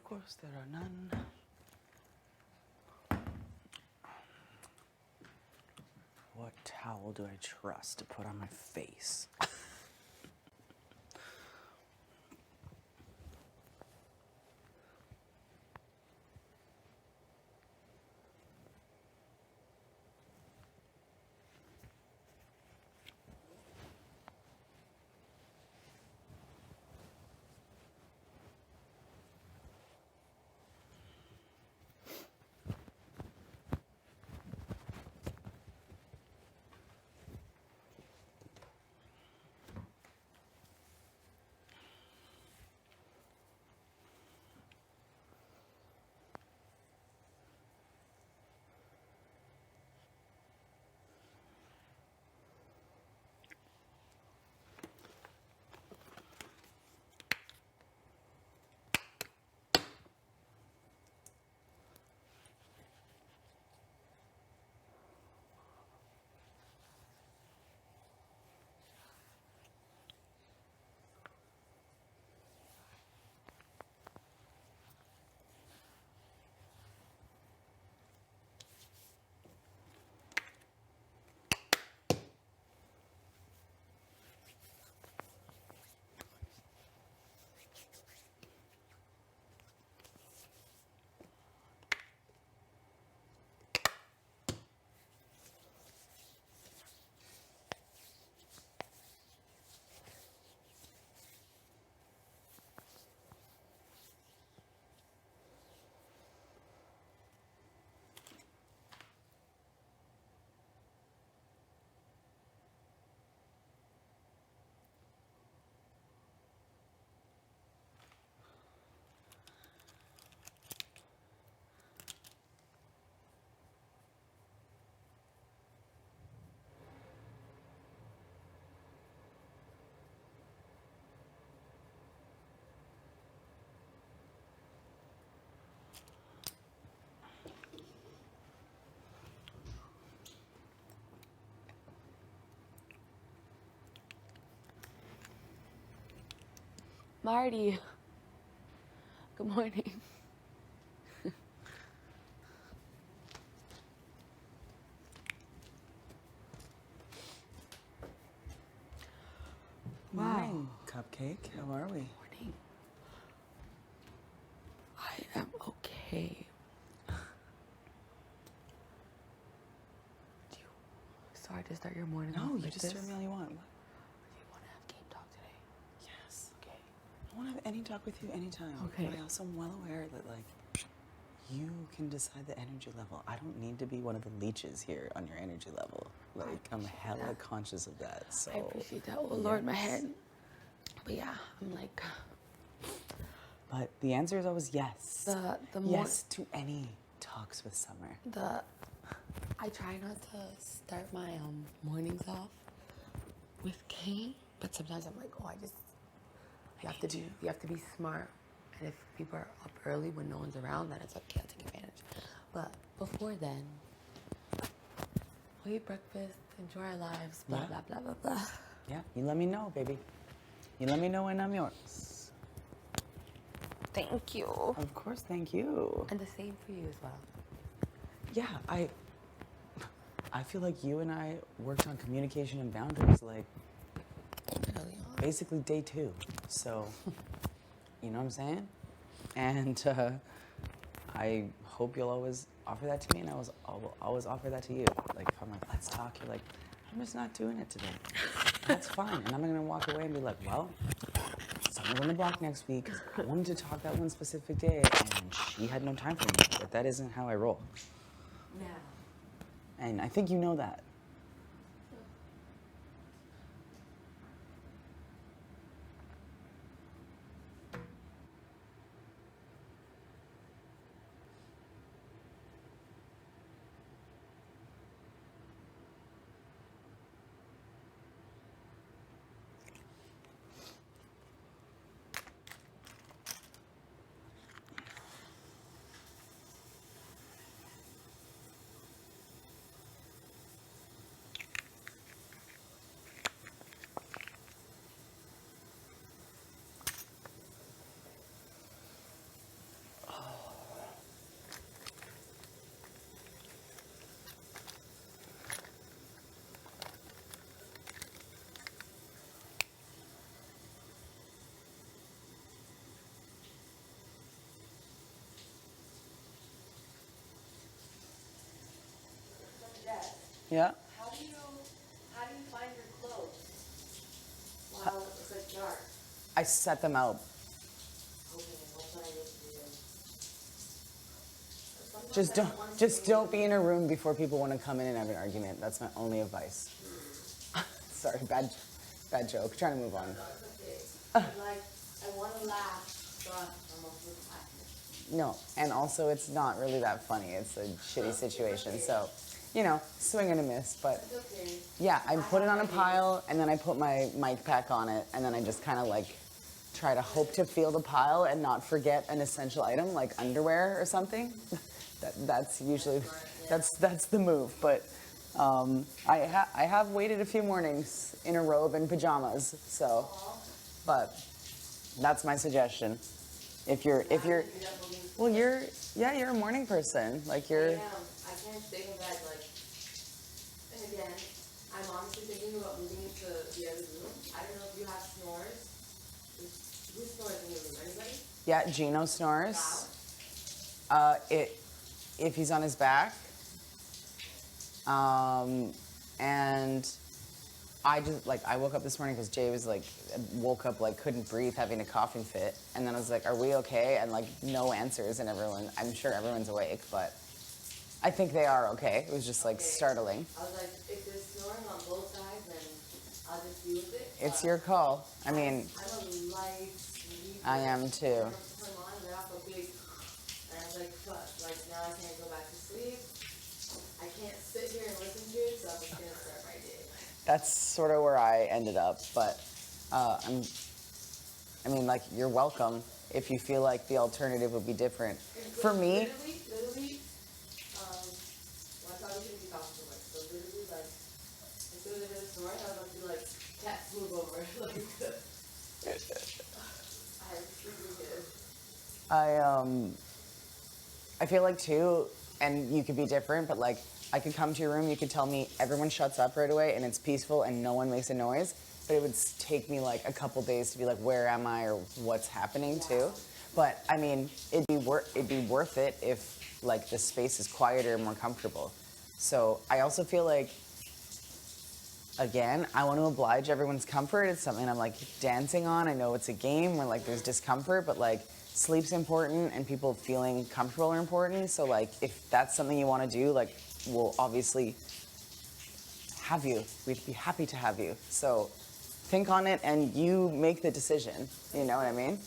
course there are none. What towel do I trust to put on my face? Marty, good morning. Morning, Cupcake. How are we? Morning. I am okay. Sorry to start your morning No, off you like just this. tell me all you want. Do you want to have game talk today? Yes. Okay. I want to have any talk with you anytime. Okay. But I also am well aware that, like, you can decide the energy level. I don't need to be one of the leeches here on your energy level. Like, I'm hella conscious of that. So I appreciate that. Oh, Lord, my yes. head. But yeah, I'm like... But the answer is always yes. The more... Yes to any talks with Summer. I try not to start my mornings off with Kane, but sometimes I'm like, oh, you have to be smart. And if people are up early when no one's around, then it's okay, I'll take advantage. But before then, we'll eat breakfast, enjoy our lives, blah, blah, blah, blah, blah. Yeah, you let me know, baby. You let me know when I'm yours. Thank you. Of course, thank you. And the same for you as well. Yeah, I feel like you and I worked on communication and boundaries, like, Early on. basically day 2. So, you know what I'm saying? And I hope you'll always offer that to me, and I will always offer that to you. Like, if I'm like, let's talk, you're like, I'm just not doing it today. That's fine. And I'm not gonna walk away and be like, well, someone's on the block next week. I wanted to talk that one specific day, and she had no time for me. But that isn't how I roll. Yeah. And I think you know that. Yeah. How do you find your clothes while it's like dark? I set them out. Okay, that's what I need to do. Sometimes Just I don't want to just stay don't be in a room before people want to come in and have an argument. That's my only advice. Sorry, bad joke. Trying to move on. No, it's okay. Like, I want to laugh, but I'm also tired. No, and also it's not really that funny. It's a shitty situation. So, you know, swing and a miss. But It's okay. yeah, I put it on a pile and then I put my mic pack on it and then I just kind of like try to hope to feel the pile and not forget an essential item like underwear or something. That's usually that's the move. But I have waited a few mornings in a robe and pajamas. So, but that's my suggestion. If you're well, you're a morning person. Like I you're. am. I can't stay in bed, like, and again, I'm honestly thinking about moving into the other room. I don't know if you have snores. Who snores in your room? Anybody? Yeah, Gino snores. If he's on his back. And I just like I woke up this morning because Jay was like woke up like couldn't breathe, having a coughing fit, and then I was like, "Are we okay?" And like no answers, and I'm sure everyone's awake, but I think they are okay. It was just like startling. I was like, if they're snoring on both sides, then I'll just deal with it. It's your call. I mean, I'm a light sleeper. I am too. I'm on, let off a big, and I was like, fuck, like now I can't go back to sleep. I can't sit here and listen to it, so I'm just gonna start my day. That's sort of where I ended up, but I mean, like, you're welcome if you feel like the alternative would be different. For me, Literally, well, I probably shouldn't be talking too much, but literally, like, as soon as I hear the snoring, I was about to be like, cat, move over. Like, I'm sleeping good. I feel like too, and you could be different, but like, I could come to your room, you could tell me everyone shuts up right away and it's peaceful and no one makes a noise, but it would take me like a couple days to be like, where am I or what's happening too. But I mean, it'd be worth it if like the space is quieter and more comfortable. So I also feel like, again, I want to oblige everyone's comfort. It's something I'm like dancing on. I know it's a game where like there's discomfort, but like sleep's important and people feeling comfortable are important. So like if that's something you want to do, like we'll obviously have you. We'd be happy to have you. So think on it and you make the decision. You know what I mean?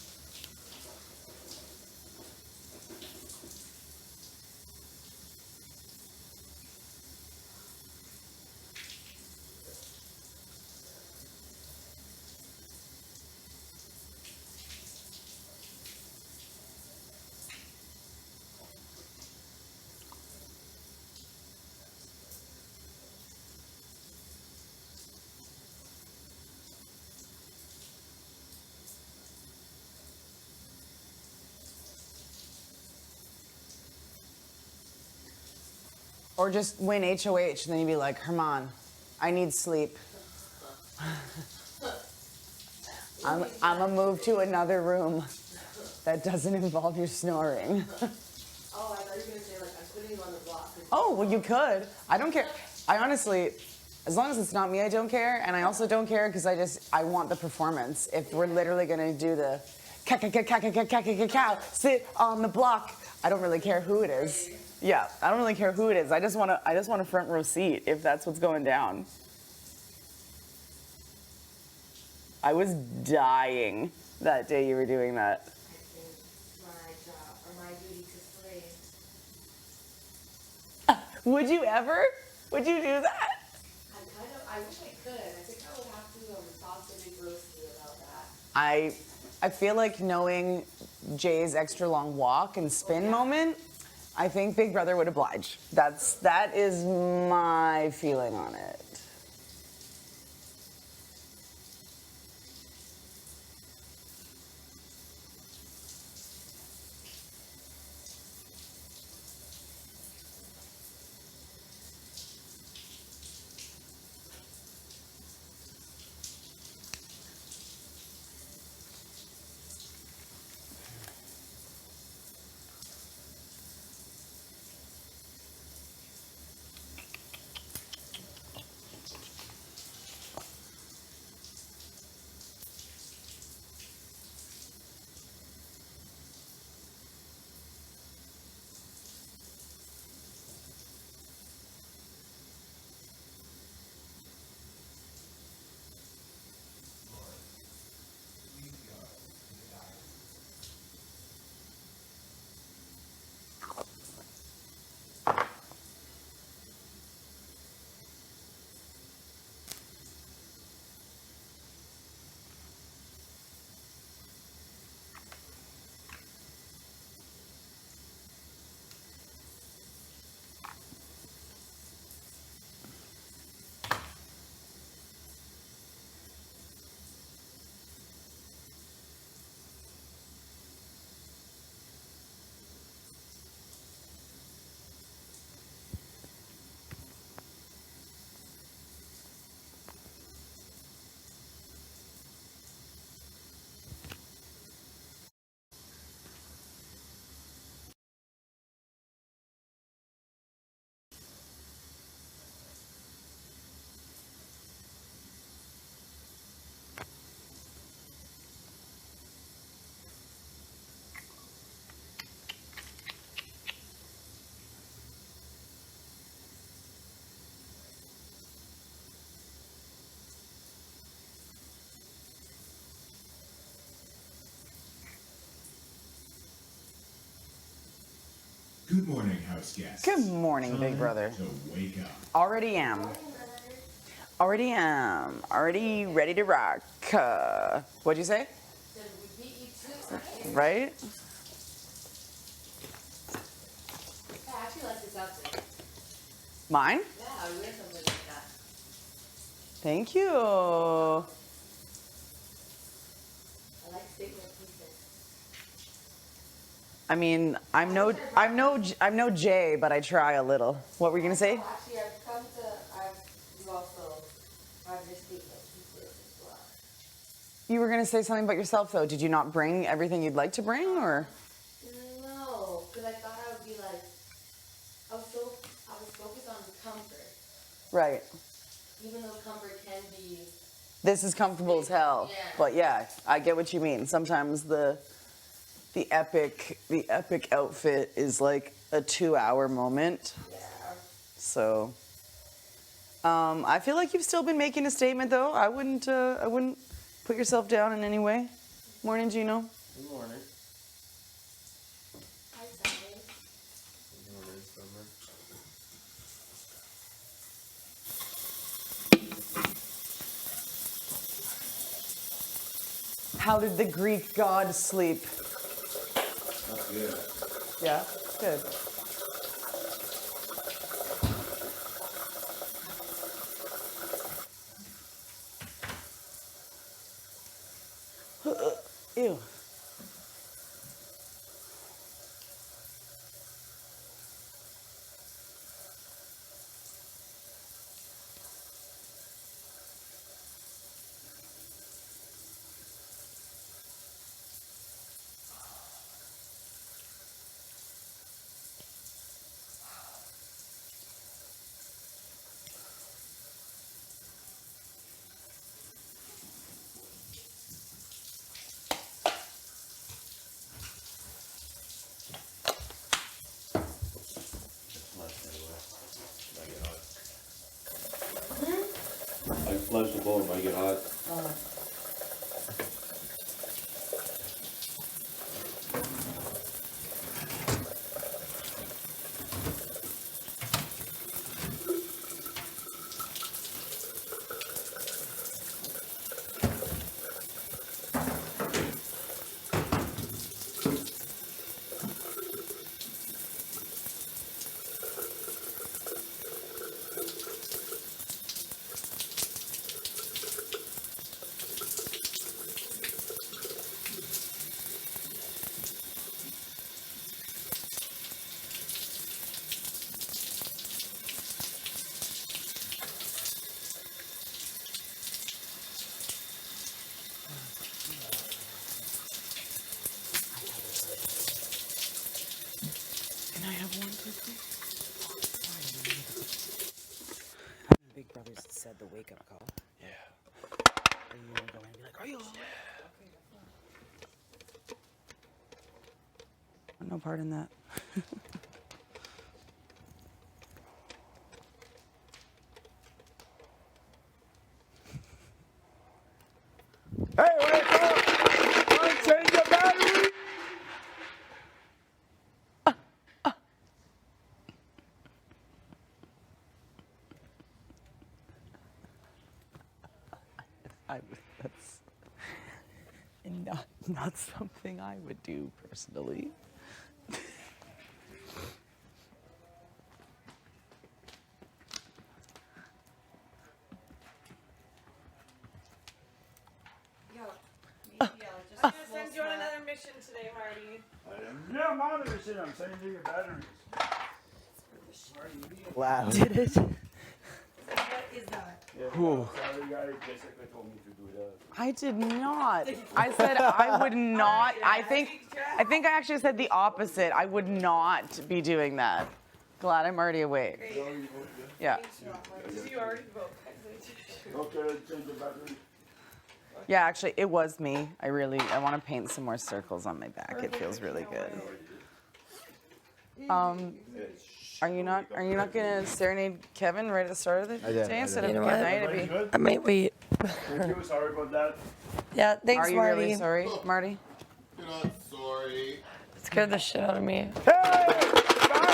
Or just win HOH and then you'd be like, Herman, I need sleep. I'm gonna move to another room that doesn't involve your snoring. Oh, I thought you were gonna say like I'm putting you on the block. Oh, well, you could. I don't care. I honestly, as long as it's not me, I don't care. And I also don't care because I want the performance. If we're literally gonna do the cow, sit on the block, I don't really care who it is. Yeah, I don't really care who it is. I just want a front row seat if that's what's going down. I was dying that day you were doing that. I think my job or my duty to slay. Would you ever? Would you do that? I wish I could. I think I would have to talk to Big Roasty about that. I feel like knowing Jay's extra long walk and spin moment, I think Big Brother would oblige. That is my feeling on it. Good morning, house guests. Good morning, Time big brother. to wake up. Already am. Already am. Already ready to rock. What'd you say? Right? I actually like this outfit. Mine? Yeah, I wear something like that. Thank you. I like statement pieces. I mean, I'm no Jay, but I try a little. What were you gonna say? Actually, you also have your statement pieces as well. You were gonna say something about yourself, though. Did you not bring everything you'd like to bring, or? No, because I thought I would be like, I was focused on the comfort. Right. Even though comfort can be. This is comfortable as hell. Yeah. But yeah, I get what you mean. Sometimes the epic outfit is like a 2-hour moment. Yeah. So I feel like you've still been making a statement, though. I wouldn't put yourself down in any way. Morning, Gino. Good morning. Hi, Sunday. Good morning, Summer. How did the Greek god sleep? That's good. Yeah, good. Ew. I flush the bowl, might get hot. Can I have one, please? Big Brother said the wake-up call. Yeah. Are you gonna go in and be like, are you all right? No part in that. Hey, wake up! Change your battery! That's not something I would do personally. I'm gonna send you on another mission today, Marty. Yeah, I'm on this shit. I'm sending you your batteries. Wow. Did it? What is that? Yeah, sorry, guys. Jessica told me to do that. I did not. I said I would not. I think I actually said the opposite. I would not be doing that. Glad I'm already awake. Yeah. Did you already vote? Okay, change the battery. Yeah, actually, it was me. I want to paint some more circles on my back. It feels really good. Are you not gonna serenade Kevin right at the start of the day instead of You know good what? night? Everybody good? I might wait. Thank you. Sorry about that. Yeah, thanks, Are you Marty. really sorry, Marty? You're not sorry. It scared the shit out of me. Hey!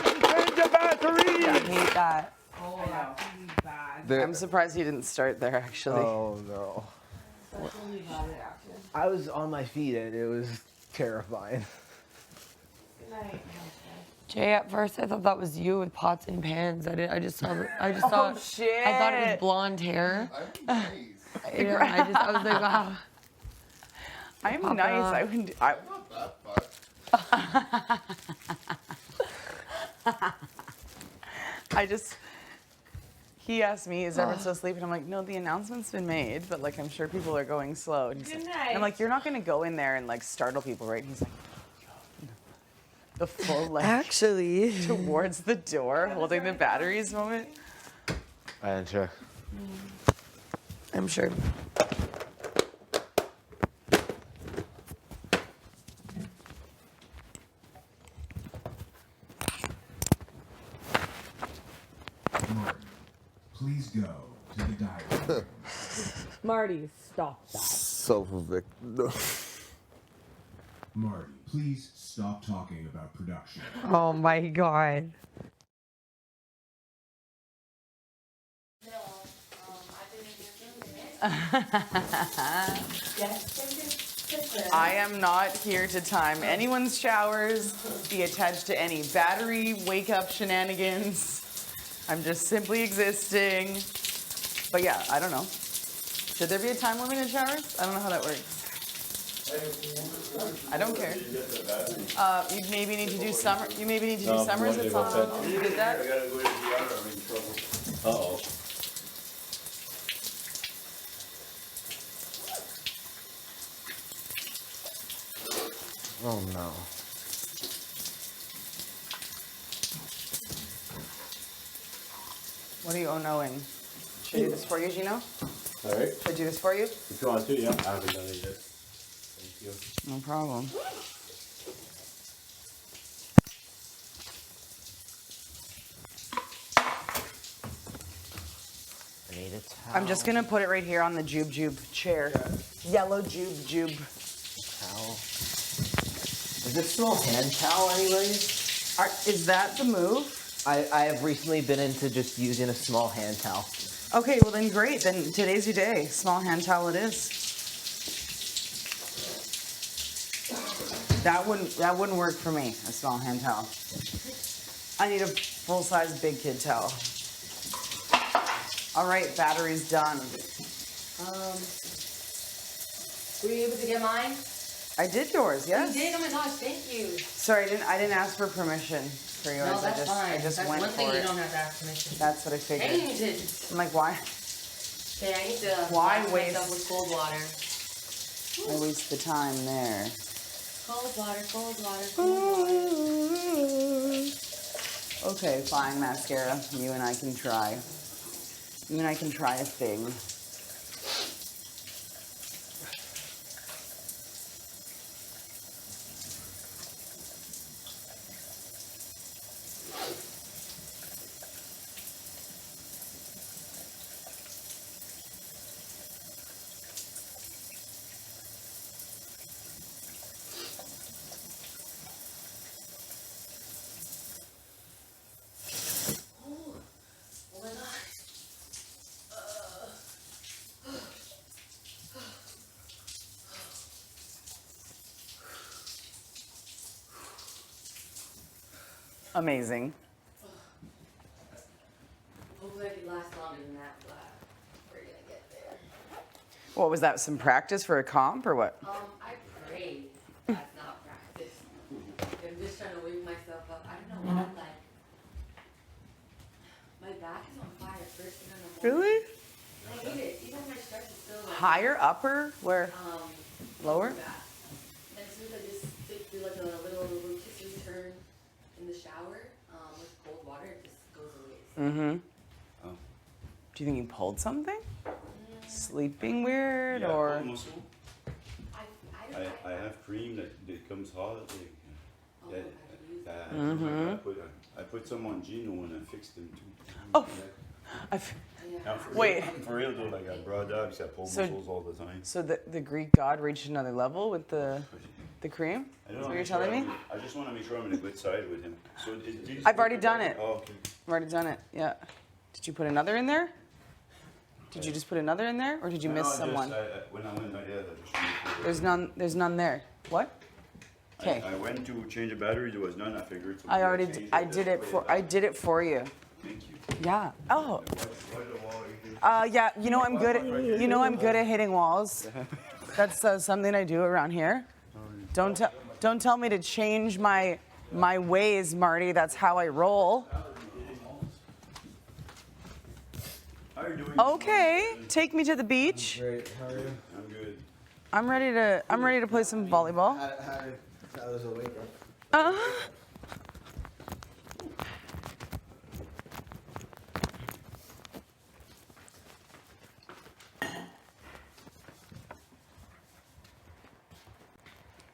I hate that. Oh, that's really bad. I'm surprised he didn't start there, actually. Oh no. That's really bad reaction. I was on my feet and it was terrifying. Good night. Jay, at first I thought that was you with pots and pans. I just saw. I just saw. Oh, shit. I thought it was blonde hair. I'm nice. I was like, wow. I'm Pop nice. up. I wouldn't. Not that much. I just. He asked me, "Is everyone still asleep?" And I'm like, "No, the announcement's been made, but like I'm sure people are going slow." And he's Good like, night. I'm like, "You're not gonna go in there and like startle people, right?" And he's like, the full leg Actually. towards the door, holding the batteries moment. I didn't check. I'm sure. Martin, please go to the dining room. Marty, stop that. Self-evict. Marty, please stop talking about production. Oh my god. I am not here to time anyone's showers, be attached to any battery wake up shenanigans. I'm just simply existing. But yeah, I don't know. Should there be a time limit in showers? I don't know how that works. I don't care. You maybe need to do summer. You maybe need to do summers. It's on. You did that? I gotta go to the other, I'm in trouble. Uh-oh. Oh no. What are you oh noing? Should I do this for you, Gino? Alright. Should I do this for you? If you want to, yeah. I haven't done it yet. Thank you. No problem. I need a towel. I'm just gonna put it right here on the jube chair. Yellow jube. Towel. Is this small hand towel anyways? Is that the move? I have recently been into just using a small hand towel. Okay, well then great. Then today's your day. Small hand towel it is. That wouldn't work for me. A small hand towel. I need a full-size big kid towel. All right, battery's done. Were you able to get mine? I did yours, yes. You did? Oh my gosh, thank you. Sorry, I didn't ask for permission for yours. No, that's I just That's went one thing for you it. don't have to ask permission. That's what I figured. Hey, you did. I'm like, why? Okay, I need to Why wash waste- myself with cold water. I waste the time there. Cold water, cold water, cold water. Okay, fine, mascara. You and I can try. You and I can try a thing. Oh my god. Amazing. Hopefully I can last longer than that, but we're gonna get there. What was that? Some practice for a comp or what? I prayed. That's not practice. I'm just trying to wake myself up. I don't know why, like, my back is on fire first thing in the morning. Really? I hate it. Even my stretch is still like, Higher, upper, where? Lower? back. And as soon as I just do like a little rotisserie turn in the shower with cold water, it just goes away. Mm-hmm. Oh. Do you think you pulled something? Sleeping weird Yeah, or? muscle. I have cream that comes hot. Oh, That, I can use that. I put some on Gino and I fixed him too. Oh. I've, Now, for Wait. for real though, like I brought up, I pull So- muscles all the time. so the Greek god reached another level with the cream? I That's don't know, what you're make sure telling me? I just want to make sure I'm on a good side with him. So I've already done it. Oh, okay. I've already done it. Yeah. Did you put another in there? Did you just put another in there, or did you miss someone? When I went, I just There's none there. What? Okay. I went to change the battery. There was none. I figured. I already did it for you. Thank you. Yeah. Oh. Why the wall right here? Yeah. I'm good at hitting walls. That's something I do around here. Don't tell me to change my ways, Marty. That's how I roll. How are you doing? Okay. Take me to the beach. Great. How are you? I'm good. I'm ready to play some volleyball. How was the wake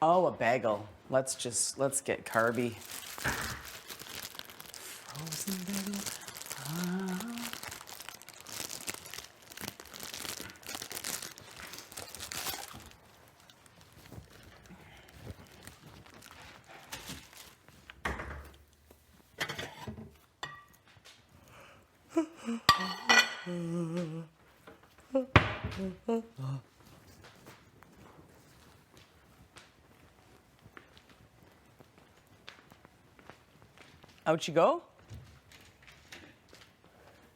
Oh, a bagel. Let's get carby. Frozen bagel. Out you go.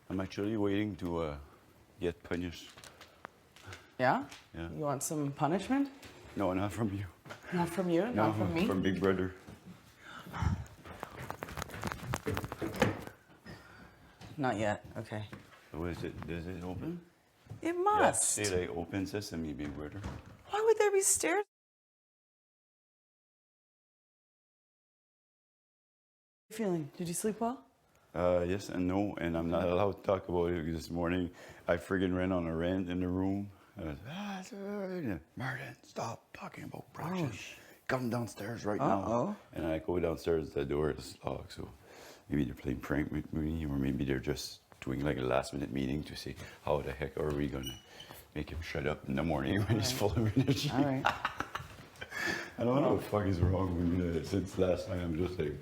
I'm actually waiting to get punished. Yeah? Yeah. You want some punishment? No, not from you. Not from you? No, Not from me? From Big Brother. Not yet. Okay. Does it open? It Yeah, must. say like open sesame, Big Brother. Why would there be stairs? Feeling? Did you sleep well? Yes and no, and I'm not allowed to talk about it because this morning I friggin' ran on a rant in the room. Martin, stop talking about brushes. Come downstairs right now. And I go downstairs, the door is locked, so maybe they're playing prank with me, or maybe they're just doing like a last minute meeting to see how the heck are we gonna make him shut up in the morning when he's full of energy. All right. I don't know what the fuck is wrong with me. Since last night, I'm just like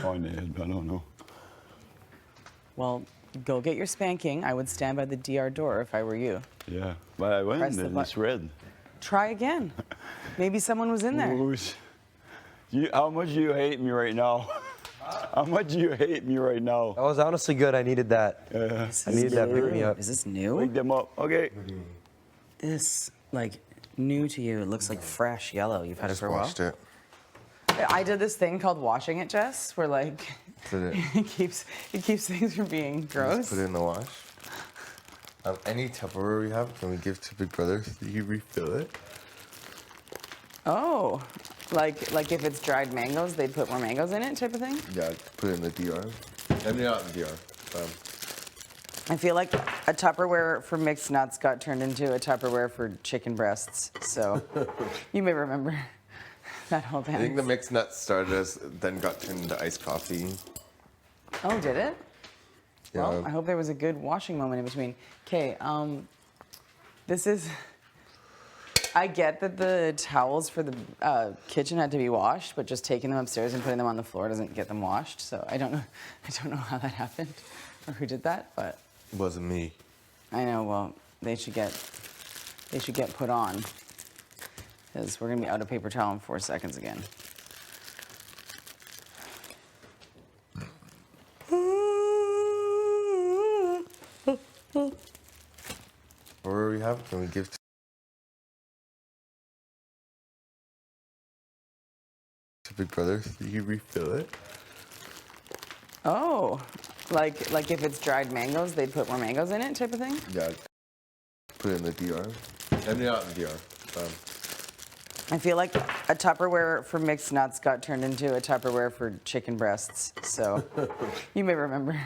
on the head, I don't know. Well, go get your spanking. I would stand by the DR door if I were you. Yeah, but I went Press the and it's red. Try again. Maybe someone was in there. How much do you hate me right now? How much do you hate me right now? That was honestly good. I needed that. I needed that pick me up. Is this new? Wake them up, okay? This, like, new to you. It looks like fresh yellow. You've had it for a while? Washed it. I did this thing called washing it, Jess, where, like, Did it? it keeps things from being gross. Just put it in the wash. Any Tupperware we have, can we give to Big Brother so you refill it? Oh, like if it's dried mangoes, they'd put more mangoes in it, type of thing. Yeah, put it in the DR. I mean, not in the DR. I feel like a Tupperware for mixed nuts got turned into a Tupperware for chicken breasts. So you may remember that whole I think dance. the mixed nuts started as, then got turned into iced coffee. Oh, did it? Yeah. Well, I hope there was a good washing moment in between. Okay, this is. I get that the towels for the kitchen had to be washed, but just taking them upstairs and putting them on the floor doesn't get them washed. So I don't know how that happened or who did that, but It wasn't me. I know. Well, they should get put on because we're gonna be out of paper towel in 4 seconds again. Or we have, can we give to Big Brother so you refill it? Oh, like if it's dried mangoes, they'd put more mangoes in it, type of thing. Yeah, put it in the DR. I mean, not in the DR. I feel like a Tupperware for mixed nuts got turned into a Tupperware for chicken breasts. So you may remember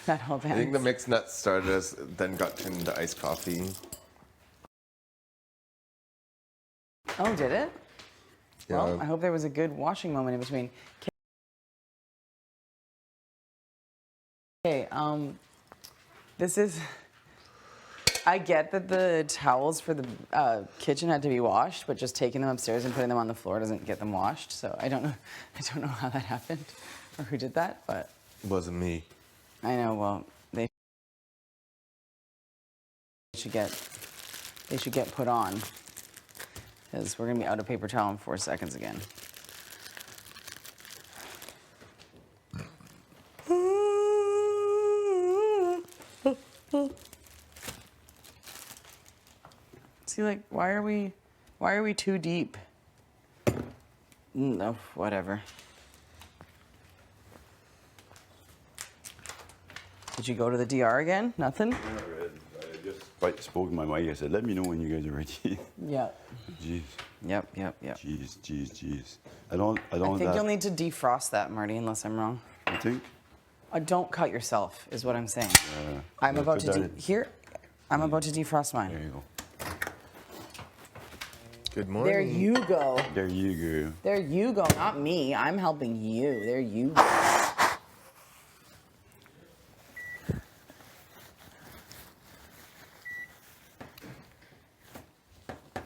that whole dance. I think the mixed nuts started as, then got turned into iced coffee. Oh, did it? Yeah. Well, I hope there was a good washing moment in between. Okay, this is. I get that the towels for the kitchen had to be washed, but just taking them upstairs and putting them on the floor doesn't get them washed. So I don't know how that happened or who did that, but Wasn't me. I know. Well, they should get put on because we're gonna be out of paper towel in 4 seconds again. See, like, why are we too deep? No, whatever. Did you go to the DR again? Nothing? I just spoke to my wife. I said, let me know when you guys are ready. Yeah. Jeez. Yep. Jeez. I don't I think you'll need to defrost that, Marty, unless I'm wrong. You think? Don't cut yourself, is what I'm saying. I'm yeah, about put to that in. here. I'm about to defrost There mine. you go. Good morning. There you go. There you go. There you go. Not me. I'm helping you. There you go.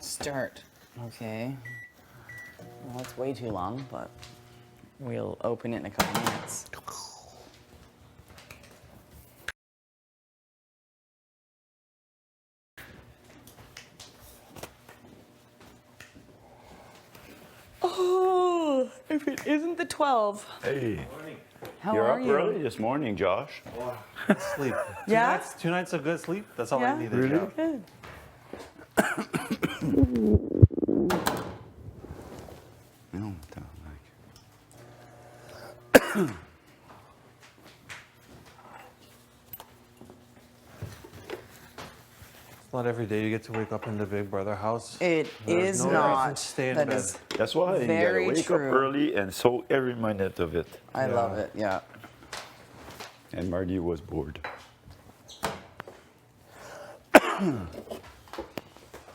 Start. Okay. Well, it's way too long, but we'll open it in a couple minutes. Oh, if it isn't the 12. Hey, How you're are up you? early this morning, Josh. Sleep. Yeah? Two nights of good sleep. That's all Yeah? I needed. Really? Yeah. Good. No, don't like. It's not every day you get to wake up in the Big Brother house. It There's is no not. reason to stay in That bed. is- That's why you Very gotta wake true. up early and soak every minute of it. I love it. Yeah. And Marty was bored.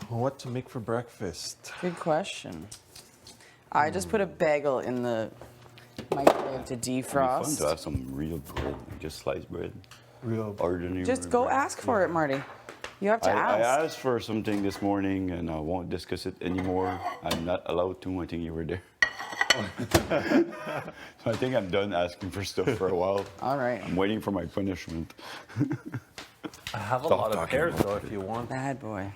What to make for breakfast? Good question. I just put a bagel in the microwave to It'd be fun defrost. to have some real bread, like just sliced bread. Real. Ordinary Just go bread. ask for it, Marty. You have to I ask. asked for something this morning and I won't discuss it anymore. I'm not allowed to. I think you were there. So I think I'm done asking for stuff for a while. All right. I'm waiting for my punishment. I have a Stop lot of talking pears about though, it. if you want. Bad boy.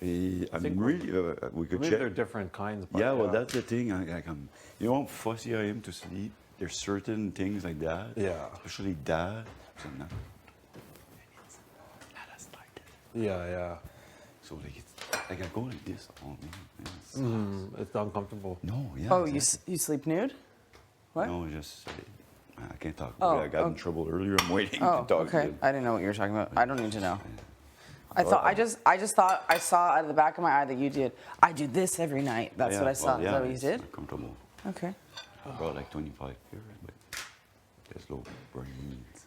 I'm think really. We could Maybe check. they're different kinds. But Yeah, well, that's the thing. You know how fussy I am to sleep? There's certain things like that. Yeah. Especially that. So not as light. Yeah. So like, it's, like I go like this all night. It's uncomfortable. No, yeah. Oh, exactly. you sleep nude? What? No, just I can't talk. Oh, I got in okay. trouble earlier. I'm waiting Oh, to talk. okay. To you. I didn't know what you were talking about. I don't need to know. I just thought I saw out of the back of my eye that you did. I do this every night. That's Yeah, what I saw. well, Is that what you it's did? uncomfortable. Okay. I brought like 25 here, but there's low brains.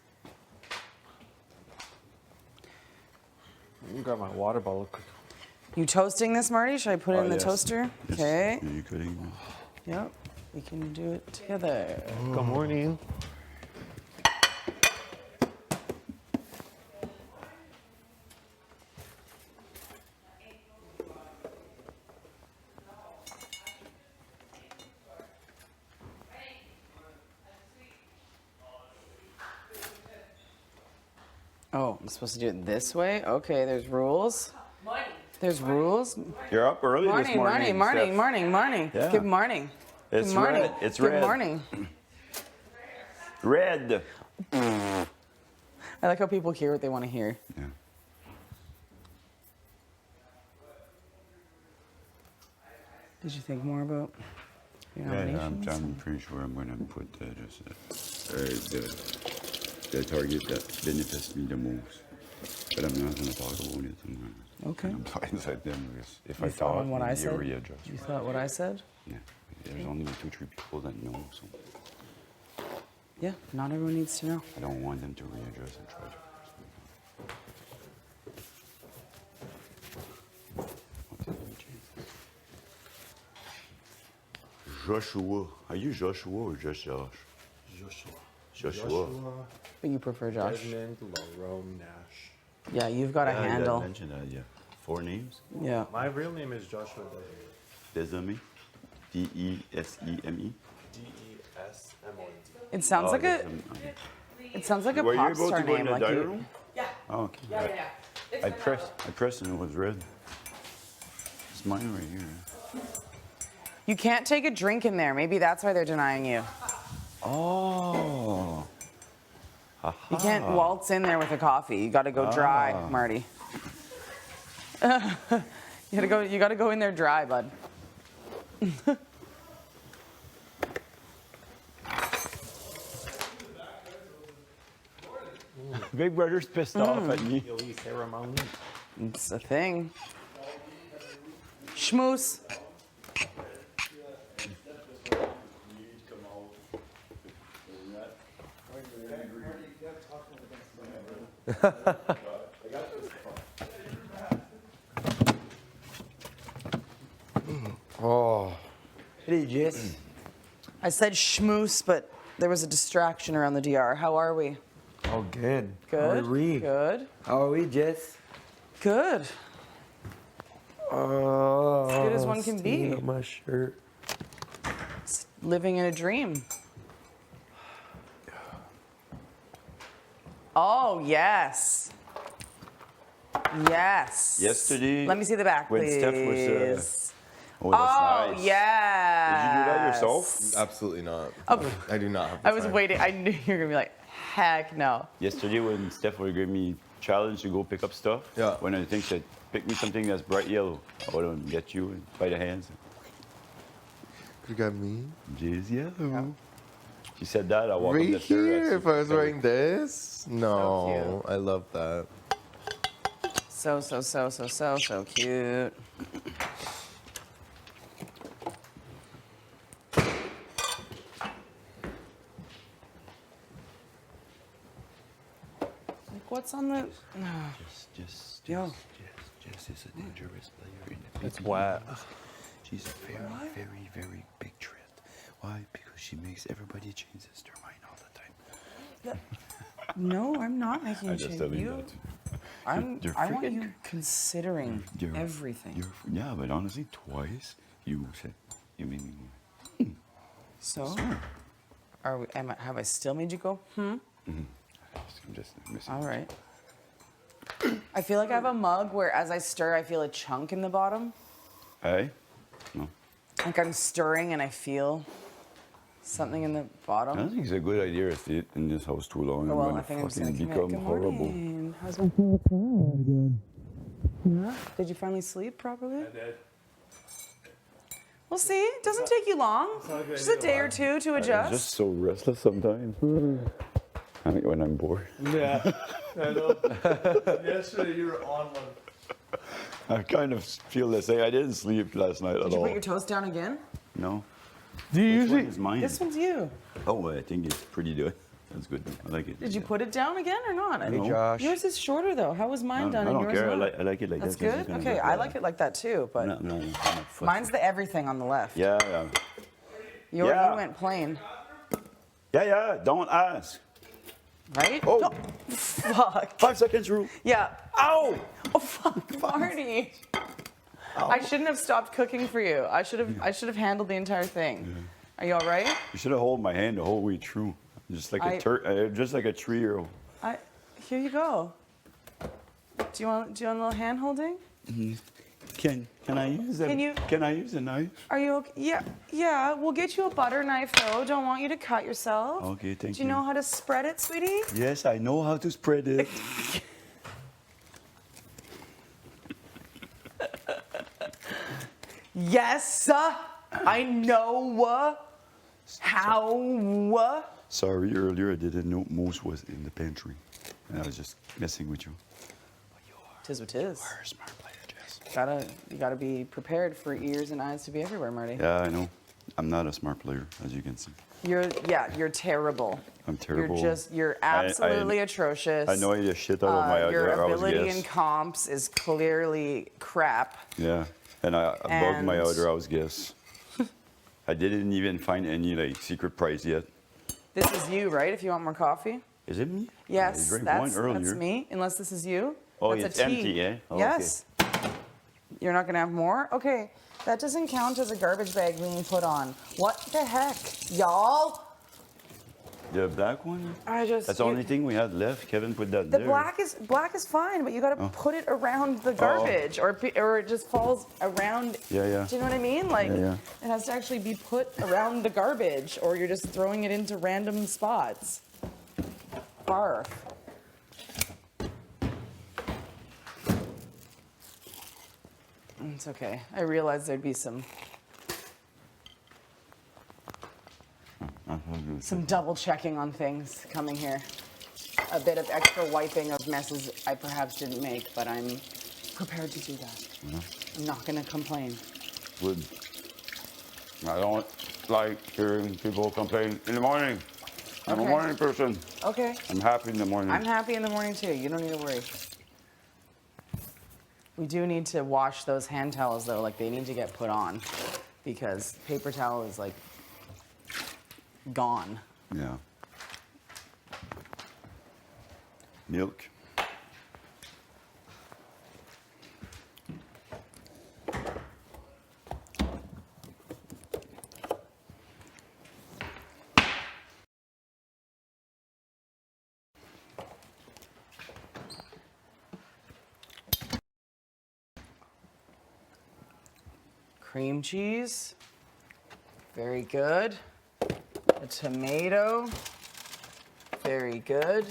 Let me grab my water bottle quick. You toasting this, Marty? Should I put it Oh, in the yes. toaster? Yes. Okay. Are you kidding? Yep. We can do it together. Good morning. Oh, I'm supposed to do it this way? Okay, there's rules. There's rules. You're up early this Morning, morning. morning, Steph. morning, morning. Yeah. Good morning. It's Good morning. red. It's Good red. morning. Red. I like how people hear what they want to hear. Yeah. Did you think more about your Yeah, nominations? I'm pretty sure I'm going to put the target that benefits me the most. But I'm not going to talk about it. Okay. I'm sorry inside them because if You I thought talk, on what I maybe said? you readjust. You thought what I said? Yeah. There's only 2-3 people that know, so Yeah, not everyone needs to know. I don't want them to readjust and try to. Joshua. Are you Joshua or just Josh? Joshua. But you prefer Josh. Desmond Larome Nash. Yeah, you've got a Yeah, handle. I mentioned that, yeah. 4 names? Yeah. My real name is Joshua Desmond. Deseme. Deseme. Desmond. It sounds like a. Deseme, okay. It sounds like a Were you pop able star to go in name. the Like diary you, room? Yeah. Oh, okay. Yeah. It's I been pressed and it was red. It's mine right here. you can't take a drink in there. Maybe that's why they're denying you. Oh. You can't waltz in there with a coffee. You got to go dry, Marty. You got to go in there dry, bud. Big Brother's pissed off at me. It's a thing. Schmoose. Oh. Hey, Jess. I said schmoose, but there was a distraction around the DR. How are we? Oh, good. Good. How are we? Good. How are we, Jess? Good. Oh, As good as one can be. stain on my shirt. It's living in a dream. Oh, yes. Yes. Yesterday, Let me see the back, when please. Steph was, oh, that's Oh, nice. yes. Did you do that yourself? Absolutely not. I do not have the I was time. waiting. I knew you were going to be like, heck no. Yesterday when Steph would give me challenge to go pick up stuff, Yeah. when I think said, pick me something that's bright yellow, I would get you by the hands. You got me? Jay's yellow. She said that, I walked up Right the stairs. here, if I was wearing this? So No, I love that. So cute. Like, what's on the... Just Yo. is a dangerous player in the It's wet. She's a very big threat. Why? Because she makes everybody change their mind all the time. No, I'm not making I a just change. telling you You, that. You're I want freaking- you considering everything. Yeah, but honestly, twice you said you made me. So, have I still made you go? I'm just missing. All right. I feel like I have a mug where as I stir, I feel a chunk in the bottom. Hey? No. Like I'm stirring and I feel something in the I bottom. don't think it's a good idea to stay in this house too long. Oh, well, I'm I gonna think I'm just fucking gonna become Good horrible. morning. How's my good? Yeah. Did you finally sleep properly? I did. Well, see, it doesn't take you long. Just a day or two to I'm adjust. just so restless sometimes. I mean, when I'm bored. Yeah, I know. Yesterday you were on one. I kind of feel the same. I didn't sleep last night Did at you all. put your toast down again? No. Do you Which one usually? is mine? This one's you. Oh, I think it's pretty good. That's good. I like it. Did you put it down again or not? Hey, Josh. Yours is shorter though. How was mine done I and don't yours care. not? I like it like That's that. 'cause good. it's gonna Okay, look I better. like it like that too. But No, I'm not fussy. mine's the everything on the left. Yeah. You Yeah. went plain, Yeah. Don't ask. right? Oh. No. Fuck. 5 seconds rule. Yeah. Ow! Oh fuck, Marty. I shouldn't have stopped cooking for you. I should have handled the entire thing. Are you all right? You should have held my hand the whole way through. Just like just like a 3-year-old. Here you go. Do you want a little hand holding? Can I use a Can I use a knife? Are you okay? Yeah. We'll get you a butter knife though. Don't want you to cut yourself. Okay, thank Do you know how to spread it, sweetie? Yes, I know how to spread it. Yes, I know how. Sorry, earlier I didn't know Moose was in the pantry. And I was just messing with you. Tis what tis. You're a smart player, Jess. You gotta be prepared for ears and eyes to be everywhere, Marty. Yeah, I know. I'm not a smart player, as you can see. You're terrible. I'm terrible. You're absolutely I atrocious. I know the shit out of my Your other ability guess. in comps is clearly crap. Yeah, and I above my And- other house guess. I didn't even find any like secret prize yet. This is you, right? If you want more coffee. Is it me? Yes, I drank that's one earlier. me. Unless this is you. Oh, That's it's a tea. empty, eh? Oh, Yes. You're not gonna have more? Okay. That doesn't count as a garbage bag being put on. What the heck, y'all? The black one? I just. That's the only thing we had left. Kevin put that The there. black is fine, but you gotta put it around the garbage, or it just falls around. Yeah, yeah. Do you know what I mean? Like Yeah. it has to actually be put around the garbage, or you're just throwing it into random spots. Barf. It's okay. I realized there'd be some double checking on things coming here. A bit of extra wiping of messes I perhaps didn't make, but I'm prepared to do that. I'm not gonna complain. Would. I don't like hearing people complain in the morning. I'm a Okay. morning person. Okay. I'm happy in the morning. I'm happy in the morning too. You don't need to worry. We do need to wash those hand towels though, like they need to get put on because paper towel is like gone. Yeah. Milk. Cream cheese. Very good. A tomato. Very good.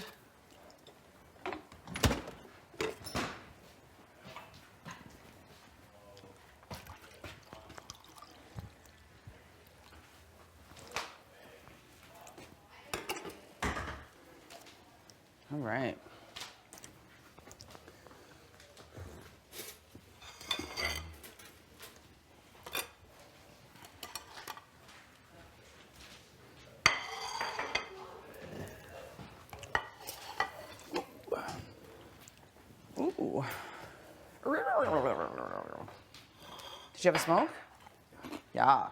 All right. Ooh. Did you have a smoke? Yeah.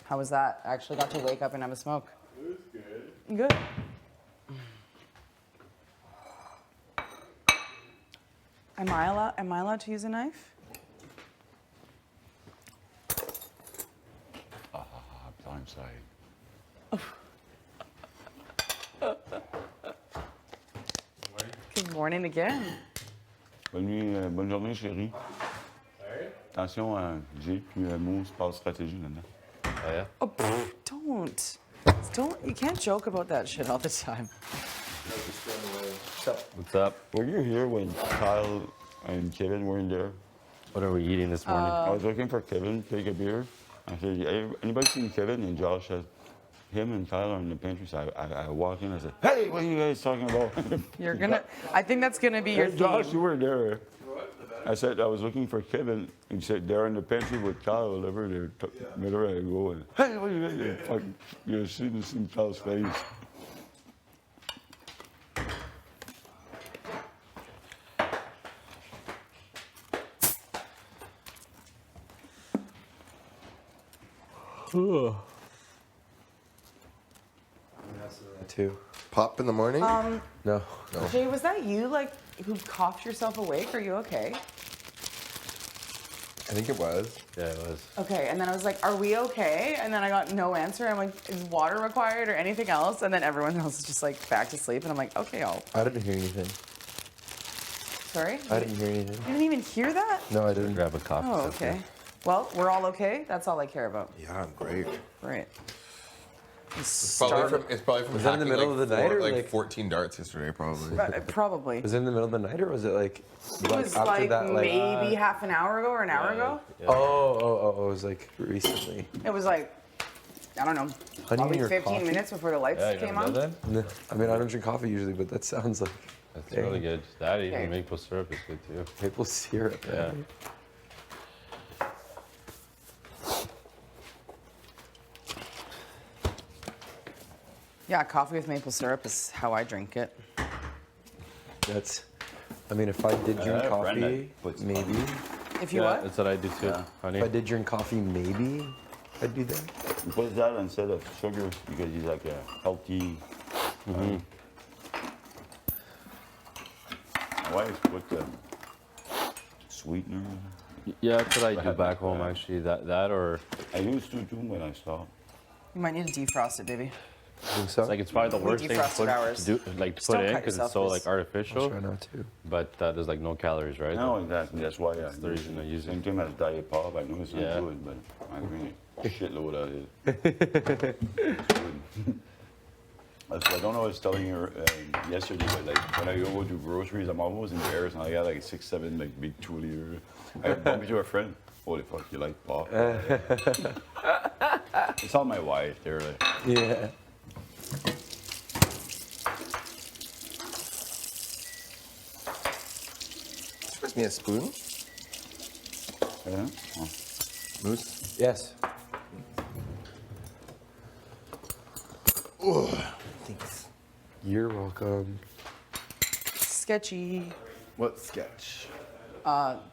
How was that? I actually got to wake up and have a smoke. It was good. Good. Am I allowed to use a knife? Blindside. Good morning again. Bonne journée, chérie. Attention à J puis Mo, passe stratégie là-dedans. Oh, don't. You can't joke about that shit all the time. What's up? Were you here when Kyle and Kevin weren't there? What are we eating this morning? I was looking for Kevin to take a beer. I said, "Hey, anybody seen Kevin?" And Josh said, him and Kyle are in the pantry. So I walked in. I said, "Hey, what are you guys talking about?" You're gonna. I think that's gonna be your Hey, Josh, theme. you were there. I said I was looking for Kevin. He said they're in the pantry with Kyle. Whatever. They're whenever I go and hey, what are you guys doing? Fucking, you shouldn't have seen Kyle's face. Too. Pop in the morning? No. Jay, was that you like who coughed yourself awake? Are you okay? I think it was. Yeah, it was. Okay, and then I was like, are we okay? And then I got no answer. I'm like, is water required or anything else? And then everyone else is just like back to sleep. And I'm like, okay, I didn't hear anything. sorry? I didn't hear anything. You didn't even hear that? No, I didn't. Grab a coffee. Oh, okay. Well, we're all okay. That's all I care about. Yeah, I'm great. Great. It's probably from Was that in the hacking, middle like, of the night or, like like- 14 darts yesterday, probably. Probably. Was it in the middle of the night or was it like It was like maybe half an hour ago or an hour ago. Oh, it was like recently. It was like, I don't know, Honey in probably your 15 coffee? minutes before the lights Yeah, you came never on. done that? No, I mean, I don't drink coffee usually, but that sounds like That's Dang. really good. That Okay. even maple syrup is good too. maple syrup. Yeah. Yeah, coffee with maple syrup is how I drink it. That's, I mean, if I did drink I have a friend coffee, that puts- maybe. If you Yeah, what? that's what I do too, honey. If I did drink coffee, maybe I'd do that. He puts that instead of sugar because he's like a healthy. My wife put the sweetener. Yeah, that's what I do have back that, home actually. That or I used to too when I stopped. You might need to defrost it, baby. Think so? It's like it's probably the worst thing to defrosted put, ours. to do, like to Just put don't in cut because yourself, it's so please. like I'll artificial. try not to. But there's like no calories, right? No, exactly. That's why That's the reason I use it. Same thing as diet pop. I know it's not Yeah. good, but I mean, shitload of it. I don't know. I was telling you yesterday, but like when I go do groceries, I'm almost embarrassed, and I got like 6, 7 like big 2 liter. I bumped into a friend. Holy fuck, you like pop? It's all my wife. They're like, Yeah. Give me a spoon. yeah. Oh. Moose. Yes. Thanks. You're welcome. Sketchy. What sketch?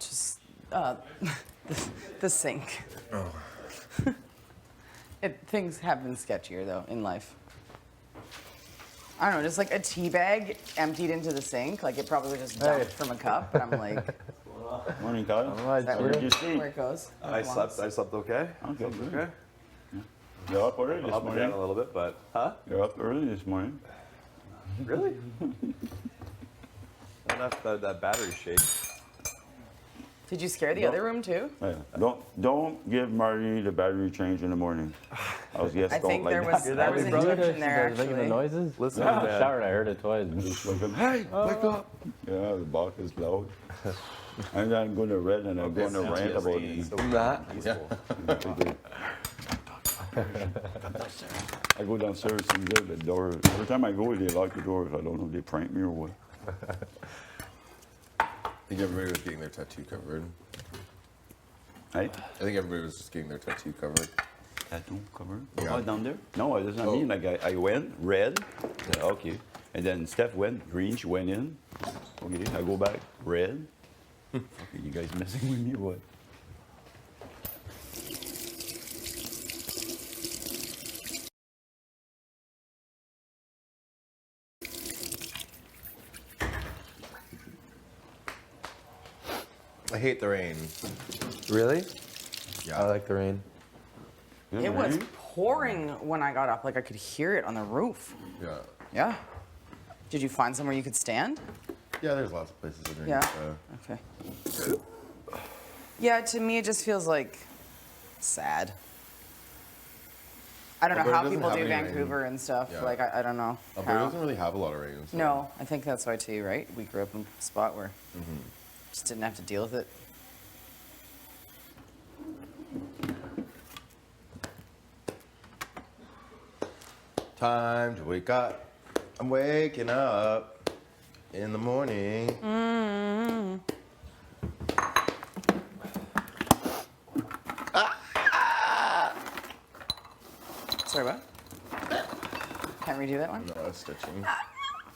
Just the sink. Oh. Things have been sketchier though in life. I don't know, just like a tea bag emptied into the sink. Like it probably was just dumped from a cup, but I'm like, Morning, Kyle. is that Where did you sleep? where it goes? I slept okay. Okay, good. Okay. You're up early this Up and down a morning. little bit, but You're up early this morning. really? that battery shake. Did you scare the other room too? Yeah. Don't give Marty the battery change in the morning. Our guests I don't think like there that. was there was injection there Making the actually. noises. Listen, I man. showered. I heard it twice. Just like, hey, wake up! Yeah, the box is loud. And then I'm going to red and I'm going to rant about it. So That. peaceful. I go downstairs and get the door. Every time I go, they lock the doors. I don't know if they prank me or what. I think everybody was getting their tattoo covered. Hey, I think everybody was just getting their tattoo covered. tattoo cover? Yeah. Oh, down there? No, it does not Oh. mean. Like I went red. Yeah, okay. And then Steph went green. She went in. Okay, I go back red. Okay, you guys messing with me or what? I hate the rain. Really? Yeah. I like the rain. It was pouring when I got up, like I could hear it on the roof. Yeah. Yeah. Did you find somewhere you could stand? Yeah, there's lots of places in there. Yeah. Okay. Yeah, to me it just feels like sad. I don't know Alberta how doesn't people have do any rain. Vancouver and stuff. Yeah. Like I don't know. Alberta how. doesn't really have a lot of rain. So. No, I think that's why too, right? We grew up in a spot where just didn't have to deal with it. Time to wake up. I'm waking up in the morning. Sorry, what? Can't redo that one? No, that's stitching.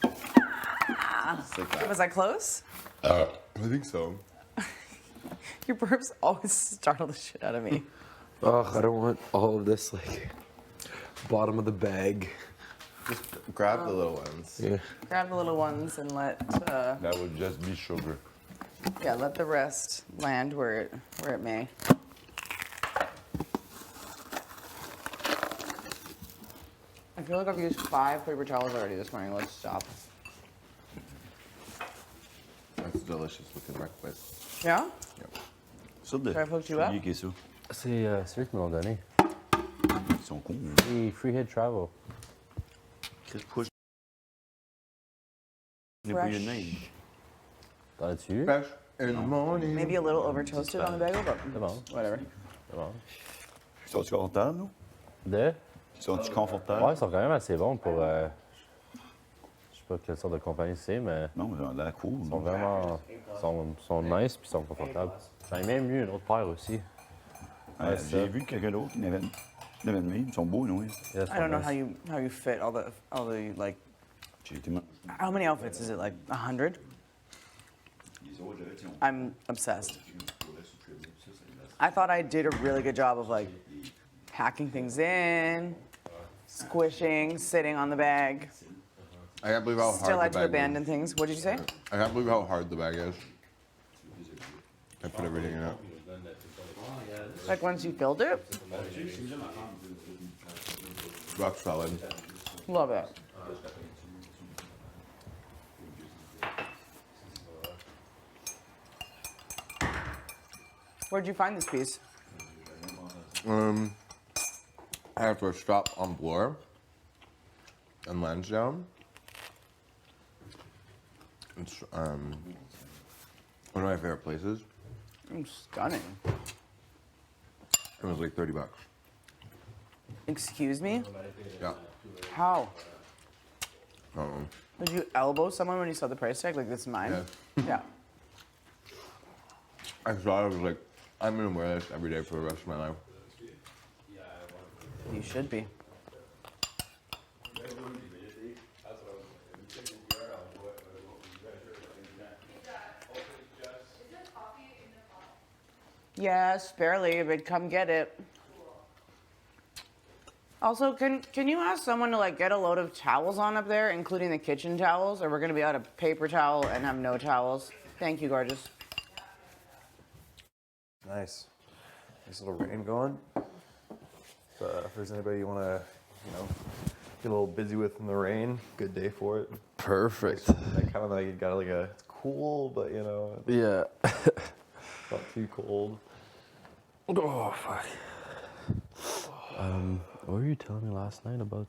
It's like that. Was I close? I think so. Your burps always startle the shit out of me. Oh, I don't want all of this like bottom of the bag. Just grab the little ones. Yeah. Grab the little ones and let That would just be sugar. yeah, let the rest land where it may. I feel like I've used 5 paper towels already this morning. Let's stop. That's a delicious looking breakfast. Yeah? Ça, de, Should I hook you up? qui est ça? C'est ceux qui me l'ont donné. Ils sont cons. hein. Free Hit Travel. Chris, pourquoi je n'ai pas eu de Fresh. neige? T'en as-tu? Fresh in the morning. Maybe a little over toasted on the bagel, but C'est bon. whatever. C'est bon. Sont-tu confortables, non? De? Sont-tu confortables? Ouais, ils sont quand même assez bons pour. Je sais pas quelle sorte de compagnie c'est, mais Non, ils ont l'air cool. ils sont vraiment. Sont nice puis sont confortables. J'en ai même eu une autre paire aussi. Ouais, ça. j'ai vu quelqu'un d'autre qui n'avait de même. Ils sont beaux, non? Yeah, I don't know how you fit all the like. J'ai été mal. How many outfits is it? Like 100? I'm obsessed. I thought I did a really good job of like packing things in, squishing, sitting on the bag. I can't believe how Still hard had the to bag abandon things. What did you say? is. I can't believe how hard the bag is. I put everything in it. Like once you filled it? Rock solid. Love it. Where'd you find this piece? I have to stop on Bloor and Lansdowne. It's one of my favorite places. Stunning. It was like $30. Excuse me? Yeah. How? Um, Did you elbow someone when you saw the price tag? Like, this is mine? Yeah. I thought I was like, I'm gonna wear this every day for the rest of my life. You should be. Yes, barely, but come get it. Also, can you ask someone to like get a load of towels on up there, including the kitchen towels, or we're gonna be out of paper towel and have no towels? Thank you, gorgeous. Nice. Nice little rain going. If there's anybody you want to, get a little busy with in the rain, good day for it. Perfect. I kind of like it got like it's cool, but Yeah. not too cold. Oh fuck. What were you telling me last night about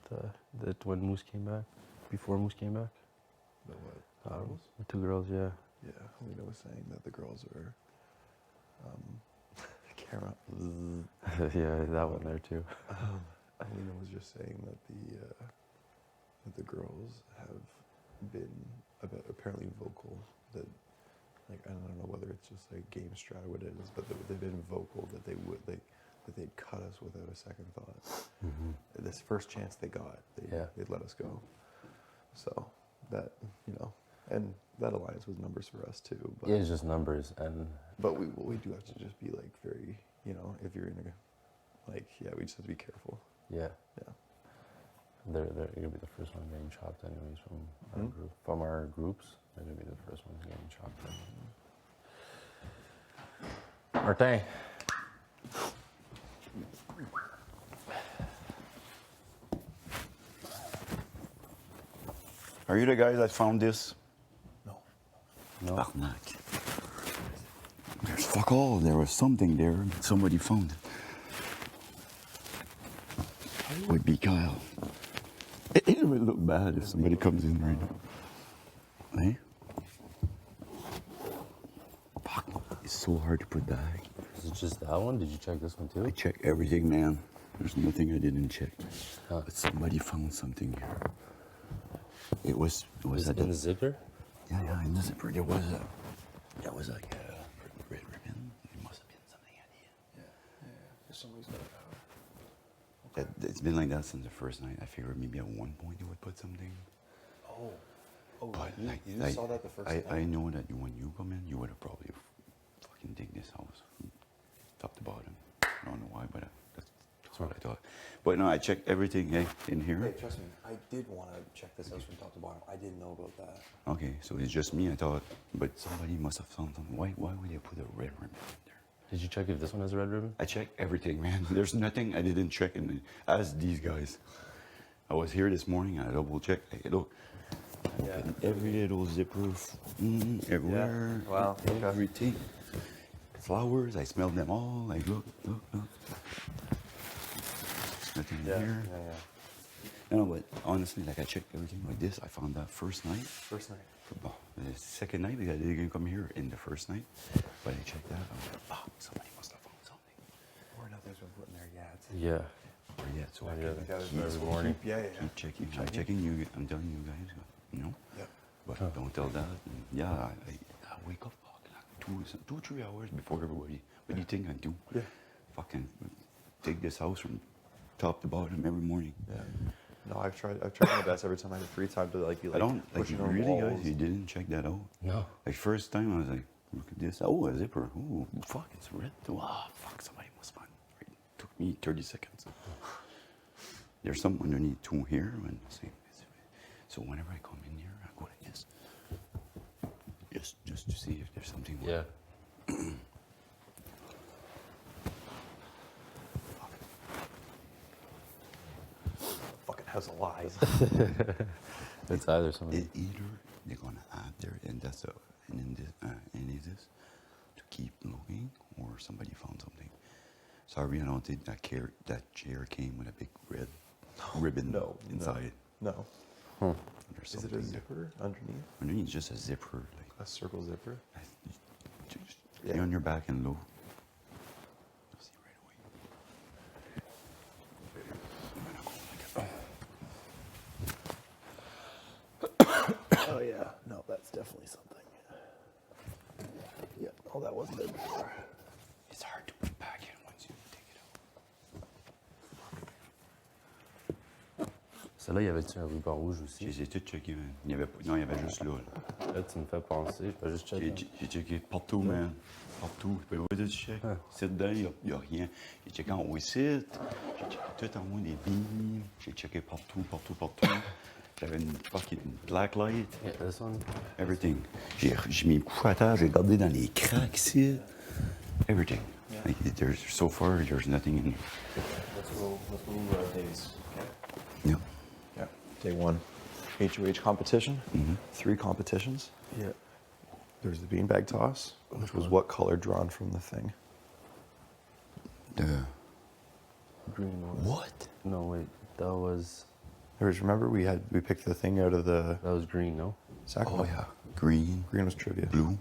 that when Moose came back? Before Moose came back? The what? The two girls, yeah. Yeah, Lena was saying that the girls are camera. Yeah, that one there too. Lena was just saying that the girls have been apparently vocal. That like I don't know whether it's just like game strat or what it is, but they've been vocal that they'd cut us without a second thought. Mm-hmm. This first chance they got, they'd let us go. So that and that aligns with numbers for us too. But, Yeah, it's just numbers and. But we do have to just be like very, if you're in a, we just have to be careful. Yeah. Yeah. They're gonna be the first one getting chopped anyways from our group. From our groups, they're gonna be the first ones getting chopped. Martin. Are you the guys that found this? No. Barnac. There's fuck all. There was something there. Somebody found it. Would be Kyle. It would look bad if somebody comes in right now. Eh? Fuck. It's so hard to put back. Is it just that one? Did you check this one too? I checked everything, man. There's nothing I didn't check. But somebody found something here. It was it in the zipper? Yeah, in the zipper. There was like a red ribbon. It must have been something I did. Yeah. Somebody's got It's been like that since the first night. I figured maybe at one point they would put something. Oh, But you saw that the first time? I know that when you come in, you would have probably fucking dig this house from top to bottom. I don't know why, but that's what I thought. But no, I checked everything in here. Hey, trust me, I did want to check this house from top to bottom. I didn't know about that. Okay, so it's just me. I thought, but somebody must have found something. Why would they put a red ribbon in there? Did you check if this one has a red ribbon? I checked everything, man. There's nothing I didn't check. And as these guys, I was here this morning. I double checked. Hey, look, every little zipper, everywhere. Yeah. Wow. Okay. Everything. Flowers. I smelled them all. Like look. There's nothing here. Yeah. No, but honestly, like I checked everything like this. I found that first night. First night. The second night, because I didn't come here in the first night. But I checked that. I was like, fuck, somebody must have found something. Or nothing's been put in there yet. Yeah. Or yet, so I Yeah, keep, that was keep, every morning. keep checking. I'm checking you. I'm telling you guys, Yeah. But don't tell that. And yeah, I wake up fucking like 2-3 hours before everybody. What do you think I do? Yeah. Fucking take this house from top to bottom every morning. Yeah. No, I've tried my best every time I have free time to be I don't like pushing on really, walls. guys. You didn't check that out. No. Like first time, I was like, look at this. Oh, a zipper. Oh, fuck, it's red. Oh, fuck, somebody must find it. It took me 30 seconds. There's some underneath too here. And so whenever I come in here, I go like this. Just to see if there's something. Yeah. Fucking house That's a lie. It's either something. Either they're gonna add there, and that's in this to keep looking, or somebody found something. Sorry, I don't think that chair came with a big red ribbon inside. No. There's Is it a something there. zipper underneath? Underneath it's just a zipper, like A circle zipper? just lay on your back and low. You'll see right away. Oh yeah. No, that's definitely something. Yeah. Oh, that wasn't it before. It's hard to put back in once you take it out. Celle-là, y avait-tu un ruban rouge Je aussi? les ai toutes checkées, man. Il y avait, non, il y avait juste là. Là, tu me fais penser. Je vais juste checker. J'ai checké partout, man. Partout. Tu peux voir de check. C'est dedans, il n'y a rien. J'ai checké en haut ici. J'ai checké tout en haut des billes. J'ai checké partout. J'avais une fucking black light. Yeah, this one. Everything. J'ai mis le couche à terre, j'ai regardé dans les cracks ici. Everything. Yeah. Like, so far, there's nothing in here. Let's go days. Yeah. Yeah. Day 1. HOH competition. Mm-hmm. 3 competitions. Yeah. There's the beanbag toss, which was what color drawn from the thing? The Green one. what? No, wait. That was Remember we picked the thing out of the green, no? sack. Oh yeah. Green. Green was trivia. Blue.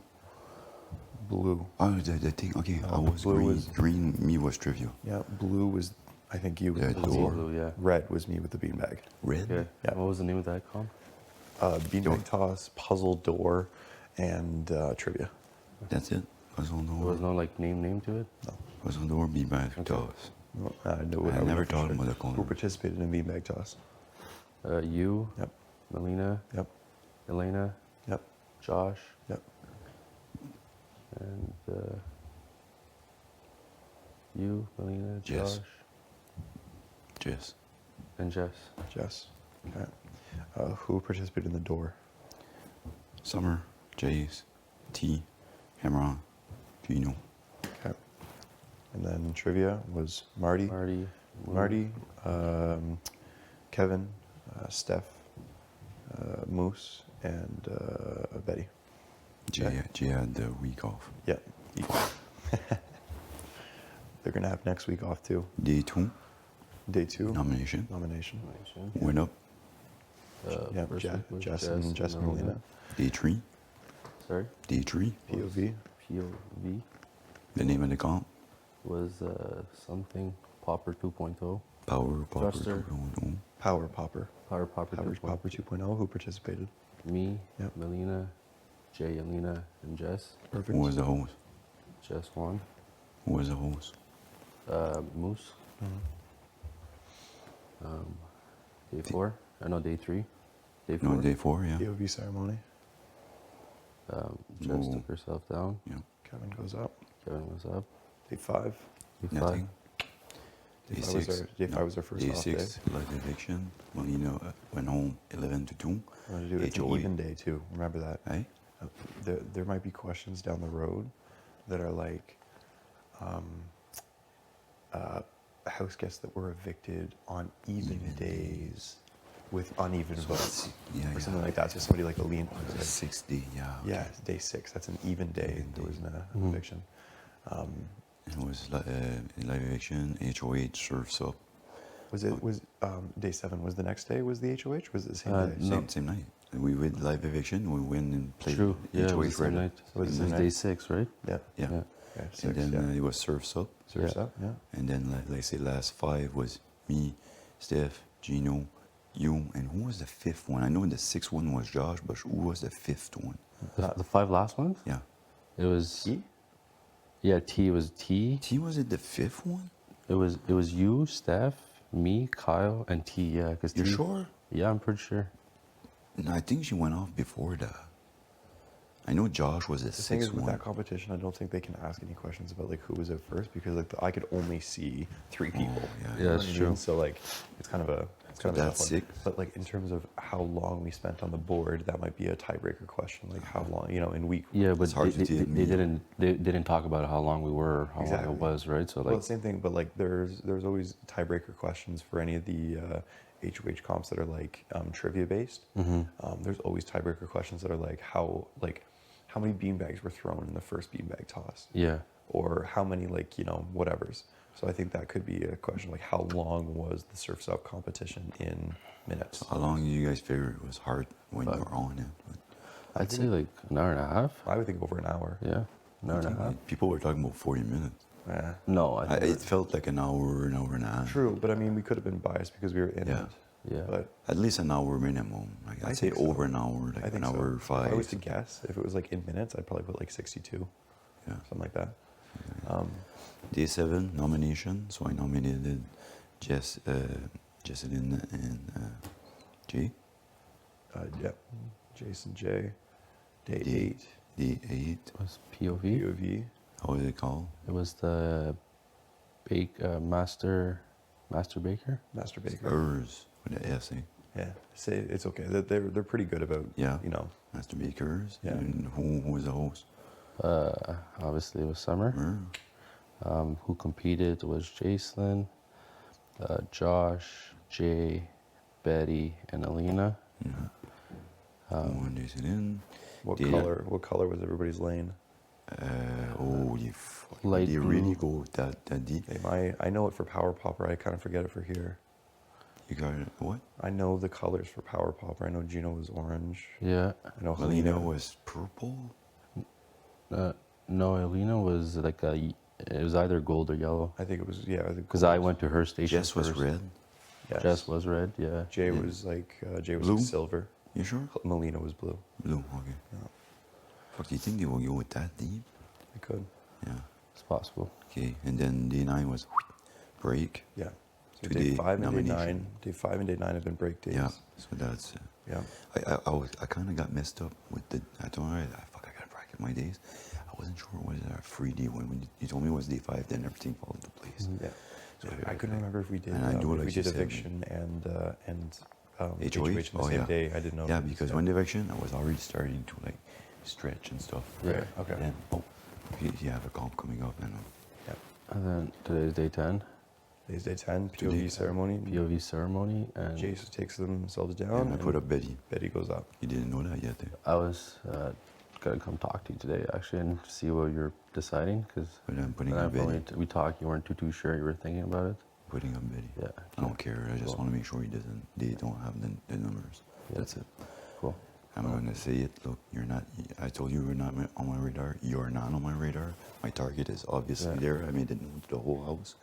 Blue. Oh, the thing. Okay, I was blue green. was- Green. Me was trivial. Yeah. Blue was, I think you with The the door. Blue, yeah. Red was me with the beanbag. Red. Yeah. Yeah. What was the name of that comp? Beanbag toss, puzzle door, and trivia. That's it. Puzzle There was door. no like name to it. No. Puzzle door. Be back toss. No, I I would never know for thought sure. about the color. Who participated in beanbag toss? You, Yep. Melina, Yep. Elena, Yep. Josh, Yep. and you, Melina, Jess. Josh, Jess. and Jess. Jess. Okay. Who participated in the door? Summer. Jace. T. Cameron. Gino. Okay. And then trivia was Marty, Marty, Kevin, Steph, Moose, and Betty. Jay had the week off. Yeah. They're gonna have next week off too. Day 2. Day 2. Nomination. Nomination. Went up. Yeah. first Jess, week was Jess and Melina. Day 3. Sorry, Day 3. POV. POV The name of the comp. was something Popper 2.0. Power Popper Thruster. 2.0. Power Popper. Power Popper Power 2.0. Popper 2.0. Who participated? Me, Yep. Melina, Jay, Elena, and Jess. Perfect. Who was the host? Jess won. Who was the host? Moose. Mhm. Day 4. No, day 3. Day 4. No, day 4, yeah. POV ceremony. Jess No. took herself down. Yeah. Kevin goes up. Kevin was up. Day 5. Day 5. Nothing. Day Day 5 was 6. Day 5 was our first Day off 6, day. live eviction. Molina went home 11 to 2. We're gonna do it. It's an HOA. even day too. Remember that. Hey? There might be questions down the road that are like house guests that were evicted on even days with uneven votes Yeah, or something yeah. like that. So somebody like a lean. The 6th day, yeah. Yeah, it's day 6. That's an even day. Even There day. was an eviction. It was live eviction, HOH, surfs up. Was day 7? Was the next day? Was the HOH? Was it the same day? No. Same night. We went live eviction, we went and played True. Yeah, it HOH was the same right night. So it was It the was same day night. 6, right? Yeah. Yeah. Okay, 6, And then yeah. it was surfs up. Surf's yeah. up. Yeah. And then, like say, last 5 was me, Steph, Gino, you, and who was the 5th one? I know the 6th one was Josh, but who was the 5th one? The 5 last ones? Yeah. It was. T? Yeah, T was T. T, was it the 5th one? It was you, Steph, me, Kyle, and T. Yeah, because You sure? Yeah, I'm pretty sure. No, I think she went off before that. I know Josh was the The thing is, 6th with one. that competition, I don't think they can ask any questions about like who was at first because like I could only see 3 people. yeah. You Yeah, know that's what I true. mean? So like, it's kind of a tough that's one. sick. But like in terms of how long we spent on the board, that might be a tiebreaker question. Like how long, in week. Yeah, but It's hard to tell me. they didn't talk about how long we were, or how long Exactly. it was, right? So Well, like, same thing, but like there's always tiebreaker questions for any of the HOH comps that are like trivia based, there's always tiebreaker questions that are like how many beanbags were thrown in the first beanbag toss, Yeah. or how many like whatevers. So I think that could be a question like how long was the Surf's Up competition in minutes? How long do you guys figure it was hard when you were on it? I'd say like an hour and a half. I would think over an hour. Yeah, an hour and a half. People were talking about 40 minutes. Yeah. No, I think It felt like an hour and a half. True, but I mean we could have been biased because we were in Yeah. it. Yeah. But At least an hour minimum. Like, I I'd say think so. over an hour, like I think an hour so. five. If I was to guess, if it was like in minutes, I'd probably put like 62. Yeah. Something like that. Day 7 nomination, so I nominated Jesselyn and Jay. Yep. Jason J. Day Day 8. Day 8. it was POV. POV. How is it called? It was the master baker. Master Baker. Hers with the S. Yeah. Say it's okay. They're pretty good about Master Bakers. Yeah. And who was the host? Obviously, it was Summer. Who competed was Jacelyn, Josh, Jay, Betty, and Alina. One day sit in. What Data. color was everybody's lane? You fuck. Light They blue. really go that deep. I know it for Power Popper. I kind of forget it for here. You got it. What? I know the colors for Power Popper. I know Gino was orange. Yeah. I know Melina Helena was purple. No, Alina was like it was either gold or yellow. I think it was Because I went to her station Jess was first. red. Yes. Jess was red, yeah. Jay was like Blue? silver. You sure? Melina was blue. Blue. Okay. Yeah. Fuck, do you think they will go with that deep? I could. Yeah. It's possible. Okay. And then day 9 was break. Yeah. So Today, day 5 and day nomination. 9. Day 5 and day 9 have been break days. Yeah. So that's. Yeah. I kind of got messed up with the. I told her, fuck, I gotta bracket my days. I wasn't sure what is our free day when you told me it was day 5, then everything fell into place. Yeah. So I couldn't remember if we did. And I do it if like we she did said. eviction and HOH? on the Oh, same yeah. day. I didn't know. Yeah, because when the eviction, I was already starting to like stretch and stuff. Yeah. Okay. And then, you have a comp coming up, and Yeah. And then today's day 10, Today's day 10. Today. POV ceremony. POV ceremony, and Jason takes themselves down. and I put up Betty. Betty goes up. You didn't know that yet, eh? I was gonna come talk to you today actually and see what you're deciding because But I'm putting up Betty. we talked. You weren't too sure. You were thinking about it. Putting up Betty. Yeah. I don't care. I just want to make sure they don't have the numbers. Yeah. That's it. Cool. I'm gonna say it. Look, you're not. I told you you're not on my radar. You're not on my radar. My target is obviously Yeah. there. I made it known to the whole house.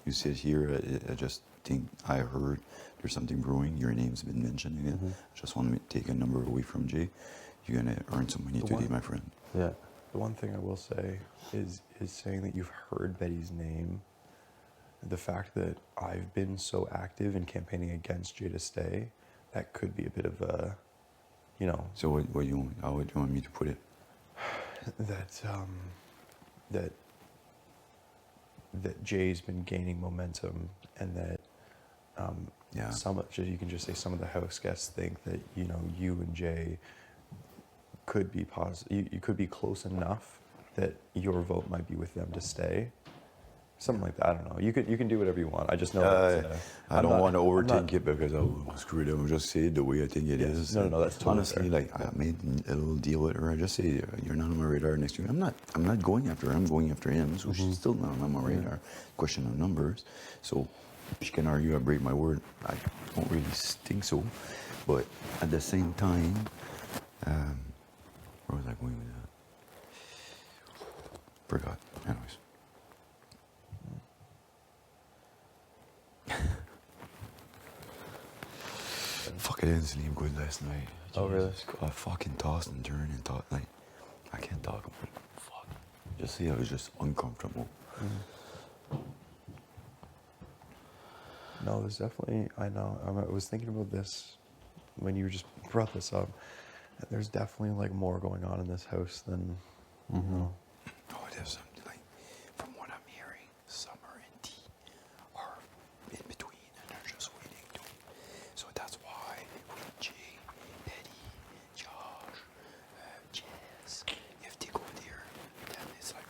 You sit here. I just think I heard there's something brewing. Your name's been mentioned again. I just want to take a number away from Jay. You're gonna earn some money today, my friend. Yeah. The one thing I will say is saying that you've heard Betty's name. The fact that I've been so active in campaigning against Jay to stay, that could be a bit of a, So what do you want? How would you want me to put it? that Jay's been gaining momentum, and that Yeah. you can just say some of the house guests think that you and Jay could be you could be close enough that your vote might be with them to stay. Something like that. I don't know. You can do whatever you want. I just know that, I don't want to overthink it because I'll screw it up. I'll just say it the way I think it is. No, that's totally honestly fair. like I made a little deal with her. I just say you're not on my radar next year. I'm not going after her. I'm going after him. So she's still not on my radar. Question of numbers. So she can argue I break my word. I don't really think so. But at the same time, where was I going with that? Forgot. Anyways. Fuck, I didn't sleep good last night. Oh, really? I fucking tossed and turned and thought, like, I can't talk about it. Fuck. Just see, I was just uncomfortable. No, there's definitely. I know. I was thinking about this when you just brought this up. There's definitely like more going on in this house than. Oh, there's something like, from what I'm hearing, Summer and T are in between and they're just waiting to. So that's why with Jay, Eddie, Josh, Jess, if they go there, then it's like,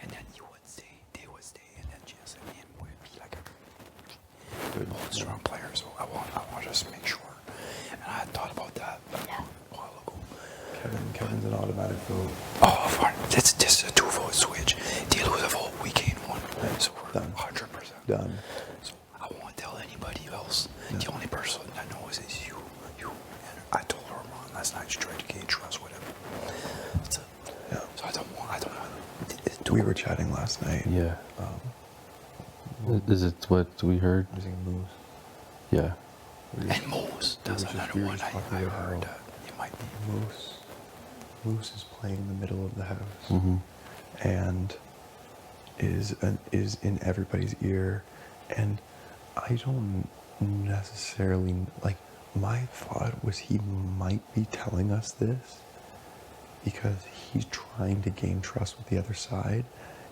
and then you would stay, they would stay, and then Jess and him would be like a Good. Kevin's an automatic vote. Oh, fine. This is a 2-vote switch. Deal with a vote. We gain one. So we're Done. 100%. Done. So I won't tell anybody else. The only person that knows is you. You. And I told her mom last night. She tried to gain trust with him. That's it. Yeah. So I don't want. We were chatting last night. Yeah. Is it what we heard? I was thinking Moose. Yeah. And Moose. That's another one I heard that it might be. Moose is playing in the middle of the house. Mm-hmm. And is in everybody's ear, and I don't necessarily like. My thought was he might be telling us this because he's trying to gain trust with the other side,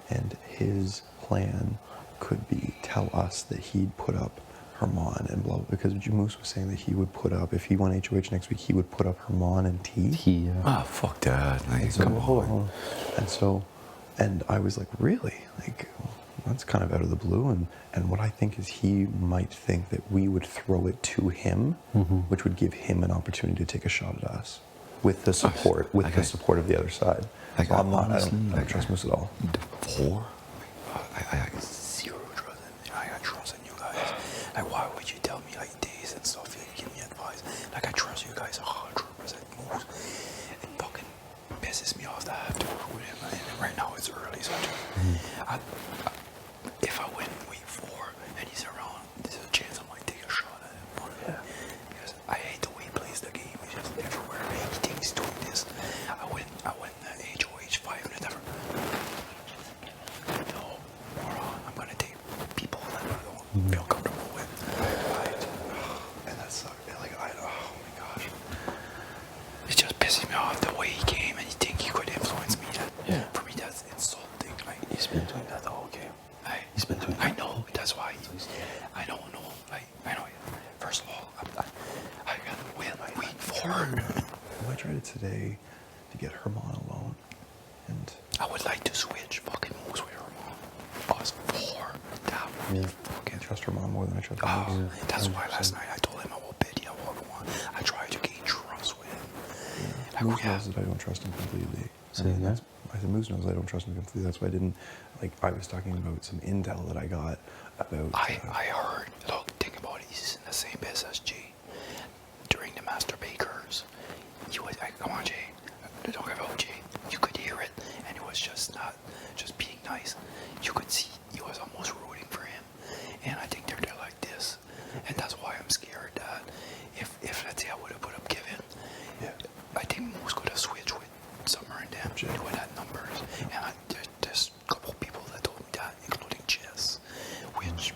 and his plan could be tell us that he'd put up Herman and blah, because Moose was saying that he would put up, if he won HOH next week, he would put up Herman and T. Ah, fuck that. Like, So, come on. And I was like, really? Like, that's kind of out of the blue. And what I think is he might think that we would throw it to him, which would give him an opportunity to take a shot at us with the support, the support of the other side. Like, So I honestly, don't trust Moose at all. Before, I got zero trust in. I got trust in you guys. Like, why would you tell me like days and stuff? You give me advice. Like, I trust you guys 100% most. It fucking pisses me off that I have to work with him. And right now it's early, so if I win week 4 and he's around, there's a chance I might take a shot at him. Because I hate the way he plays the game. He's just everywhere. He thinks he's doing this. I win the HOH 5 minutes ever. No, moron. I'm gonna take people that I don't feel comfortable with. Right. And that's like oh my gosh. It's just pissing me off the way he came and he think he could influence me. For me that's insulting. Like, He's been doing that the whole game. He's been doing that. I know, that's why I don't know. Like, I know, first of all, I got win 4. I tried it today to get Herman alone, and I would like to switch fucking moves with Herman. Us 4. That would be fucking. I trust Herman more than I trust Oh, Moose. that's why last night I told him I will bet you what I want. I tried to gain trust with him. Like, Moose knows that I don't trust him completely. I said Moose knows I don't trust him completely. That's why I didn't, like, I was talking about some intel that I got about. I heard, look, think about it, he's in the same biz as G. During the Master Bakers, he was like, come on, Jay, don't give up, Jay. You could hear it, and it was just not, just being nice. You could see he was almost rooting for him. And I think they're like this. And that's why I'm scared that if let's say I would have put up Kevin, I think Moose could have switched with Summer and them, doing that numbers. And there's a couple people that told me that, including Jess, which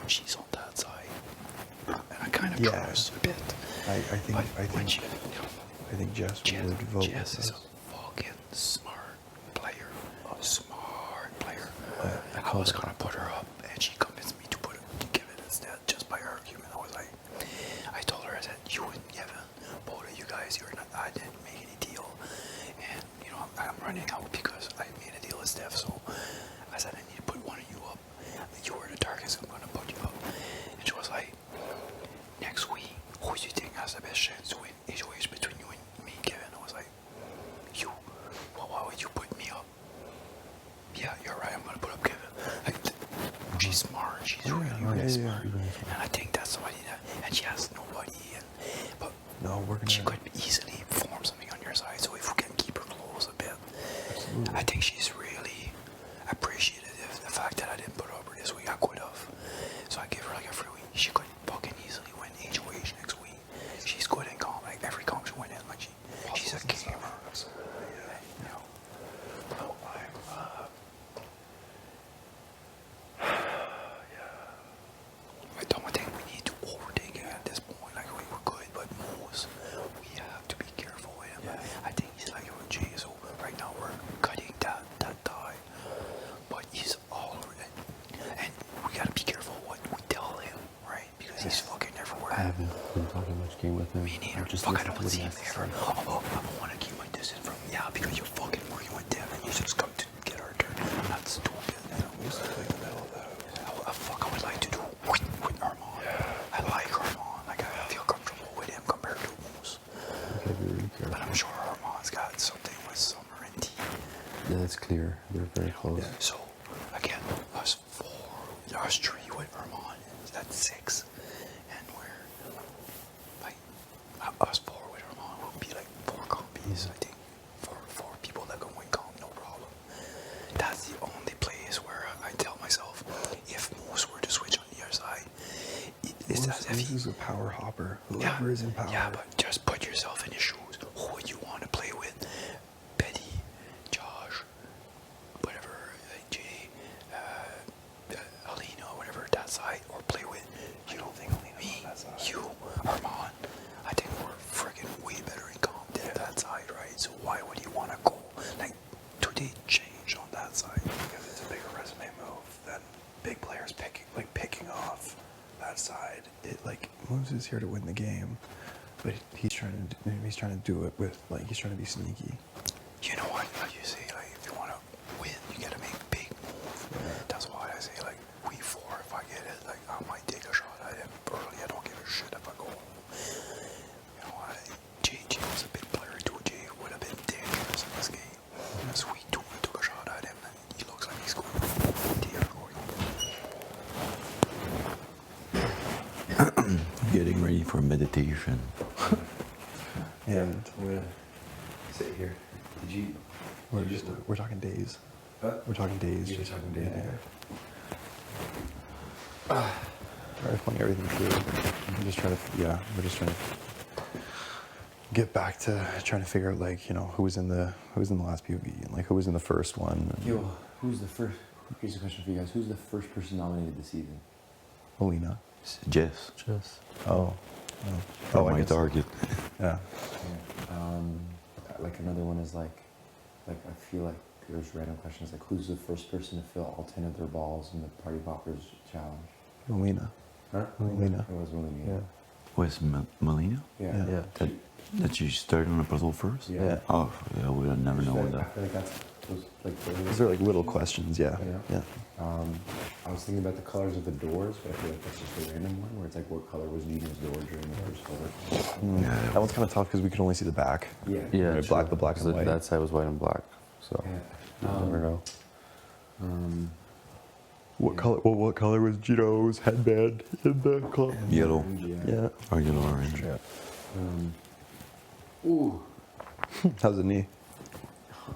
she's on that side. And I kind of trust a bit. I think Jess would vote Jess with is us. a fucking smart player. Smart player. I I was gonna put her up, and she convinced me to give it instead, just by her argument. I was like, I told her, I said, you and Kevin, both of you guys, you're not. I didn't make any deal, and you know I'm running out because I made a deal with Steph. So I said I need to put one of you up. You were the target, so I'm gonna put you up. And she was like, next week, who do you think has the best chance to win HOH between you and me, Kevin? I was like, you. Well, why would you put me up? Yeah, you're right. I'm gonna put up Kevin. Like, she's smart. She's really smart. And I think that's somebody that, and she has nobody. But no, she could easily form something on your side. So if we can keep her close a bit, I think she's really appreciative of the fact that I didn't put her over this week. I could have. So I gave her like a free week. She could fucking easily win HOH next week. She's good in comp. Like every comp she went in, like she's a gamer. You know. I don't think we need to overtake it at this point. Like we were good, but Moose, we have to be careful with him. I think he's like a G. So right now we're cutting that tie, but he's all over it, and we gotta be careful what we tell him, right? Because he's fucking everywhere. I haven't been talking much game with him. Me neither. Just Fuck, I listen don't to what he see him has to ever. say. Oh, I want to keep my distance from. Yeah, because you're fucking working with them, and you just come to get our turn. I'm not stupid. Fuck, I would like to do with Armand. I like Armand. Like I feel comfortable with him compared to Moose. Okay, be really careful. But I'm sure Armand's got Yeah, it's clear. They're very close. Yeah. So, again, us 4, us 3 with Vermont, that's 6. And we're, like, us 4 with Vermont will be like 4 compies, I think. For people that can win comp, no problem. That's the only place where I tell myself, if Moose were to switch on the other side, it's as if This he... is a power hopper. Whoever is in power. Yeah, but just put yourself in his shoes. Who would you want to play with? Betty, Josh, whatever, Jay, Alina, whatever, that side, or play with you, me, you, Armand. I think we're freaking way better in comp than that side, right? So why would you want to go? Like, today change on that side? Because it's a bigger resume move than big players picking off that side. It like Moves is here to win the game, but he's trying to do it with like he's trying to be sneaky. You know what? Like you say, like if you want to win, you gotta make big move. Yeah. That's why I say like we 4. If I get it, like I might take a shot at him early. I don't give a shit if I go home. You know what? JJ was a big player too. Jay would have been dangerous in this game. As we took a shot at him, and he looks like he's going dear Lord. Getting ready for meditation. And I'm gonna sit here. Did you? we're talking days. What? We're talking days. You're talking days, Yeah. We're playing everything through. We're just trying to get back to trying to figure out like who was in the last POV and like who was in the first one. And Yo, who's the first? Here's a question for you guys. Who's the first person nominated this season? Alina. Jess. Jess. Oh, My target. Yeah. Like another one is like I feel like there's random questions like who's the first person to fill all 10 of their balls in the Party Poppers challenge? Alina. Huh? Melina. It was Melina. Yeah. Was Melina? Yeah. That you started on the puzzle first? Yeah. Oh, yeah, we would never know I that. feel like that's those like These are like little questions. Yeah. Yeah. Yeah. I was thinking about the colors of the doors, but I feel like that's just a random one where it's like what color was Gina's door during the first photo. Yeah. That one's kind of tough because we can only see the back. Yeah. Yeah, Right, true. the black and So white. That side was white and black. So Yeah. you never know. What color? Well, what color was Gino's headband in the club? Yellow. Yeah. Or yellow orange. Yeah. Ooh. How's the knee?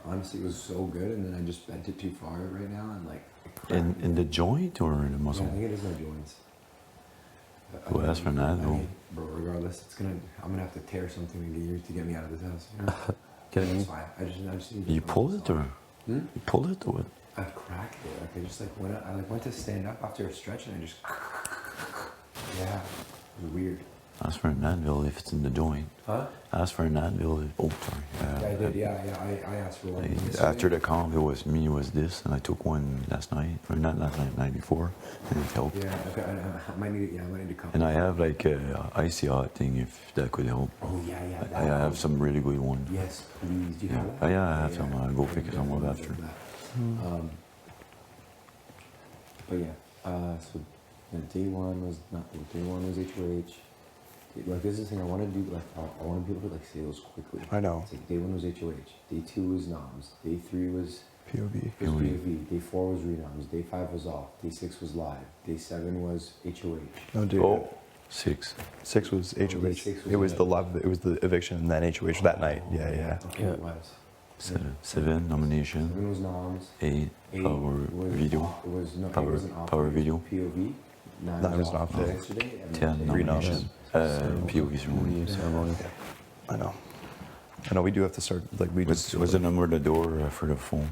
Honestly, it was so good, and then I just bent it too far right now, and like. it cracked In me. the joint or in the Yeah, muscle? I think it is my joints. Well, that's for that, though. Bro, regardless, I'm gonna have to tear something to get me out of this house. You know? Kidding me? It's fine. I just need to. You pulled it or? Hmm? You pulled it or what? I cracked it. Like I just like went to stand up after a stretch, and I just. Yeah, it was weird. Ask for an Advil if it's in the joint. Huh? Ask for an Advil. Oh, sorry. Yeah, I did. Yeah. I asked for one. yesterday. After the comp, it was this, and I took one last night, or not last night, the night before, and it helped. Yeah. Okay. I might need. Yeah, I might need to come. And I have like a icy hot thing if that could help. Oh yeah. I have some really good one. Yes, please. Do you have that? Oh, yeah, I have some. I'll go pick some up after. But yeah, so day one was HOH. Like this is the thing I want to do. Like I want people to like say those quickly. I know. It's like day one was HOH. Day 2 was noms. Day 3 was POV. POV. Day 4 was renoms. Day 5 was off. Day 6 was live. Day 7 was HOH. No, dude. Oh, 6. 6 was HOH. day 6 was It was live. the love. It was the eviction and then HOH that night. Yeah. Okay, it was. 7 nomination. 7 was noms. 8 8 power was video. off- It was no. Power- it wasn't off power day. video. POV. 9 Nine was was an off off day. yesterday. And 10 then nomination. POV ceremony. Ceremony. I know. We do have to start. Like we just. What's the number of the door for the phone?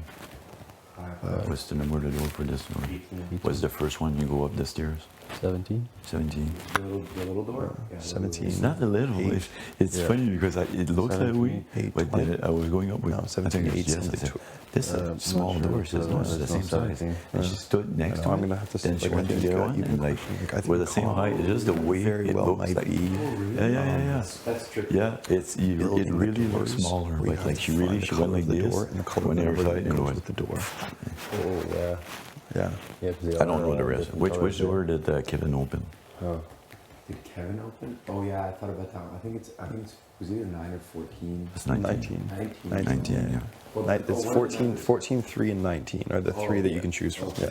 5, What's the number of the door for this one? 18. What's the first one you go up the stairs? 17. 17. The little door? Yeah, the 17. It's not a little. Eight. It's Yeah. funny because it looks that way. 8, But 20. then I was going up with. No, I 17, think it 8, was Jess. I said, this is a small not sure. door. She says, no, it's the There's same no size. 17. And she stood next I to know, it. I'm gonna have to Then like, she I went to think the you other got one even and like I think we're the the same call height. It's just the way very it well looks might like. be. Yeah. That's tricky. Yeah, it building the really looks doors. smaller. We But have like to she find really the she color went like of the this. door and the color Went the of other the side and goes went. with the door. Oh yeah. Yeah. Yeah. 'cause they I don't are, know the rest. different Which colors there. door did Kevin open? Oh. Did Kevin open? Oh yeah, I thought about that one. I think it's was either 9 or 14. It's 19. 19, yeah. Well, It's 14, 3, and 19 are the three that you can choose from. Okay.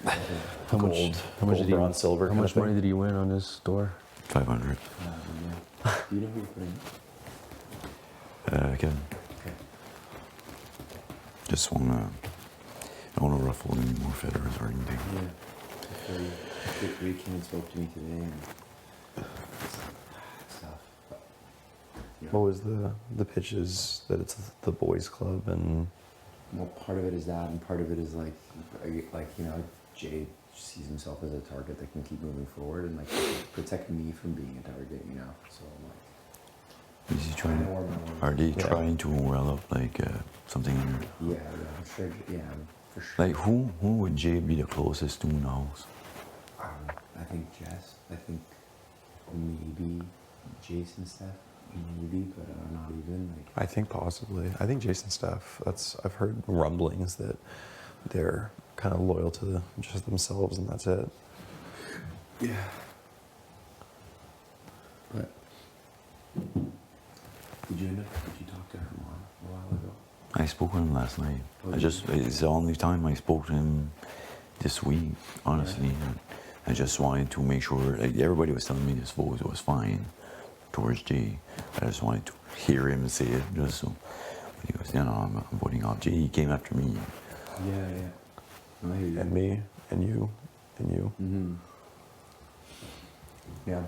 Yeah. How much? Gold, How much gold, did he? bronze, silver How kind much of thing. money did he win on this store? 500. Yeah. Do you know who you're putting in? Again, Okay. just wanna, I don't wanna ruffle any more feathers or anything. Yeah. So Ray came and spoke to me today and stuff. But, you know, What was the pitch is that it's the boys club and well, part of it is that, and part of it is like you know, Jay sees himself as a target that can keep moving forward and like protect me from being a target, you know. So I'm like, Is he trying I know where my to, own- are they Yeah. trying to envelop like something in there? yeah, I'm sure. Yeah, for sure. Like who would Jay be the closest to now? I think Jess. I think maybe Jason, Steph, maybe, but not even like. I think possibly. I think Jason Steph. I've heard rumblings that they're kind of loyal to just themselves and that's it. Yeah. But did you talk to her mom a while ago? I spoke with him last night. Oh, It's the only time I spoke to him this week, honestly. I just wanted to make sure, like, everybody was telling me this vote was fine towards Jay. I just wanted to hear him say it, just so. But he goes, I'm voting off Jay. He came after me. Yeah, yeah. I hear you. And me and you and you. Mm-hmm. Yeah.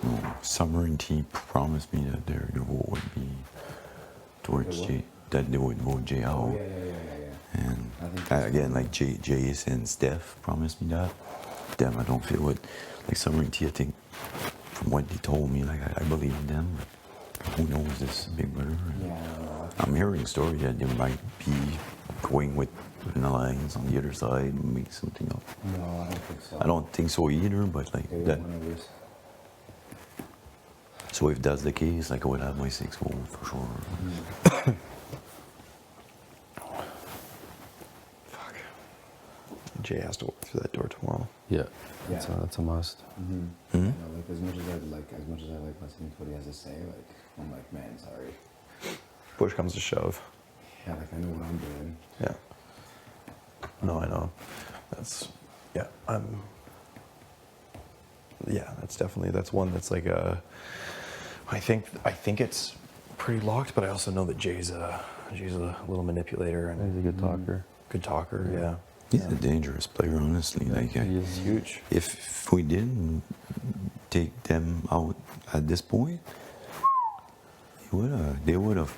No, Summer and T promised me that their vote would be towards Their what? Jay, that they would vote Jay out. Oh, yeah. And I think that's again, fine. like Jace and Steph promised me that. Them, I don't feel it. Like Summer and T, I think, from what they told me, like I believe in them. But who knows this Big Brother? Yeah, I don't know. I'm hearing stories that they might be going with an alliance on the other side and make something up. No, I don't think so. I don't think so either, but like They that. don't want to risk. So if that's the case, like I would have my 6 vote for sure. Mm-hmm. Fuck. Jay has to walk through that door tomorrow. Yeah. Yeah. That's a must. Mm-hmm. Hmm? You know, like as much as I like listening to what he has to say, like I'm like, man, sorry. Push comes to shove. Yeah, like I know what I'm doing. Yeah. No, I know. That's that's one that's like I think it's pretty locked, but I also know that Jay's a little manipulator and He's a good talker. good talker. Yeah. He's a dangerous player, honestly. Like He is. Huge. if we didn't take them out at this point, they would have,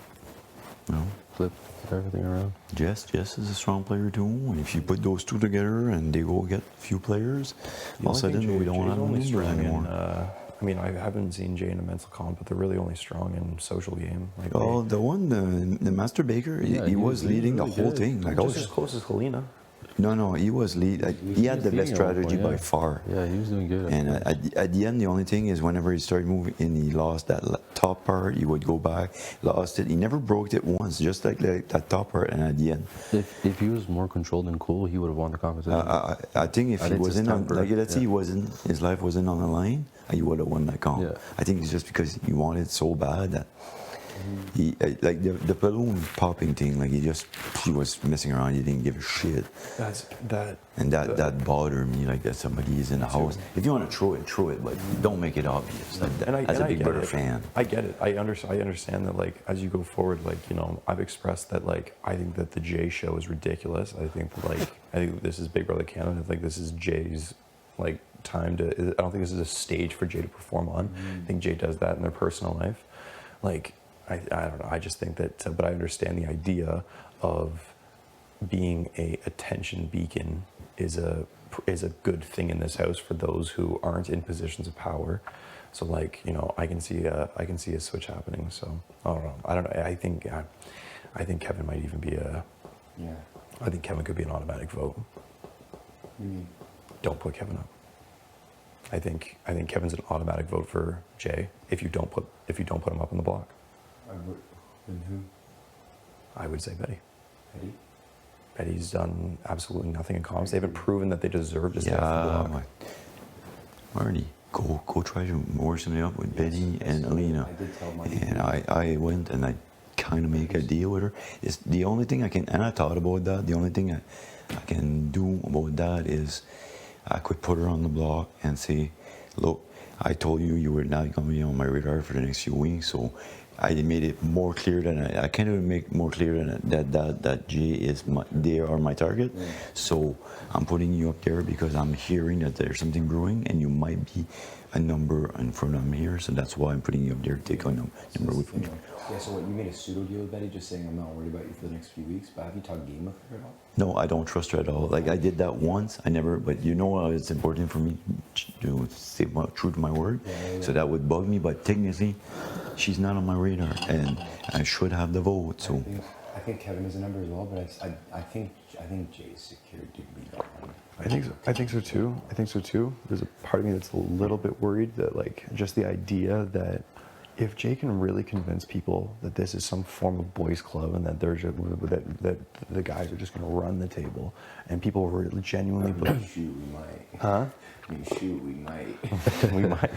you know. Flip everything around. Jess is a strong player too. And if you put those two together and they go get a few players, all of a sudden we don't have any numbers anymore. I mean, I haven't seen Jay in a mental comp, but they're really only strong in social game. Like Oh, the one, the Master Baker, Yeah, he was leading the really whole good. thing. Like I just as was, close as Helena. no, he was lead. Like, he had the best leading at one strategy point, by yeah. far. Yeah, he was doing good. And at the end, the only thing is whenever he started moving and he lost that top part, he would go back, lost it. He never broke it once, just like that top part. And at the end, If he was more controlled and cool, he would have won the competition. I think if I he think it's wasn't his on, temper, like let's say yeah. he wasn't, his life wasn't on the line, he would have won that comp. Yeah. I think it's just because he wanted so bad that he like the balloon popping thing. Like he was messing around. He didn't give a shit. And that bothered me, like that somebody is in the house. If you want to throw it, but don't make it obvious. Like that, as a Big get Brother it. fan. I get it. I understand that, like, as you go forward, like, you know, I've expressed that, like, I think that the Jay show is ridiculous. I think that, like, I think this is Big Brother Canada. I think this is Jay's, like, time to, I don't think this is a stage for Jay to perform on. I think Jay does that in their personal life. Like, I don't know. I just think that, but I understand the idea of being a attention beacon is a good thing in this house for those who aren't in positions of power. So, like, you know, I can see a switch happening. So I don't know. I think Kevin might even be Yeah. I think Kevin could be an automatic vote. Don't put Kevin up. I think Kevin's an automatic vote for Jay if you don't put him up on the block. And who? I would say Betty. Eddie? Betty's done absolutely nothing in comms. They haven't proven that they deserve to stay off the block. Marty. go try to work something up with Betty and Alina. I did tell Marty. And I went and I kind of make a deal with her. It's the only thing I can, and I thought about that. The only thing I can do about that is I could put her on the block and say, look, I told you you were not going to be on my radar for the next few weeks, so I made it more clear than I can't even make more clear than that Jay is they are my target. Yeah. So I'm putting you up there because I'm hearing that there's something brewing, and you might be a number in front of me here. So that's why I'm putting you up there, take on a number with me. Yeah. So what, you made a pseudo deal with Betty, just saying I'm not worried about you for the next few weeks. But have you talked game with her at all? No, I don't trust her at all. Like I did that once. I never. But you know, it's important for me to stay true to my word. Yeah. So that would bug me. But technically, she's not on my radar, and I should have the vote. So I think Kevin is a number as well, but I think Jay's secured to be that one. I think so too. I think so too. There's a part of me that's a little bit worried that like just the idea that if Jay can really convince people that this is some form of boys' club and that that the guys are just going to run the table, and people really genuinely believe. Shoot, we might. Huh? Shoot, we might. We might.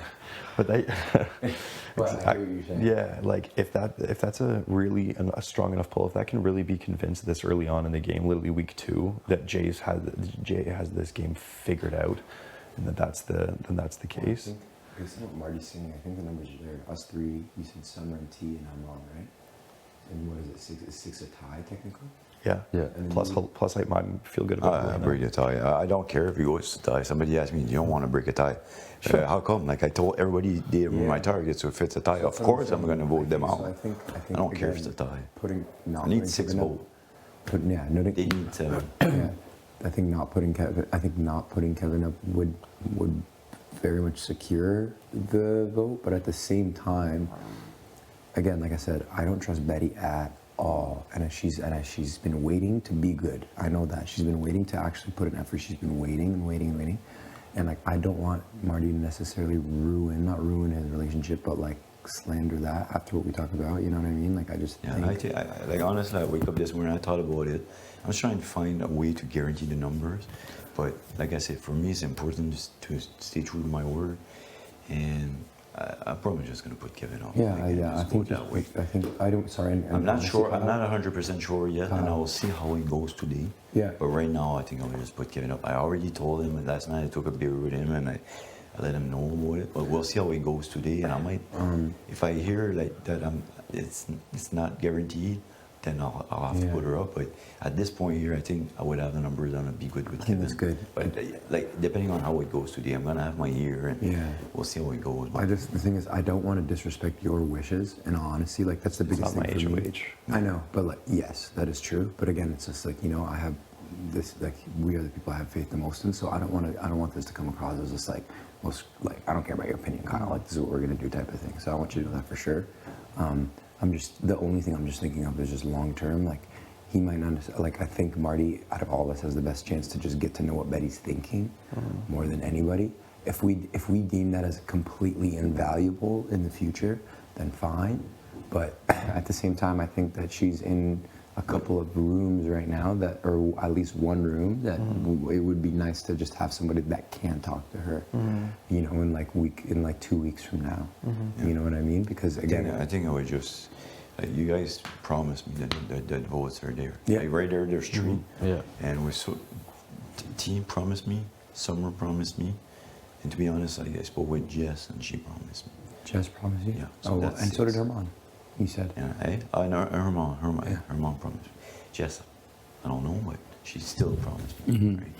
But they. Well, I hear what you're saying. Yeah, like if that's a really a strong enough pull, if that can really be convinced this early on in the game, literally week 2, that Jay has this game figured out, and that's the case. Based on what Marty's saying, I think the numbers are there. Us 3, you said Summer and T, and I'm wrong, right? And what is it? 6? Is 6 a tie technically? Yeah. Yeah. Plus, I might feel good about I break a tie. I don't care if he goes to tie. Somebody asked me, "You don't want to break a tie? Sure. How come?" Like I told everybody, they were my target. So if it's a tie, of course I'm going to vote them out. So I think I don't care if it's a tie. I need 6 votes. They need 7. Yeah, I think not putting Kevin up would very much secure the vote, but at the same time, again, like I said, I don't trust Betty at all, and as she's been waiting to be good. I know that she's been waiting to actually put an effort. She's been waiting and waiting and waiting, and like I don't want Marty to necessarily not ruin his relationship, but like slander that after what we talked about. You know what I mean? Like I just think. Like honestly, I wake up this morning, I thought about it. I was trying to find a way to guarantee the numbers, but like I said, for me, it's important just to stay true to my word, and I'm probably just going to put Kevin on. I think that way. I'm not sure. I'm not 100% sure yet, and I will see how it goes today. Yeah. But right now, I think I will just put Kevin up. I already told him last night. I took a beer with him, and I let him know about it. But we'll see how it goes today, and I might. If I hear like that, it's not guaranteed, then I'll have to put her up. But at this point here, I think I would have the numbers and I'd be good with Kevin. That's good. But like depending on how it goes today, I'm gonna have my ear, and we'll see how it goes. The thing is, I don't want to disrespect your wishes. In all honesty, like that's the biggest thing for me. I know, but like yes, that is true. But again, it's just like I have this like we are the people I have faith the most in. So I don't want this to come across as just like I don't care about your opinion, Kyle. Like this is what we're gonna do type of thing. So I want you to know that for sure. The only thing I'm just thinking of is just long term. Like he might not. Like I think Marty, out of all of us, has the best chance to just get to know what Betty's thinking more than anybody. If we deem that as completely invaluable in the future, then fine. But at the same time, I think that she's in a couple of rooms right now or at least one room that it would be nice to just have somebody that can talk to her. In like 2 weeks from now. You know what I mean? Because again, I think I would just. You guys promised me that the votes are there. Yeah. Like right there, there's 3. Yeah. And team promised me, Summer promised me, and to be honest, I spoke with Jess and she promised me. Jess promised you? Yeah. So and so did Herman. He said. Yeah. I know Herman promised me. Jess, I don't know, but she still promised me. Right?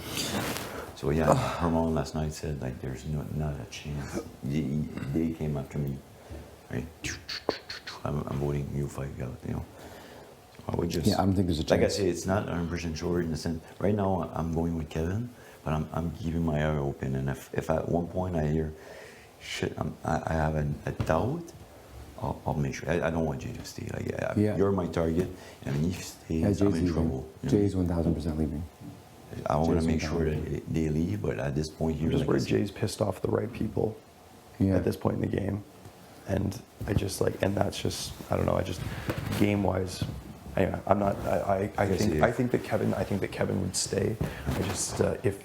So yeah, Herman last night said like there's not a chance. They came after me. Right. I'm voting you 5 out, So I would just. Yeah, I don't think there's a chance. Like I say, it's not 100% sure in the sense. Right now, I'm going with Kevin, but I'm keeping my eye open. And if at one point I hear, shit, I have a doubt, I'll make sure. I don't want Jay to stay. Like, you're my target, and if he stays, I'm in trouble. Jay's 1,000% leaving. I want to make sure that they leave, but at this point here, I'm just worried Jay's pissed off the right people at this point in the game. And I just and that's just, I don't know, game wise, anyway, I'm not, I think that Kevin would stay. I just, if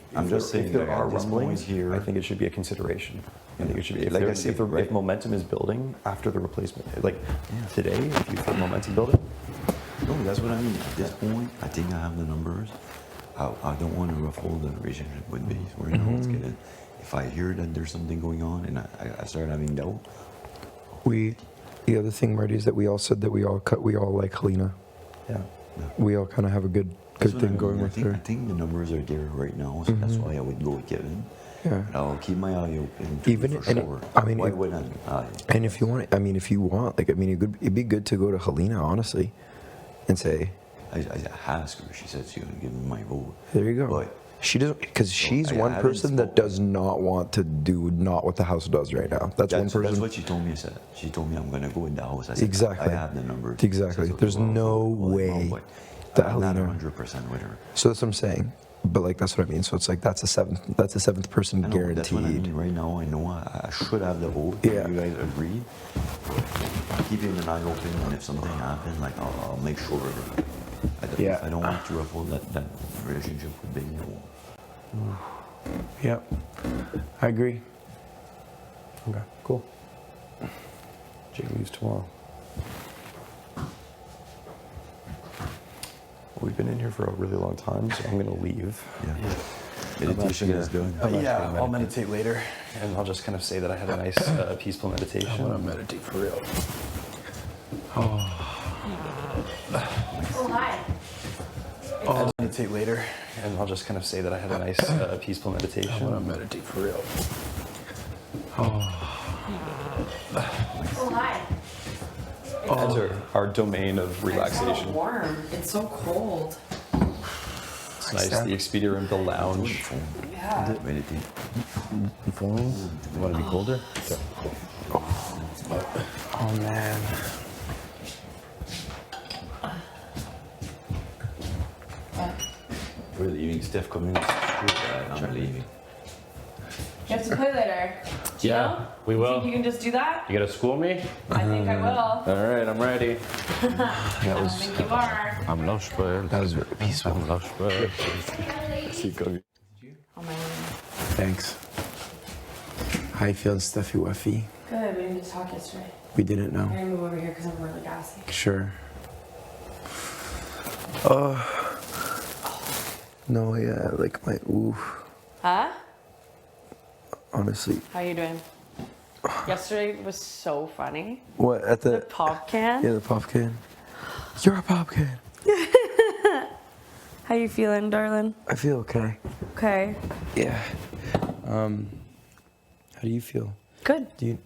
there are rumblings here, I think it should be a consideration. I think it should be. Like I say, If momentum is building after the replacement, like today, if you feel momentum building, no, that's what I mean. At this point, I think I have the numbers. I don't want to ruffle the relationship with Base. We're now let's get in. If I hear that there's something going on and I start having doubt, the other thing, Marty, is that we all said that we all like Helena. Yeah. We all kind of have a good thing going with her. I think the numbers are there right now, so that's why I would go with Kevin. Yeah. I'll keep my eye open. Even for sure. I mean, why wouldn't I? And if you want, it'd be good to go to Helena, honestly, and say. I asked her. She said she's gonna give me my vote. There you go. But she doesn't, because she's one person that does not want to do not what the house does right now. That's one person. That's what she told me. She told me I'm gonna go in the house. I said, exactly. I have the number. Exactly. There's no way that I'm not Helena. 100% with her. So that's what I'm saying. But like that's what I mean. So it's like that's a seventh person guaranteed. That's what I mean. Right now, I know I should have the vote. Yeah. You guys agree. Keeping an eye open, and if something happens, like I'll make sure. I don't want to ruffle that relationship with Big No. Yeah, I agree. Okay, cool. Jake leaves tomorrow. We've been in here for a really long time, so I'm gonna leave. Yeah. Meditation is done. Yeah, I'll meditate later, and I'll just kind of say that I had a nice, peaceful meditation. I want to meditate for real. Oh, hi. I'll meditate later, and I'll just kind of say that I had a nice, peaceful meditation. I want to meditate for real. Hi. Enter our domain of relaxation. It's so warm. It's so cold. It's nice. The Expedia room, the lounge. Yeah. Meditate. You want to be colder? Oh man. We're leaving. Steph coming. I'm leaving. You have to play later. Yeah, we You will. think you can just do that? You gonna school me? I think I will. All right, I'm ready. I don't think you are. I'm lost, but That was very peaceful. I'm lost, but On my way. Thanks. How you feeling, Steffi Weffy? Good. We didn't talk yesterday. We didn't know. I'm gonna move over here because I'm really gassy. Sure. No, yeah, like my ooh. Huh? Honestly. How you doing? Yesterday was so funny. What at The pop can. Yeah, the pop can. You're a pop can. How you feeling, darling? I feel okay. Okay. Yeah. How do you feel? Good. Do you?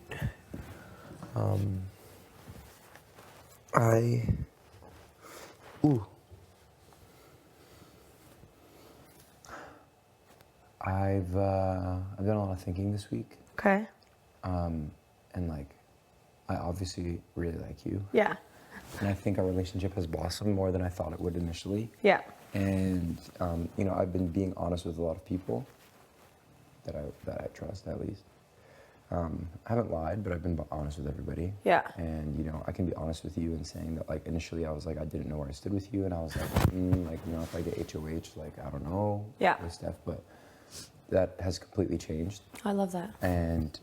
Ooh. I've done a lot of thinking this week. Okay. And like, I obviously really like you. Yeah. And I think our relationship has blossomed more than I thought it would initially. Yeah. And I've been being honest with a lot of people that I trust, at least. I haven't lied, but I've been honest with everybody. Yeah. And I can be honest with you in saying that, like, initially I was like, I didn't know where I stood with you, and I was like, if I get HOH, like, I don't know. Yeah. With Steph, but that has completely changed. I love that. And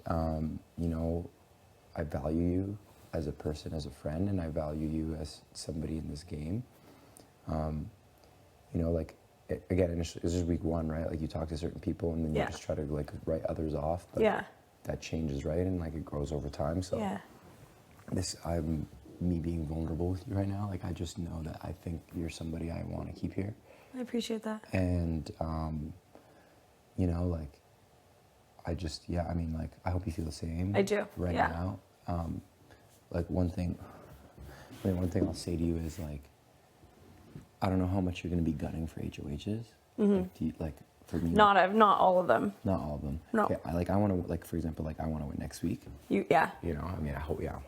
I value you as a person, as a friend, and I value you as somebody in this game. Again, initially, this is week one, right? Like, you talk to certain people, and then you just try to, like, write others off. But that changes, right? And, like, it grows over time. So me being vulnerable with you right now, like, I just know that I think you're somebody I want to keep here. I appreciate that. And, I hope you feel the same. I do. Right now. One thing I'll say to you is, like, I don't know how much you're going to be gunning for HOHs. Mm-hmm. For me, Not all of them. not all of them. No. Okay, I want to, like, for example, like, I want to win next week.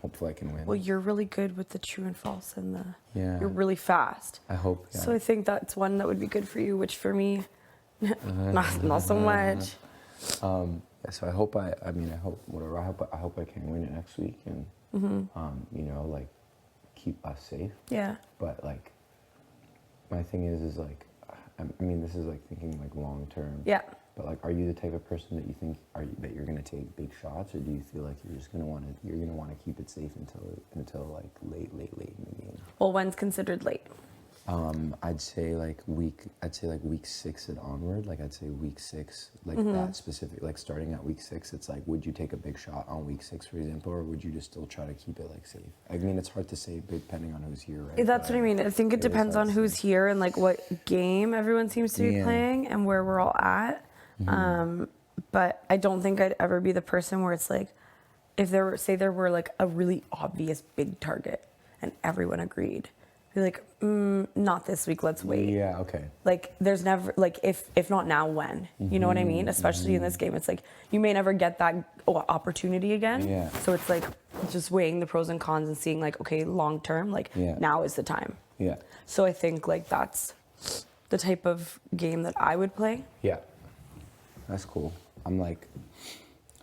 Hopefully I can win. Well, you're really good with the true and false and the. Yeah. You're really fast. I hope. Yeah. So I think that's one that would be good for you, which for me, not so much. So I hope I hope I can win it next week and keep us safe. Yeah. But, like, my thing is like, this is, like, thinking, like, long term. Yeah. But like, are you the type of person that you think that you're gonna take big shots, or do you feel like you're just gonna want to keep it safe until like late in the game? Well, when's considered late? I'd say like week 6 and onward. Like I'd say week 6, like Mm-hmm. that specific, like starting at week 6, it's like, would you take a big shot on week 6, for example, or would you just still try to keep it like safe? I mean, it's hard to say depending on who's here, right? That's what I mean. I think it is depends hard on to who's say. here and like what game everyone seems to be Yeah. playing and where we're all at. But I don't think I'd ever be the person where it's like, if there were like a really obvious big target and everyone agreed, be like, not this week. Let's wait. Yeah. Okay. Like there's never like if not now, when? You know what I mean? Especially in this game, it's like you may never get that opportunity again. Yeah. So it's like just weighing the pros and cons and seeing like, okay, long term, like Yeah. now is the time. Yeah. So I think like that's the type of game that I would play. Yeah. That's cool. I'm like,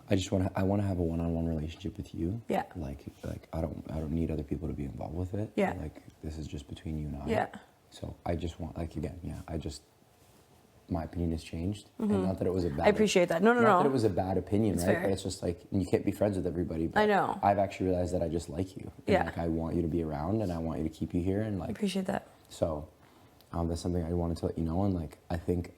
I want to have a one-on-one relationship with you. Yeah. Like I don't need other people to be involved with it. Yeah. Like this is just between you and I. Yeah. So I just want, like, again, my opinion has changed, and not that it was a bad. I appreciate that. No, Not that it was a bad opinion, It's right? fair. But it's just like you can't be friends with everybody. But I know. I've actually realized that I just like you. And Yeah. Like I want you to be around, and I want you to keep you here, and I like appreciate that. so. That's something I wanted to let you know, and like I think,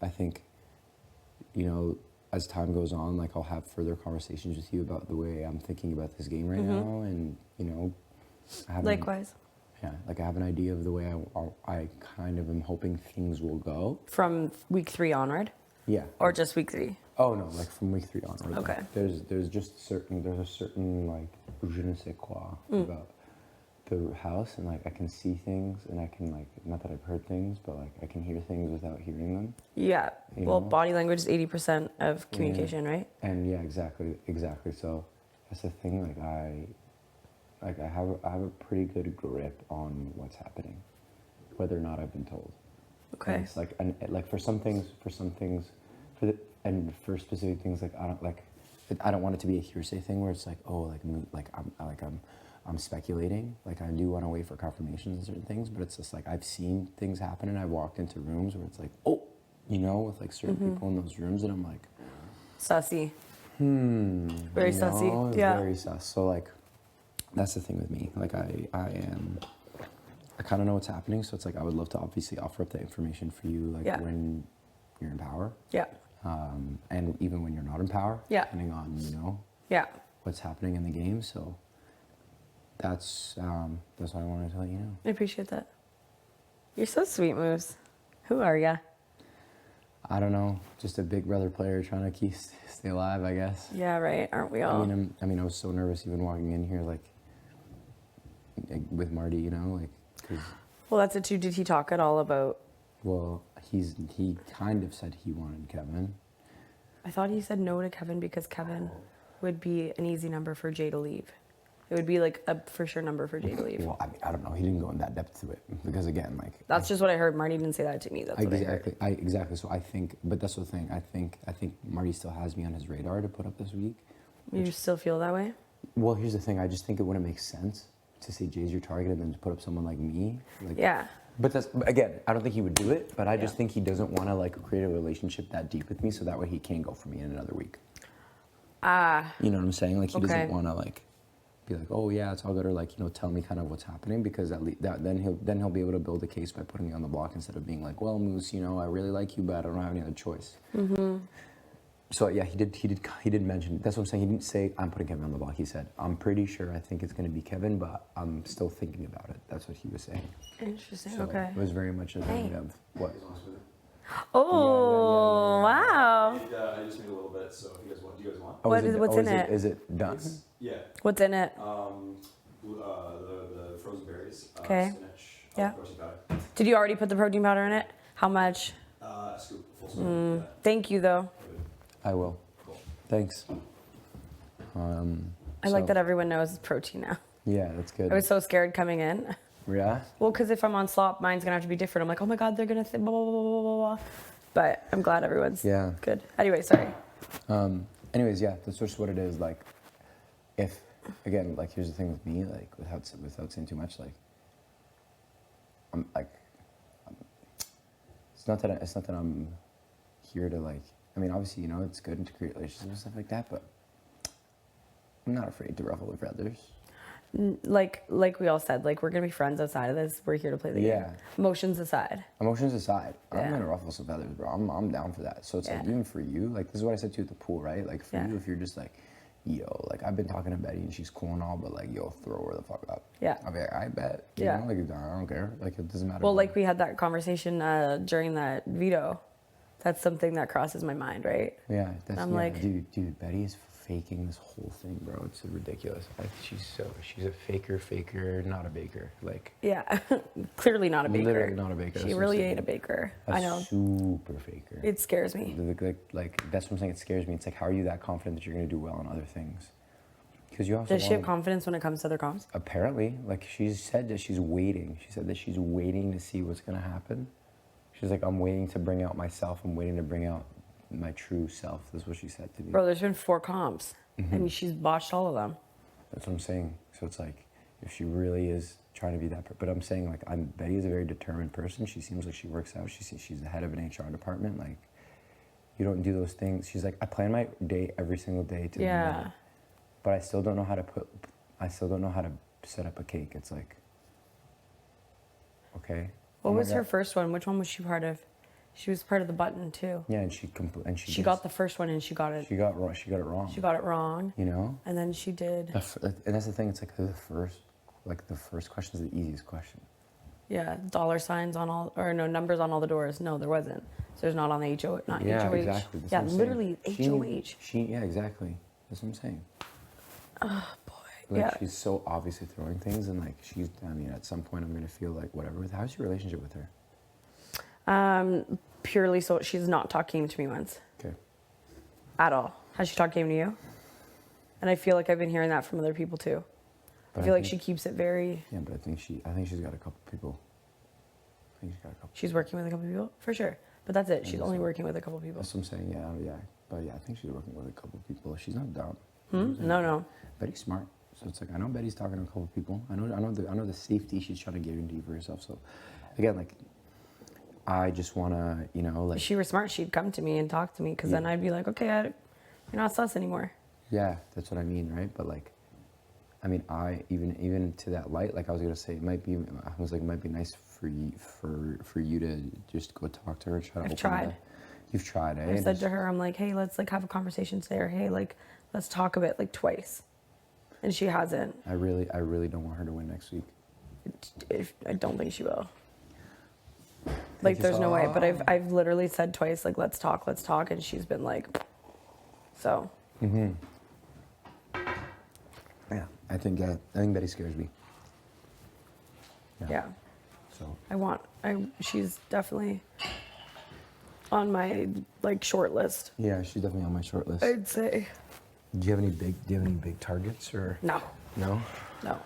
you know, as time goes on, like I'll have further conversations with you about the way I'm thinking about this game right now, and you know, I have Likewise. yeah, like I have an idea of the way I kind of am hoping things will go. From week 3 onward, Yeah. or just week 3? Oh no, like from week 3 onward. Okay. Like, there's just there's a certain like je ne sais quoi about the house, and like I can see things, and I can like, not that I've heard things, but like I can hear things without hearing them. Yeah. You Well, know? body language is 80% of communication, right? And yeah, exactly. So that's the thing. Like I have a pretty good grip on what's happening, whether or not I've been told. Okay. And it's like, and like for some things, and for specific things, like I don't want it to be a hearsay thing where it's like, oh, I'm speculating. Like I do want to wait for confirmations and certain things, but it's just like I've seen things happen, and I walked into rooms where it's like, oh, you know, with like certain people in those rooms, and I'm like, Sussy. Very you sussy. know, Yeah. very sus. So like, that's the thing with me. Like I kind of know what's happening, so it's like I would love to obviously offer up that information for you, like Yeah. when you're in power, Yeah. and even when you're not in power, Yeah. depending on, you know, Yeah. what's happening in the game. So that's what I wanted to let you know. I appreciate that. You're so sweet, Moose. Who are ya? I don't know, just a big brother player trying to stay alive, I guess. Yeah, right. Aren't we all? I mean, I was so nervous even walking in here, like with Marty, you know, like, 'cause, Well, that's it too. Did he talk at all about? well, he kind of said he wanted Kevin. I thought he said no to Kevin because Kevin would be an easy number for Jay to leave. It would be like a for sure number for Jay to leave. Well, I mean, I don't know. He didn't go in that depth to it because, again, like That's just what I heard. Marty didn't say that to me. That's what I heard. exactly. So I think, but that's the thing. I think Marty still has me on his radar to put up this week. You still feel that way? Well, here's the thing. I just think it wouldn't make sense to say Jay's your target and then to put up someone like me. Like, Yeah. But that's, again, I don't think he would do it. But I just Yeah. think he doesn't want to like create a relationship that deep with me, so that way he can go for me in another week. You know what I'm saying? Like he Okay. doesn't want to like be like, oh yeah, it's all good, or like, you know, tell me kind of what's happening, because at least then he'll be able to build a case by putting me on the block instead of being like, well, Moose, you know, I really like you, but I don't have any other choice. So yeah, he did mention. That's what I'm saying. He didn't say I'm putting Kevin on the block. He said I'm pretty sure I think it's going to be Kevin, but I'm still thinking about it. That's what he was saying. Interesting. So Okay. it was very much a thing of what. Oh, wow. I just made a little bit, so if you guys want, do you guys want? Oh, What's in it? Is it done? Yeah. What's in it? The frozen berries. Okay. Spinach. Yeah. Protein powder. Did you already put the protein powder in it? How much? A scoop, full scoop. Yeah. Thank you, though. I will. Cool. Thanks. I like that everyone knows it's protein now. Yeah, that's good. I was so scared coming in. Yeah. Well, because if I'm on slop, mine's gonna have to be different. I'm like, oh my god, they're gonna think blah blah blah blah blah blah. But I'm glad everyone's good. Anyway, sorry. Anyways, yeah, that's just what it is. Like, if again, like, here's the thing with me, like, without saying too much, like, I'm like, it's not that I'm here to like I mean, obviously, you know, it's good to create relationships and stuff like that, but I'm not afraid to ruffle the feathers. Like we all said, like we're gonna be friends outside of this. We're here to play the game. Emotions aside. Emotions aside, I'm Yeah. gonna ruffle some feathers, bro. I'm down for that. So it's like, even for you, like this is what I said to you at the pool, right? Like for you, if you're just like, yo, like I've been talking to Betty and she's cool and all, but like, yo, throw her the fuck up. Yeah. I'll be like, I bet. You know, like I don't care. Like it doesn't matter. Well, like we had that conversation during that veto. That's something that crosses my mind, right? Yeah, that's I'm like, dude, Betty is faking this whole thing, bro. It's ridiculous. Like she's a faker, not a baker. Like yeah, clearly not a baker. Literally not a baker. She really ain't a baker. I know. Super faker. It scares me. Like that's what I'm saying. It scares me. It's like, how are you that confident that you're gonna do well in other things? Because you also does she have confidence when it comes to other comps? Apparently, like she said that she's waiting. She said that she's waiting to see what's gonna happen. She's like, I'm waiting to bring out myself. I'm waiting to bring out my true self. That's what she said to me. Bro, there's been 4 comps, and she's botched all of them. That's what I'm saying. So it's like, if she really is trying to be that, but I'm saying like, Betty is a very determined person. She seems like she works out. She's the head of an HR department. Like, you don't do those things. She's like, I plan my day every single day to do that. But I still don't know how to set up a cake. It's like, okay. What was her first one? Which one was she part of? She was part of the button too. Yeah, and she got the first one and she got it. She got it wrong. She got it wrong. You know. And then she did. And that's the thing. It's like the first question is the easiest question. Yeah, dollar signs on all, or no, numbers on all the doors. No, there wasn't. So there's not on the HO, not HOH. Exactly. That's yeah, what I'm literally saying. HOH. Yeah, exactly. That's what I'm saying. Oh boy. Like she's so obviously throwing things, and like I mean, at some point I'm gonna feel like whatever. How's your relationship with her? Purely so she's not talking to me once. Okay. At all. Has she talked game to you? And I feel like I've been hearing that from other people too. But I feel like she keeps it very. Yeah, but I think she's got a couple people. She's working with a couple people for sure, but that's it. She's only working with a couple people. That's what I'm saying. Yeah. But yeah, I think she's working with a couple people. She's not dumb. No. Betty's smart. So it's like, I know Betty's talking to a couple people. I know the safety she's trying to guarantee for herself. So again, like, I just wanna, you know, like. If she were smart, she'd come to me and talk to me, because then I'd be like, okay, you're not sus anymore. Yeah, that's what I mean, right? But like, I mean, even to that light, like I was gonna say, it might be nice for you to just go talk to her and try to. I've tried. You've tried, eh? I said to her, I'm like, hey, let's like have a conversation today, or hey, like let's talk a bit, like twice, and she hasn't. I really don't want her to win next week. I don't think she will. Like, there's no way. But I've literally said twice, like, let's talk, and she's been like, so. Yeah, I think Betty scares me. Yeah. So. She's definitely on my like short list. Yeah, she's definitely on my short list. I'd say. Do you have any big targets or? No. No. No.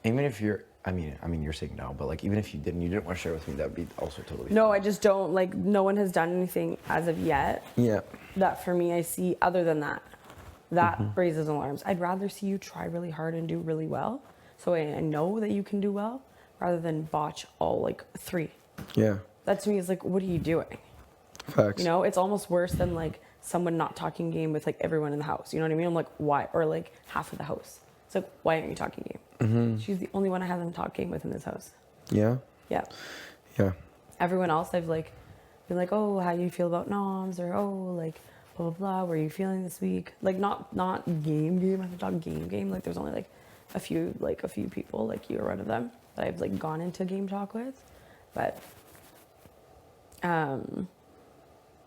Even if you're, I mean, you're saying no, but like even if you didn't want to share with me, that would be also totally. No, fine. I just don't like. No one has done anything as of yet. Yeah. That for me, I see. Other than that, that raises alarms. I'd rather see you try really hard and do really well, so I know that you can do well, rather than botch all like 3. Yeah. That to me is like, what are you doing? Facts. You know, it's almost worse than like someone not talking game with like everyone in the house. You know what I mean? I'm like, why? Or like half of the house. It's like, why aren't you talking game? She's the only one I haven't talked game with in this house. Yeah. Yeah. Yeah. Everyone else, I've like been like, oh, how do you feel about noms? Or oh, like blah blah blah. What are you feeling this week? Like not game. I haven't talked game. Like there's only like a few people, like you are one of them, that I've like gone into game talk with, but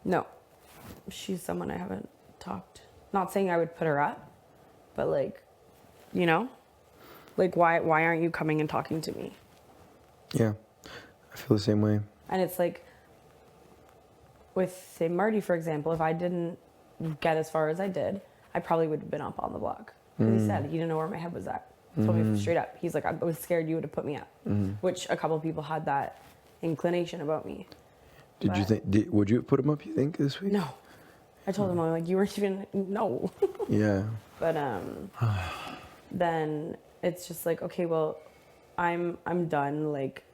no, she's someone I haven't talked. Not saying I would put her up, but like, you know, like why aren't you coming and talking to me? Yeah, I feel the same way. And it's like, with say Marty, for example, if I didn't get as far as I did, I probably would have been up on the block. He said he didn't know where my head was at. He told me straight up. He's like, I was scared you would have put me up, which a couple of people had that inclination about me. Did you think? Would you put him up? You think this week? No, I told him, I'm like, you weren't even no. Yeah. But then it's just like, okay, well, I'm done like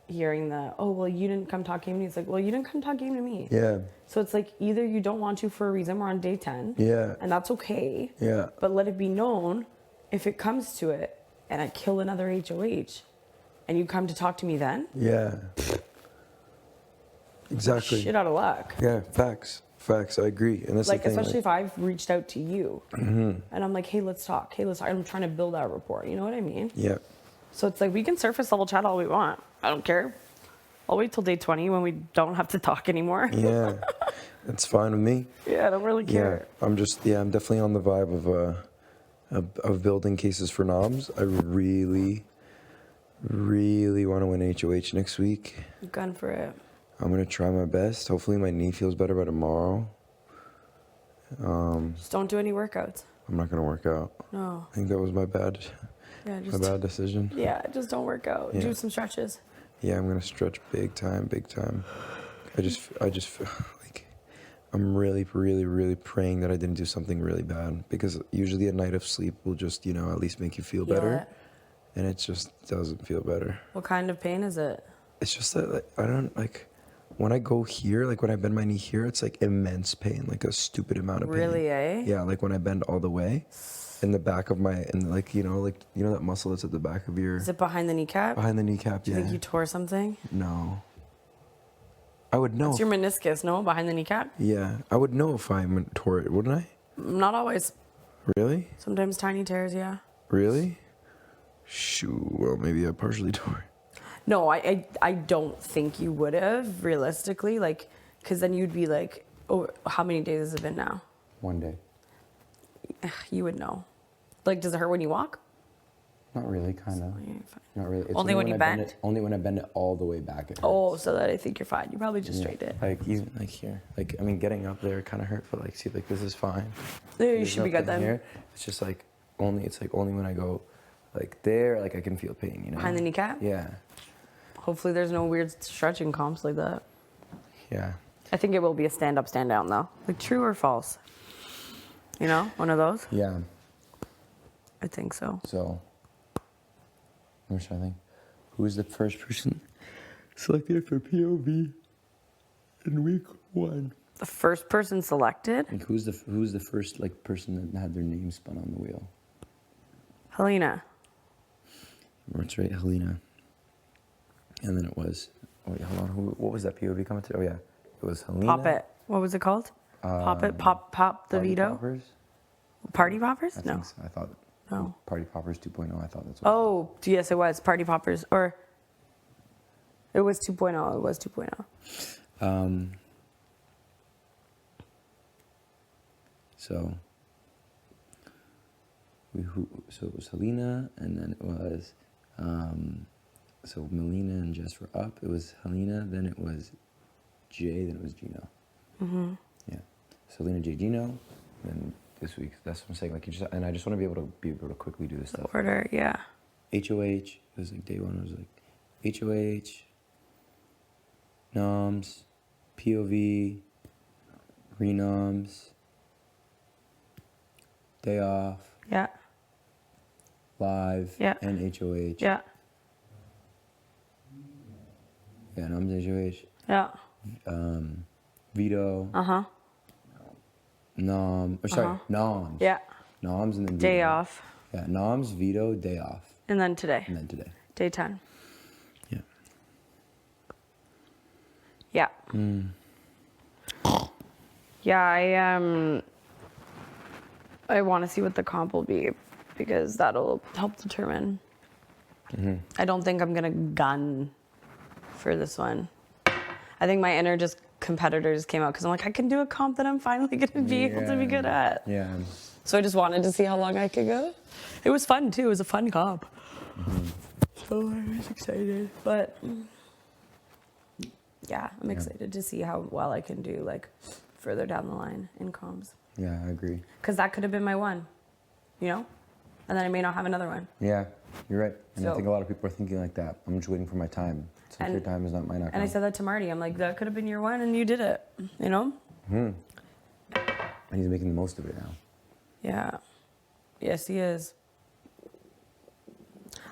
hearing oh, well, you didn't come talk game to me. It's like, well, you didn't come talk game to me. Yeah. So it's like either you don't want to for a reason. We're on day 10. Yeah. And that's okay. Yeah. But let it be known if it comes to it and I kill another HOH and you come to talk to me then. Yeah. Exactly. Shit out of luck. Yeah, facts. Facts. I agree. And that's Like, the thing, especially if I've reached out to you Mhm. and I'm like, hey, let's talk. Hey, let's talk. I'm trying to build that rapport. You know what I mean? Yeah. So it's like we can surface level chat all we want. I don't care. I'll wait till day 20 when we don't have to talk anymore. Yeah. It's fine with me. Yeah, I don't really care. Yeah. I'm definitely on the vibe of building cases for noms. I really want to win HOH next week. Gun for it. I'm going to try my best. Hopefully my knee feels better by tomorrow. Just don't do any workouts. I'm not going to work out. No. I think that was my bad decision. Yeah, just don't work out. Yeah. Do some stretches. Yeah, I'm gonna stretch big time. I just feel like I'm really praying that I didn't do something really bad, because usually a night of sleep will just, at least make you feel better, and it just doesn't feel better. What kind of pain is it? It's just that, like, I don't, like, when I go here, like when I bend my knee here, it's like immense pain, like a stupid amount of pain. Really, eh? Yeah, like when I bend all the way. In the back of my, like that muscle that's at the back of your. Is it behind the kneecap? Behind the kneecap, Do you think you tore something? No. I would know. It's your meniscus, no? Behind the kneecap? Yeah, I would know if I tore it, wouldn't I? Not always. Really? Sometimes tiny tears, yeah. Really? Shoot, well, maybe I partially tore it. No, I don't think you would have, realistically, like, because then you'd be like, oh, how many days has it been now? 1 day. You would know. Like, does it hurt when you walk? Not really, kind of. Not really. It's Only when you I bend? it, only when I bend it all the way back. It hurts. Oh, so that I think you're fine. You probably just straightened it. Like, even, like, here. Like, I mean, getting up there kind of hurt, but, like, see, like, this is fine. Yeah, you There's should be good nothing then. Here. It's just, like, only when I go, like, there, like, I can feel pain, Behind the kneecap? Yeah. Hopefully there's no weird stretching comps like that. Yeah. I think it will be a stand up, stand down, though. Like, true or false? You know, one of those? Yeah. I think so. So, I'm trying to think. Who was the first person selected for POV in week 1? The first person selected? Like, who's the first, like, person that had their name spun on the wheel? Helena. That's right, Helena. And then it was. Wait, hold on. What was that POV coming to? Oh yeah, it was Helena. Pop it. What was it called? Pop it. Pop the Party veto. Poppers? Party poppers? I No. think so. I thought. No. Party Poppers 2.0. I thought that's what. Oh, yes, it was Party Poppers, or it was 2.0. It was 2.0. So. So it was Helena, and then it was. So Melina and Jess were up. It was Helena, then it was Jay, then it was Gino. Mhm. Yeah. So Helena, Jay, Gino. Then this week, that's what I'm saying. Like, and I just want to be able to quickly do this stuff. Order, yeah. HOH. It was like day 1. It was like HOH, noms, POV, renoms, day off. Yeah. Live. Yeah. And HOH. Yeah. Yeah, noms, HOH. Yeah. Veto. Uh-huh. Noms. Noms. Yeah. Noms and then Day veto. off. Yeah, noms, veto, day off. And then today. And then today. Day 10. Yeah. Yeah. Yeah, I want to see what the comp will be, because that'll help determine. I don't think I'm going to gun for this one. I think my inner just competitor just came out, because I'm like, I can do a comp that I'm finally going to be able to be good at. Yeah. So I just wanted to see how long I could go. It was fun too. It was a fun comp. So I was excited, but yeah, I'm excited to see how well I can do, like, further down the line in comps. Yeah, I agree. Because that could have been my one, you know? And then I may not have another one. Yeah, you're right. And I So- think a lot of people are thinking like that. I'm just waiting for my time. Since your time is not mine. And I said that to Marty. I'm like, that could have been your one, and you did it, you know? And he's making the most of it now. Yeah. Yes, he is.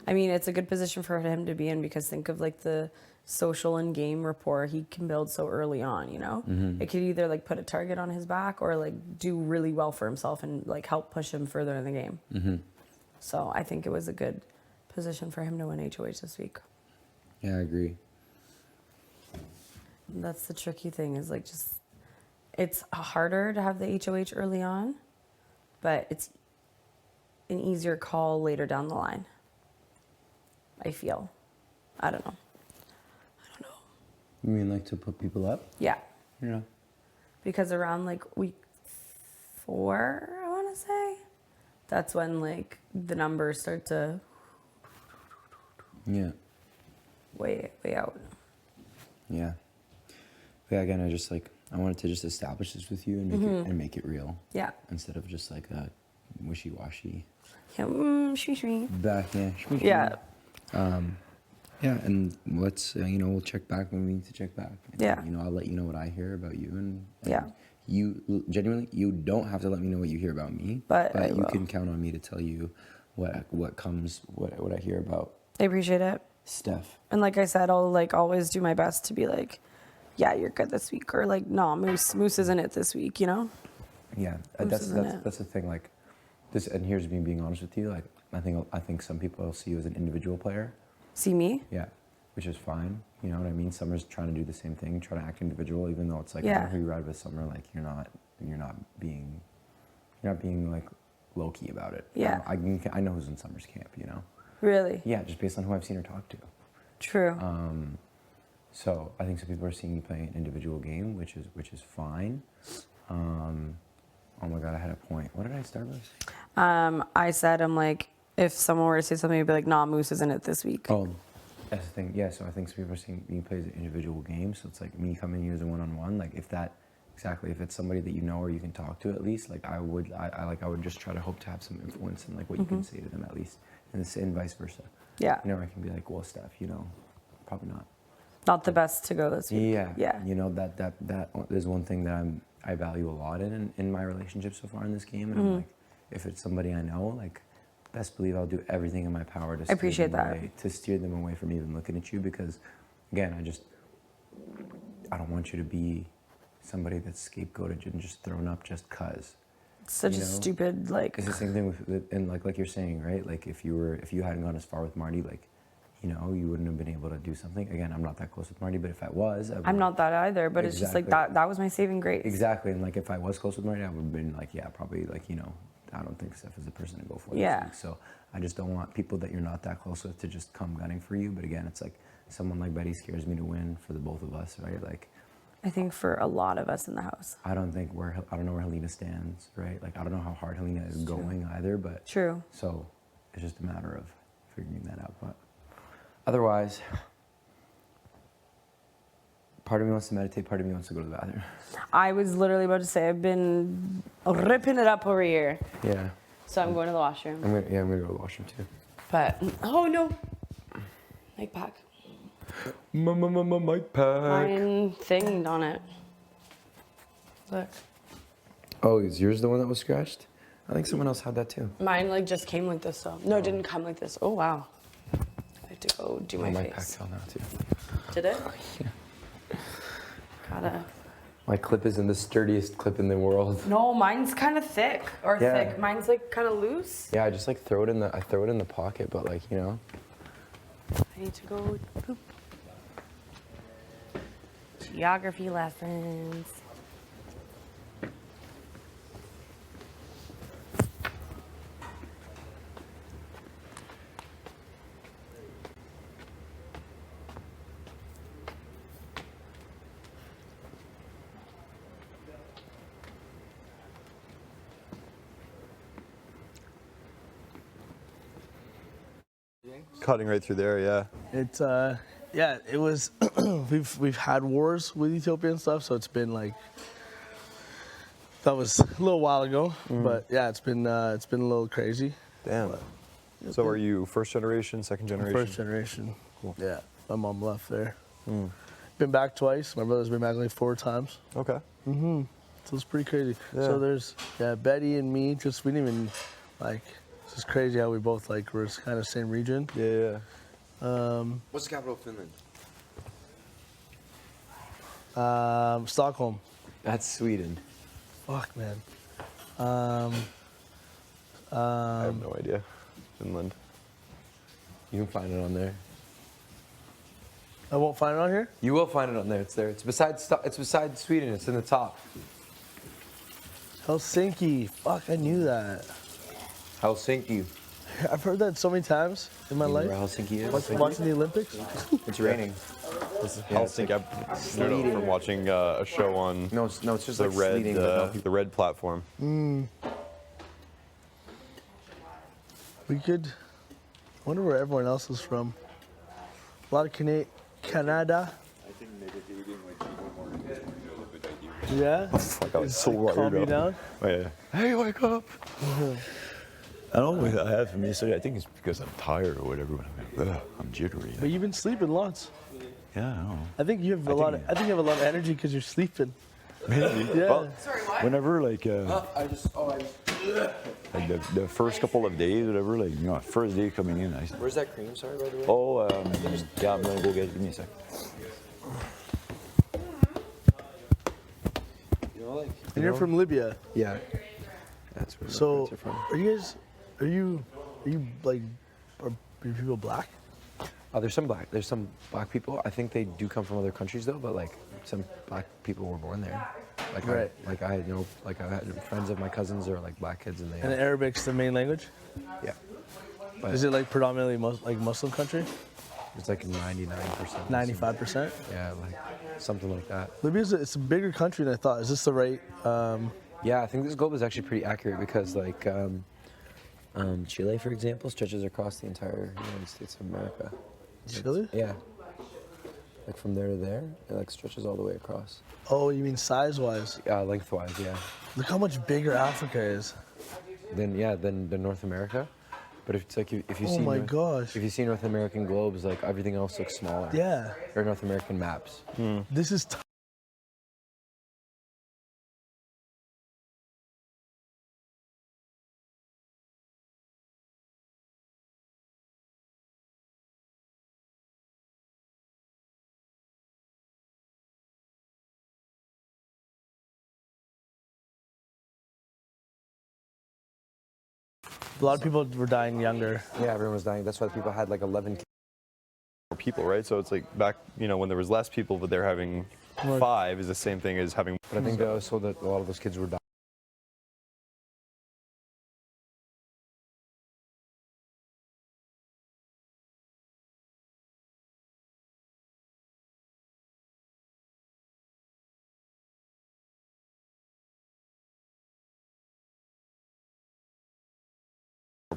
I mean, it's a good position for him to be in because think of like the social and game rapport he can build so early on, you know? It could either like put a target on his back or like do really well for himself and like help push him further in the game. So I think it was a good position for him to win HOH this week. Yeah, I agree. That's the tricky thing is like just, it's harder to have the HOH early on, but it's an easier call later down the line. I feel. I don't know. You mean like to put people up? Yeah. Yeah. Because around like week 4, I want to say, that's when like the numbers start to Yeah. way out. Yeah. But yeah, again, I wanted to just establish this with you and make it real. Yeah. Instead of just like a wishy-washy. Yeah. Shwee. Back, yeah. Yeah. Yeah, and let's, we'll check back when we need to check back. And, Yeah. I'll let you know what I hear about you. And Yeah. You, genuinely, you don't have to let me know what you hear about me. But I you will. can count on me to tell you what I hear about I appreciate it. Steph. And like I said, I'll like always do my best to be like, yeah, you're good this week. Or like, no, Moose isn't it this week, you know? Yeah, that's the thing. Like this, and here's me being honest with you. Like I think some people will see you as an individual player. See me? Yeah, which is fine. You know what I mean? Summer's trying to do the same thing, try to act individual, even though it's like Yeah. who you ride with Summer, like you're not being like low key about it. Yeah. I know who's in Summer's camp. You know. Really? Yeah, just based on who I've seen her talk to. True. So I think some people are seeing you play an individual game, which is fine. Oh my God, I had a point. What did I start with? I said, I'm like, if someone were to say something, I'd be like, nah, Moose isn't it this week. Oh, that's the thing. Yeah, so I think some people are seeing you play as an individual game. So it's like me coming to you as a one-on-one. Like if it's somebody that you know or you can talk to at least, like I would just try to hope to have some influence in like what you can say to them at least, and vice versa. Yeah. I can be like, well, Steph, probably not. Not the best to go this week. Yeah. Yeah. That is one thing that I value a lot in my relationship so far in this game. And I'm like, if it's somebody I know, like, best believe I'll do everything in my power to steer them away from even looking at you, because again, I don't want you to be somebody that's scapegoated and just thrown up just cause. Such a stupid, like. It's the same thing with, and like you're saying, right? Like if you hadn't gone as far with Marty, like, you wouldn't have been able to do something. Again, I'm not that close with Marty, but if I was, I'm not that either, but it's just like that was my saving grace. Exactly, and like if I was close with Marty, I would have been like, yeah, probably like, I don't think Steph is the person to go for this week. So I just don't want people that you're not that close with to just come gunning for you. But again, it's like someone like Betty scares me to win for the both of us, right? Like, I think for a lot of us in the house. I don't know where Helena stands, right? Like, I don't know how hard Helena is going either, but. True. So it's just a matter of figuring that out. But otherwise, part of me wants to meditate, part of me wants to go to the bathroom. I was literally about to say, I've been ripping it up over here. Yeah. So I'm going to the washroom. I'm gonna go to the washroom too. But, oh no. Mic pack. Mic pack. Mine thinged on it. Look. Oh, is yours the one that was scratched? I think someone else had that too. Mine like just came like this though. No, it didn't come like this. Oh wow. I have to go do my mic face. pack fell now too. Did it? Yeah. Gotta. My clip isn't the sturdiest clip in the world. No, mine's kind of thick. Or Yeah. thick. Mine's like kind of loose. Yeah, I just like throw it in the pocket, but like, I need to go poop. Geography lessons. Cutting right through there, yeah. It's it was we've had wars with Ethiopia and stuff, so it's been like that was a little while ago, but yeah, it's been a little crazy. Damn. So are you first generation, second generation? First generation. Cool. Yeah, my mom left there. Been back twice. My brother's been back like 4 times. Okay. So it's pretty crazy. Yeah. So there's Betty and me. We didn't even like It's just crazy how we both like we're kind of same region. Yeah. What's the capital of Finland? Stockholm. That's Sweden. Fuck, man. I have no idea. Finland. You can find it on there. I won't find it on here? You will find it on there. It's there. It's beside Sweden. It's in the top. Helsinki. Fuck, I knew that. Helsinki. I've heard that so many times in my You know life. where Helsinki is? Watching the Olympics. It's raining. Helsinki. I know from watching a show on No, it's just the like red sleeting, but no. the red platform. We could. I wonder where everyone else is from. A lot of Canada. I think meditating might be more good idea. Yeah. Fuck, I was so Like, calm you wired down. up. Oh, yeah. Hey, wake up! I don't know what I have from yesterday. I think it's because I'm tired or whatever. But I'm jittery. But you've been sleeping lots. Yeah, I don't know. I think you have a lot. I think you have a lot of energy because you're sleeping. Maybe. Yeah. Well, Sorry, what? whenever like I just. the first couple of days, whatever, like first day coming in, I said, Where's that cream? Sorry, by the way. oh, yeah, I'm gonna go get it. Give me a sec. You know, like. And you're from Libya. Yeah. That's where my So parents are from. are you guys? Are you like? Are your people black? There's some black people. I think they do come from other countries though, but like some black people were born there. Like Right. I had friends of my cousins are like black kids and they. And Arabic's the main language. Yeah. But Is it like predominantly Muslim country? it's like 99%. 95%. Yeah, like something like that. Libya's it's a bigger country than I thought. Is this the right? Yeah, I think this globe is actually pretty accurate because like Chile, for example, stretches across the entire United States of America. Chile? Yeah. Like from there to there, it like stretches all the way across. Oh, you mean size-wise? Lengthwise, yeah. Look how much bigger Africa is. Than North America. But if it's like if you Oh see my gosh. if you see North American globes, like everything else looks smaller. Yeah. Or North American maps. This is. A lot of people were dying younger. Yeah, everyone was dying. That's why people had like 11 kids. People, right? So it's like back, when there was less people, but they're having 5 is the same thing as having. But I think also that a lot of those kids were dying.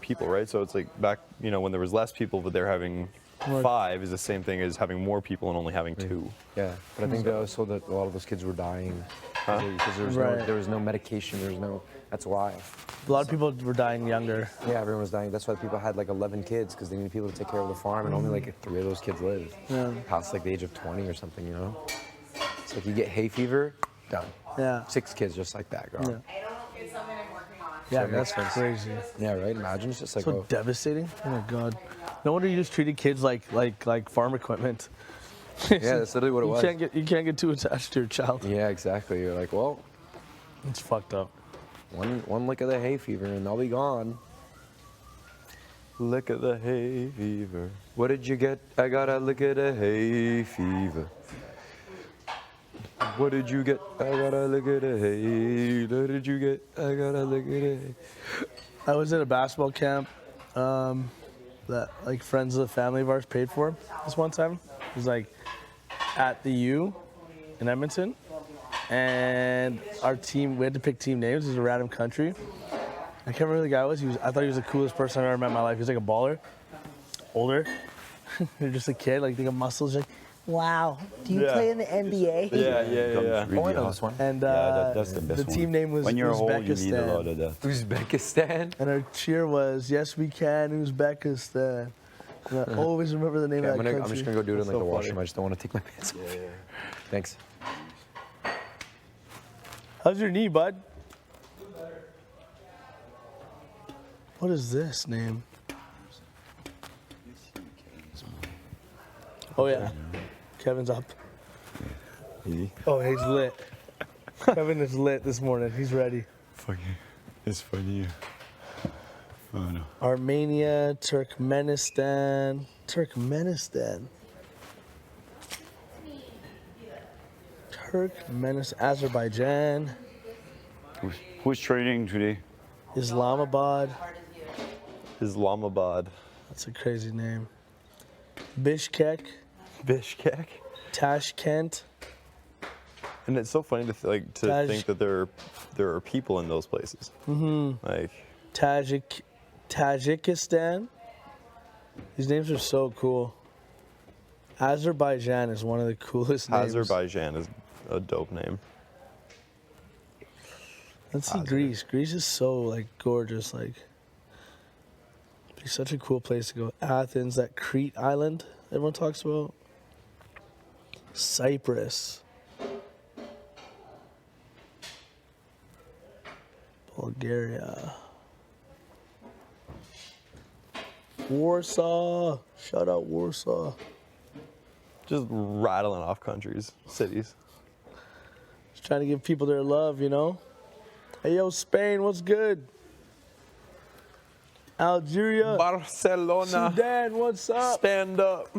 People, right? So it's like back, when there was less people, but they're having 5 is the same thing as having more people and only having 2. Yeah, but I think also that a lot of those kids were dying because there was no medication. That's why. A lot of people were dying younger. Yeah, everyone was dying. That's why people had like 11 kids because they needed people to take care of the farm, and only like 3 of those kids lived. Yeah. Past like the age of 20 or something, It's like you get hay fever, done. Yeah. 6 kids just like that, girl. Yeah. It's something I'm working on. Yeah, So it that's makes sense. crazy. Yeah, right. Imagine it's just like So devastating. Oh my god. No wonder you just treated kids like farm equipment. Yeah, that's literally what it was. You can't get too attached to your child. Yeah, exactly. You're like, well, it's fucked up. One lick of the hay fever and they'll be gone. Lick of the hay fever. What did you get? I got a lick of the hay fever. What did you get? I got a lick of the hay. What did you get? I got a lick of the hay. I was at a basketball camp that like friends of the family of ours paid for this one time. It was like at the U in Edmonton. And our team, we had to pick team names. It was a random country. I can't remember who the guy was. I thought he was the coolest person I've ever met in my life. He was like a baller, older. You're just a kid, like think of muscles. Like, wow, do you play in the NBA? Yeah. Oh, I know this one. And that's the best the team name was when you're Uzbekistan. old, you need a lot of that. Uzbekistan. And our cheer was, yes, we can, Uzbekistan. And I always remember the name of that country. I'm just going to go do it in like so the funny. washroom. I just don't want to take my pants off. Thanks. How's your knee, bud? What is this name? Oh yeah, Kevin's up. Easy. Oh, he's lit. Kevin is lit this morning. He's ready. Fucking, it's funny. Oh no. Armenia, Turkmenistan, Azerbaijan, Who's training today? Islamabad. Islamabad. That's a crazy name. Bishkek, Tashkent. And it's so funny to think that there are people in those places. Like Tajikistan. These names are so cool. Azerbaijan is one of the coolest names. Azerbaijan is a dope name. Let's see Greece. Greece is so like gorgeous. Like, it's such a cool place to go. Athens, that Crete island everyone talks about. Cyprus. Bulgaria. Warsaw. Shout out Warsaw. Just rattling off countries, cities. Just trying to give people their love, you know? Hey, yo, Spain, what's good? Algeria. Barcelona. Sudan, what's up? Stand up.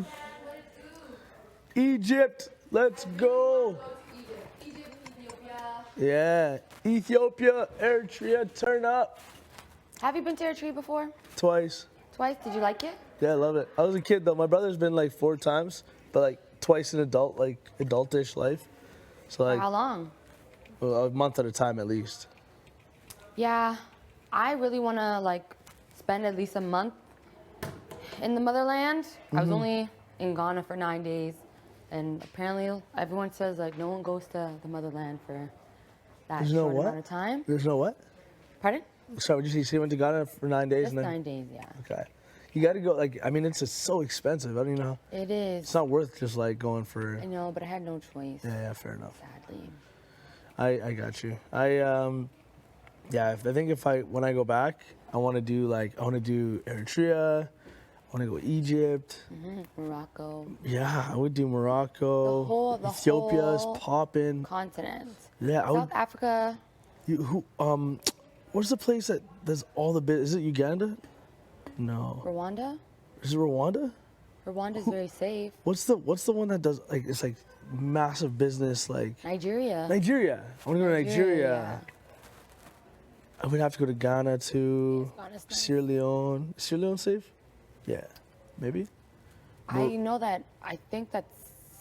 Egypt, let's go. Yeah, Ethiopia, Eritrea, turn up. Have you been to Eritrea before? Twice. Twice? Did you like it? Yeah, I love it. I was a kid though. My brother's been like 4 times, but like twice in adultish life. So For like how long? well, a month at a time at least. Yeah, I really want to like spend at least a month in the motherland. I was only in Ghana for 9 days, and apparently everyone says like no one goes to the motherland for that There's no short what? amount of time. There's no what? Pardon? Sorry, would you say you went to Ghana for 9 days? Just and then 9 days, yeah. Okay. You got to go. Like, I mean, it's just so expensive. I don't even know. It is. It's not worth just like going for. I know, but I had no choice. Yeah, fair enough. Sadly. I got you. Yeah. I think when I go back, I want to do Eritrea. I want to go Egypt. Morocco. Yeah, I would do Morocco. The Ethiopia is whole popping. continent. Yeah, I would. South Africa. What's the place that does all the bit? Is it Uganda? No. Rwanda. Is it Rwanda? Rwanda's very safe. What's the one that does like it's like massive business like Nigeria. Nigeria. I want to go to Nigeria. Yeah. I would have to go to Ghana too. Yes, Ghana's nice. Sierra Leone. Is Sierra Leone safe? Yeah, maybe. I know that. I think that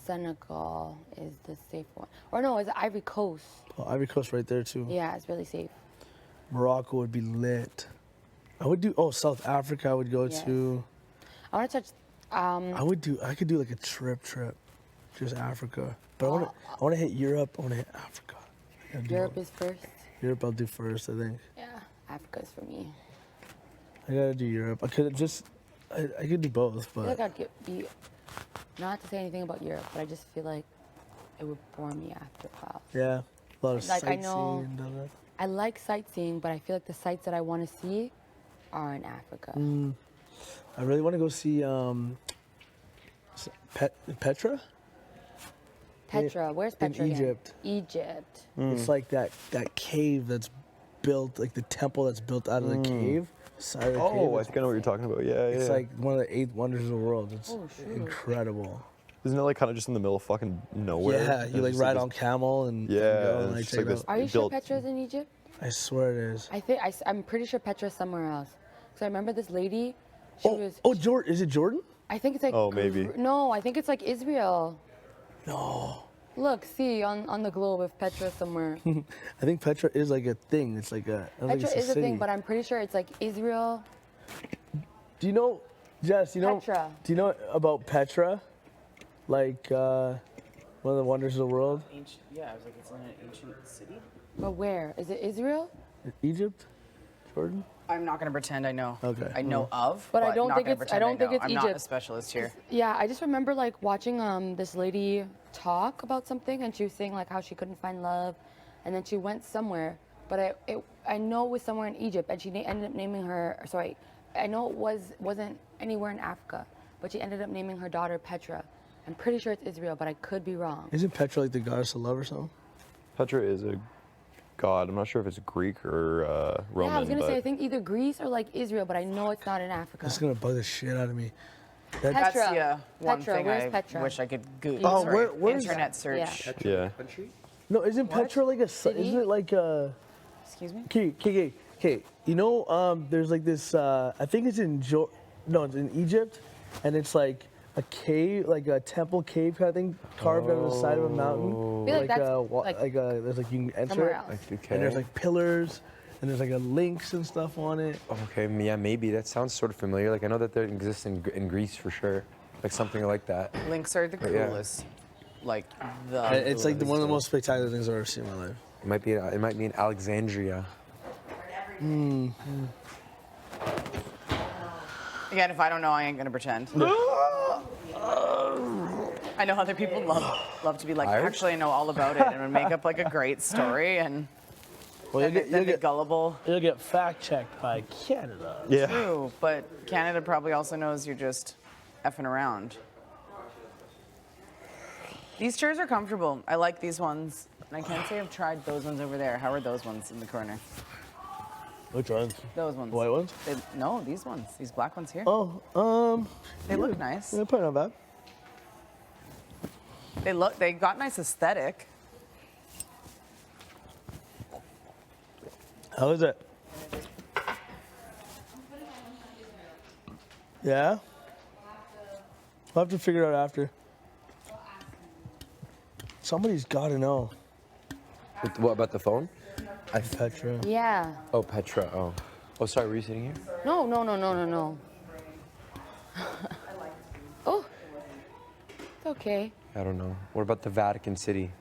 Senegal is the safe one. Or no, it's Ivory Coast. Oh, Ivory Coast right there too. Yeah, it's really safe. Morocco would be lit. I would do. Oh, South Africa. I would go Yes. to. I want to touch. I could do like a trip, just Africa. But I want to hit Europe. I want to hit Africa. I gotta do Europe all- is first. Europe, I'll do first. I think. Yeah, Africa is for me. I gotta do Europe. I could just. I could do both, I feel but like I'd be. Not to say anything about Europe, but I just feel like it would bore me after a while. yeah, a lot of Like, I sightseeing. know- and all that. I like sightseeing, but I feel like the sights that I want to see are in Africa. I really want to go see Petra. Petra, where's in Petra? again? Egypt. Egypt. It's like that cave that's built, like the temple that's built out of the cave. Side of the cave. Oh, I think I know what you're talking about. Yeah, It's yeah. like one of the 8 wonders of the world. It's Oh, shoot. incredible. Isn't it like kind of just in the middle of fucking nowhere? Yeah, And you like just ride this- on camel and Yeah, go and and, like, it's just check like it this- out. Are you sure built- Petra's in Egypt? I swear it is. I'm pretty sure Petra's somewhere else. Because I remember this lady. She was. Jordan. Is it Jordan? I think it's like. Oh, maybe. No, I think it's like Israel. No. Look, see on the globe if Petra somewhere. I think Petra is like a thing. It's like a. I don't think Petra it's is a thing, city. but I'm pretty sure it's like Israel. Do you know, Jess? You know. Petra. Do you know about Petra? Like one of the wonders of the world. Ancient, yeah, I was like, it's in an ancient city. But where? Is it Israel? Egypt, Jordan. I'm not gonna pretend I know. Okay. I know of, But I don't not think gonna it's- pretend I don't think know. it's I'm not a Egypt. specialist here. Yeah, I just remember like watching this lady talk about something, and she was saying like how she couldn't find love, and then she went somewhere, but I know it was somewhere in Egypt, and she ended up naming her. Sorry, I know it wasn't anywhere in Africa, but she ended up naming her daughter Petra. I'm pretty sure it's Israel, but I could be wrong. Isn't Petra like the goddess of love or something? Petra is a god. I'm not sure if it's Greek or Roman. Yeah, I was gonna but say I think either Greece or like Israel, but I know it's not in Africa. That's gonna bug the shit out of me. That's Petra. one Petra, thing where's I Petra? wish I could Google. Oh, Sorry, where's internet search. Yeah. Yeah. No, isn't Petra like a? City? Isn't it like a? Excuse me. Okay. You know, there's like this. I think it's in it's in Egypt, and it's like a cave, like a temple cave kind of thing, carved out of the side of a mountain. I feel like that's there's like you can enter somewhere it, else. and there's like pillars, and there's like a links and stuff on it. Okay, yeah, maybe that sounds sort of familiar. Like I know that there exists in Greece for sure, like something like that. Links are the yeah. coolest. Like It's like one of the most spectacular things I've ever seen in my life. It might be in Alexandria. Again, if I don't know, I ain't gonna pretend. I know other people love to be like, Irish? actually, I know all about it, and would make up like a great story, and Well, then the gullible. You'll get fact checked by Canada. Yeah. True, but Canada probably also knows you're just effing around. These chairs are comfortable. I like these ones. And I can't say I've tried those ones over there. How are those ones in the corner? Which ones? Those ones. White ones? No, these ones. These black ones here. Oh, They look nice. Yeah, probably not bad. They got nice aesthetic. How is it? Yeah? I'll have to figure it out after. Somebody's got to know. What about the phone? Petra. Yeah. Oh, Petra. Oh, sorry. Were you sitting here? No. Oh. It's okay. I don't know. What about the Vatican City?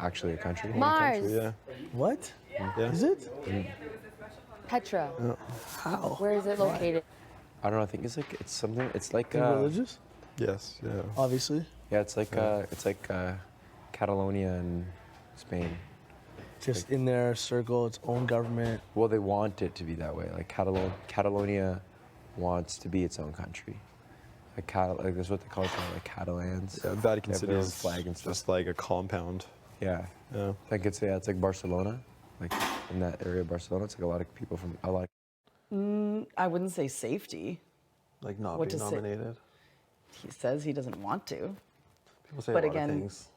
Actually, a country. Mars. Yeah. What? Yeah. Is it? Petra. How? Where is it located? I don't know. I think it's something. It's like Is it religious? Yes. Yeah. Obviously. Yeah, it's like Catalonia in Spain. Just in their circle, its own government. Well, they want it to be that way. Like Catalonia wants to be its own country. Like that's what they call it, like Catalans. Yeah, Vatican They have City their own is flag and stuff. just like a compound. Yeah. Yeah. Like it's like Barcelona, like in that area of Barcelona. It's like a lot of people from a lot. I wouldn't say safety. Like not What being to say? nominated. He says he doesn't want to. People say But a lot again, of things.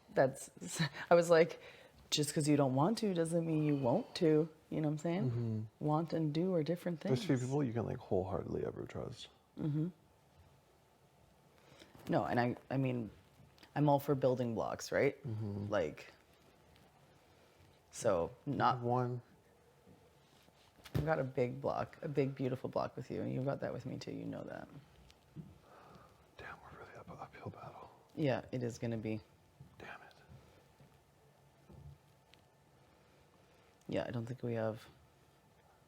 I was like, just because you don't want to doesn't mean you won't to. You know what I'm saying? Want and do are different things. There's few people you can like wholeheartedly ever trust. No, and I mean, I'm all for building blocks, right? Like, so not one. I've got a big block, a big beautiful block with you, and you've got that with me too. You know that. Damn, we're really up an uphill battle. Yeah, it is gonna be. Damn it. Yeah, I don't think we have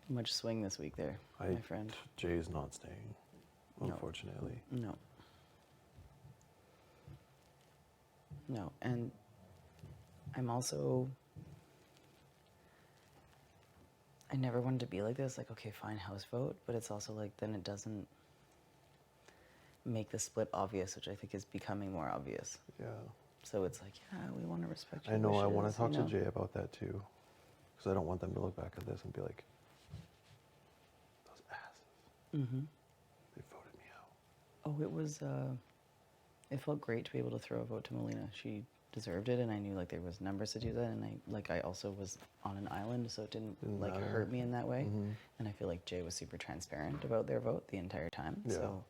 much swing this week there, my friend. Jay's not staying, unfortunately. No. No, and I'm also. I never wanted to be like this, like, okay, fine, house vote, but it's also like, then it doesn't make the split obvious, which I think is becoming more obvious. Yeah. So it's like, yeah, we want to respect your I know. I wishes, want to talk you to know? Jay about that too, because I don't want them to look back at this and be like, "Those asses, they voted me out." Oh, it was. It felt great to be able to throw a vote to Melina. She deserved it, and I knew like there was numbers to do that, and I also was on an island, so it didn't like matter. hurt me in that way. And I feel like Jay was super transparent about their vote the entire time. Yeah. So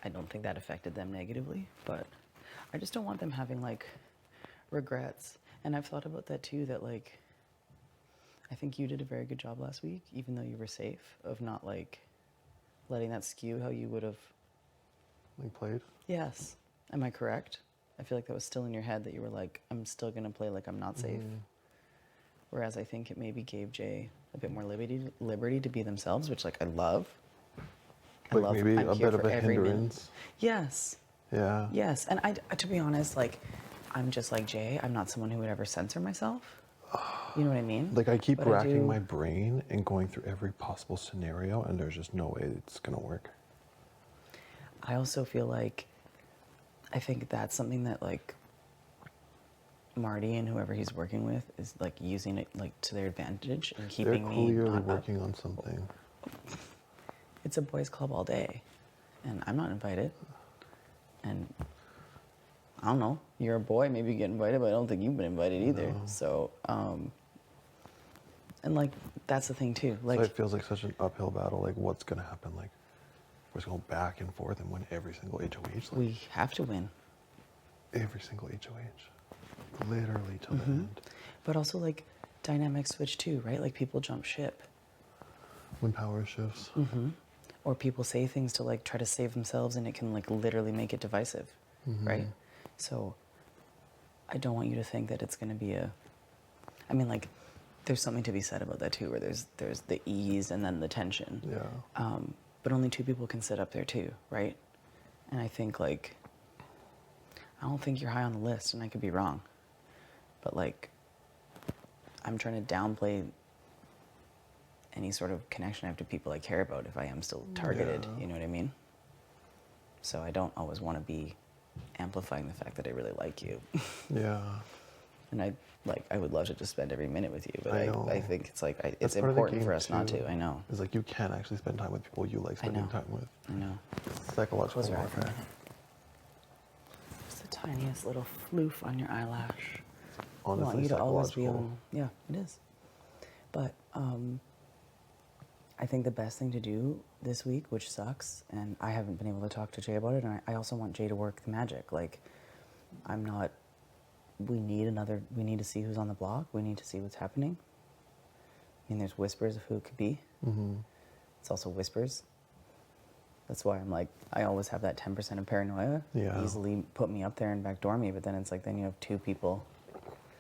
I don't think that affected them negatively, but I just don't want them having like regrets. And I've thought about that too, that like I think you did a very good job last week, even though you were safe, of not like letting that skew how you would have Like played. Yes. Am I correct? I feel like that was still in your head, that you were like, I'm still going to play like I'm not safe. Whereas I think it maybe gave Jay a bit more liberty to be themselves, which like I love. Like maybe I'm a here bit of for a every minute. hindrance. Yes. Yeah. Yes. And I, to be honest, like, I'm just like Jay. I'm not someone who would ever censor myself. You know what I mean? Like I keep But racking do- my brain and going through every possible scenario, and there's just no way it's gonna work. I also feel like, I think that's something that like Marty and whoever he's working with is like using it like to their advantage and They're keeping me clearly not up. working on something. It's a boys' club all day, and I'm not invited. And I don't know. You're a boy, maybe you get invited, but I don't think you've been invited either. No. So, and like that's the thing too. Like So it feels like such an uphill battle. Like what's gonna happen? Like we're just going back and forth and win every single HOH. Like, we have to win. every single HOH, literally till the end. But also like dynamics switch too, right? Like people jump ship. When power shifts. Or people say things to like try to save themselves, and it can like literally make it divisive, right? So I don't want you to think that it's going to be a, I mean, like there's something to be said about that too, where there's the ease and then the tension. Yeah. But only two people can sit up there too, right? And I think like, I don't think you're high on the list, and I could be wrong, but like I'm trying to downplay any sort of connection I have to people I care about if I am still targeted. Yeah. You know what I mean? So I don't always want to be amplifying the fact that I really like you. Yeah. And I would love to just spend every minute with you, but I know. I think it's like it's That's part of the important for game, us not too. to. I know. It's like you can actually spend time with people you like spending know. time with. I know. Psychological Close your eye for a warfare. minute. Just the tiniest little floof on your eyelash. I Honestly, want you to always be psychological. on. Yeah, it is. But I think the best thing to do this week, which sucks, and I haven't been able to talk to Jay about it, and I also want Jay to work the magic. Like, I'm not. We need to see who's on the block. We need to see what's happening. I mean, there's whispers of who it could be. It's also whispers. That's why I'm like, I always have that 10% of paranoia. Yeah. Easily put me up there and backdoor me, but then it's like, then you have two people.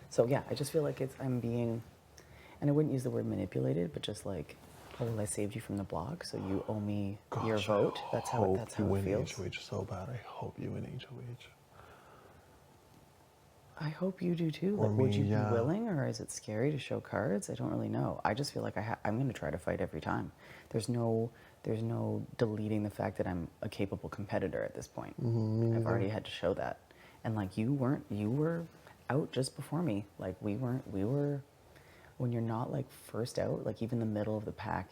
So yeah, I just feel like I'm being, and I wouldn't use the word manipulated, but just like, oh, well, I saved you from the block, so you owe me your vote. That's how hope it you win feels. HOH so bad. I hope you win HOH. I hope you do too. Or Like, would me, you yeah. be willing, or is it scary to show cards? I don't really know. I just feel like I'm going to try to fight every time. There's no deleting the fact that I'm a capable competitor at this point. I've already had to show that. And like you were out just before me. Like we were, when you're not like first out, like even the middle of the pack.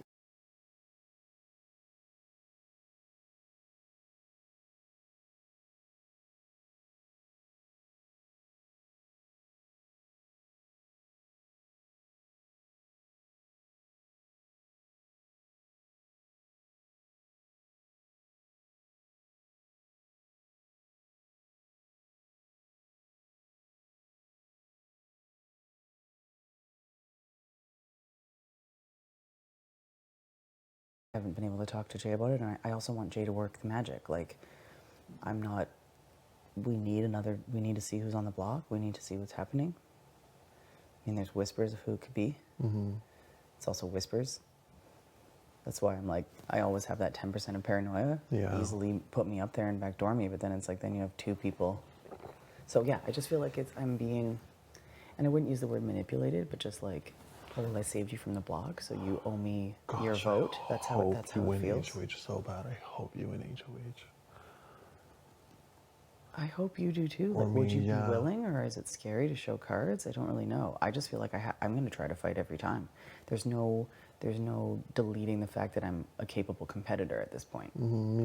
I haven't been able to talk to Jay about it, and I also want Jay to work the magic. Like, I'm not. We need to see who's on the block. We need to see what's happening. I mean, there's whispers of who it could be. It's also whispers. That's why I'm like, I always have that 10% of paranoia. Yeah. Easily put me up there and backdoor me, but then it's like, then you have two people. So yeah, I just feel like I'm being, and I wouldn't use the word manipulated, but just like, oh, well, I saved you from the block, so you owe me your vote. That's how you it win feels. HOH so bad. I hope you win HOH. I hope you do too. Or Like, would me, you yeah. be willing, or is it scary to show cards? I don't really know. I just feel like I'm going to try to fight every time. There's no deleting the fact that I'm a capable competitor at this point.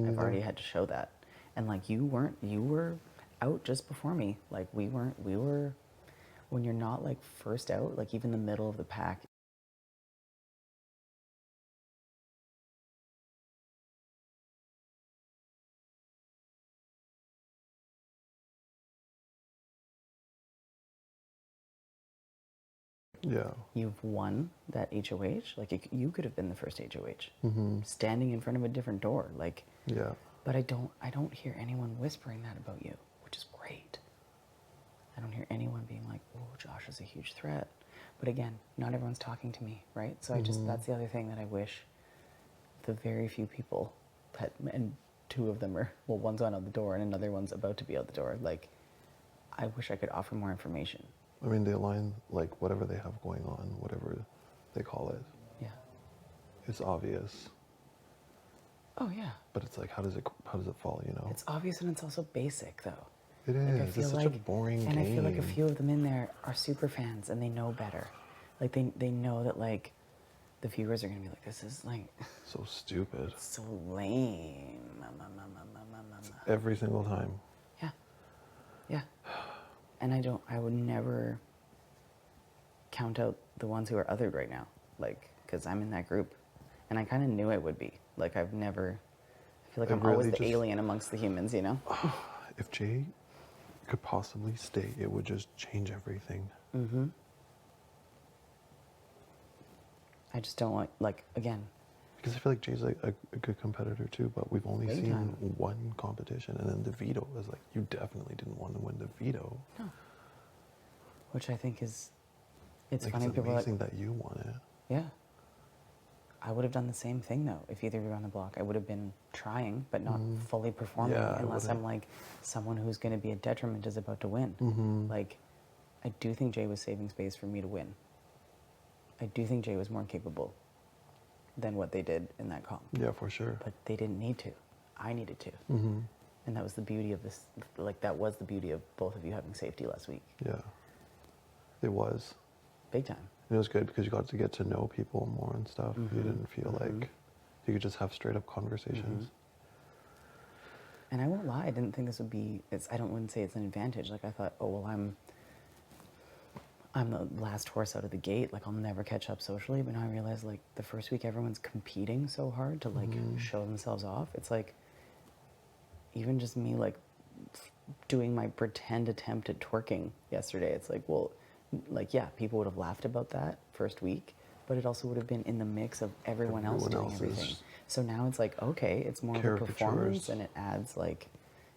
I've already had to show that. And like you were out just before me. Like we were, when you're not like first out, like even the middle of the pack. Yeah. You've won that HOH. Like you could have been the first HOH, standing in front of a different door. Like, Yeah. but I don't hear anyone whispering that about you, which is great. I don't hear anyone being like, "Oh, Josh is a huge threat." But again, not everyone's talking to me, right? So that's the other thing that I wish the very few people that, and two of them are, well, one's on out the door and another one's about to be out the door. Like, I wish I could offer more information. I mean, they align like whatever they have going on, whatever they call it. Yeah. It's obvious, Oh yeah. but it's like, how does it fall? You know? It's obvious and it's also basic though. It Like, I is. feel It's such a boring and game. I feel like a few of them in there are super fans and they know better. Like they know that like the viewers are gonna be like, this is like so stupid. so lame. Every single time. Yeah. Yeah. And I would never count out the ones who are othered right now. Like, because I'm in that group. And I kind of knew I would be. Like, I feel like I'm always the alien amongst the humans, you know? If Jay could possibly stay, it would just change everything. Mm-hmm. I just don't like, again. Because I feel like Jay's like a good competitor too, but we've only Big seen time. one competition, and then the veto was like, you definitely didn't want to win the veto. No. Which I think is, it's Like, funny, it's people are like, amazing that you won it. yeah. I would have done the same thing though. If either of you were on the block, I would have been trying, but not fully performing Yeah, I unless I'm wouldn't. like, someone who's going to be a detriment is about to win. Like, I do think Jay was saving space for me to win. I do think Jay was more capable than what they did in that comp. Yeah, for sure. But they didn't need to. I needed to. Mhm. And that was the beauty of this, like, that was the beauty of both of you having safety last week. Yeah, it was. Big time. And it was good because you got to get to know people more and stuff. You didn't feel like you could just have straight up conversations. And I won't lie, I didn't think this would be, wouldn't say it's an advantage. Like, I thought, oh, well, I'm the last horse out of the gate. Like, I'll never catch up socially. But now I realize, like, the first week everyone's competing so hard to, like, show themselves off. It's like, even just me, like, doing my pretend attempt at twerking yesterday. It's like, well, like, yeah, people would have laughed about that first week, but it also would have been in the mix of everyone else Everyone doing else everything. is So now it's like, okay, it's more of a performance caricatures. and it adds, like,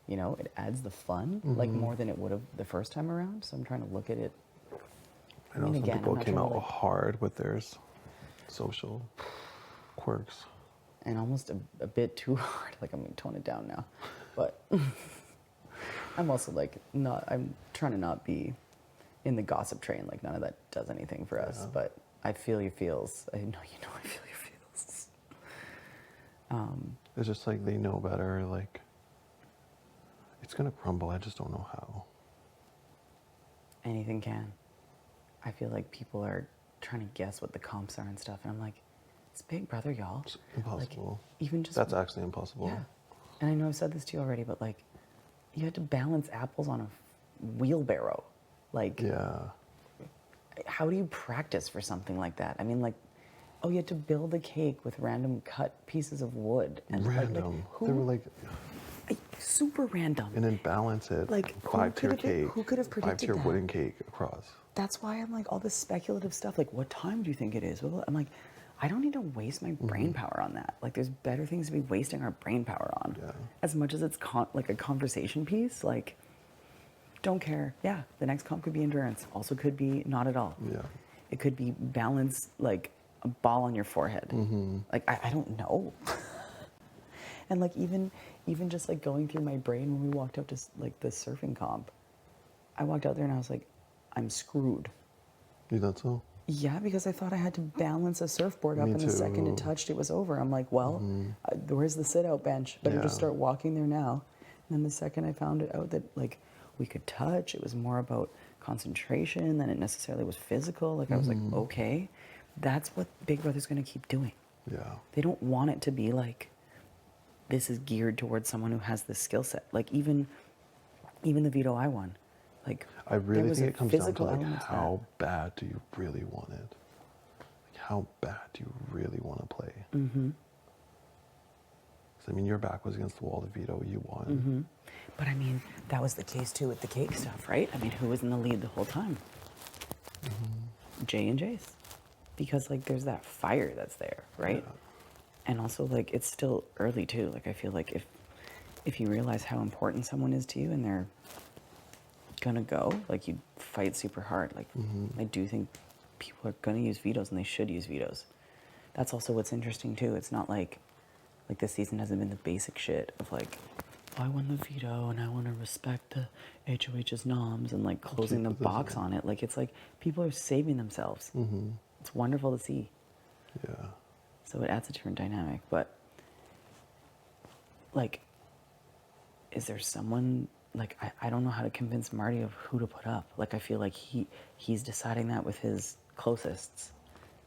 you know, it adds the fun, like, more than it would have the first time around. So I'm trying to look at it. I know mean, some again, people I'm not came trying out to, like, hard with their social quirks. and almost a bit too hard. Like, I'm going to tone it down now. But I'm also, like, I'm trying to not be in the gossip train. Like, none of that does anything for us. But I feel your feels. I know you know I feel your feels. It's just like they know better. Like, it's going to crumble. I just don't know how. Anything can. I feel like people are trying to guess what the comps are and stuff. And I'm like, it's Big Brother, y'all. It's impossible. Like, even just... That's actually impossible. Yeah. And I know I've said this to you already, but, like, you had to balance apples on a wheelbarrow. Like, Yeah. how do you practice for something like that? I mean, like, oh, you had to build a cake with random cut pieces of wood. And Random. Like, They were like, super random. and then balance it. Like, who 5-tier could have cake. who could have predicted 5-tier that? wooden cake across. That's why I'm like, all this speculative stuff, like, what time do you think it is? I'm like, I don't need to waste my brain power on that. Like, there's better things to be wasting our brain power on. Yeah. As much as it's like a conversation piece, like, don't care. Yeah, the next comp could be endurance. Also could be not at all. Yeah. It could be balance, like a ball on your forehead. Like, I don't know. And, like, even just, like, going through my brain when we walked out to, like, the surfing comp, I walked out there and I was like, I'm screwed. You thought so? Yeah, because I thought I had to balance a surfboard up, Me and the second it too. touched, it was over. I'm like, well, where's the sit-out bench? Better just Yeah. start walking there now. And then the second I found it out that, like, we could touch, it was more about concentration than it necessarily was physical. Like, I was like, okay, that's what Big Brother's going to keep doing. Yeah. They don't want it to be like, this is geared towards someone who has this skill set. Like, even the veto I won, like, I there really was think a it comes down to physical like element to that. how bad do you really want it? Like, how bad do you really want to play? I mean, your back was against the wall. The veto, you won. But I mean, that was the case too with the cake stuff, right? I mean, who was in the lead the whole time? Jay and Jace. Because, like, there's that fire that's there, right? Yeah. And also, like, it's still early too. Like, I feel like if you realize how important someone is to you and they're gonna go, like, you fight super hard. Like, I do think people are gonna use vetoes and they should use vetoes. That's also what's interesting too. It's not like this season hasn't been the basic shit of, like, I won the veto and I want to respect the HOH's noms and like closing the box on it. Like it's like people are saving themselves. Mm-hmm. It's wonderful to see. Yeah. So it adds a different dynamic. But like, is there someone like I don't know how to convince Marty of who to put up. Like I feel like he's deciding that with his closest,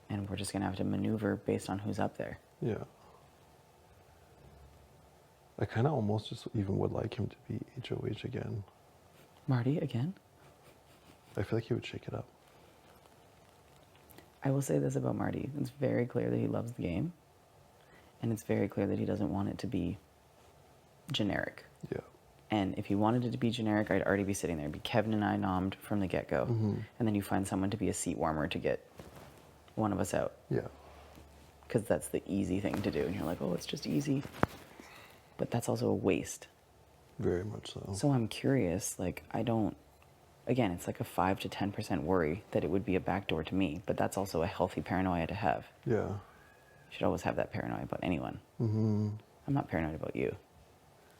and we're just gonna have to maneuver based on who's up there. Yeah. I kind of almost just even would like him to be HOH again. Marty again? I feel like he would shake it up. I will say this about Marty. It's very clear that he loves the game. And it's very clear that he doesn't want it to be generic. Yeah. And if he wanted it to be generic, I'd already be sitting there. It'd be Kevin and I nommed from the get-go. Mm-hmm. And then you find someone to be a seat warmer to get one of us out. Yeah. Because that's the easy thing to do. And you're like, oh, it's just easy. But that's also a waste. Very much so. So I'm curious, like, I don't, again, it's like a 5 to 10% worry that it would be a backdoor to me, but that's also a healthy paranoia to have. Yeah. You should always have that paranoia about anyone. Mm-hmm. I'm not paranoid about you.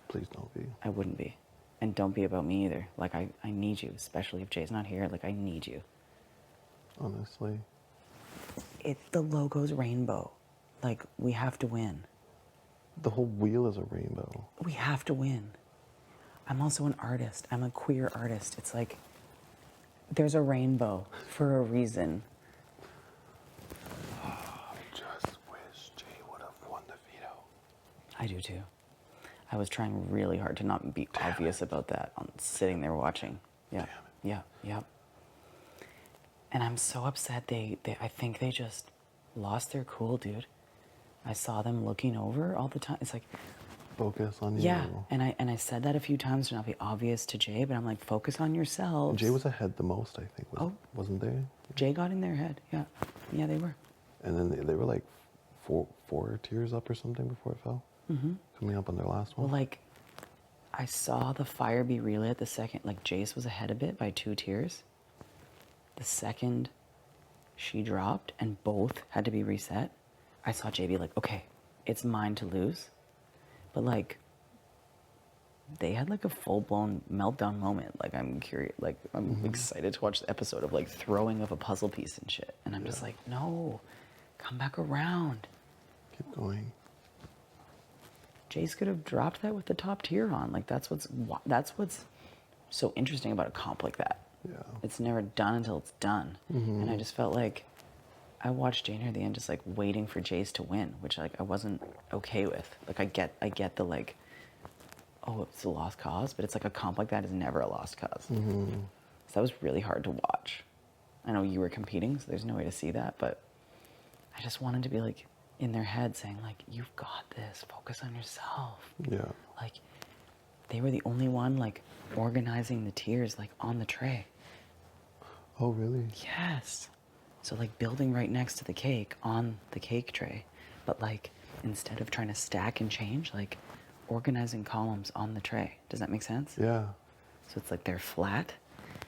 Please don't be. I wouldn't be. And don't be about me either. Like, I need you, especially if Jay's not here. Like, I need you. Honestly. The logo's rainbow. Like, we have to win. The whole wheel is a rainbow. We have to win. I'm also an artist. I'm a queer artist. It's like, there's a rainbow for a reason. I just wish Jay would have won the veto. I do too. I was trying really hard to not be obvious about that. I'm sitting there watching. Yeah, yeah. And I'm so upset. I think they just lost their cool, dude. I saw them looking over all the time. It's like, focus on you. yeah, and I said that a few times to not be obvious to Jay, but I'm like, focus on yourselves. Jay was ahead the most, I think. Wasn't they? Jay got in their head. Yeah, yeah, they were. And then they were like four tiers up or something before it fell. Mm-hmm. Coming up on their last one. Well, like, I saw the fire be relay at the second. Like, Jace was ahead a bit by 2 tiers. The second she dropped and both had to be reset, I saw Jay be like, okay, it's mine to lose. But like, they had like a full-blown meltdown moment. Like, I'm curious, like, I'm excited to watch the episode of like throwing of a puzzle piece and shit. And I'm just like, no, come back around. Keep going. Jace could have dropped that with the top tier on. Like, that's what's so interesting about a comp like that. Yeah. It's never done until it's done. Mm-hmm. And I just felt like I watched Jane near the end just like waiting for Jace to win, which like I wasn't okay with. Like, I get the like, oh, it's a lost cause, but it's like a comp like that is never a lost cause. Mm-hmm. So that was really hard to watch. I know you were competing, so there's no way to see that, but I just wanted to be like in their head saying like, you've got this, focus on yourself. Yeah. Like, they were the only one like organizing the tiers like on the tray. Oh, really? Yes. So like building right next to the cake on the cake tray, but like instead of trying to stack and change, like organizing columns on the tray. Does that make sense? Yeah. So it's like they're flat.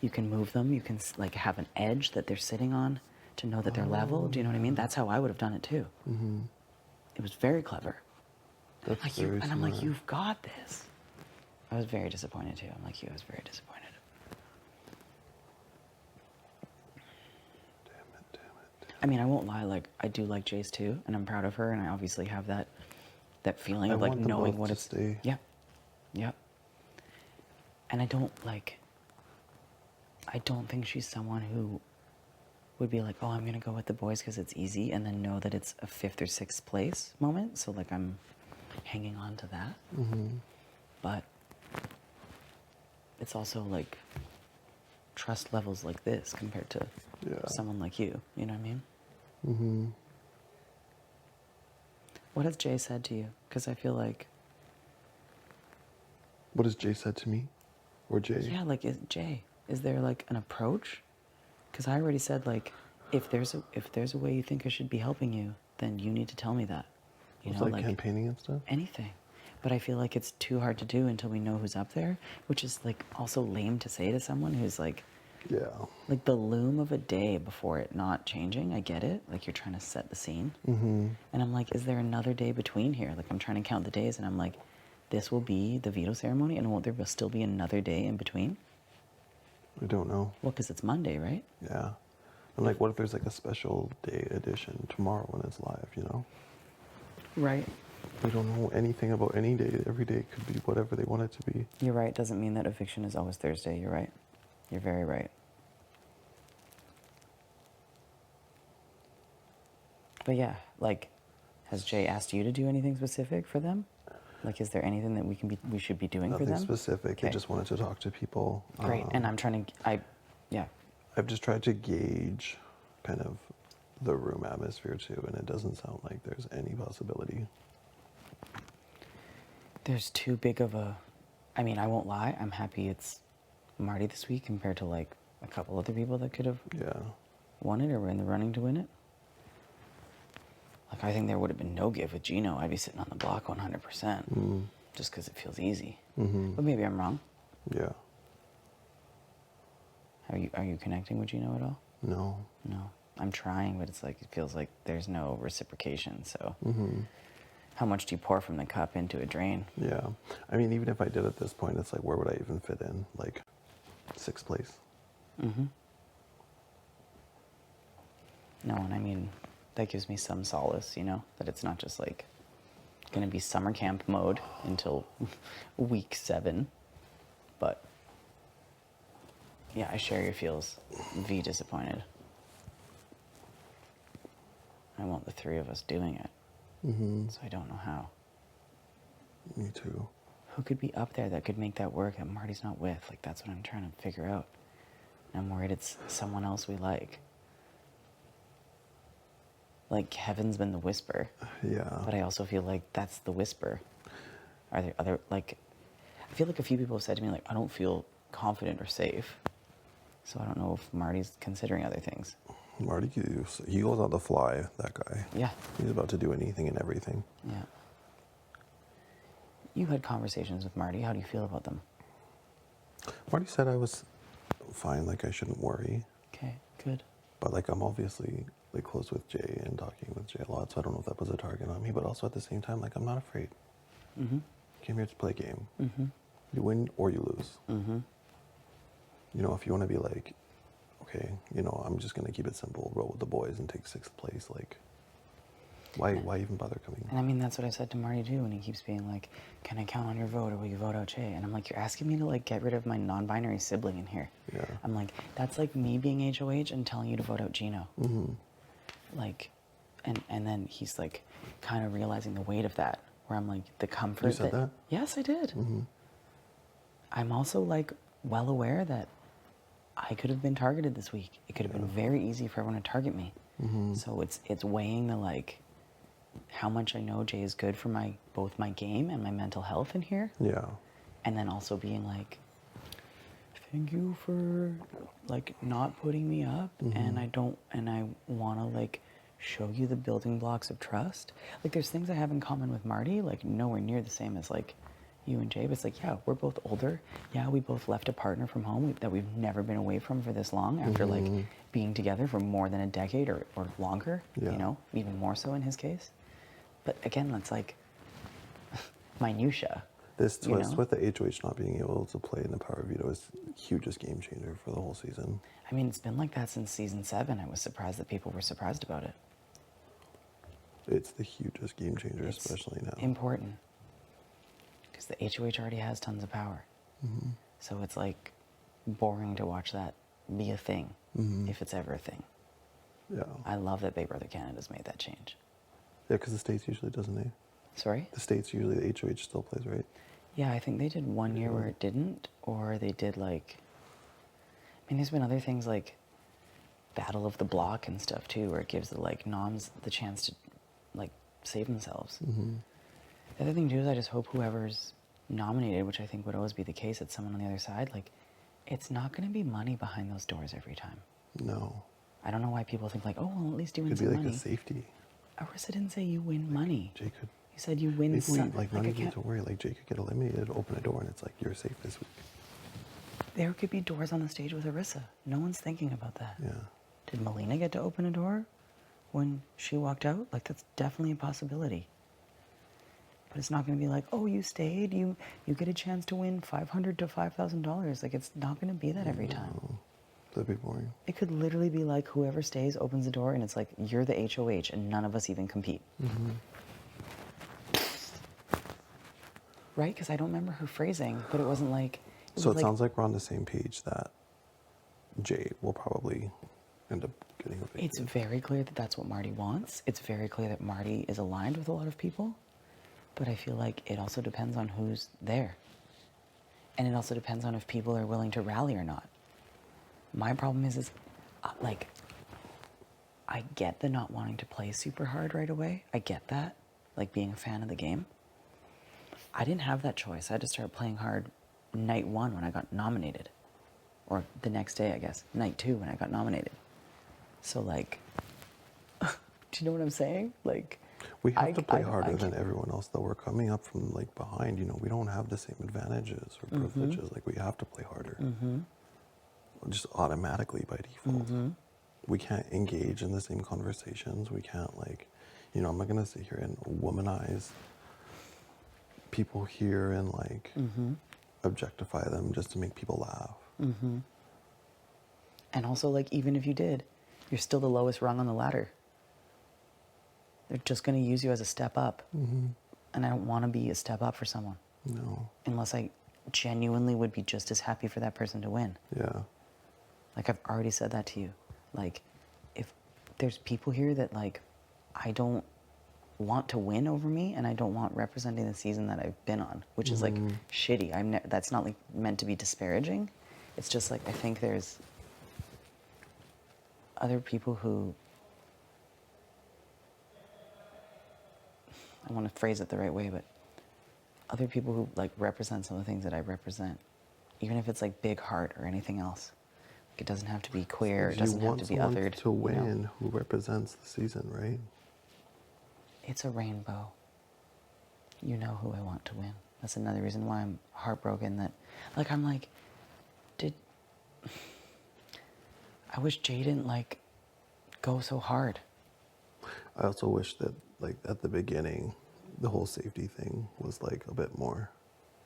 You can move them. You can like have an edge that they're sitting on to know that they're level. Do you know what I mean? That's how I would have done it too. Mm-hmm. It was very clever. That's like, very and I'm like, smart. you've got this. I was very disappointed too. I'm like you. I was very disappointed. Damn it. I mean, I won't lie. Like, I do like Jace too, and I'm proud of her, and I obviously have that feeling of like want them knowing both what to it's. stay. Yep. And I don't think she's someone who would be like, oh, I'm gonna go with the boys because it's easy, and then know that it's a 5th or 6th place moment. So like I'm hanging on to that. Mm-hmm. But it's also like trust levels like this compared to someone like you. You know what I mean? Mm-hmm. What has Jay said to you? Because I feel like. What has Jay said to me? Or Jay? Yeah, like, is there like an approach? Because I already said like, if there's a way you think I should be helping you, then you need to tell me that. You know, like campaigning and stuff? Anything. But I feel like it's too hard to do until we know who's up there, which is like also lame to say to someone who's like, like the loom of a day before it not changing. I get it. Like, you're trying to set the scene. Mm-hmm. And I'm like, is there another day between here? Like, I'm trying to count the days, and I'm like, this will be the veto ceremony, and won't there still be another day in between? I don't know. Well, because it's Monday, right? Yeah. And like, what if there's like a special day edition tomorrow when it's live, you know? Right. We don't know anything about any day. Every day could be whatever they want it to be. You're right. Doesn't mean that eviction is always Thursday. You're right. You're very right. But yeah, like, has Jay asked you to do anything specific for them? Like, is there anything that we should be doing for Nothing them? specific. I Okay. just wanted to talk to people. Great. And I'm trying to, yeah. I've just tried to gauge kind of the room atmosphere too, and it doesn't sound like there's any possibility. There's too big of a, I mean, I won't lie. I'm happy it's Marty this week compared to like a couple other people that could have won it or were in the running to win it. Like, I think there would have been no give with Gino. I'd be sitting on the block 100%, just because it feels easy. But maybe I'm wrong. Yeah. Are you connecting with Gino at all? No. No. I'm trying, but it's like, it feels like there's no reciprocation. So how much do you pour from the cup into a drain? Yeah. I mean, even if I did at this point, it's like, where would I even fit in? Like, 6th place? No, and I mean, that gives me some solace, you know, that it's not just like going to be summer camp mode until week 7. But yeah, I share your feels. V disappointed. I want the 3 of us doing it. So I don't know how. Me too. Who could be up there that could make that work that Marty's not with? Like, that's what I'm trying to figure out. And I'm worried it's someone else we like. Like, Kevin's been the whisper. Yeah. But I also feel like that's the whisper. Are there other, like, I feel like a few people have said to me, like, I don't feel confident or safe. So I don't know if Marty's considering other things. Marty, he goes on the fly, that guy. Yeah. He's about to do anything and everything. Yeah. You had conversations with Marty. How do you feel about them? Marty said I was fine, like I shouldn't worry. Okay, good. But like, I'm obviously like close with Jay and talking with Jay a lot, so I don't know if that was a target on me, but also at the same time, like, I'm not afraid. Came here to play a game. You win or you lose. You know, if you want to be like, okay, you know, I'm just going to keep it simple, roll with the boys and take 6th place, like, why even bother coming? And I mean, that's what I said to Marty too, and he keeps being like, can I count on your vote, or will you vote out Jay? And I'm like, you're asking me to like get rid of my non-binary sibling in here. Yeah. I'm like, that's like me being HOH and telling you to vote out Gino. Like, and then he's like kind of realizing the weight of that, where I'm like, the comfort. You said that? Yes, I did. I'm also like well aware that I could have been targeted this week. It could have been very easy for everyone to target me. So it's weighing the like, how much I know Jay is good for both my game and my mental health in here. Yeah. And then also being like, thank you for like not putting me up, and I want to like show you the building blocks of trust. Like, there's things I have in common with Marty, like nowhere near the same as like you and Jay, but it's like, yeah, we're both older. Yeah, we both left a partner from home that we've never been away from for this long after like being together for more than a decade or longer, you know, even more so in his case. But again, that's like minutia. This twist with the HOH not being able to play in the power veto is the hugest game changer for the whole season. I mean, it's been like that since season 7. I was surprised that people were surprised about it. It's the hugest game changer, especially now. Important. Because the HOH already has tons of power. So it's like boring to watch that be a thing, if it's ever a thing. Yeah. I love that Big Brother Canada's made that change. Yeah, because the States usually doesn't, eh? Sorry? The States usually, the HOH still plays, right? Yeah, I think they did one year where it didn't, or they did like, I mean, there's been other things like Battle of the Block and stuff too, where it gives the like noms the chance to like save themselves. The other thing too is I just hope whoever's nominated, which I think would always be the case, it's someone on the other side, like, it's not going to be money behind those doors every time. No. I don't know why people think like, oh, well, at least you win Could some be like money. a safety. Arissa didn't say you win money. Jay could. You said you win Maybe some. like not even to worry. Like Jay could get eliminated, open a door, and it's like you're safe this week. There could be doors on the stage with Arissa. No one's thinking about that. Yeah. Did Melina get to open a door when she walked out? Like, that's definitely a possibility. But it's not going to be like, oh, you stayed, you get a chance to win $500 to $5,000. Like, it's not going to be that every time. That'd be boring. It could literally be like whoever stays opens the door and it's like, you're the HOH and none of us even compete. Right? Because I don't remember her phrasing, but it wasn't like... So it sounds like we're on the same page that Jay will probably end up getting evicted. It's very clear that that's what Marty wants. It's very clear that Marty is aligned with a lot of people. But I feel like it also depends on who's there. And it also depends on if people are willing to rally or not. My problem is like, I get the not wanting to play super hard right away. I get that, like being a fan of the game. I didn't have that choice. I had to start playing hard night 1 when I got nominated. Or the next day, I guess. Night 2 when I got nominated. So like, do you know what I'm saying? Like, we have to play harder than everyone else, though. We're coming up from like behind, you know, we don't have the same advantages or privileges. Like, we have to play harder. Just automatically by default. We can't engage in the same conversations. We can't, like, you know, I'm not gonna sit here and womanize people here and like objectify them just to make people laugh. And also, like, even if you did, you're still the lowest rung on the ladder. They're just going to use you as a step up. And I don't want to be a step up for someone. No. Unless I genuinely would be just as happy for that person to win. Yeah. Like, I've already said that to you. Like, if there's people here that, like, I don't want to win over me and I don't want representing the season that I've been on, which is, like, shitty. That's not, like, meant to be disparaging. It's just, like, I think there's other people who... I want to phrase it the right way, but other people who like represent some of the things that I represent, even if it's like big heart or anything else. Like, it doesn't have to be queer. It doesn't have to be othered. To win, you know? who represents the season, right? It's a rainbow. You know who I want to win. That's another reason why I'm heartbroken. That, like, I'm like, I wish Jay didn't like go so hard. I also wish that, like, at the beginning, the whole safety thing was, like, a bit more...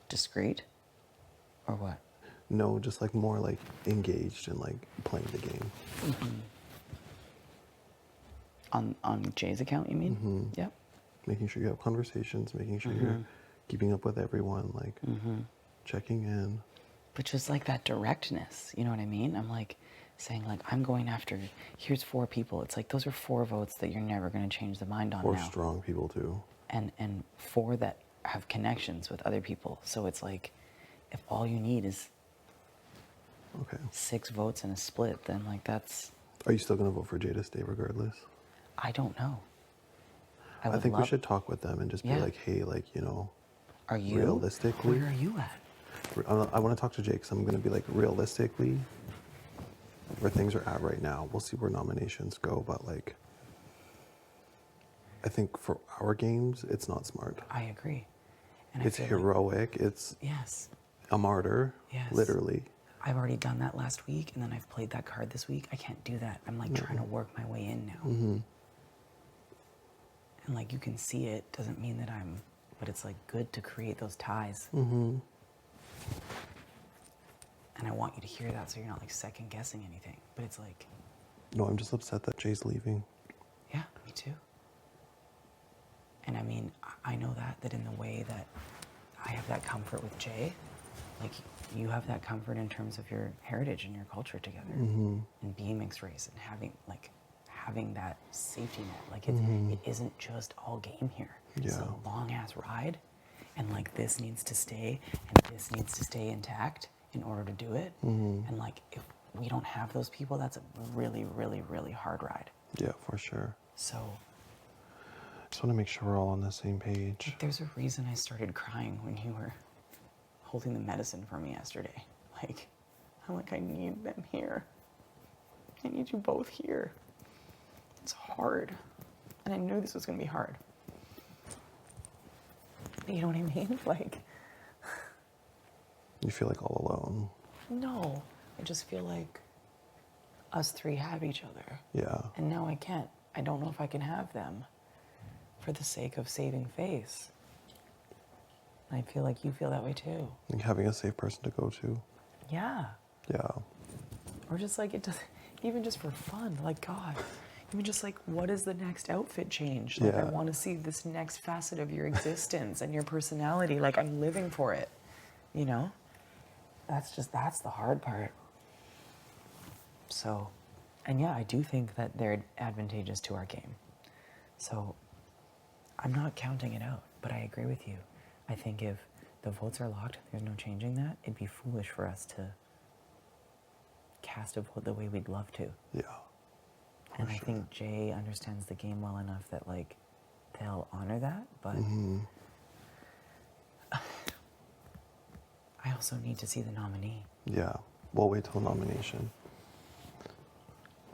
discreet? Or what? No, just, like, more, like, engaged in, like, playing the game. On Jay's account, you mean? Yep. Making sure you have conversations, making sure you're keeping up with everyone, like, checking in. But just, like, that directness, you know what I mean? I'm, like... saying, like, I'm going after, here's 4 people. It's like, those are 4 votes that you're never going to change the mind on 4 now. strong people, too. And 4 that have connections with other people. So it's like, if all you need is 6 votes and a split, then, like, that's... Are you still going to vote for Jay to stay regardless? I don't know. I think we should talk with them and just be like, hey, like, you know, are you? Realistically... Where are you at? I want to talk to Jay because I'm going to be like, realistically... where things are at right now, we'll see where nominations go, but like, I think for our games, it's not smart. I agree. And it's heroic. It's a martyr. Yes. Literally. I've already done that last week, and then I've played that card this week. I can't do that. I'm like trying to work my way in now. And like, you can see it. Doesn't mean that I'm, but it's like good to create those ties. And I want you to hear that so you're not like second guessing anything. But it's like... No, I'm just upset that Jay's leaving. Yeah, me too. And I mean, I know that in the way that I have that comfort with Jay, like you have that comfort in terms of your heritage and your culture together. And being mixed race and having that safety net. Like it isn't just all game here. It's a long ass ride. And like this needs to stay and this needs to stay intact in order to do it. And like, if we don't have those people, that's a really, really, really hard ride. Yeah, for sure. So... just want to make sure we're all on the same page. Like, there's a reason I started crying when you were holding the medicine for me yesterday. Like, I'm like, I need them here. I need you both here. It's hard. And I knew this was going to be hard. You know what I mean? Like... You feel like all alone. No, I just feel like us 3 have each other. Yeah. And now I can't. I don't know if I can have them for the sake of saving face. I feel like you feel that way too. Like having a safe person to go to. Yeah. Yeah. Or just like it doesn't, even just for fun, like God. Even just like, what is the next outfit change? Like, I Yeah. want to see this next facet of your existence and your personality. Like, I'm living for it, you know? That's the hard part. So, and yeah, I do think that they're advantageous to our game. So, I'm not counting it out, but I agree with you. I think if the votes are locked, there's no changing that, it'd be foolish for us to cast a vote the way we'd love to. Yeah. And I think Jay understands the game well enough that, like, they'll honor that, but I also need to see the nominee. Yeah. We'll wait till nomination.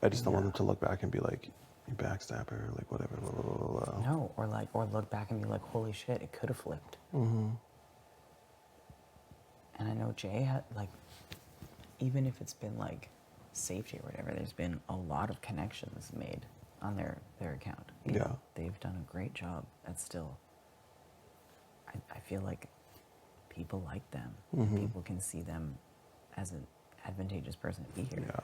I just don't want them to look back and be like, you backstabber, like whatever, blah, blah, blah, blah. No, or look back and be like, holy shit, it could have flipped. Mm-hmm. And I know Jay had, like, even if it's been like safety or whatever, there's been a lot of connections made on their account. You know, they've done a great job at still. I feel like people like them. People can see them as an advantageous person to be here. Yeah.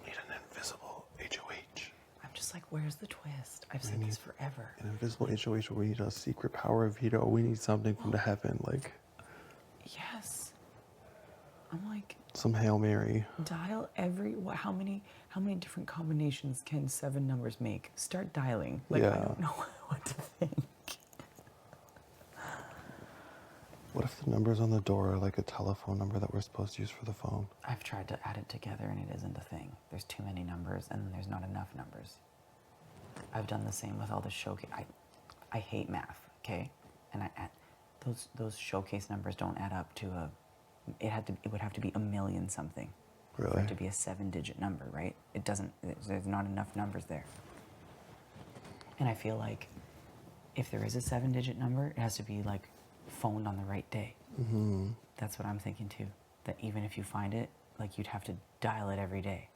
Need an invisible HOH. I'm just like, where's the twist? I've said this forever. An invisible HOH, we need a secret power of Vito. We need something from the heaven, like Yes. I'm like, some Hail Mary. dial how many different combinations can 7 numbers make? Start dialing. Like, I don't know what to think. What if the numbers on the door are like a telephone number that we're supposed to use for the phone? I've tried to add it together and it isn't a thing. There's too many numbers and then there's not enough numbers. I've done the same with all the showcase. I hate math, okay? And I add those showcase numbers don't add up to it would have to be a million something. Really? For it to be a 7-digit number, right? It doesn't, there's not enough numbers there. And I feel like if there is a 7-digit number, it has to be like phoned on the right day. Mm-hmm. That's what I'm thinking too. That even if you find it, like you'd have to dial it every day.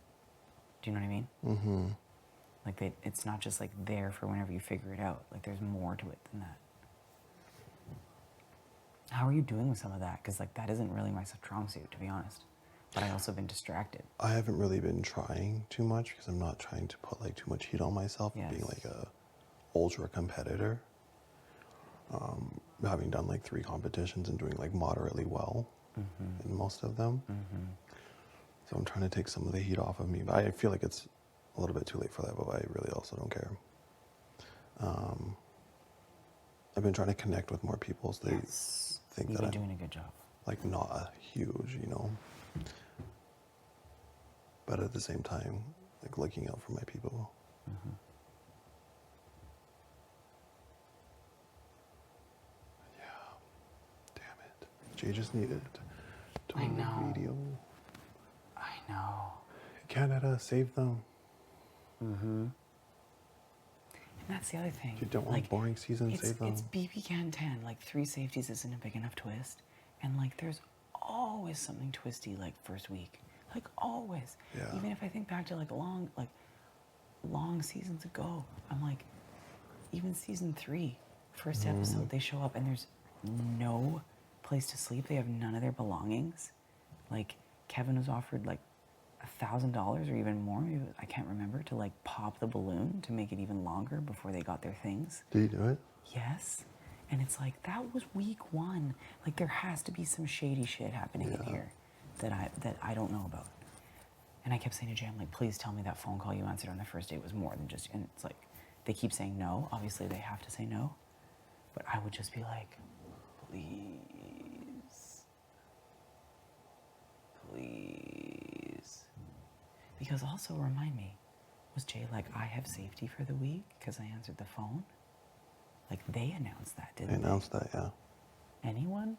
Do you know what I mean? Mm-hmm. Like it's not just like there for whenever you figure it out. Like there's more to it than that. How are you doing with some of that? Because like that isn't really my strong suit, to be honest. But I also been distracted. I haven't really been trying too much because I'm not trying to put like too much heat on myself and being like a ultra competitor. Having done like 3 competitions and doing like moderately well in most of them. So I'm trying to take some of the heat off of me. But I feel like it's a little bit too late for that, but I really also don't care. I've been trying to connect with more people so they think You've that been I'm doing a good job. like not a huge, you know. But at the same time, like looking out for my people. Jay just needed to make a video. I know. Canada, save them. And that's the other thing. If you don't want boring season, save them. It's BB Can 10. Like 3 safeties isn't a big enough twist. And like there's always something twisty like first week. Like always. Yeah. Even if I think back to like long seasons ago, I'm like, even season 3, first episode, they show up and there's no place to sleep. They have none of their belongings. Like Kevin was offered like $1,000 or even more. Maybe, I can't remember, to like pop the balloon to make it even longer before they got their things. Did you do it? Yes. And it's like, that was week 1. Like there has to be some shady shit happening in here that I don't know about. And I kept saying to Jay, I'm like, please tell me that phone call you answered on the first date was more than just, and it's like, they keep saying no. Obviously they have to say no. But I would just be like, please. Because also, remind me, was Jay like, I have safety for the week because I answered the phone? Like, they announced that, didn't they? They announced that, yeah. Anyone?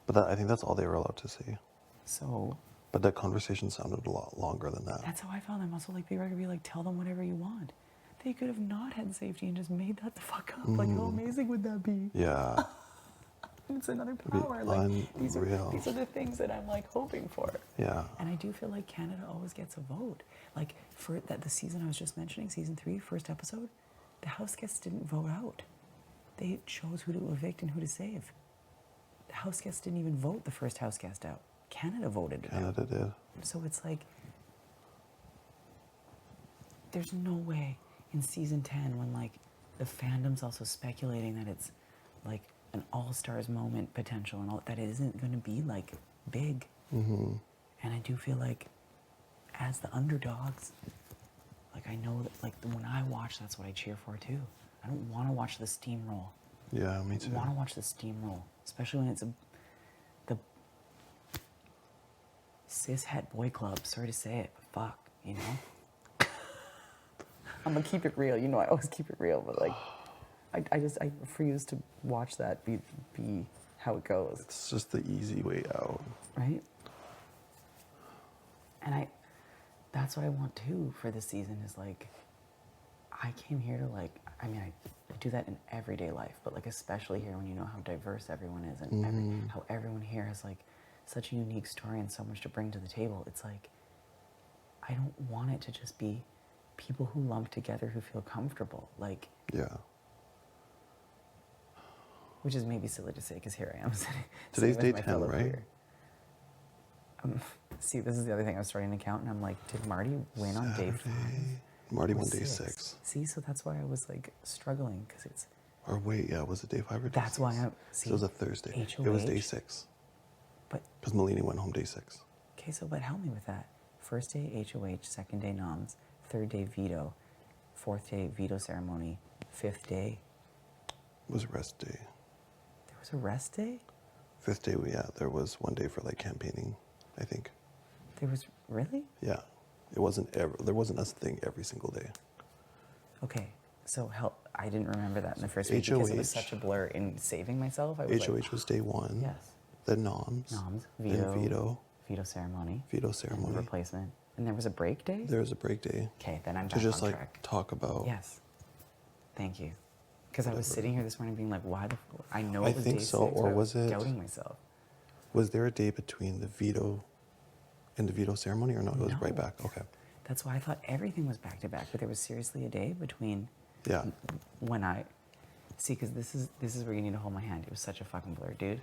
But I think that's all they were allowed to say. So. But that conversation sounded a lot longer than that. That's how I felt. I'm also like, they were gonna be like, tell them whatever you want. They could have not had safety and just made that the fuck up. Like, how amazing would that be? Yeah. It's another power. Like, these are the things that I'm like hoping for. Yeah. And I do feel like Canada always gets a vote. Like for the season I was just mentioning, season 3, first episode, The house guests didn't vote out. They chose who to evict and who to save. The house guests didn't even vote the first house guest out. Canada voted it out. Canada did. So it's like, there's no way in season 10 when like the fandom's also speculating that it's like an all-stars moment potential and all that it isn't going to be like big. Mm-hmm. And I do feel like as the underdogs, like I know that like when I watch, that's what I cheer for too. I don't want to watch the steamroll. Yeah, me too. I want to watch the steamroll, especially when it's the cis-het boy club. Sorry to say it, but fuck, you know? I'm gonna keep it real. You know I always keep it real, but like, I refuse to watch that be how it goes. It's just the easy way out. Right? And that's what I want too for this season is like, I came here to like, I mean, I do that in everyday life, but like especially here when you know how diverse everyone is and how everyone here has like such a unique story and so much to bring to the table. It's like, I don't want it to just be people who lump together who feel comfortable. Like, yeah. Which is maybe silly to say because here I am sitting. Today's sitting day with my 10, fellow right? queer. See, this is the other thing. I was starting to count, and I'm like, did Marty win on day 5? Marty Or won day 6. See, so that's why I was like struggling because it's. Or wait, yeah, was it day 5 or day 6? That's why I. See, So it was a Thursday. HOH, It was day 6. But. Because Melanie went home day 6. Okay, so but help me with that. First day HOH, second day noms, third day veto, fourth day veto ceremony, fifth day. It was rest day. There was a rest day? 5th day, yeah, there was one day for like campaigning, I think. There was really? Yeah. It wasn't ever, there wasn't a thing every single day. Okay, so help. I didn't remember that in the first week because it was such a blur in saving myself. I was HOH like, was day 1. Yes. Then noms. Noms, Then veto. Veto ceremony. Veto ceremony. And replacement. And there was a break day? There was a break day. Okay, then I'm to back just on like track. talk about. Yes. Thank you. Because I was sitting here this morning being like, why the I know I it was think day so, 6, or but I was it? doubting myself. Was there a day between the veto and the veto ceremony, or no? It was right No. back. Okay. That's why I thought everything was back to back, but there was seriously a day between. Yeah. When I see, because this is where you need to hold my hand. It was such a fucking blur, dude.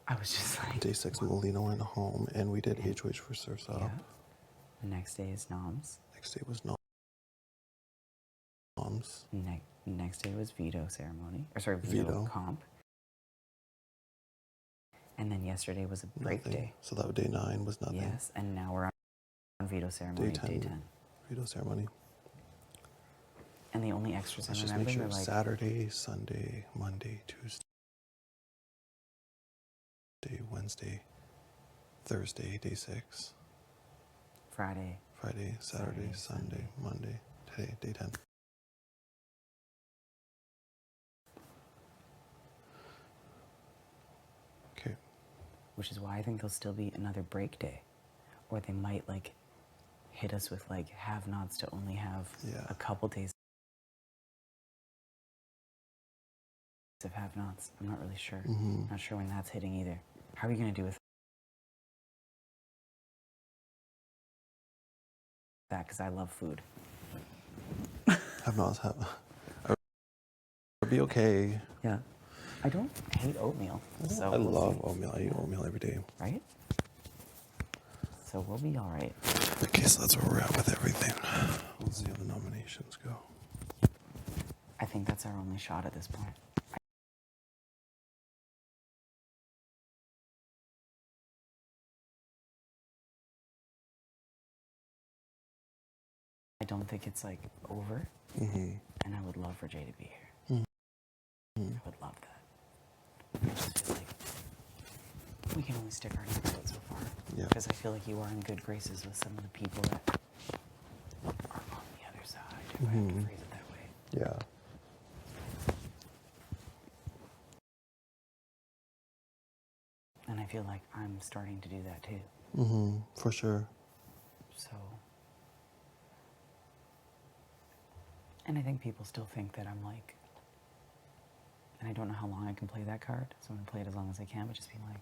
I was just like. Day 6, Melina went home, and we did HOH for Surf's Up. Yeah. The next day is noms. Next day was noms. Next day was veto ceremony, or sorry, veto, Veto. comp. And then yesterday was a break Nothing. day. So that day 9 was nothing. Yes, and now we're on veto ceremony, day 10. Veto ceremony. And the only extras Let's I'm just make remembering sure are like Saturday, Sunday, Monday, Tuesday, Wednesday, Thursday, day 6. Friday, Saturday, Sunday, Monday, today, day 10. Okay. which is why I think there'll still be another break day, or they might like hit us with like have-nots to only have a couple days of have-nots. I'm not really sure. Not sure when that's hitting either. How are you gonna do with that? Because I love food. Have-nots have. I'll be okay. Yeah. I don't hate oatmeal. So I we'll love see. oatmeal. I eat oatmeal every day. Right? So we'll be all right. Okay, so that's where we're at with everything. Let's see how the nominations go. I think that's our only shot at this point. I don't think it's like over, and I would love for Jay to be here. I would love that. I just feel like we can only stick our necks out so far. Yeah. Because I feel like you are in good graces with some of the people that are on the other side, if I have to phrase it that way. Yeah. And I feel like I'm starting to do that too. For sure. So, and I think people still think that I'm like, and I don't know how long I can play that card, so I'm gonna play it as long as I can, but just being like,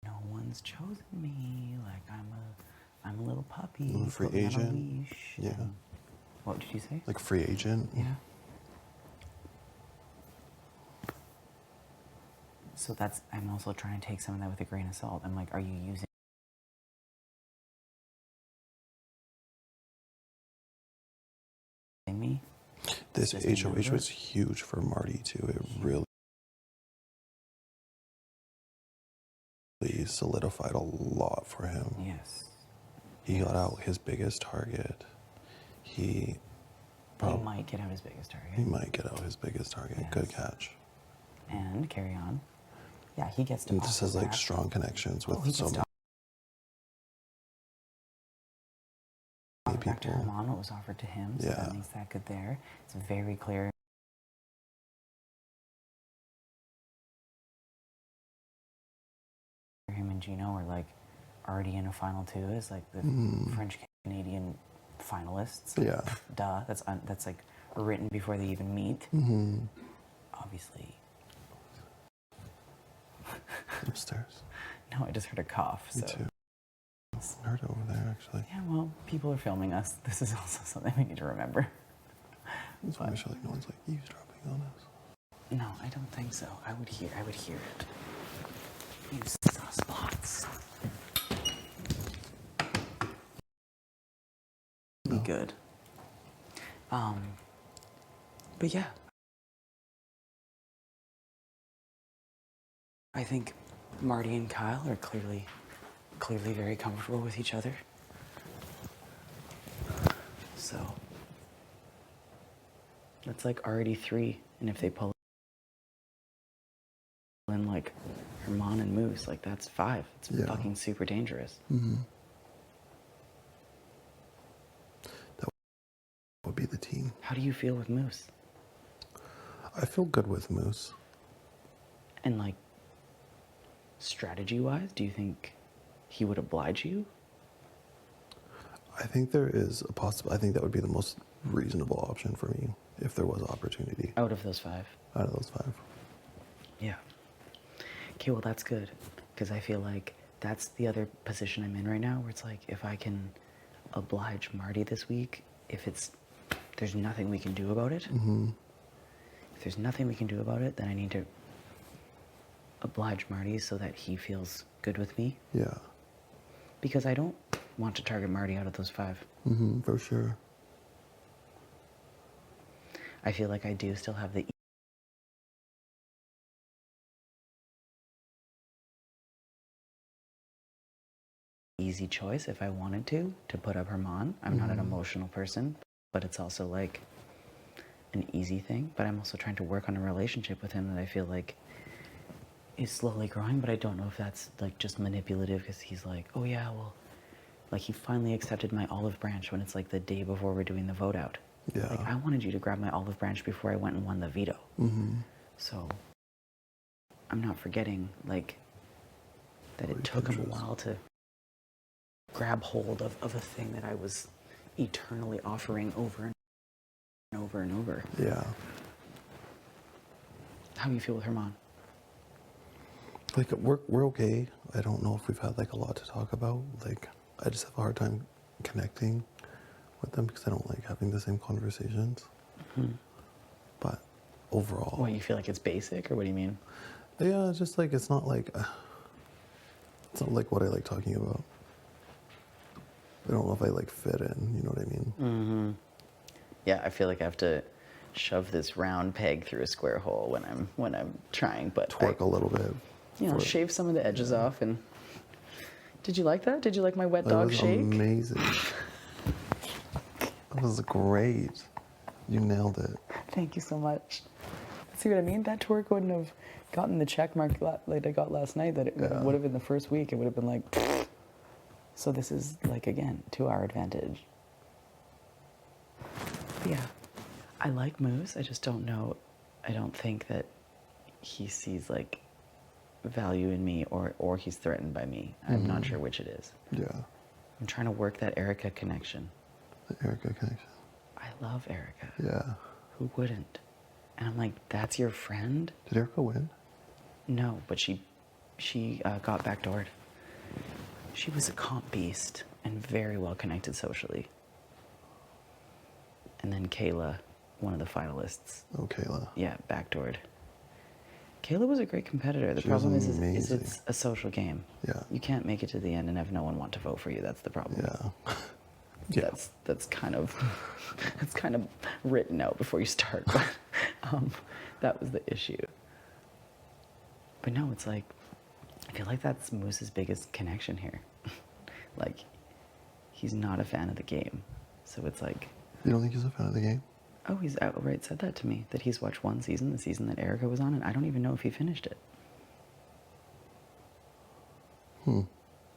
no one's chosen me, like I'm a little puppy, Free put me on a agent. leash. Yeah. What did you say? Like free agent. Yeah. So I'm also trying to take some of that with a grain of salt. I'm like, are you using me? This As a HOH member? was huge for Marty too. It really solidified a lot for him. Yes. He got out his biggest target. He might get out his biggest target. He might get out his biggest target. Yes. Good catch. And carry on. Yeah, he gets to. He just has like strong connections with he so gets many back to people. Herman, what was offered to him, so Yeah. that makes that good there. It's very clear. Him and Gino are like already in a final two as like the French Canadian finalists. Yeah. Duh. That's like written before they even meet. Mm-hmm. Obviously. Upstairs. No, I just heard a cough. Me so. too. I heard it over there actually. Yeah, well, people are filming us. This is also something we need to remember. That's why I feel like no one's like eavesdropping on us. No, I don't think so. I would hear it. You susspots. Be good. But yeah. I think Marty and Kyle are clearly very comfortable with each other. So that's like already 3, and if they pull in like Herman and Moose, like that's 5. It's fucking super dangerous. Mm-hmm. That would be the team. How do you feel with Moose? I feel good with Moose. And like strategy-wise, do you think he would oblige you? I think there is a possible. I think that would be the most reasonable option for me if there was opportunity. Out of those 5? Out of those 5. Yeah. Okay, well that's good, because I feel like that's the other position I'm in right now, where it's like if I can oblige Marty this week, there's nothing we can do about it. Mm-hmm. If there's nothing we can do about it, then I need to oblige Marty so that he feels good with me. Yeah. Because I don't want to target Marty out of those 5. Mm-hmm, for sure. I feel like I do still have the easy choice if I wanted to put up Herman. I'm not an emotional person, but it's also like an easy thing. But I'm also trying to work on a relationship with him that I feel like is slowly growing, but I don't know if that's like just manipulative because he's like, oh yeah, well, like he finally accepted my olive branch when it's like the day before we're doing the vote out. Yeah. Like I wanted you to grab my olive branch before I went and won the veto. Mm-hmm. So I'm not forgetting like that it took him a while to grab hold of a thing that I was eternally offering over and over and over. Yeah. How do you feel with Herman? Like we're okay. I don't know if we've had like a lot to talk about. Like I just have a hard time connecting with them because I don't like having the same conversations. Mm-hmm. But overall, What, you feel like it's basic, or what do you mean? yeah, it's just like it's not like what I like talking about. I don't know if I like fit in. You know what I mean? Mm-hmm. Yeah, I feel like I have to shove this round peg through a square hole when I'm trying, but Twerk a little bit. you know, shave some of the edges off. And did you like that? Did you like my wet dog shake? Amazing. That was great. You nailed it. Thank you so much. See what I mean? That twerk wouldn't have gotten the check mark like I got last night. That it would have been the first week. It would have been like. So this is like again to our advantage. But yeah, I like Moose. I just don't know. I don't think that he sees like value in me or he's threatened by me. I'm not sure which it is. Yeah. I'm trying to work that Erica connection. The Erica connection. I love Erica. Yeah. Who wouldn't? And I'm like, that's your friend? Did Erica win? No, but she got backdoored. She was a comp beast and very well connected socially. and then Kayla, one of the finalists. Oh, Kayla. Yeah, backdoored. Kayla was a great competitor. The She was problem is amazing. it's a social game. Yeah. You can't make it to the end and have no one want to vote for you. That's the problem. Yeah. Yeah. That's kind of that's kind of written out before you start. But, that was the issue. But no, it's like I feel like that's Moose's biggest connection here. Like he's not a fan of the game, so it's like. You don't think he's a fan of the game? Oh, he's outright said that to me, that he's watched one season, the season that Erica was on, and I don't even know if he finished it.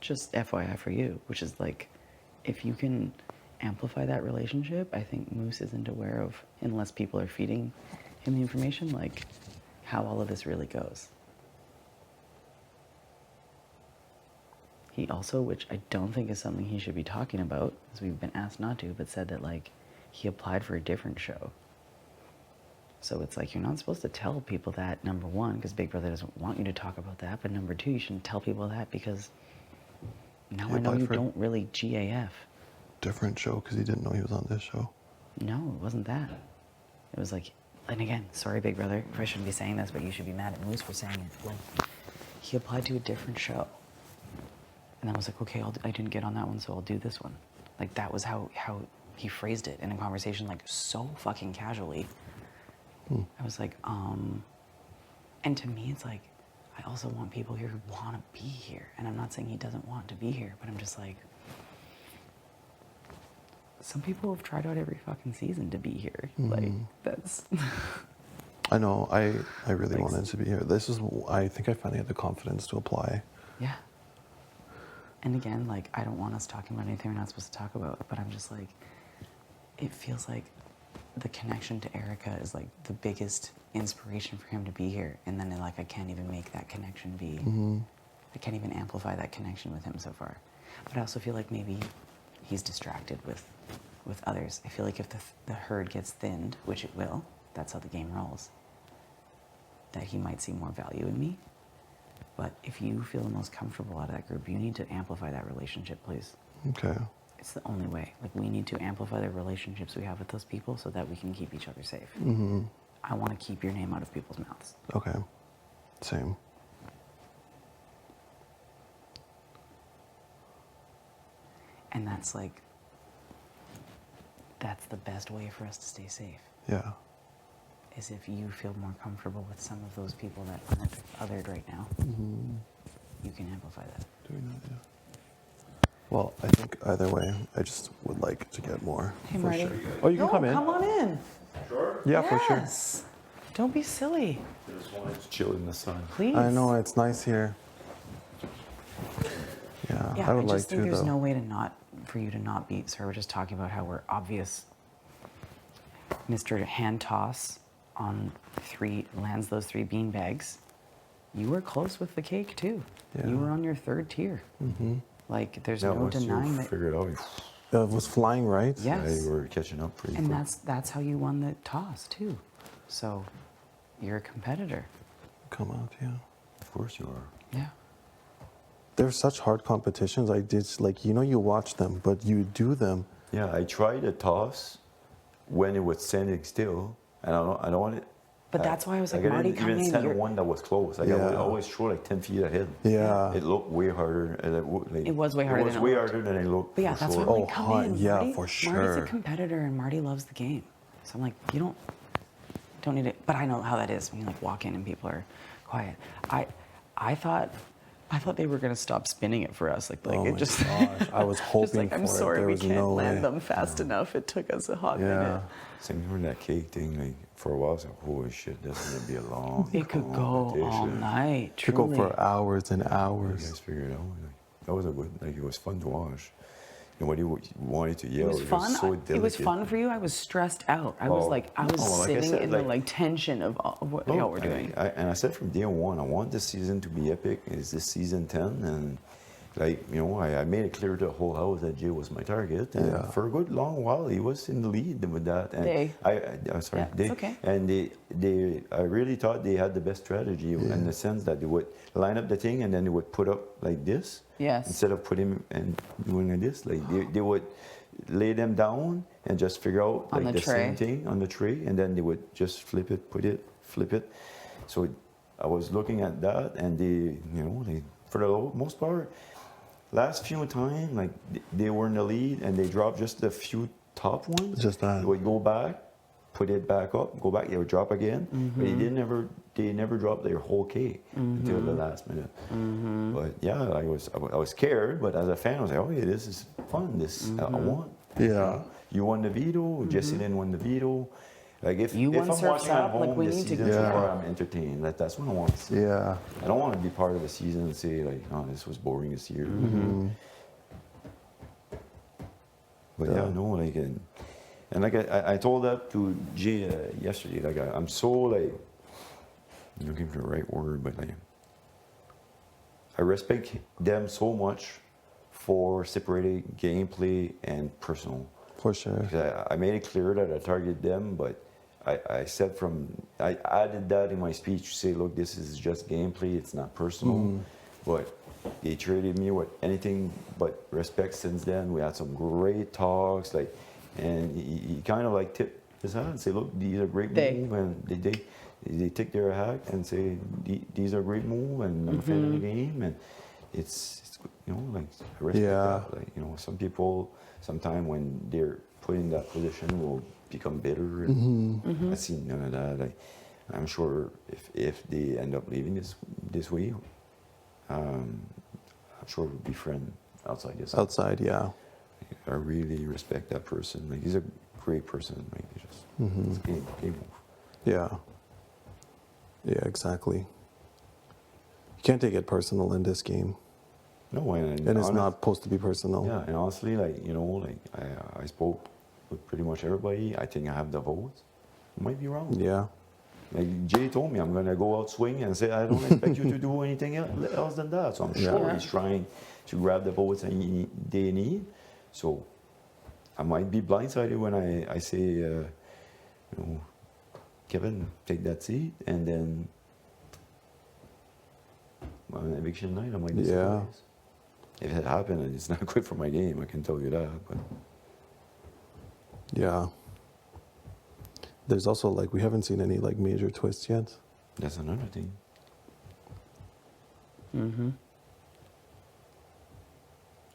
Just FYI for you, which is like, if you can amplify that relationship, I think Moose isn't aware of, unless people are feeding him the information, like how all of this really goes. He also, which I don't think is something he should be talking about, as we've been asked not to, but said that like, he applied for a different show. So it's like, you're not supposed to tell people that, number one, because Big Brother doesn't want you to talk about that, but number two, you shouldn't tell people that because now I know you don't really GAF. Different show because he didn't know he was on this show. No, it wasn't that. It was like, and again, sorry Big Brother, if I shouldn't be saying this, but you should be mad at Moose for saying it. Like, he applied to a different show. And I was like, okay, I didn't get on that one, so I'll do this one. Like, that was how he phrased it in a conversation, like, so fucking casually. I was like, and to me, it's like, I also want people here who want to be here. And I'm not saying he doesn't want to be here, but I'm just like, some people have tried out every fucking season to be here. Like, that's... I know, I really wanted to be here. This is, I think I finally had the confidence to apply. Yeah. And again, like, I don't want us talking about anything we're not supposed to talk about, but I'm just like, it feels like the connection to Erica is like the biggest inspiration for him to be here. And then like, I can't even make that connection be, I can't even amplify that connection with him so far. But I also feel like maybe he's distracted with others. I feel like if the herd gets thinned, which it will, that's how the game rolls, that he might see more value in me. But if you feel the most comfortable out of that group, you need to amplify that relationship, please. Okay. It's the only way. Like, we need to amplify the relationships we have with those people so that we can keep each other safe. I want to keep your name out of people's mouths. Okay. Same. And that's like, that's the best way for us to stay safe. Yeah. Is if you feel more comfortable with some of those people that aren't othered right now, you can amplify that. Doing that, yeah. Well, I think either way, I just would like to get more. Hey, for Marty. sure. Oh, you can come in. Come on in. Sure? Yeah, for sure. Yes. Don't be silly. Just wanted to chill in the sun. Please. I know, it's nice here. Yeah, Yeah, I would I like just to, think there's though. no way to not, for you to not be, sorry, we're just talking about how we're obvious. Mr. Hand Toss on lands those 3 bean bags. You were close with the cake too. Yeah. You were on your 3rd tier. Like, there's Yeah, no once you denying that. figured it out, It was flying, right? Yes. yeah, you were catching up pretty And quick. that's how you won the toss too. So, you're a competitor. Come out, yeah. Of course you are. Yeah. They're such hard competitions. I did, like, you know, you watch them, but you do them. Yeah, I tried a toss when it was standing still, and I don't want it. But that's why I was like, I Marty, didn't come even in. send You're- one that was close. Like, I Yeah. would always throw like 10 feet ahead. Yeah. It looked way harder. And It was way harder It was than it way looked. harder than it looked. But yeah, for that's sure. why I'm Oh, like, come hot, in, yeah, Marty. for Marty's sure. a competitor and Marty loves the game. So I'm like, you don't need it. But I know how that is when you like walk in and people are quiet. I thought they were gonna stop spinning it for us. Like Oh it my just. gosh, I was just hoping like, I'm for it. sorry, There we was can't no land way. them fast enough. It took us a hot Yeah. minute. Same with that cake thing. Like for a while, I was like, "Holy shit, this is gonna be a long." It could go all competition." night. Could go Truly. for hours and You hours. guys figured it out. Like, that was a good. Like it was fun to watch. Nobody wanted to yell. It was fun. so delicate. It was fun for you. I was stressed out. I was Oh. like, I was Oh, like I sitting said, in the like- like tension of what y'all were doing. And I said from day one, I want this season to be epic. It's this season 10, and like I made it clear to the whole house that Jay was my target. And Yeah. for a good long while, he was in the lead with that. And They. I'm sorry, Yeah, they. it's okay. And I really thought they had the best strategy in the sense that they would line up the thing and then they would put up like this. Yes. Instead of putting and doing like this, like they would. lay them down and just figure out On like the same tray? thing on the tray, and then they would just flip it, put it, flip it. So I was looking at that, and they for the most part, last few times, like they were in the lead and they dropped just a few top ones. Just that. They would go back, put it back up, go back, they would drop again. But they never dropped their whole cake until the last minute. But yeah, I was scared, but as a fan, I was like, oh yeah, this is fun. This I want. Yeah. You won the veto. Jesse didn't win the veto. Like if You won I'm Surf's watching at Up, like, home we this need to season, go. before I'm entertained. Like that's what I want to see. Yeah. I don't want to be part of the season and say like, oh, this was boring this year. But yeah, no, like and like I told that to Jay yesterday. Like I'm so like looking for the right word, but like I respect them so much for separating gameplay and personal. For sure. I made it clear that I target them, but I said I added that in my speech to say, look, this is just gameplay, it's not personal. But they treated me with anything but respect since then. We had some great talks, like, and he kind of like tipped his hat and say, look, these are great moves, and they take their hat and say, these are great moves, and I'm a fan of the game, and it's like I respect that. Like, some people, sometimes when they're put in that position, will become bitter. And I see none of that. Like, I'm sure if they end up leaving this way, I'm sure we'll be friends outside this. Outside, yeah. I really respect that person. Like, he's a great person. Like, he just it's a game move. Yeah. Yeah, exactly. You can't take it personal in this game. No, and it's not supposed to be personal. Yeah, and honestly, like, I spoke with pretty much everybody. I think I have the votes. I might be wrong. Yeah. Like Jay told me, I'm gonna go out swing and say I don't expect you to do anything else than that. So I'm sure he's trying to grab the votes that they need. So I might be blindsided when I say, Kevin, take that seat, and then on eviction night, I might be surprised. If it happened, it's not good for my game. I can tell you that. But yeah. There's also we haven't seen any major twists yet. That's another thing.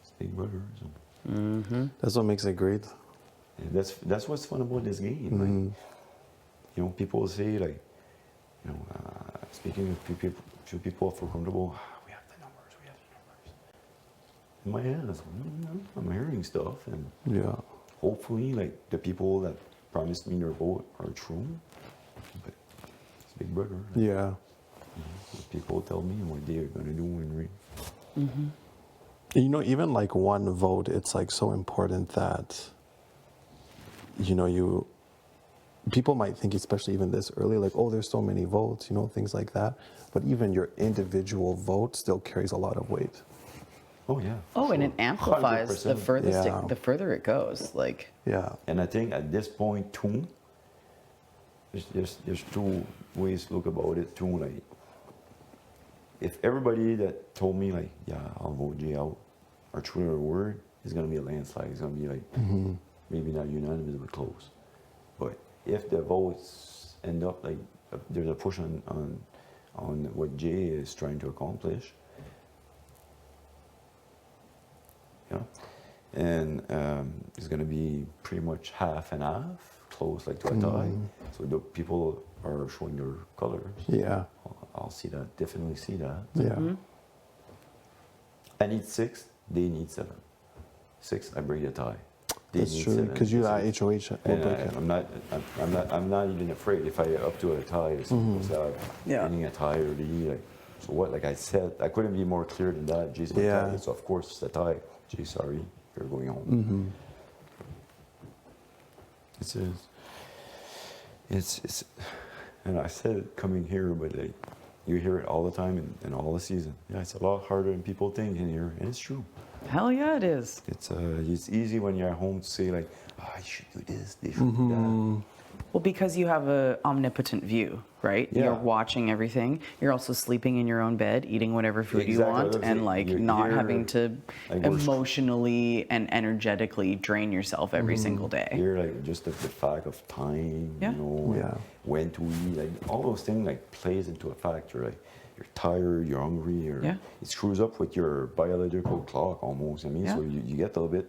It's Big Brother. So. That's what makes it great. Yeah, that's what's fun about this game. Like, people say speaking with people feel comfortable. We have the numbers. In my head, I'm hearing stuff, and hopefully, the people that promised me their vote are true. But it's Big Brother. Yeah. People tell me what they're gonna do and read. Even one vote, it's so important that people might think, especially even this early, oh, there's so many votes, things like that. But even your individual vote still carries a lot of weight. Oh yeah. Oh, and it amplifies the 100%. furthest the further it goes. Yeah. And I think at this point too, there's two ways to look about it too. If everybody that told me I'll vote Jay out are true to their word, it's gonna be a landslide. It's gonna be maybe not unanimous but close. But if the votes end up there's a push on what Jay is trying to accomplish. And it's going to be pretty much half and half, close to a tie. So the people are showing their colors. Yeah. I'll see that, definitely see that. Yeah. I need 6, they need 7. 6, I break the tie. They That's need true, 7. because you got HOH. I'm not even afraid if I up to a tie. Getting a tie or so what? Like I said, I couldn't be more clear than that. Jay's my tie, so of course it's a tie. Jay, sorry, you're going home. It's and I said it coming here, but you hear it all the time and all the season. Yeah, it's a lot harder than people think in here, and it's true. Hell yeah, it is. It's easy when you're at home to say you should do this, they should do that. Well, because you have an omnipotent view. right? Yeah. You're watching everything. You're also sleeping in your own bed, eating whatever food you Exactly, want, that's and it. like You're not here, having to like, we're- emotionally and energetically drain yourself every single day. Here, like just the fact of time, Yeah. you know, Yeah. when to eat, like all those things like plays into a factor. Like you're tired, you're hungry, or Yeah. it screws up with your biological clock almost. I mean, so Yeah. you get a little bit.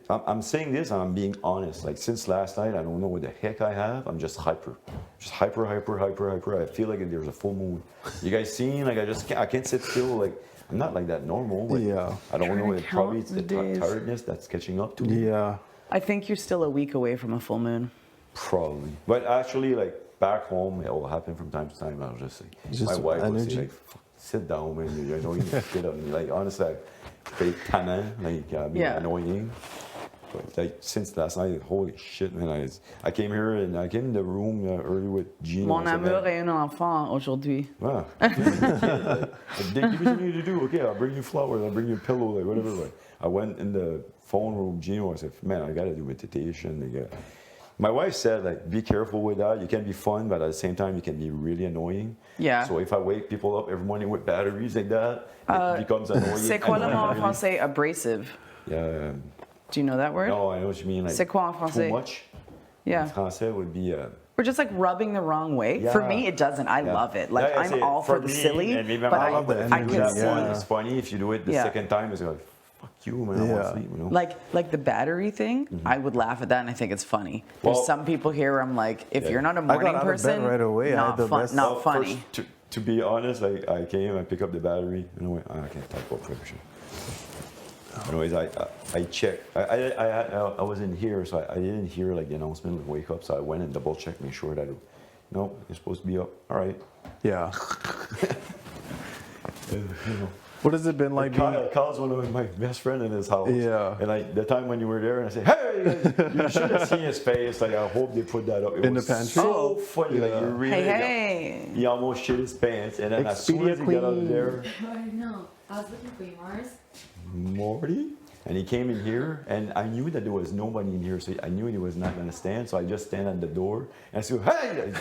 I'm saying this and I'm being honest. Like since last night, I don't know what the heck I have. I'm just hyper. I feel like there's a full moon. You guys seen? Like I can't sit still. Like I'm not like that normal. Like, Yeah. I don't know. to Probably count it's the the days. tiredness that's catching up to me. Yeah. I think you're still a week away from a full moon. Probably. But actually, like back home, it will happen from time to time. I'll just say, Just my wife will energy. say, like, sit down, man. You know, you get up. And, like, honestly, like, fake tannant, like, being Yeah. annoying. But, like, since last night, holy shit, man. I came here and I came in the room early with Gino. Mon I said, amour man, est un enfant aujourd'hui. wow. Like, give me something to do. Okay, I'll bring you flowers. I'll bring you a pillow, like, whatever. Like, I went in the phone room, Gino. I said, man, I got to do meditation. Like, my wife said, like, be careful with that. You can be fun, but at the same time, you can be really annoying. Yeah. So if I wake people up every morning with batteries like that, it becomes annoying. C'est quoi le and mot en really- français? Abrasive. Yeah. Do you know that word? No, I know what you mean. Like, C'est quoi en français? too much. Yeah. En français would be. Or just like rubbing the wrong way. For Yeah. me, it doesn't. I Yeah. love it. Like Yeah, I I'm say, all for the me, silly, and maybe but I love the I energy. can That see. one is funny. If you do it the Yeah. second time, it's like, fuck you, man. I want Yeah. to sleep. You know. Like the battery thing, I would laugh at that, and I think it's funny. There's Well- some people here where I'm like, if Yeah. you're not a I got morning out of bed person, right away. I not had the fun, best- not Well, funny. first, to be honest, I came, I picked up the battery, and I went, I can't talk about production. Anyways, I checked. I was in here, so I didn't hear like the announcement of wake up. So I went and double checked, make sure that no, you're supposed to be up. All right. Yeah. You know. What has it been like being? Kyle's one of my best friend in his house. Yeah. And like the time when you were there, and I said, hey, you should have seen his face. Like I hope they put that up. It In was the pantry? so funny. Like you really. Hey. He almost shit his pants, and then as soon as he got out of there, I know. I was looking for you, Mars. Morty, and he came in here, and I knew that there was nobody in here, so I knew he was not gonna stand. So I just stand at the door and I said, "Hey!"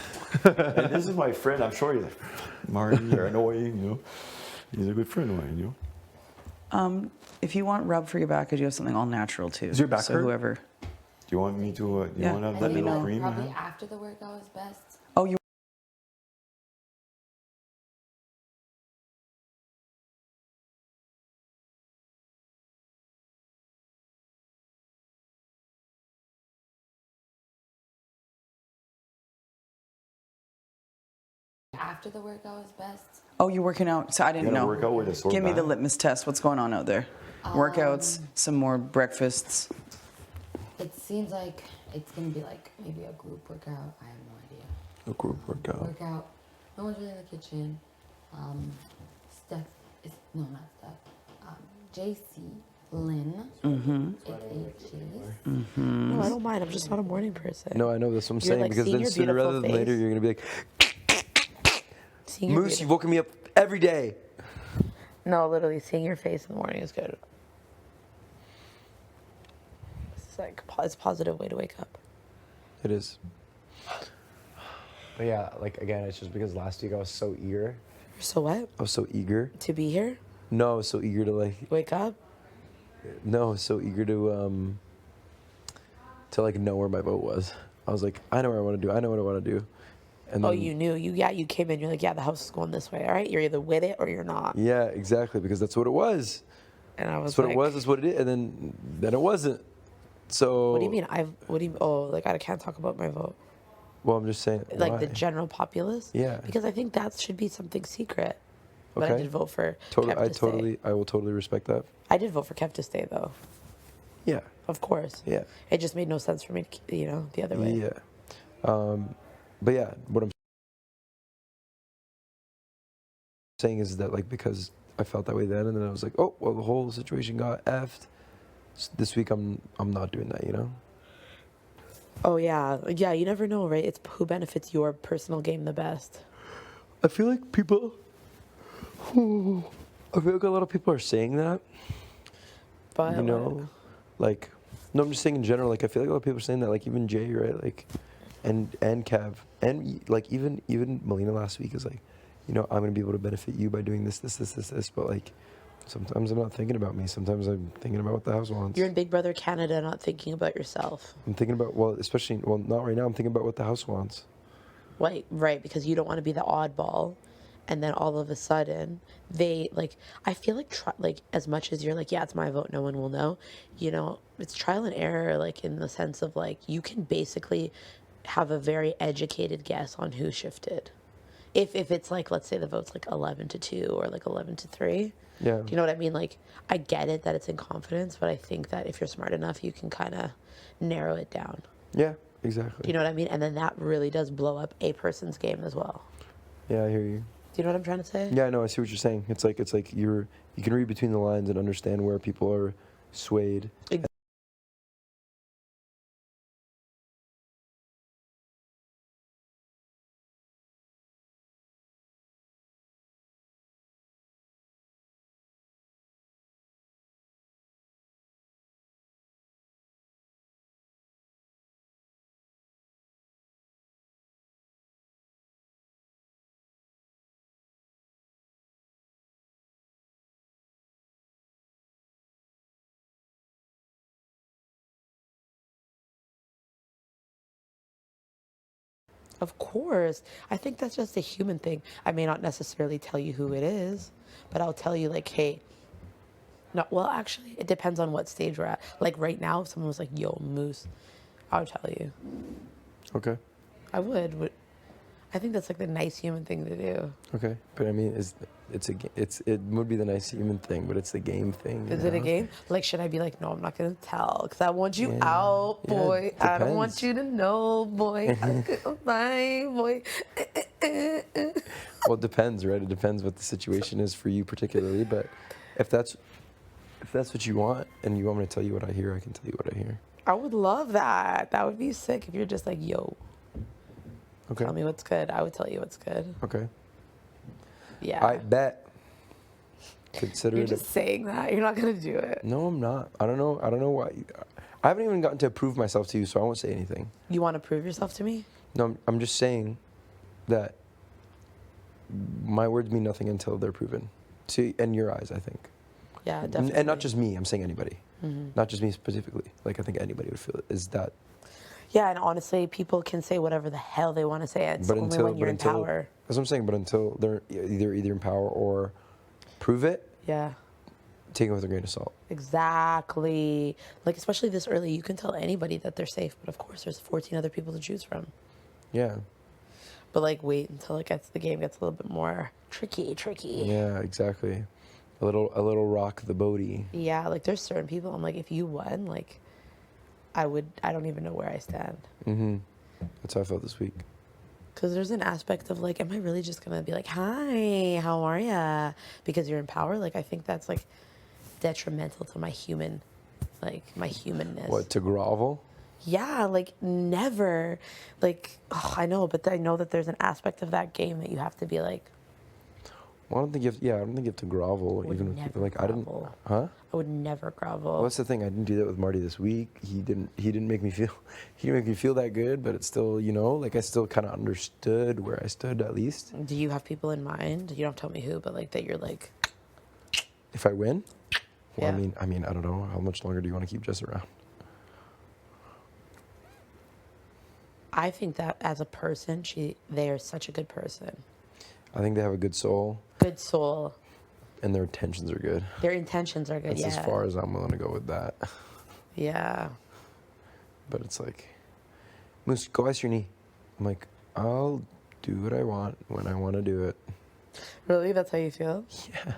And this is my friend. I'm sure he's like, Marty, you're annoying, you know. He's a good friend of mine, you know. If you want rub for your back, could you have something all natural too? Is your back so hurt? whoever. Do you want me to? Do you Yeah, want to have let that me little know. cream? I Probably have? after the workout is best. Oh, you. After the workout is best. Oh, you're working out. So I didn't You gotta know. work out with a sore Give me the back. litmus test. What's going on out there? Workouts, some more breakfasts. It seems like it's gonna be like maybe a group workout. I have no idea. A group workout. Workout. No one's really in the kitchen. Steph is no, not Steph. JC, Lynn, Chase. No, I don't mind. I'm just not a morning person. No, I know that's what I'm You're, saying like, because seeing then your sooner rather beautiful than later face. you're gonna be like, Seeing your Moose, beautiful- you've woken me up every day. No, literally, seeing your face in the morning is good. It's like it's a positive way to wake up. It is. But yeah, like again, it's just because last week I was so eager. You're so what? I was so eager. To be here? No, I was so eager to like. Wake up? No, I was so eager to like know where my vote was. I was like, I know what I want to do. I know what I want to do. And Oh, then, you knew. You came in. You're like, yeah, the house is going this way. All right, you're either with it or you're not. Yeah, exactly, because that's what it was. And I was That's what like, it was. That's what it is. And then it wasn't. So. What do you mean? What do you? Oh, like I can't talk about my vote. Well, I'm just saying. Like the why? general populace. Yeah. Because I think that should be something secret. But I Okay. did vote for Totally, Kev to stay. I will totally respect that. I did vote for Kev to stay though. Yeah. Of course. Yeah. It just made no sense for me to, the other way. Yeah. But yeah, what I'm saying is that like because I felt that way then, and then I was like, oh well, the whole situation got effed. This week I'm not doing that, you know. Oh yeah, yeah. You never know, right? It's who benefits your personal game the best. I feel like people. I feel like a lot of people are saying that. But you know, like, no, I'm just saying in general. Like, I feel like a lot of people are saying that. Like, even Jay, right? Like, and Kev, and like even Melina last week is like, you know, I'm gonna be able to benefit you by doing this, but like, sometimes I'm not thinking about me. Sometimes I'm thinking about what the house wants. You're in Big Brother Canada, not thinking about yourself. I'm thinking about, not right now. I'm thinking about what the house wants. Right, because you don't want to be the oddball, and then all of a sudden they like. I feel like like as much as you're like, yeah, it's my vote, no one will know. You know, it's trial and error, like in the sense of like you can basically have a very educated guess on who shifted. If it's like, let's say the vote's like 11-2 or like 11-3. Yeah. Do you know what I mean? Like, I get it that it's in confidence, but I think that if you're smart enough, you can kind of narrow it down. Yeah, exactly. Do you know what I mean? And then that really does blow up a person's game as well. Yeah, I hear you. Do you know what I'm trying to say? Yeah, no, I see what you're saying. It's like you can read between the lines and understand where people are swayed. Of course. I think that's just a human thing. I may not necessarily tell you who it is, but I'll tell you, like, hey, no, well, actually, it depends on what stage we're at. Like, right now, if someone was like, yo, Moose, I would tell you. Okay. I would. I think that's like the nice human thing to do. Okay, but I mean, it would be the nice human thing, but it's the game thing. Is it a game? Like, should I be like, no, I'm not gonna tell, because I want you out, boy. I don't want you to know, boy. Bye, boy. Well, it depends, right? It depends what the situation is for you particularly. But if that's what you want, and you want me to tell you what I hear, I can tell you what I hear. I would love that. That would be sick if you're just like, yo. Okay. Tell me what's good. I would tell you what's good. Okay. Yeah. I bet. Consider You're it. just saying that. You're not gonna do it. No, I'm not. I don't know why. I haven't even gotten to prove myself to you, so I won't say anything. You want to prove yourself to me? No, I'm just saying that my words mean nothing until they're proven. See, in your eyes, I think. Yeah, definitely. And not just me. I'm saying anybody. Mhm. Not just me specifically. Like, I think anybody would feel it. Is that? Yeah, and honestly, people can say whatever the hell they want to say. It's only when you're in power. That's what I'm saying. But until they're either in power or prove it, Yeah. take it with a grain of salt. Exactly. Like, especially this early, you can tell anybody that they're safe, but of course, there's 14 other people to choose from. Yeah. But like, wait until the game gets a little bit more tricky. Yeah, exactly. A little rock the boaty. Yeah, like there's certain people I'm like, if you won, like, I don't even know where I stand. Mm-hmm. That's how I felt this week. Because there's an aspect of like, am I really just gonna be like, hi, how are ya? Because you're in power. Like, I think that's like detrimental to my humanness. What, to grovel? Yeah, like never. Like, I know, but I know that there's an aspect of that game that you have to be like. Well, I don't think you have to grovel even with people. Like, grovel. Huh? I would never grovel. Well, that's the thing. I didn't do that with Marty this week. He didn't make me feel that good, but it's still, like, I still kind of understood where I stood at least. Do you have people in mind? You don't tell me who, but like that you're like. If I win? Well, Yeah. I mean, I don't know. How much longer do you want to keep Jess around? I think that as a person, they are such a good person. I think they have a good soul. Good soul. And their intentions are good. Their intentions are good. That's as far as I'm willing to go with that. Yeah. But it's like, Moose, go ice your knee. I'm like, I'll do what I want when I want to do it. Really? That's how you feel? Yeah.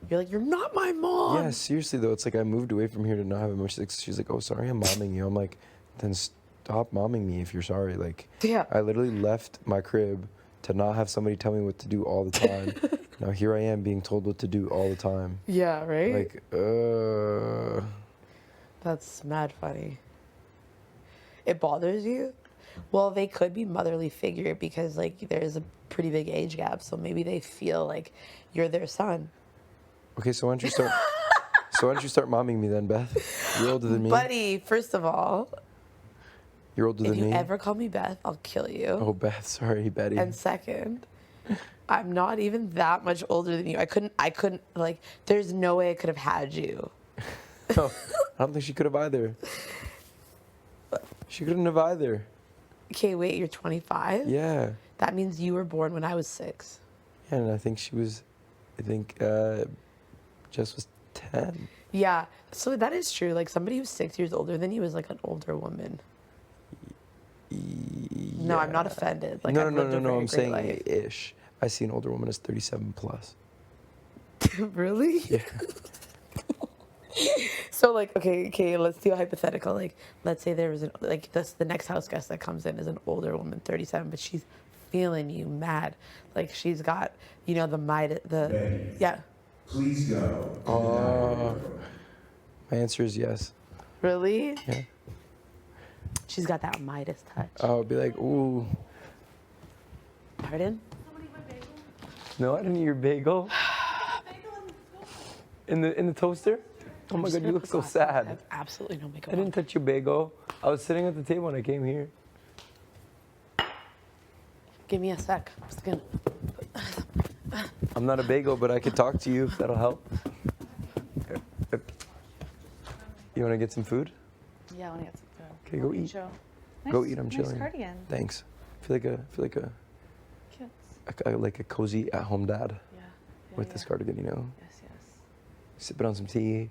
You're like, you're not my mom. Yeah, seriously though, it's like I moved away from here to not have a much. She's like, oh, sorry, I'm momming you. I'm like, then stop momming me if you're sorry. Like, yeah. I literally left my crib to not have somebody tell me what to do all the time. Now here I am being told what to do all the time. Yeah, right? Like, That's mad funny. It bothers you? Well, they could be motherly figure because like there's a pretty big age gap, so maybe they feel like you're their son. Okay, so why don't you start? So why don't you start momming me then, Beth? You're older than me. Buddy, first of all, You're older if than you me. ever call me Beth, I'll kill you. Oh, Beth. Sorry, Betty. And second, I'm not even that much older than you. I couldn't, like, there's no way I could have had you. No, I don't think she could have either. She couldn't have either. Okay, wait, you're 25? Yeah. That means you were born when I was 6. Yeah, and I think Jess was 10. Yeah, so that is true. Like, somebody who's 6 years older than you is like an older woman. No, I'm not offended. Like, no, I've no, lived no, a no. very I'm great saying life. ish. I see an older woman as 37 plus. Really? Yeah. So, like, okay, let's do a hypothetical. Like, let's say there was the next house guest that comes in is an older woman, 37, but she's feeling you mad. Like, she's got, you know, Betty, yeah. please go. My answer is yes. Really? Yeah. She's got that Midas touch. I would be like, ooh. Pardon? No, I didn't eat your bagel. In the toaster? Oh my God, you look so I sad. have absolutely no makeup I didn't touch your bagel. I was sitting at the table when I came here. Give me a sec. I'm just gonna... I'm not a bagel, but I could talk to you if that'll help. You want to get some food? Yeah, I want to get some food. Okay, go eat. Show. Go Nice- eat. I'm nice chilling. cardigan. Thanks. I feel like a Kids. like a cozy at-home dad Yeah. with this cardigan. You know, Yes, yes. sipping on some tea,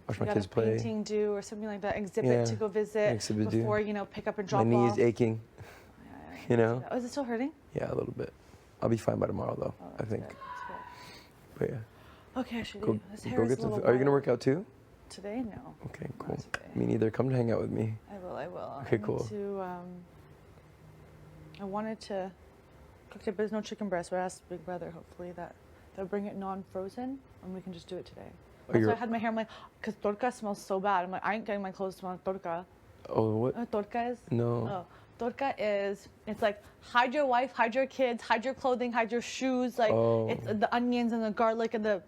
watch my Got kids a play. painting due or something like that. Exhibit Yeah, to go visit exhibit due. before pick up and My drop knee off. is aching. You know. Oh, is it still hurting? Yeah, a little bit. I'll be fine by tomorrow though. Oh, I that's think. good, that's good. But yeah. Okay, I should Go, leave. This hair go is get a some little food. Are you gonna wild. work out too? Today? No. Okay, cool. today. Me neither. Come hang out with me. I will. I will. Okay, I need cool. To, I wanted to cook it, but there's no chicken breast. So I asked Big Brother, hopefully that they'll bring it non-frozen, and we can just do it today. That's why I had my hair. I'm like, because torca smells so bad. I'm like, I ain't getting my clothes to smell like torca. Oh, what? Torca is? No. Oh, torca is, it's like, hide your wife, hide your kids, hide your clothing, hide your shoes. Like, it's the onions and the garlic and the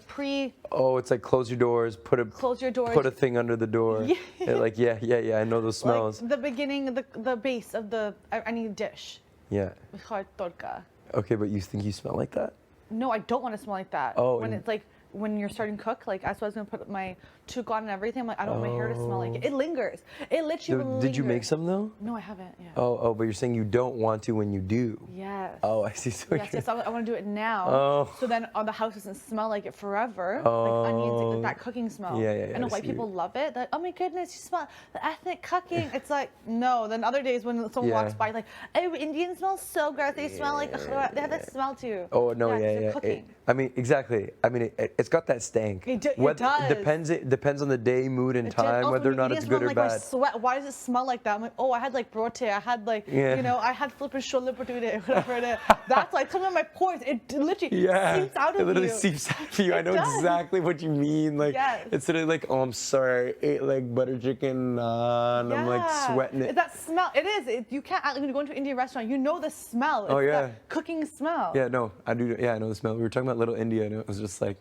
pre. Oh, it's like close your doors, Close your doors. put a thing under the door. Yeah. Yeah. I know those smells. Like the beginning, the base of any dish. Yeah. It's called torca. Okay, but you think you smell like that? No, I don't want to smell like that. Oh, when and- it's like when you're starting to cook, like that's why I was gonna put my toque on and everything. I'm like, I don't want my hair to smell like it. It lingers. It literally will Did you linger. make some though? No, I haven't. Yeah. Oh, but you're saying you don't want to when you do. Yes. Oh, I see. So Yes, I want to do it now. Oh. So then the house doesn't smell like it forever. Oh. Like onions, like that cooking smell. Yeah, I know I white see. people love it. They're like, oh my goodness, you smell the ethnic cooking. It's like, no. Then other days when someone walks by, like, oh, Indians smell so gross. They smell like, ugh, they have that smell too. Oh no, 'cause they're yeah. cooking. I mean, exactly. I mean, it's got that stank. It It does. depends on the day, mood, and It does. time, Also, whether or when not Indians it's good smell or like my bad. sweat. Why does it smell like that? I'm like, oh, I had like brote. I had like, Yeah. you know, I had flippin' shoulder potato, whatever it is. That's like coming out my pores. It literally Yeah, seeps out of it literally you. seeps out of you. I It know does. exactly what you mean. Like, Yes. instead of like, oh, I'm sorry, I ate like butter chicken, and I'm like sweating it. It's that smell. It is. You can't. When you go into an Indian restaurant, you know the smell. It's Oh, yeah. that cooking smell. Yeah, no, I do. Yeah, I know the smell. We were talking about Little India, and it was just like,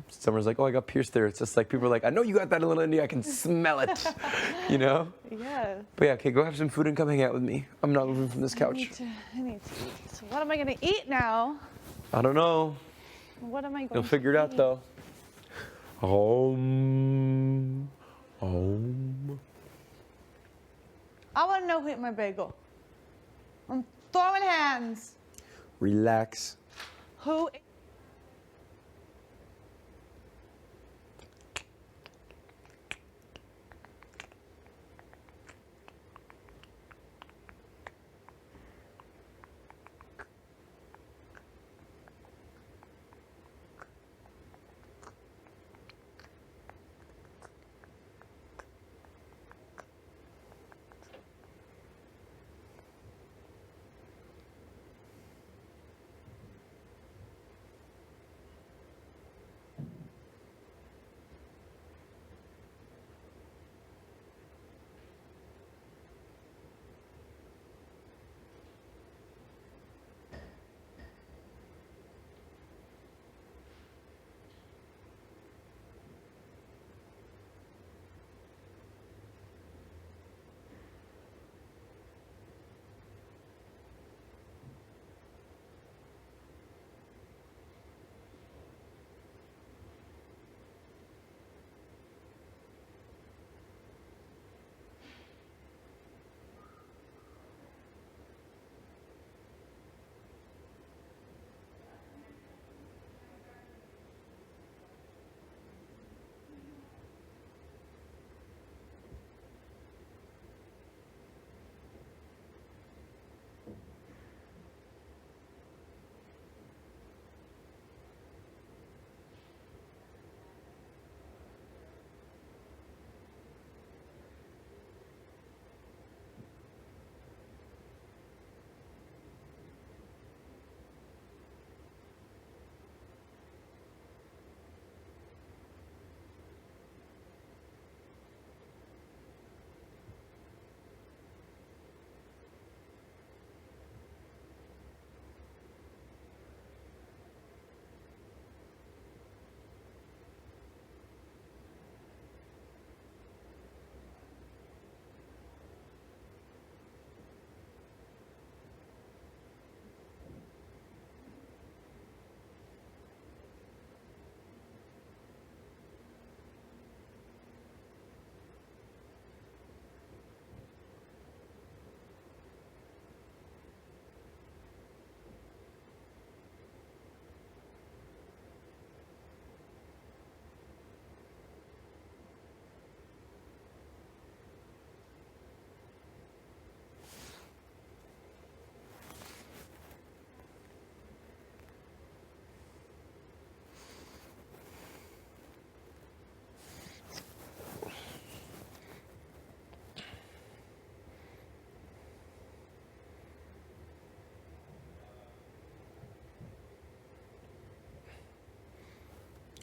someone's like, oh, I got pierced there. It's just like people are like, I know you got that in Little India. I can smell it. You know? Yeah. But yeah, okay, go have some food and come hang out with me. I'm not moving from this I couch. need to eat. So what am I gonna eat now? I don't know. What am I going You'll to figure it out eat? though. Home. I want to know who ate my bagel. I'm throwing hands. Relax. Who?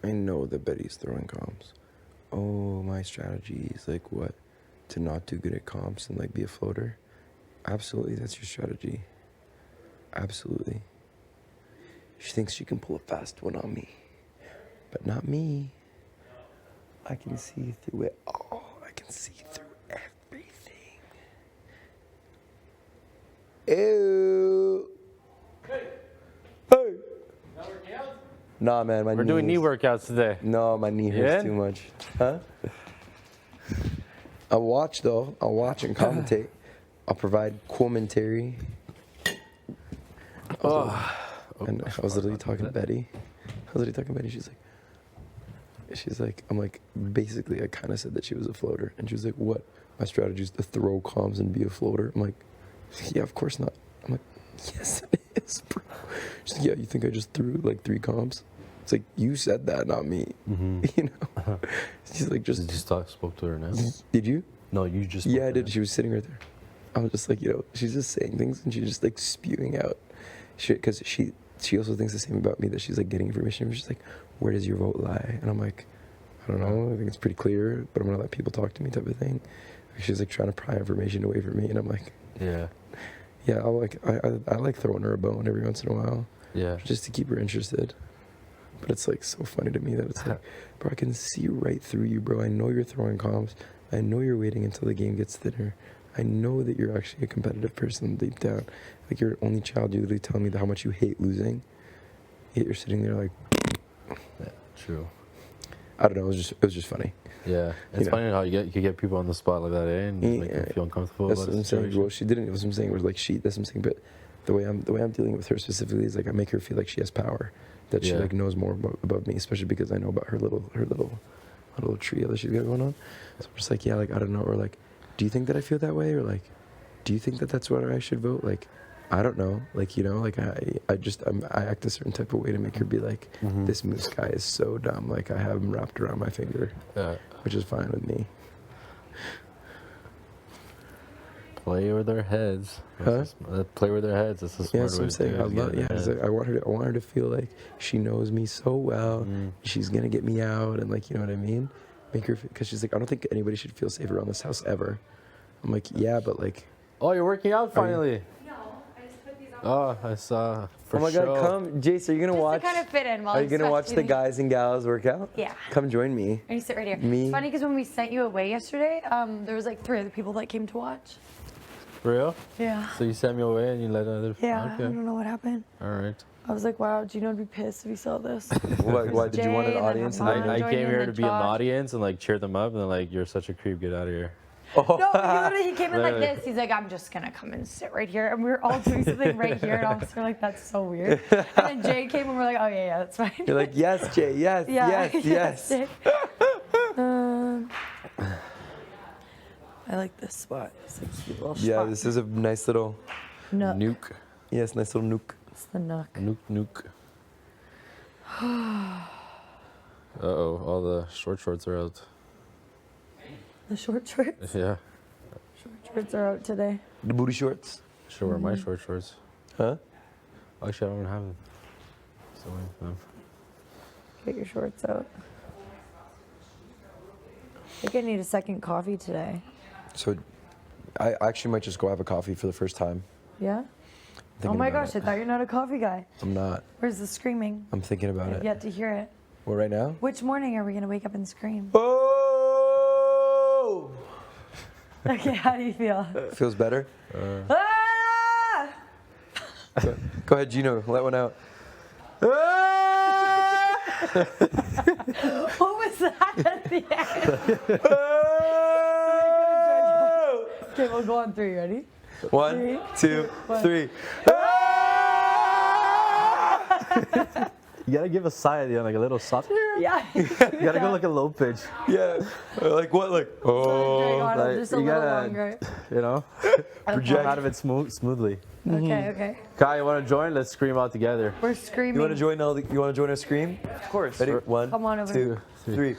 I know that Betty's throwing comps. Oh, my strategy is like what? To not do good at comps and like be a floater? Absolutely, that's your strategy. Absolutely. She thinks she can pull a fast one on me. But not me. I can see through it all. I can see through everything. Ew. Hey. Hey. Not working out? Nah, man, my We're doing knee knees. workouts today. No, my knee hurts too much. Huh? I'll watch, though. I'll watch and commentate. I'll provide commentary. I was literally talking to Betty. She's like, I'm like, basically, I kind of said that she was a floater. And she was like, what? My strategy is to throw comms and be a floater. I'm like, yeah, of course not. I'm like, yes, it is, bro. She's like, yeah, you think I just threw like 3 comms? It's like, you said that, not me. Mm-hmm. You know? She's like, just. Did you spoke to her now? Did you? No, you just. Yeah, I did. She was sitting right there. I was just like, you know, she's just saying things and she's just like spewing out shit because she also thinks the same about me, that she's like getting information. She's like, where does your vote lie? And I'm like, I don't know. I think it's pretty clear, but I'm gonna let people talk to me, type of thing. She's like trying to pry information away from me, and I'm like, yeah, I like throwing her a bone every once in a while, yeah, just to keep her interested. But it's like so funny to me that it's like, bro, I can see right through you, bro. I know you're throwing comms. I know you're waiting until the game gets thinner. I know that you're actually a competitive person deep down. Like, you're an only child. You literally tell me how much you hate losing. Yet you're sitting there like. Yeah, true. I don't know. It was just funny. Yeah, it's funny how you could get people on the spot like that, eh? And make them feel uncomfortable That's about what the I'm saying. situation. Well, she didn't. That's what I'm saying. It was like that's what I'm saying. But the way I'm dealing with her specifically is like, I make her feel like she has power, that she like knows more about me, especially because I know about her little trio that she's got going on. So I'm just like, yeah, like, I don't know, or like, do you think that I feel that way, or like, do you think that that's what I should vote? Like, I don't know, like, you know, like I act a certain type of way to make her be like, this moose guy is so dumb, like I have him wrapped around my finger, which is fine with me. Play with their heads. Play with their heads. That's the smart That's what I'm saying. I want her to feel like she knows me so well. She's gonna get me out, and like, you know what I mean. Make her, because she's like, I don't think anybody should feel safe around this house ever. I'm like, yeah, but like. Oh, you're working out finally. No, I just put these on. Oh, I saw. Oh my God, come, Jace. Are you gonna watch? Just to kind of fit in while Are you gonna watch the guys and gals work out? Yeah. Come join me. And you sit right here. Me. It's funny because when we sent you away yesterday, there was like 3 other people that came to watch. For real? Yeah. So you sent me away and you let other. Yeah. Okay. I don't know what happened. All right. I was like, wow, Gino would be pissed if he saw this. Why did you want an audience? I came here to be an audience and like cheer them up, and then like, you're such a creep, get out of here. No, he came in like this. He's like, I'm just gonna come and sit right here, and we were all doing something right here, and I was like, that's so weird. And then Jay came, and we're like, oh yeah, that's fine. You're like, yes, Jay, yes, yes. Jay. I like this spot. It's a cute little spot. This is a nice little nuke. Yes, nice little nuke. It's the nook. Nuke. Uh-oh, all the shorts are out. The short shorts? Yeah. Short shorts are out today. The booty shorts? Should wear my shorts. Huh? Actually, I don't have them. So them. Get your shorts out. I think I need a second coffee today. So, I actually might just go have a coffee for the first time. Yeah? Oh my gosh, I thought you're not a coffee guy. I'm not. Where's the screaming? I'm thinking about I've it. yet to hear it. Well, right now? Which morning are we going to wake up and scream? Oh! Okay, how do you feel? Feels better? Ah! Go ahead, Gino. Let one out. What was that at the end? Okay, we'll go on 3. Ready? 1, 2, 3. You gotta give a sigh at the end, like a little soft. Yeah. You gotta go like a low pitch. Yeah. Like what? Like, oh. Like, just a little longer. You know, project out of it smoothly. Okay. Kai, you wanna join? Let's scream out together. We're screaming. You wanna join our scream? Of course. Ready? 1, Come on over. 2, 3.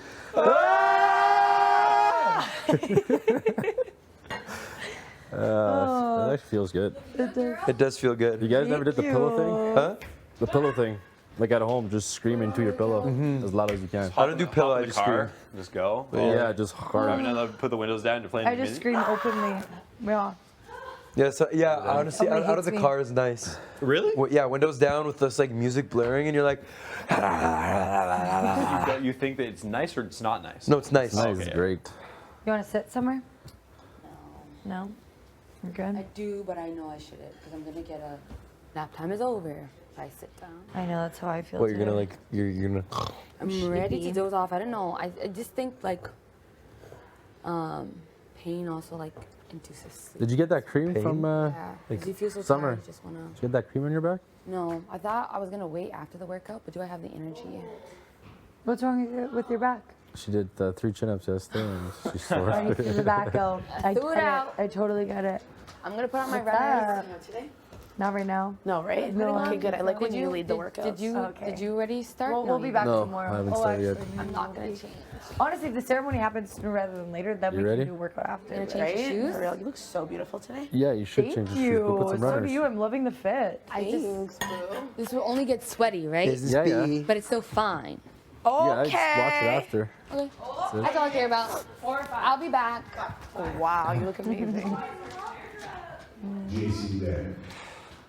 That actually feels good. It does. It does feel good. You guys never did the pillow thing? Huh? The pillow thing. Like at home, just screaming to your pillow as loud as you can. I don't do pillow, I just scream. Just go. Yeah, just hard. Probably not allowed to put the windows down to play. I just scream openly. Yeah. Yeah, so yeah, honestly, Somebody out of the hates me. car is nice. Really? Well, yeah, windows down with this like music blaring, and you're like, You think that it's nice or it's not nice? no, it's nice. Nice, it's great. You want to sit somewhere? No. You're good? I do, but I know I shouldn't because I'm gonna get a nap time is over if I sit down. I know, that's how I feel What you're too. gonna like? You're gonna. I'm ready to doze off. I don't know. I just think like pain also like induces sleep. Did you get that cream Pain? from Yeah, like 'cause you feel so summer? tired, you just wanna. Did you get that cream on your back? No, I thought I was gonna wait after the workout, but do I have the energy? What's wrong with your back? She did 3 chin-ups yesterday and she's sore. I need to do the back go. I Threw it get out. I totally get it. I'm gonna put on my What's runners. up? Today? Not right now. No, right? No, Okay, good. I like when Did you lead the did- workouts. Did you Okay. did you already start? We'll be back No, tomorrow. I haven't started yet. actually, I'm not gonna we'll be- change. Honestly, if the ceremony happens sooner rather than later, then You we ready? can do workout after. Gonna change right? your shoes? For real, you look so beautiful today. Yeah, you should Thank change your you. shoes. Go put some So runners. do you. I'm loving the fit. I just this will only get sweaty, right? Yeah, yeah. But it's still fine. Yeah, I just watch it Okay. after. Okay. That's all I care about. I'll be back. Oh, wow, you look amazing. JC there.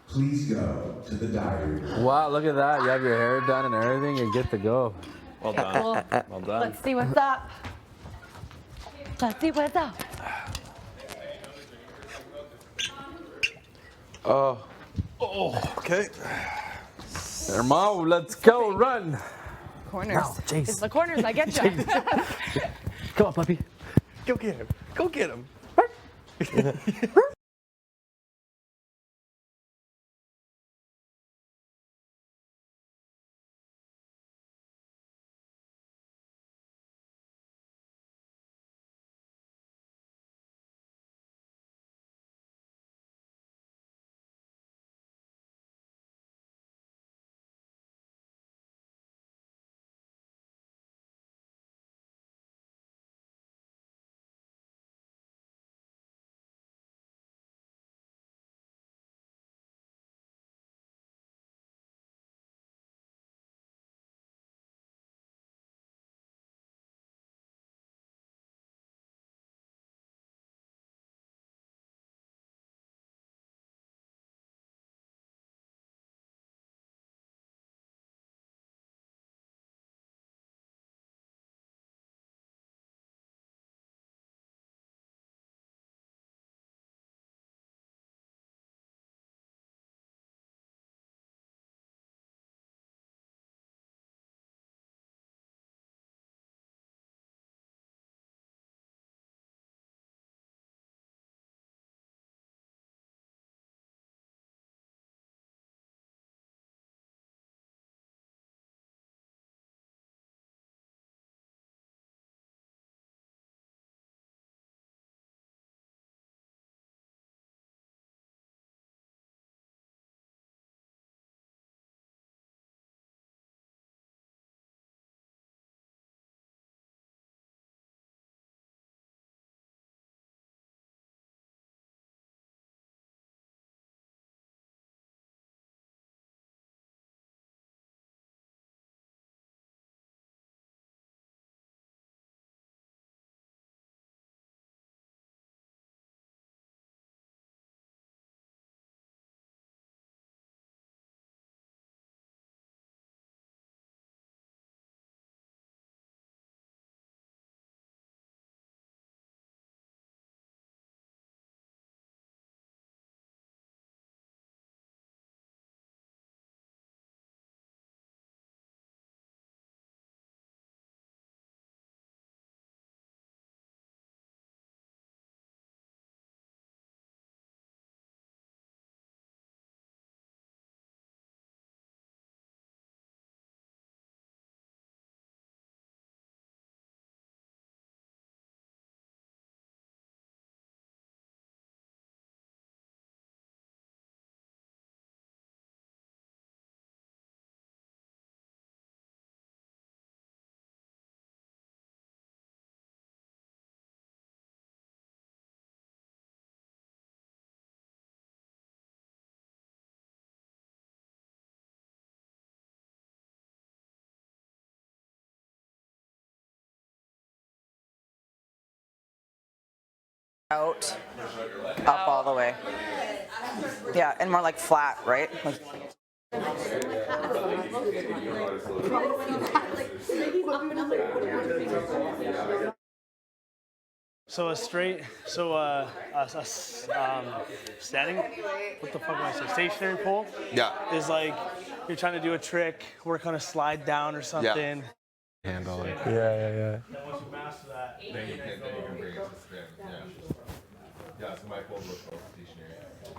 Please go to the diary room. Wow, look at that. You have your hair done and everything. You're good to go. Well done. Well done. Let's see what's up. Let's see what's up. Oh, Okay. Hermano, let's go. Run. Corners. Wow, Jace. It's the corners. I get you. Come on, puppy. Go get him. Go get him. out, up all the way. Yeah, and more like flat, right? Like, So a straight, standing, what the fuck am I saying? Stationary pole. Yeah. Is like you're trying to do a trick, work on a slide down or something. Handle it. Yeah. And once you master that, Then you can bring it to spin. Yeah. Yeah, so my pole was stationary.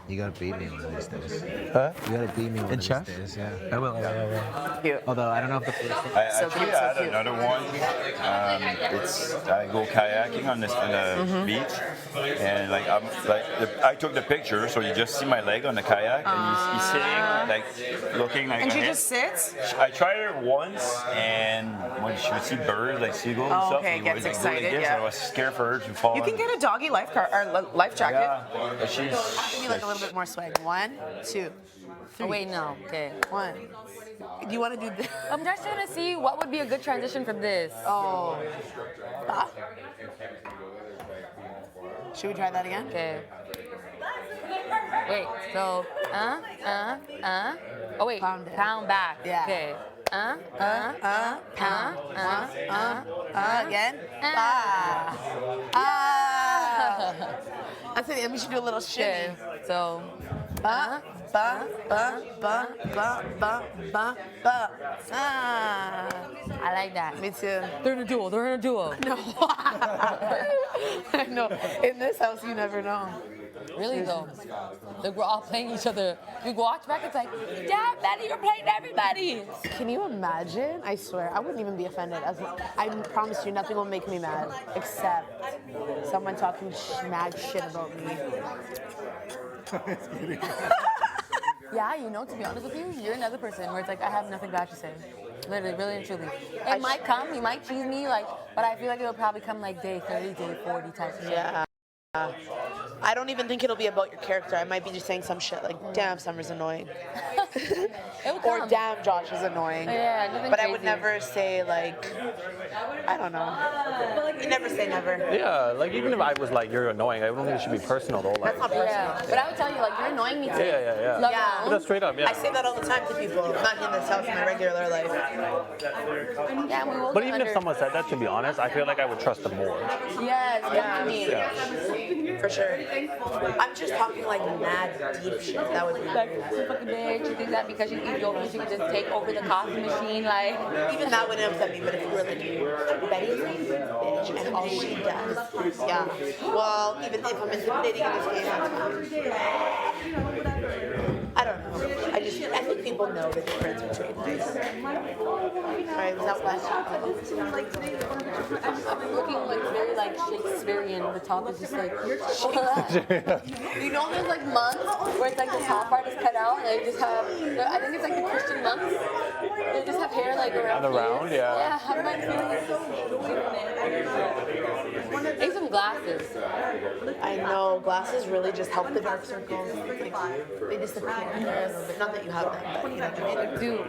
You gotta beat me one of these days. Huh? You gotta beat me one In of chess? these days, yeah. I will. cute. Although I don't know if the first one. I actually had another one. I go kayaking on the beach, and I took the picture, so you just see my leg on the kayak, and he's sitting like looking like. And she ahead. just sits? I tried it once, and when she would see birds like seagulls and stuff, okay, it gets would go like excited, this, yeah. and I was scared for her to fall. You can get a doggy life jacket. Yeah, but she's. Give me like a little bit more swag. 1, 2, 3. Oh, wait, no. Okay. 1. Do you want to do this? I'm just trying to see what would be a good transition from this. Oh. Should we try that again? Okay. Wait, so, Oh, wait, pound back. Yeah. Okay. Pound. Again. I think we should do a little shimmy. Okay, so. I like that. Me too. They're in a duo. No. I know. In this house, you never know. Really though. Like we're all playing each other. We watch back, it's like, damn, Betty, you're playing everybody. Can you imagine? I swear, I wouldn't even be offended. I promise you, nothing will make me mad except someone talking mad shit about me. Yeah, you know, to be honest with you, you're another person where it's like, I have nothing bad to say. Literally, really and truly. It might come, he might tease me, like, but I feel like it'll probably come like day 30, day 40 type of shit. Yeah. I don't even think it'll be about your character. I might be just saying some shit like, damn, Summer's annoying. Or damn, Josh is annoying. Yeah, but I would never say like, I don't know. You never say never. Yeah, like even if I was like, you're annoying, I don't think it should be personal though. Like, That's not personal. Yeah, but I would tell you, like, you're annoying me too. Yeah. Yeah. But that's straight up, yeah. I say that all the time to people, not in this house, in my regular life. Yeah, we will But get even if under- someone said that, to be honest, I feel like I would trust them more. Yes, definitely. Yeah. For sure. I'm just talking like mad deep shit. That would be like, you fucking bitch, you think that because you eat yogurt, you can just take over the coffee machine, like. Even that wouldn't upset me, but if you were like, Betty's a bitch, and all she does, yeah. Well, even if I'm intimidating in this game, that's fine. I don't know. I think people know the difference between nice. Alright, was that last I'm looking like very like Shakespearean. The top is just like. You know, there's like monks where it's like the top part is cut out and they just have. I think it's like the Christian monks. They just have hair like around. Around, yeah. Yeah, how am I feeling so Take some glasses. I know, glasses really just help the dark circles. Like, they disappear. Not that you have them, but you know what I mean? Do.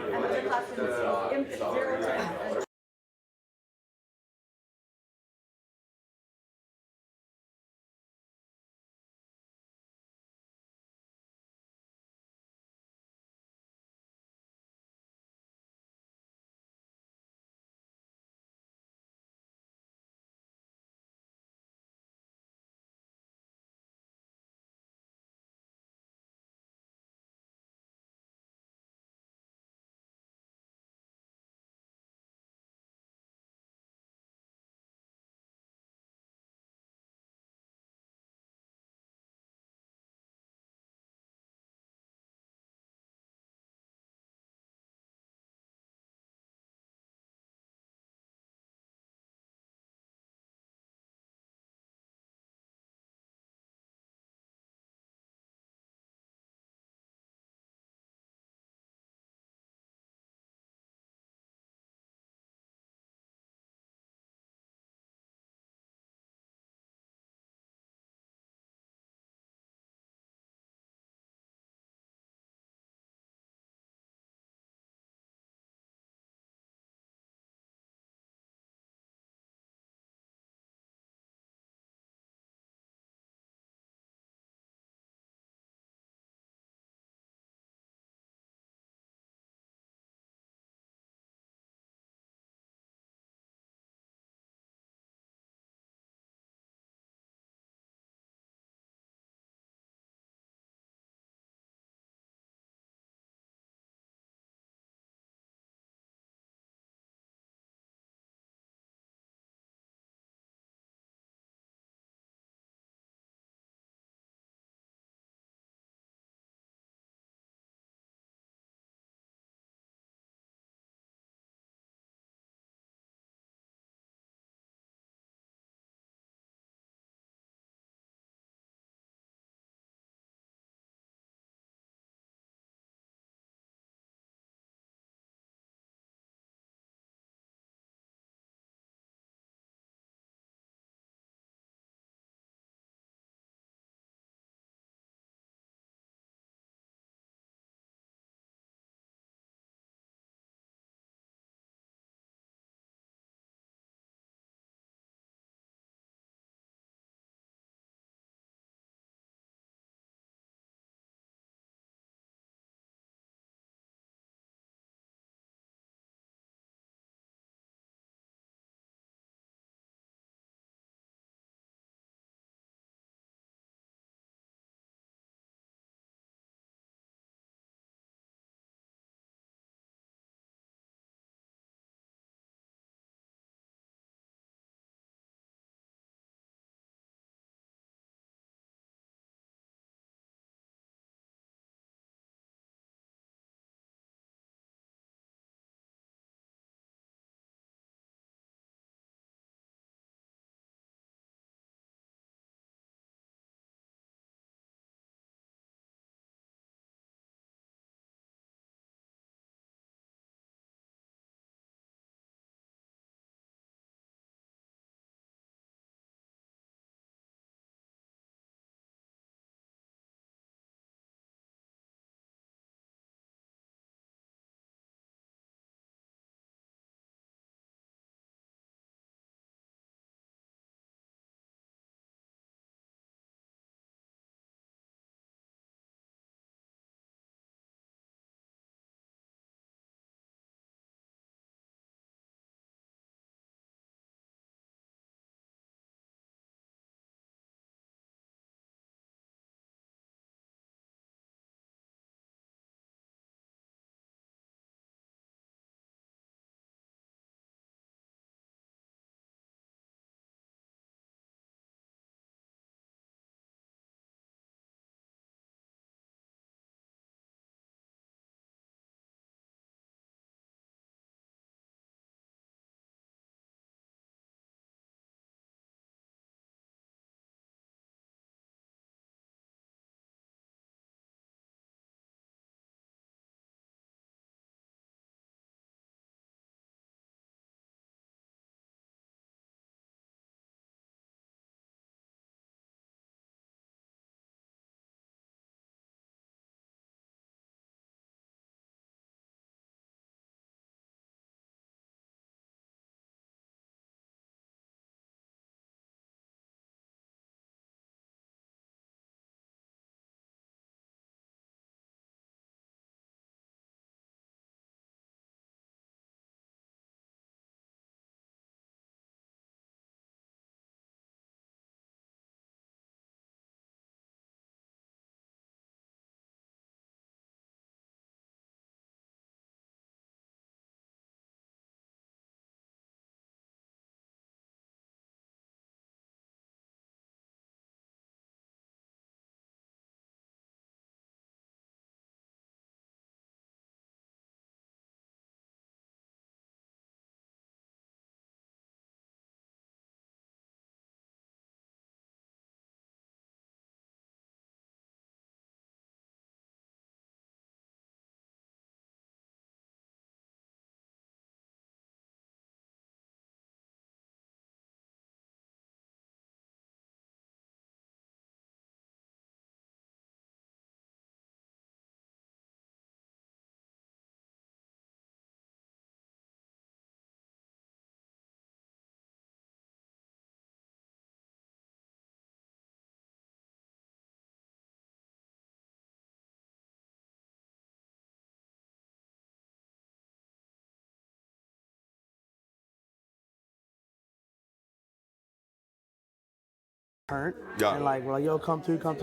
Turn. Yeah. And like we're like, yo, come through. And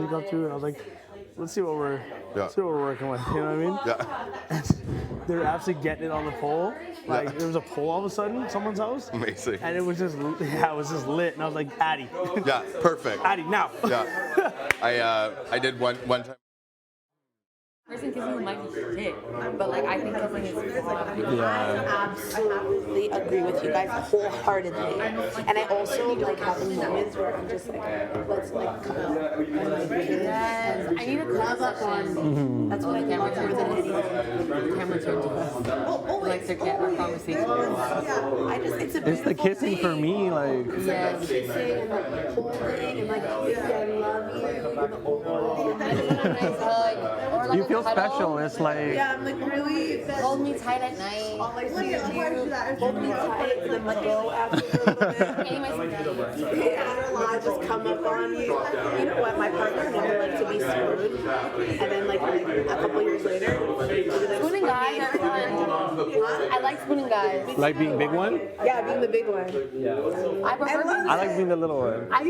I was like, let's see what we're working with. You know what I mean? Yeah. And they're actually getting it on the pole. Like there was a pole all of a sudden in someone's house. Amazing. And it was just lit. And I was like, Addie. Yeah, perfect. Addie, now. Yeah. I did one time. Person kissing might be shit, but like I think kissing is fun. I absolutely agree with you guys wholeheartedly, and I also like having moments where I'm just like, let's like come out and like Yes, I need a close up on. That's what I camera love more than anything. Camera turned to us. Like their camera conversation. It's the kissing for me, like. Yes. Kissing and like holding and like I love you. Nice hug. Or like You feel special. It's like. Yeah, I'm like really. Hold me tight at night. All I see is you. Hold me tight and then let go after a little bit. Yeah, just come up on you. You know what? My partner never liked to be spooned, and then like a couple years later, spooning guys are fun. I like spooning guys. Like being big one? Yeah, being the big one. I prefer being. I like being the little one. I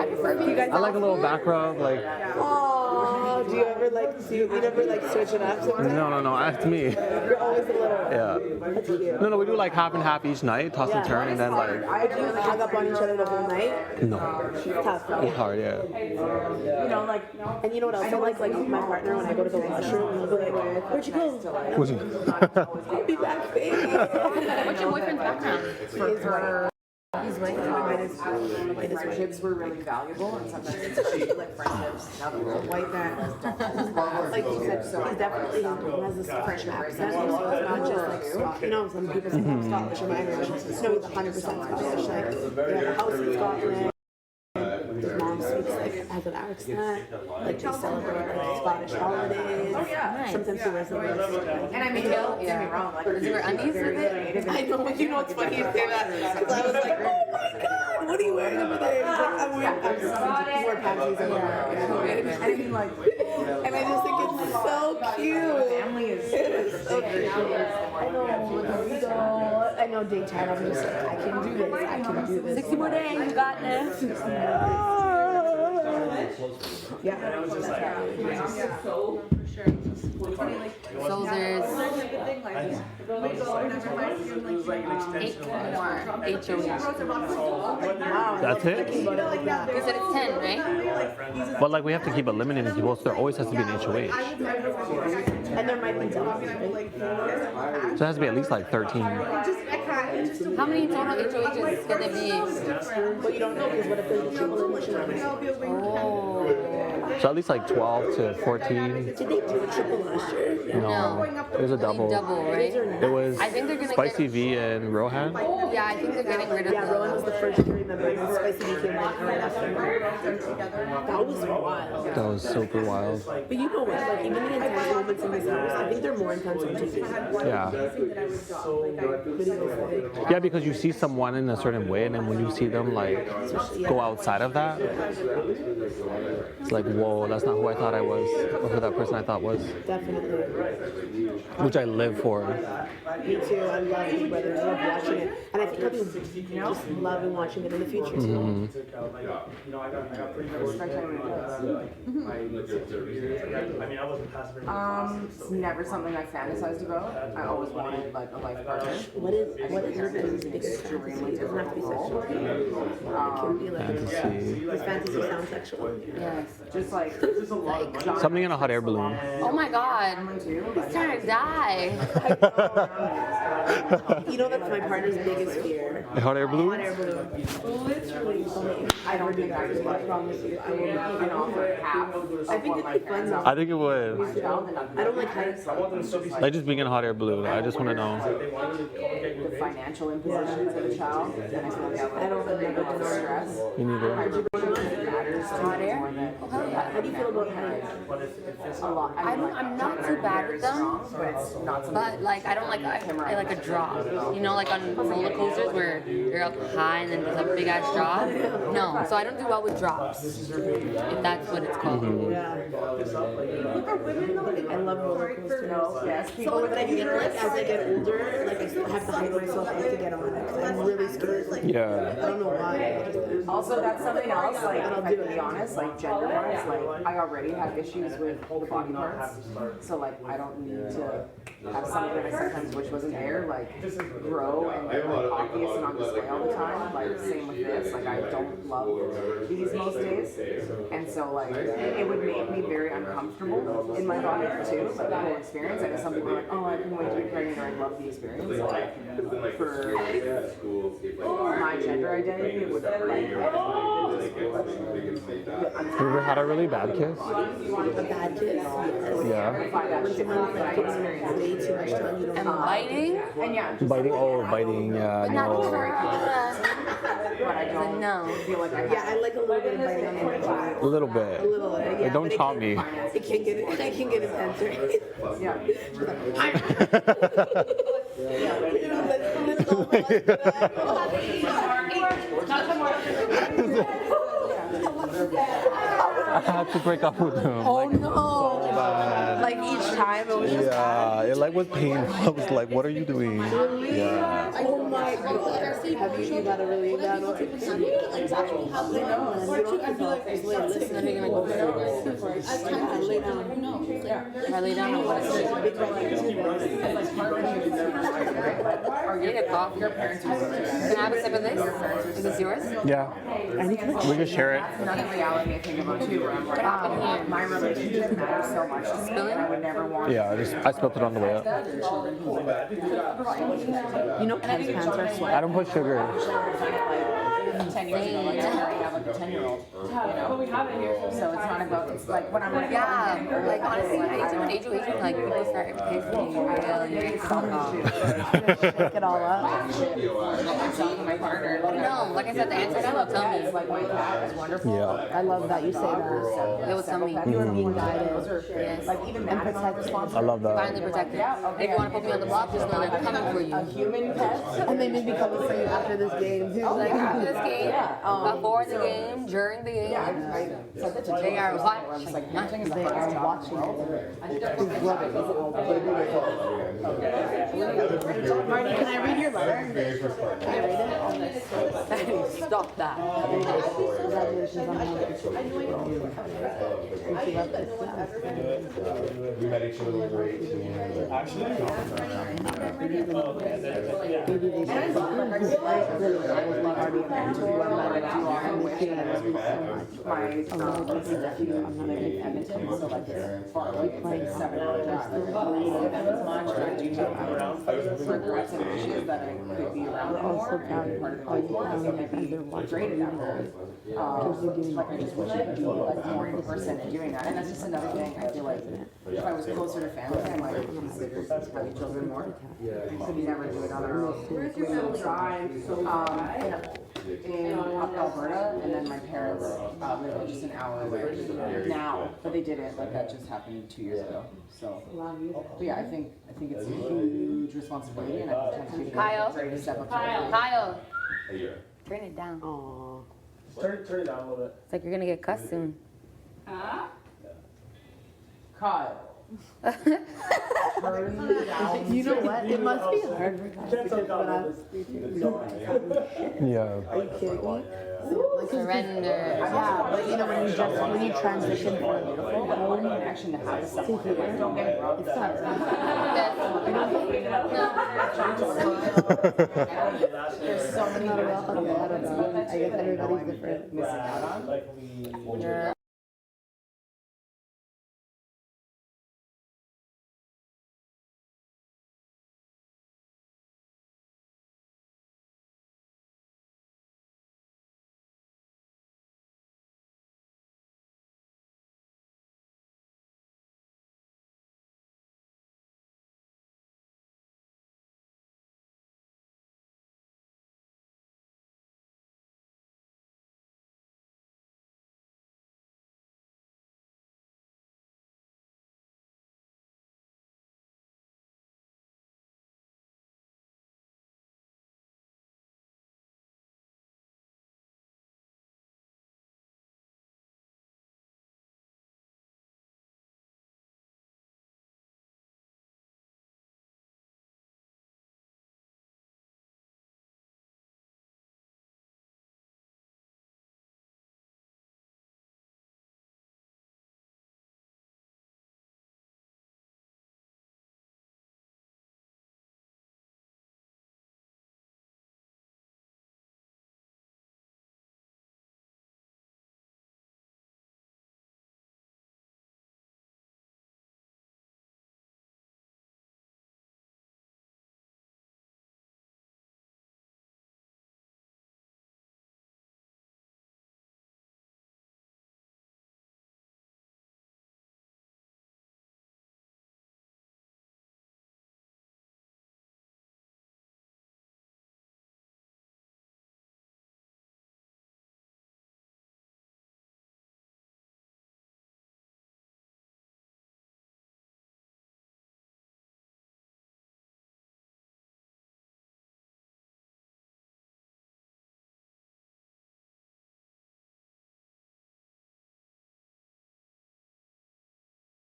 prefer being. I like a little back rub, like. Oh, do you ever like you never like switch it up sometimes? No, that's me. You're always a little. Yeah. That's cute. No, we do like half and half each night, toss and turn, and then like. Would you hug up on each other the whole night? No. It's tough. It's hard, yeah. You know, like, and you know what else I like? Like my partner when I go to the washroom, he'll be like, "Where'd you go?" I'll be back, baby. What's your boyfriend's background? He's white. Friendships were really valuable, and sometimes it's like friendships. Now that we're white guys, Like you said, so he definitely has this French accent, so it's not just like Scottish. You know, some people say I'm Scottish or my Irish. No, he's 100% Scottish. Like they have a house in Scotland. His mom speaks like has an accent. Like they celebrate like Scottish holidays. Nice. Sometimes he wears the list. And I mean, don't get me wrong. Like, does he wear undies with it? I know, but you know what's funny you say that because I was like, oh my god, what are you wearing over there? He's like, I'm wearing more panties and I mean, like, and I just think it's so cute. family is so cute. I know daytime. I'm just like, I can do this. I can do this. 60 more days, you got this. Yeah. So there's 8 more HOH. That's it? You said it's 10, right? But like we have to keep eliminating people, so there always has to be an HOH. And there might be doubles. So it has to be at least like 13. How many total HOHs can there be? But you don't know because what if there's a triple elimination? Oh. So at least like 12 to 14. Did they do a triple last year? No, it was a double. Double, right? It was I think they're gonna Spicy V and Rohan. Yeah, I think they're getting rid of Yeah, Rowan was the first jury member, and then Spicy became like right after. That was wild. That was super wild. But you know what? Like even the intense moments in this house, I think they're more intense on TV. Yeah, because you see someone in a certain way, and then when you see them like go outside of that, it's like, whoa, that's not who I thought I was, or who that person I thought was. Definitely. Which I live for. Me too. I love Big Brother. I love watching it, and I think I'll be just loving watching it in the future too. It's never something I fantasized about. I always wanted like a life partner. What is his biggest fantasy? It doesn't have to be sexual. It can be like his fantasy sounds sexual. Yes, just like Something in a hot air balloon. Oh my god. He's trying to die. You know that's my partner's biggest fear. A hot air balloon? Hot air balloon. Literally, I don't think I could. I promise you, I will even offer half. I think it'd be fun though. I think it would. I don't like heights. Like just being in a hot air balloon. I just want to know. The financial impositions of a child, and I feel like I don't have never been stress. Me neither. matters to Hot you air? more than. Oh, hell yeah. How do you feel about height? A lot. I'm not too bad with them, but like I don't like I like a drop. You know, like on roller coasters where you're up high and then there's a big ass drop. No, so I don't do well with drops, if that's what it's called. Yeah. For women though, like, I love roller coasters. Yes. So but I feel like as I get older, like I still have to hype myself up to get on it because I'm really scared. Like Yeah. I don't know why. Also, that's something else. Like, if I can be honest, like gender-wise, like I already have issues with the body parts, so like I don't need to have something that I sometimes wish wasn't there, like grow and get like obvious and on display all the time. Like same with this. Like I don't love these most days, and so like it would make me very uncomfortable in my body too. Like the whole experience. I know some people are like, oh, I can wait to be pregnant, or I love the experience. Like for my gender identity, it would like. Have you ever had a really bad kiss? A bad kiss? Yes. Yeah. When someone like takes way too much time, you don't And know. biting? And yeah, Biting? Oh, biting. Yeah. But not No. but I don't no. feel like I Yeah, I like a little bit of biting on the edge. A little bit. A little bit. Yeah, Like, don't but chop me. It can get intense, right? yeah. I had to break up with him. Oh like, no! So bad. Like each time it was just Yeah, it like was painful. I was like, what are you doing? Yeah. oh my god. Have you got a really bad one? Exactly. How they know? And you don't have to like just listen. Then you're gonna go Lay down. If I lay down on what is it? You need a coffee. Can I have a sip of this? Is this yours? Yeah. We can share it. That's another reality I think about too, where I'm like, my relationship matters so much to me, and I would never want. Yeah, I spilled it on the way up. You know Ken's pants are sweat. I don't put sugar. 10 years ago, like I have like a 10-year-old, you know. So it's not about. It's like when I'm like, Yeah, like honestly, when age of 18, like people start pissing you really fuck off. Shake it all up. my partner. No, like I said, the answer will tell me. Like my cat is wonderful. Yeah. I love that you say that. It will tell me. You are being guided. Yes. Like even that Protected. I love that. Finally protected. If you want to put me on the block, just know they're coming for you. human pet. And they may be coming for you after this game. He's like, After this game, before the game, during the game, I said that to they Jay. are I was watching. like, nothing is the they hardest are job. watching it. Marty, can I read your letter? Can I read it? Stop that. Congratulations on We met each other when we were 18. More in person and doing that, and that's just another thing. I feel like if I was closer to family, I might consider having children more. So we never do it on our own. Where's your in Alberta, and then my parents live just an hour away now, but they didn't. Like that just happened 2 years ago. So, but yeah, I think it's a huge responsibility, and I think it's Kyle. ready to step up to it. Kyle, turn it down. Aww. Turn it down a little bit. It's like you're gonna get cussed soon. Kyle. You know what? It must be hard for guys because when I was Yeah. are you kidding me? Surrender. Yeah, but you know when you transition from home Connection to have to stuff. here, Don't get me wrong. it's not. There's so many I don't know. I guess everybody's different. missing out on. Yeah.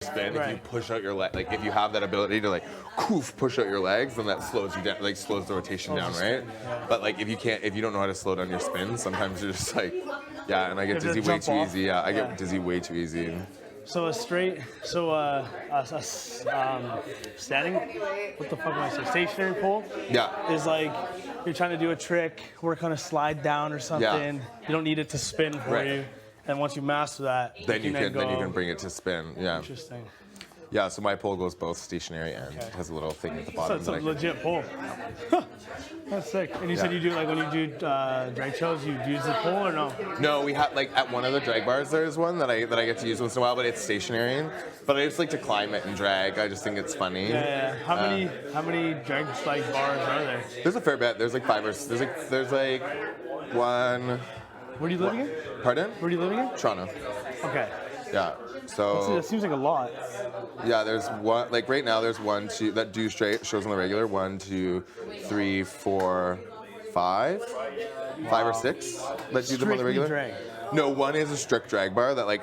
spin, if Right. you push out your leg, like if you have that ability to like push out your legs, then that slows you down, like slows the rotation down, right? But like if you don't know how to slow down your spin, sometimes you're just like, yeah, and I get You have to dizzy way jump too off. easy. Yeah, I Yeah. get dizzy way too easy. So standing, what the fuck am I saying? Stationary pole. Yeah. Is like you're trying to do a trick, work on a slide down or something. You don't need it to spin for Right. you. And once you master that, Then you go. can bring it to spin. Yeah. Interesting. Yeah, so my pole goes both stationary and has a little thing at the So bottom. it's a that I can- legit pole. Huh. That's sick. And you said Yeah. you do like when you do drag shows, you use the pole or no? No, we have like at one of the drag bars. There's one that I get to use once in a while, but it's stationary. But I just like to climb it and drag. I just think it's funny. Yeah. How many drag like bars are there? There's a fair bit. There's like 5 or there's like one. Where do you live again? Pardon? Where do you live again? Toronto. Okay. Yeah. So That seems like a lot. yeah, there's one. Like right now, there's 1, 2 that do straight shows on the regular. 1, 2, 3, 4, 5, 5 or 6 that do them on the Strictly regular. drag. No, one is a strict drag bar that like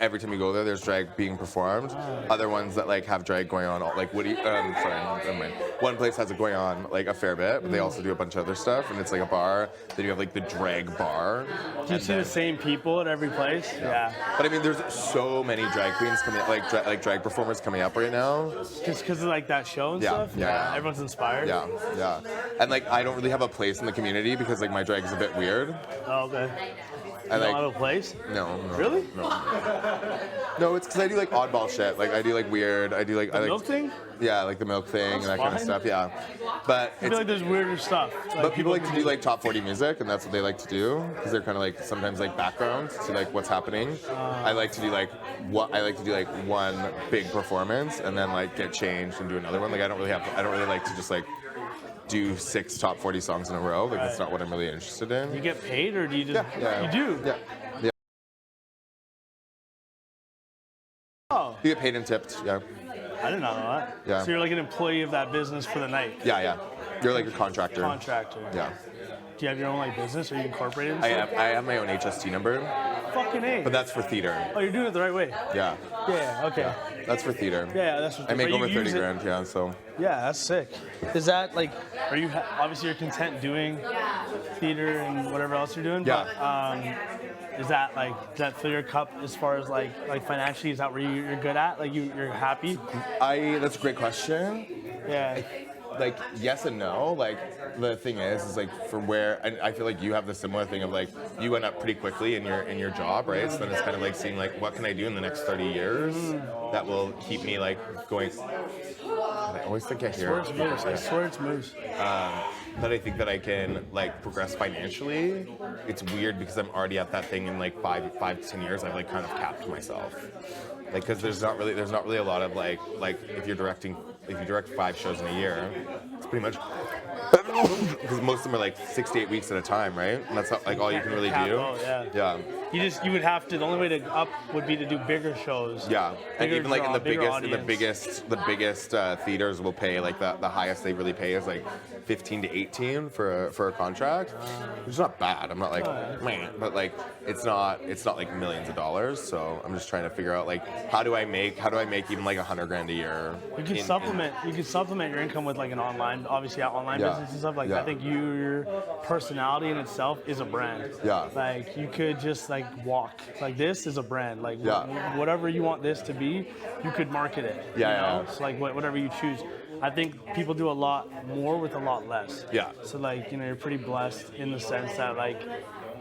every time you go there, there's drag being performed. Other ones that like have drag going on, like Woody. Sorry, never mind. One place has it going on like a fair bit, but they also do a bunch of other stuff, and it's like a bar. Then you have like the drag bar. Do you see the same people at every place? Yeah. But I mean, there's so many drag queens coming up, like drag performers coming up right now. Just because of like that show and stuff? Yeah. Everyone's inspired? Yeah. And like, I don't really have a place in the community because like my drag is a bit weird. Oh, okay. I You like. don't have a place? No. Really? No. No, it's because I do like oddball shit. Like I do like weird. I do like The I like milk thing? Yeah, like the milk thing and that kind of fine. stuff. Yeah, but I feel like there's weirder stuff. but people like to do like top 40 music, and that's what they like to do because they're kind of like sometimes like background to like what's happening. I like to do like one big performance and then like get changed and do another one. Like I don't really like to just like do 6 top 40 songs in a row. Like that's not what I'm really interested in. You get paid or do you just. Yeah. You do? Yeah. Yeah. Oh. You get paid and tipped. Yeah. I did not know that. Yeah. So you're like an employee of that business for the night? Yeah. You're like a contractor. Contractor. Yeah. Do you have your own like business? Are you incorporated? and I stuff? have my own HST number, Fucking A. but that's for theater. Oh, you're doing it the right way. Yeah. Yeah, okay. That's for theater. Yeah, that's what I make but you over 30 use it- grand, yeah, so. Yeah, that's sick. Is that like, are you obviously you're content doing theater and whatever else you're doing? Yeah. But, is that like, does that fill your cup as far as like financially? Is that where you're good at? Like you're happy? That's a great question. Yeah. Like, yes and no. Like, the thing is like for where, and I feel like you have the similar thing of like, you went up pretty quickly in your job, right? So then it's kind of like seeing like, what can I do in the next 30 years that will keep me like going. I always think I hear. I swear it's moose. That I think that I can like progress financially. It's weird because I'm already at that thing in like 5 to 10 years. I've like kind of capped myself. Like, because there's not really a lot of like if you direct 5 shows in a year, it's pretty much because most of them are like 6 to 8 weeks at a time, right? And that's not like all you can really do. Yeah. You would have to. The only way to up would be to do bigger shows. Yeah, and Bigger even like in draw, the bigger biggest theaters will pay like the highest they really pay is like 15 to 18 for a contract, which is not bad. I'm not like man, but like it's not like millions of dollars. So I'm just trying to figure out like how do I make even like $100,000 a year. You can supplement your income with like an online, obviously online Yeah. business and stuff. Like Yeah. I think your personality in itself is a brand. Yeah. Like you could just like walk. Like this is a brand. Like Yeah. whatever you want this to be, you could market it. Yeah, You know? yeah. So like whatever you choose. I think people do a lot more with a lot less. Yeah. So like you're pretty blessed in the sense that like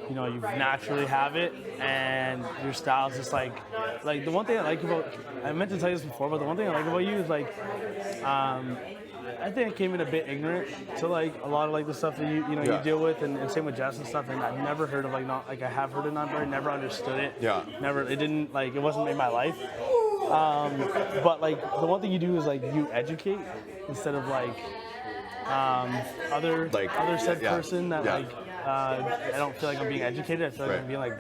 you naturally have it and your style's just like the one thing I like about, I meant to tell you this before, but the one thing I like about you is like I think I came in a bit ignorant to like a lot of like the stuff that you deal with and same with Jess and stuff, and I've never heard of I have heard of non-binary, never understood it. Yeah. It wasn't in my life. But like the one thing you do is like you educate instead of like other said person that like I don't feel like I'm being educated. I feel like I'm being like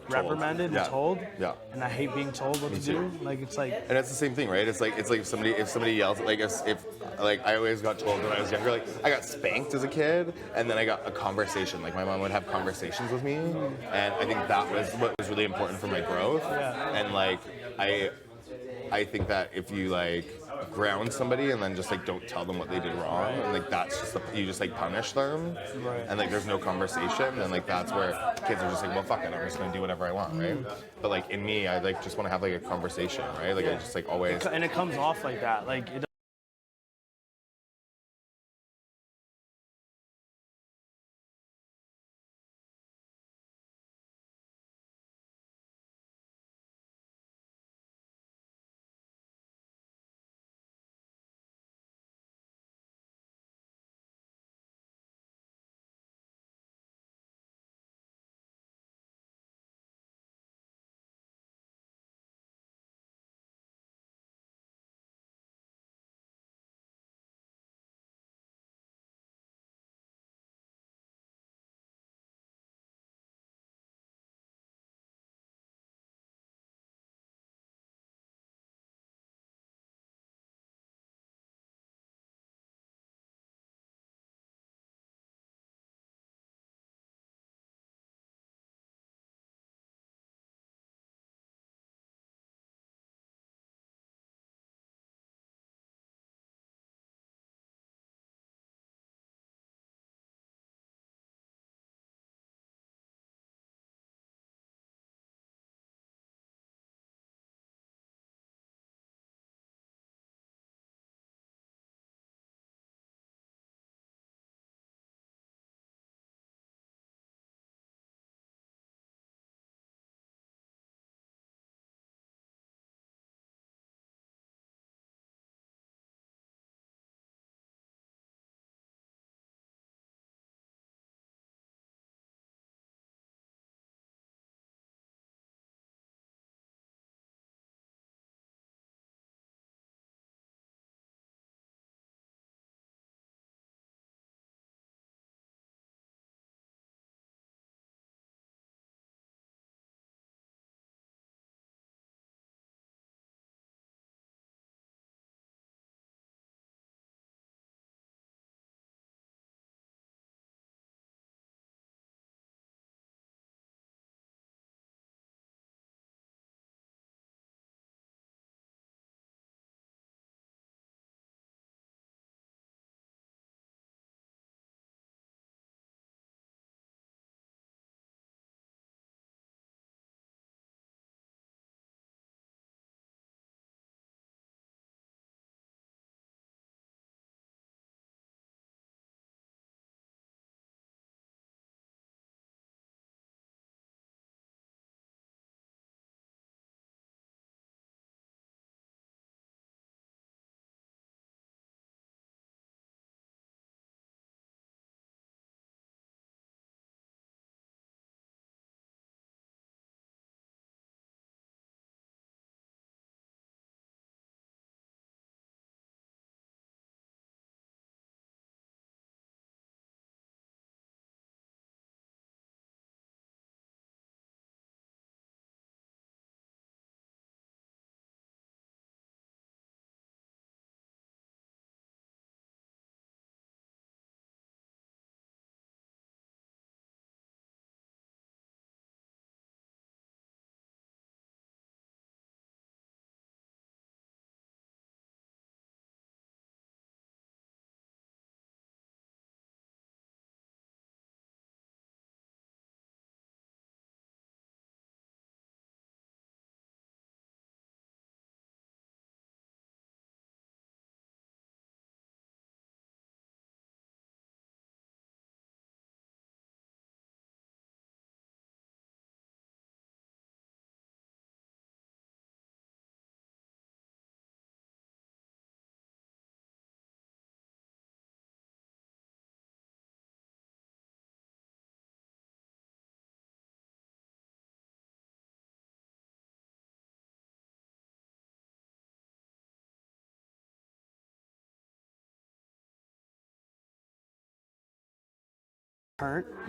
reprimanded and told. Yeah. And I hate being told what to do. Like it's like. And it's the same thing, right? It's like if somebody yells, like if like I always got told when I was younger, like I got spanked as a kid, and then I got a conversation. Like my mom would have conversations with me, and I think that was what was really important for my growth. Yeah. And like I think that if you like ground somebody and then just like don't tell them what they did wrong, and like that's just you just like punish them, and like there's no conversation, and like that's where kids are just like, well, fuck it, I'm just gonna do whatever I want, right? But like in me, I like just want to have like a conversation, right? Like I just like always. And it comes off like that, like.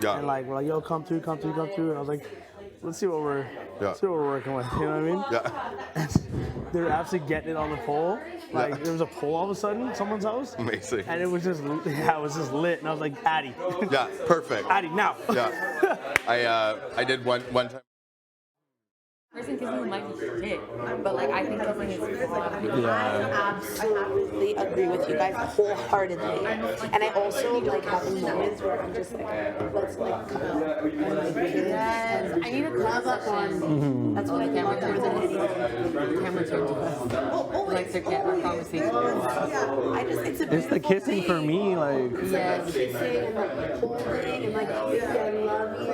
Yeah. And like we're like, yo, come through, and I was like, let's see what we're working with. You know what I mean? Yeah. And they were absolutely getting it on the pole. Like there was a pole all of a sudden in someone's house. Amazing. And it was just lit. And I was like, Addie. Yeah, perfect. Addie, now. Yeah. I did one time. Person kissing might be shit, but like I think kissing is I absolutely agree with you guys wholeheartedly. And I also like having moments where I'm just like, let's like come up and like yes, I need a club up on. That's what I can't return to. Camera turned to us. Like their camera conversation. I just It's the kissing for me, like. Yes. Kissing and like holding and like, baby, I love you.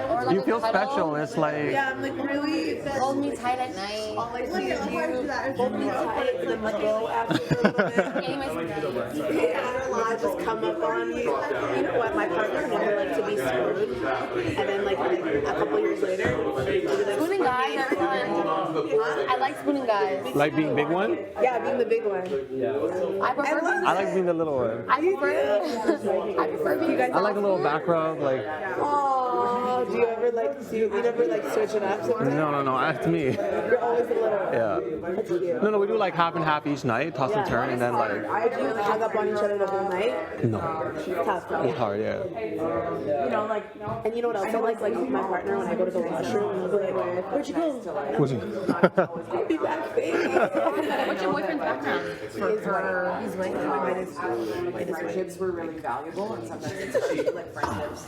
Or like You a feel cuddle. special. It's like. Yeah, I'm like really. Hold me tight at night. All I see is you. Hold me tight and then let go after a little bit. Yeah, I just come up on you. You know what? My partner never liked to be screwed, and then like a couple years later, Spooning guys are fun. I like spooning guys. Like being big one? Yeah, being the big one. I prefer. I like being the little one. I prefer. I prefer being. I like a little back rub, like. Oh, do you ever like? Do you ever like switch it up? Sometimes? No, that's me. You're always a little. Yeah. That's cute. No, we do like half and half each night, toss and turn, and then like. Would you hug up on each other the whole night? No. Tough. It's hard, yeah. You know, like, and you know what else I like? Like my partner, when I go to the washroom, he'll be like, "Where'd you go?" What's it? I'll be back, baby. What's your boyfriend's background? He's white. Friendships were really valuable, and sometimes it's like friendships.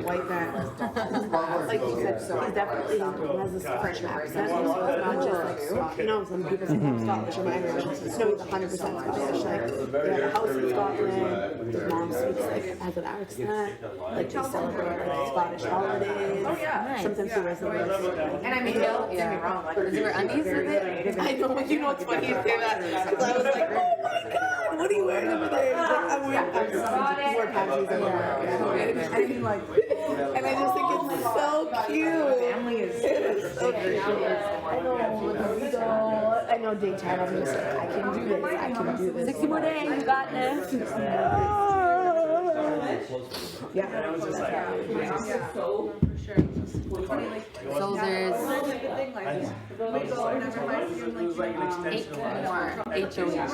White man. Like you said, so he definitely has this French accent, so it's not just like Scottish. You know, some people say I'm Scottish or my Irish. No, he's 100% Scottish. Like, they have a house in Scotland. His mom speaks like has an accent. Like they celebrate like Scottish holidays. Sometimes he wears like. And I mean, don't get me wrong, like, Is there undies with it? I know, but you know what's funny you say that because I was like, oh my god, what are you wearing over there? He's like, I'm wearing panties everywhere. And I just think it's so cute. family is so cute. I know daytime. I'm just like, I can do this. I can do this. 60 more days. You got this. Yeah. So there's 8 HOEs.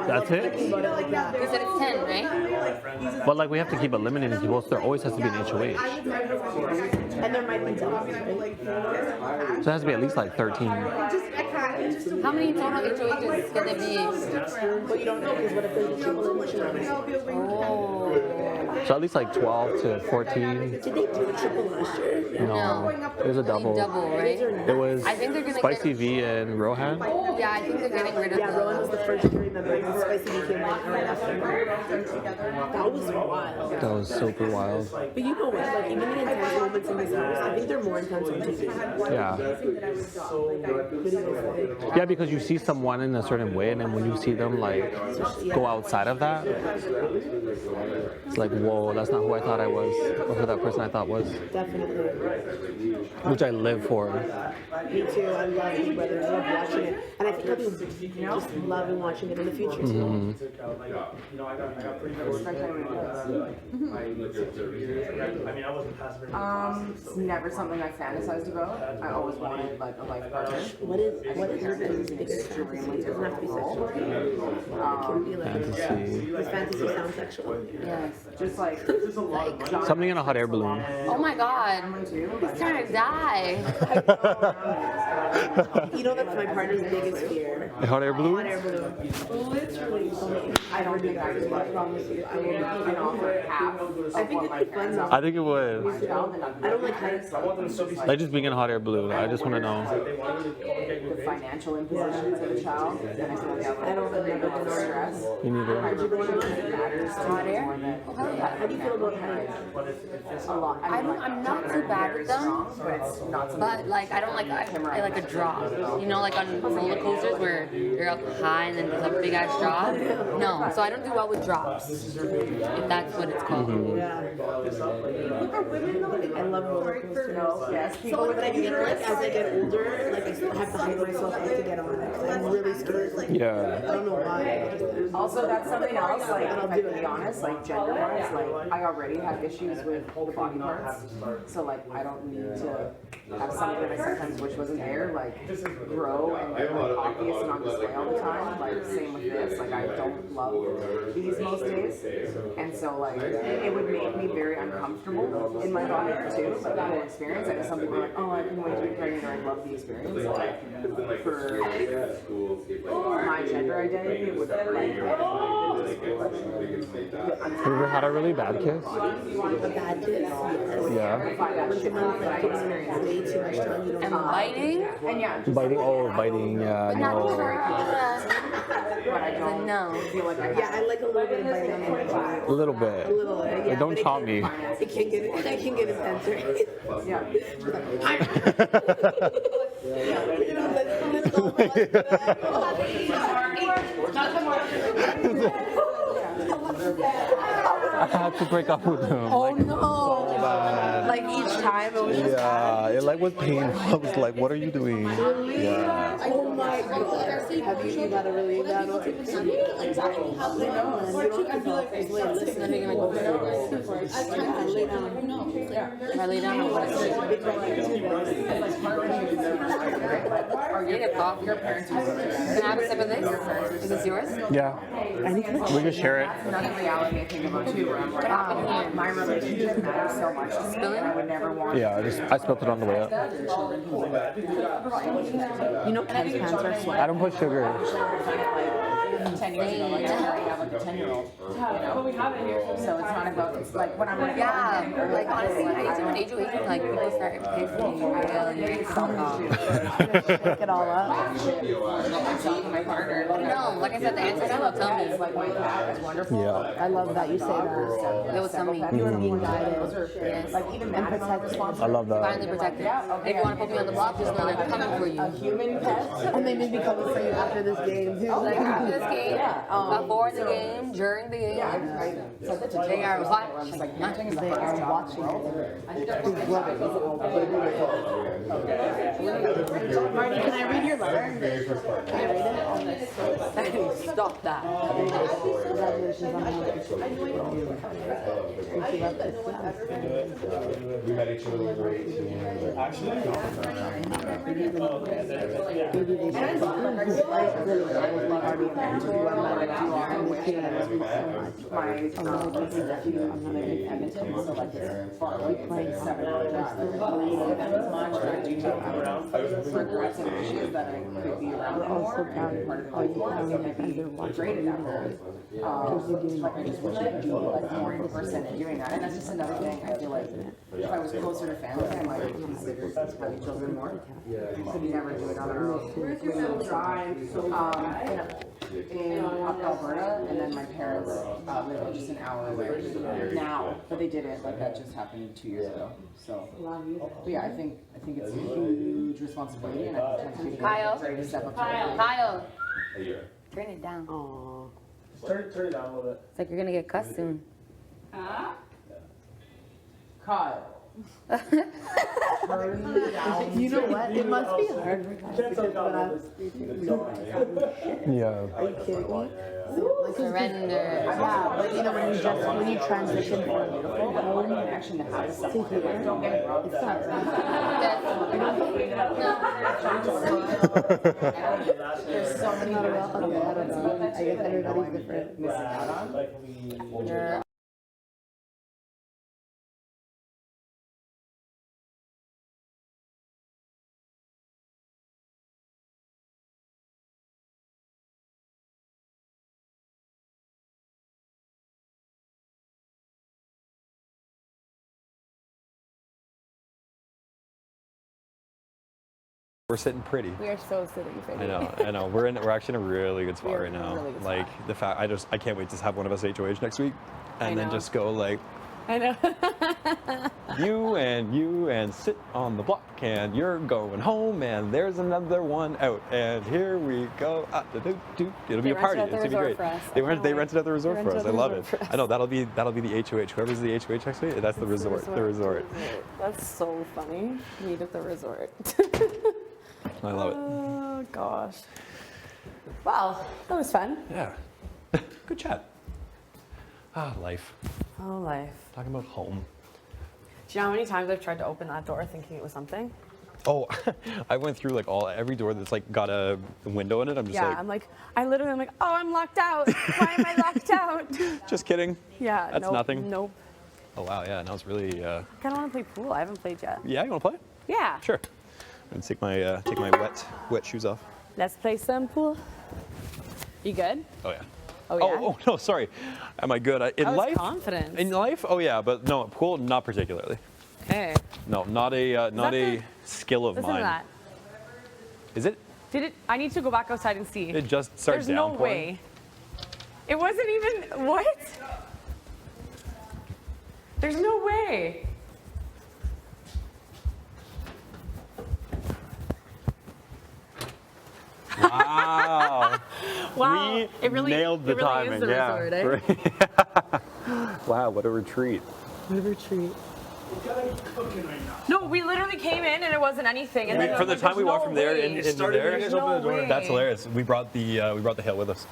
That's it? You said it's 10, right? But like we have to keep eliminating people, so there always has to be an HOH. And there might be doubles, right? So it has to be at least like 13. How many total HOHs can there be? Well, you don't know because what if there's a triple insurance? So at least like 12 to 14. Did they do a triple last year? No, it was a double. Double, right? It was I think they're gonna Spicy V and Rohan. Yeah, I think they're getting rid of Yeah, Rowan was the first jury member, and Spicy became right after. That was wild. That was super wild. But you know what? Like even the intense moments in this house, I think they're more intense on TV. Yeah. Yeah, because you see someone in a certain way, and then when you see them like go outside of that, it's like, whoa, that's not who I thought I was, or who that person I thought was. Definitely. Which I live for. Me too. I love Big Brother. I love watching it, and I think I'll be just loving watching it in the future too. It's never something I fantasized about. I always wanted like a life partner. What is your biggest fantasy? It doesn't have to be sexual. It can be like this fantasy sounds sexual. Yes, just like Something in a hot air balloon. Oh my god, he's trying to die. You know that's my partner's biggest fear. A hot air balloon? Hot air balloon. Literally, I don't do that. I promise you. I will not even offer half. I think it'd be fun though. I think it would. I don't like heights. Like just being in a hot air balloon. I just want to know. the financial impositions of a child. Then I feel like I don't remember the stress. Me neither. How'd you go on? Hot air? Oh, hell yeah. How do you feel about heights? a lot. I'm not too bad with them, But it's not something. but like I don't like I like a drop. You know, like on roller coasters where you're up high and then there's a big ass drop. No, so I don't do well with drops. If that's what it's called. Yeah. I love roller coasters. Yes, So, but I feel like as I get older, like I still have to hype myself up to get on it. 'Cause I'm really scared. Like, Yeah. I don't know why. Also, that's something else. Like, if I can be honest, like gender-wise, like I already have issues with the body parts. So like I don't need to have something that I sometimes wish wasn't there, like grow and be like obvious and on display all the time. Like same with this. Like I don't love these most days. And so like it would make me very uncomfortable in my body too, like the whole experience. I know some people are like, oh, I can wait to be pregnant or I love the experience. Like for my gender identity, it would like Have you ever had a really bad kiss? A bad kiss? Yeah. When someone's like taking way too much time, you don't And biting? And yeah. Biting, yeah, Not no. But I don't feel like I Yeah, I like a little bit of biting on the neck. A little bit. A little bit, yeah. Like, don't but chomp me. It can get intense, right? Yeah. You know, let's go over I had to break up with him. Oh like, no! so bad. Like each time it was just Yeah, it like was painful. I was like, what are you doing? Yeah. oh my god. Have you had a really bad one? Exactly how they know. And you don't have to like listen. Then you're gonna go through it. Yeah, lay down. If I lay down, I'm gonna sleep. Or you need a coffee. Can I have a sip of this? Is this yours? Yeah. We can share it. Another reality I think about too, where I'm like, my relationship matters so much to me, and I would never want. Yeah, I spilled it on the way up. You know, Ken's pants are sweat. I don't put sugar. 10 years ago, like, I have like a 10-year-old, you know? So it's not about, it's like when I'm like, Yeah, like honestly, when I age to age, like people start picking me really fuck off. Pick it all up. my partner. No, like I said, the ancestors will tell me. Like my dad is wonderful. Yeah. I love that you say that. They will tell me. You are being guided. Yes. Like even that I love that. Finally protected. If you want to put me on the block, just know they're coming for you. human pet. And they may be coming for you after this game too. Like after this game, before the game, during the game, they are watching. They are watching. Marty, can I read your letter? Can I read it? Stop that. Congratulations on We met each other when we were 18. We're also proud of Graded out there. Like I just wish I could be like more in person and doing that. And that's just another thing. I feel like if I was closer to family, I might consider having children more. Could never do it on our own. We will try in up Alberta, and then my parents live just an hour away now. But they didn't. Like that just happened 2 years ago. So, but yeah, I think it's a huge responsibility, and I think it's Kyle. ready to step up to it. Kyle, turn it down. Turn it down a little bit. It's like you're gonna get cussed soon. Kyle. You know what? It must be hard for guys because when I was 13, Yeah. are you kidding me? Surrender. Yeah, but you know when you transition from beautiful, But what a connection to have to here, Don't get me wrong. it's not There's so many I don't know. I guess everybody's different. missing out on. We're sitting pretty. We are so sitting pretty. I know. We're actually in a really good spot We're right in a now. really good Like spot. the fact, I can't wait to have one of us HOH next week, and then know. just go like, I know. you and sit on the block, and you're going home, and there's another one out, and here we go. It'll be a party. It's gonna be great. They rented out the resort for us. I love it. I know that'll be the HOH. Whoever's the HOH next week, that's the resort. The resort. That's so funny. Meet at the resort. I love it. Oh gosh. Wow, that was fun. Yeah. Good chat. Life. Oh, life. Talking about home. Do you know how many times I've tried to open that door thinking it was something? Oh, I went through like every door that's like got a window in it. I'm just Yeah, like, I'm like, I'm like, oh, I'm locked out. Why am I locked out? just kidding. Yeah, That's nope, nothing. Nope. Oh wow, yeah, now it's really. I kind of want to play pool. I haven't played yet. Yeah, you want to play? Yeah. Sure. I'm gonna take my wet shoes off. Let's play some pool. You good? Oh yeah. Oh yeah. Oh no, sorry. Am I good? In I was life? confident. In life? Oh yeah, but no, pool not particularly. Okay. No, not a skill of Listen mine. to that. Is it? Did it? I need to go back outside and see. It just started There's no downpouring? way. It wasn't even. What? There's no way. Wow. Wow. We It really- nailed the it really is timing. the yeah. resort, Wow, what a retreat. What a retreat. No, we literally came in and it wasn't anything. And then From the time we walked from there into there, There's no way. that's hilarious. We brought the hail with us.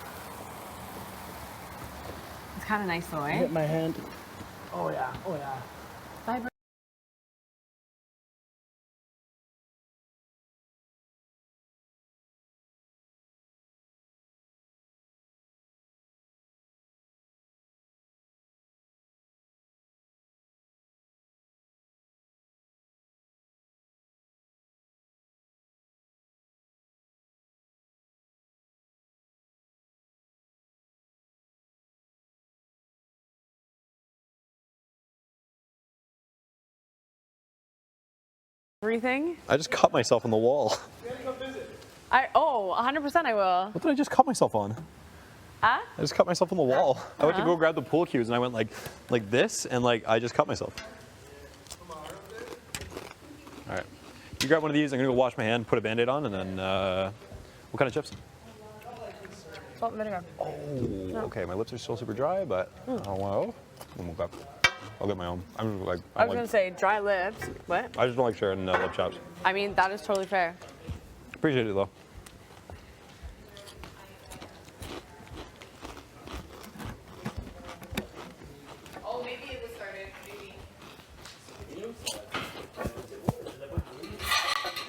It's kind of nice though, eh? Hit my hand. Oh yeah. Oh yeah. Bye, Everything? I just cut myself on the wall. 100% I will. What did I just cut myself on? Huh? I just cut myself on the wall. I went to go grab the pool cues and I went like this and like I just cut myself. All right. You grab one of these. I'm gonna go wash my hand, put a Band-Aid on, and then what kind of chips? Salt and vinegar. Oh, okay. My lips are still super dry, but oh well. I'll get my own. I'm like. I was gonna say dry lips. What? I just don't like sharing lip chops. I mean, that is totally fair. Appreciate it though. Oh, maybe it was started.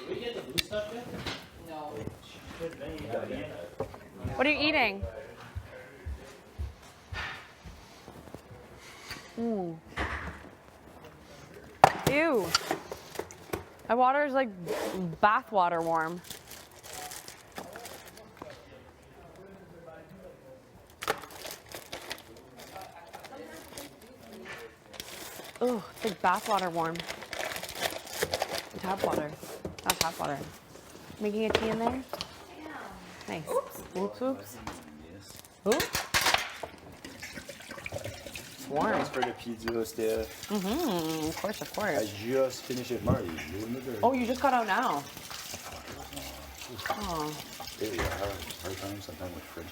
Maybe. No. What are you eating? Ew. My water is like bath water warm. Oh, it's like bath water warm. Tap water. Not tap water. Making a tea in there? Yeah. Nice. Oops, oops. Oops. It's warm. Thanks for the pizza, Steph. Mm-hmm. Of course, of course. I just finished it, Marty. You in the dirt. Oh, you just got out now. Oh. Really, I have a hard time sometimes with French.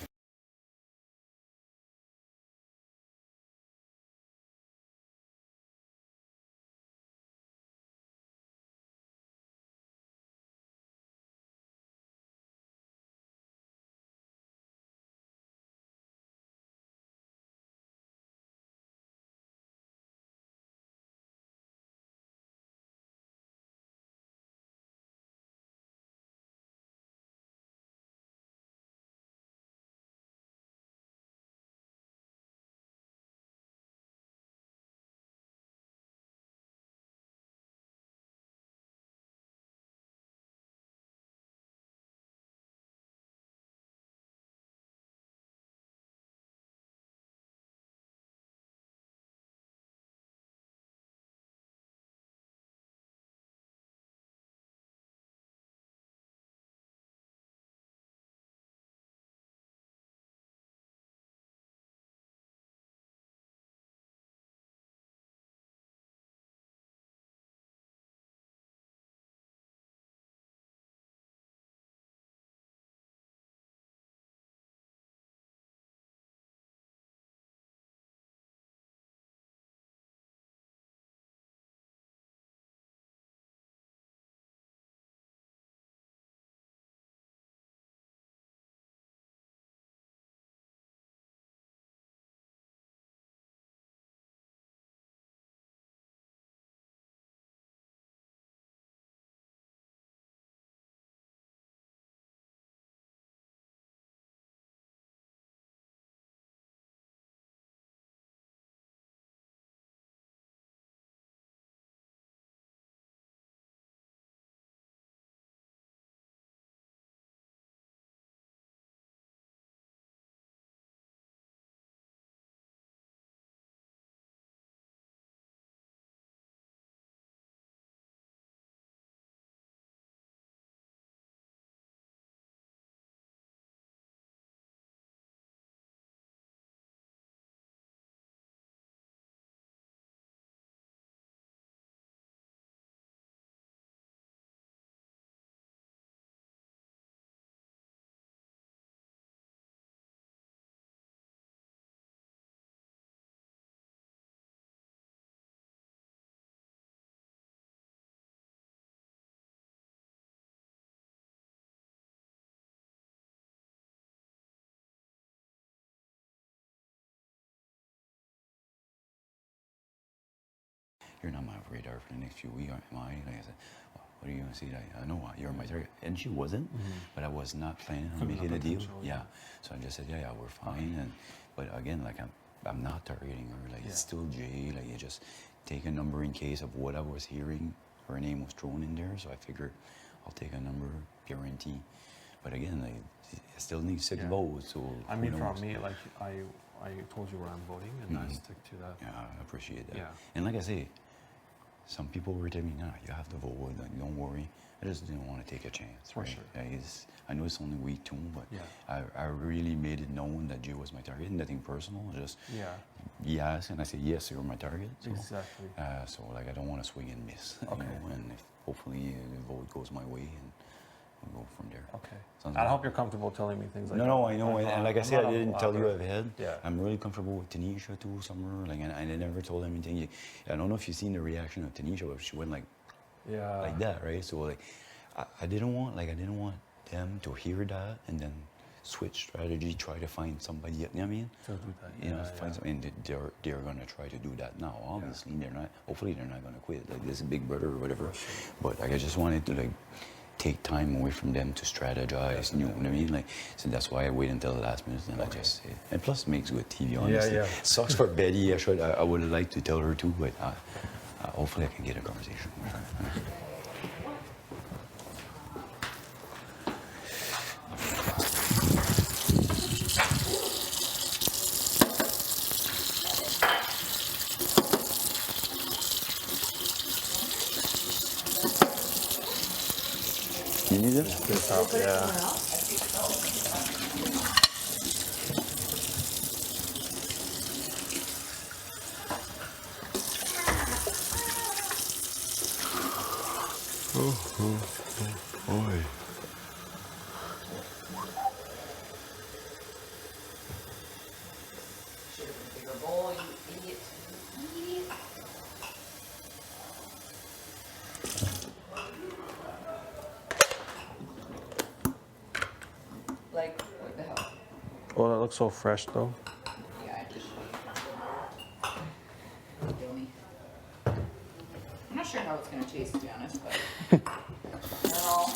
you're not my radar for the next few weeks, am I? Like I said, well, what are you gonna say? Like, I know you're my target, and she wasn't, but I was not planning on making a deal. Yeah, so I just said, yeah, we're fine. And but again, like I'm not targeting her. Like it's still Jay. Like you just take a number in case of what I was hearing. Her name was thrown in there, so I figured I'll take a number, guarantee. But again, like, I still need 6 votes. So I mean, for me, like I told you where I'm voting, and I stick to that. Yeah, I appreciate that. Yeah. And like I say, some people were telling me, nah, you have to vote, like, don't worry. I just didn't want to take a chance. For right? sure. I know it's only week 2, but I really made it known that Jay was my target. Nothing personal, just he asked, and I said, yes, you're my target. So, Exactly. So like, I don't want to swing and miss. Okay. You know, and if hopefully the vote goes my way, and we'll go from there. Okay. Sounds I good. hope you're comfortable telling me things like that. No, I know. And like I said, I didn't tell you I've ahead. Yeah. I'm really comfortable with Tanisha too, Summer. Like, and I never told them anything. I don't know if you've seen the reaction of Tanisha, but she went like that, right? So like, I didn't want them to hear that and then switch strategy, try to find somebody. You know what I mean? To do that. You know, find some, and they're gonna try to do that now. Obviously, they're not. Hopefully, they're not gonna quit. Like this is Big Brother or whatever. But like, I just wanted to like take time away from them to strategize. You know what I mean? Like, so that's why I wait until the last minute and I just say. And plus, it makes good TV. Honestly, sucks for Betty. I would have liked to tell her too, but hopefully, I can get a conversation with her. You need it? This up, yeah. Boy. Like, what the hell? Oh, that looks so fresh though. Yeah, I just kill me. I'm not sure how it's gonna taste, to be honest, but well,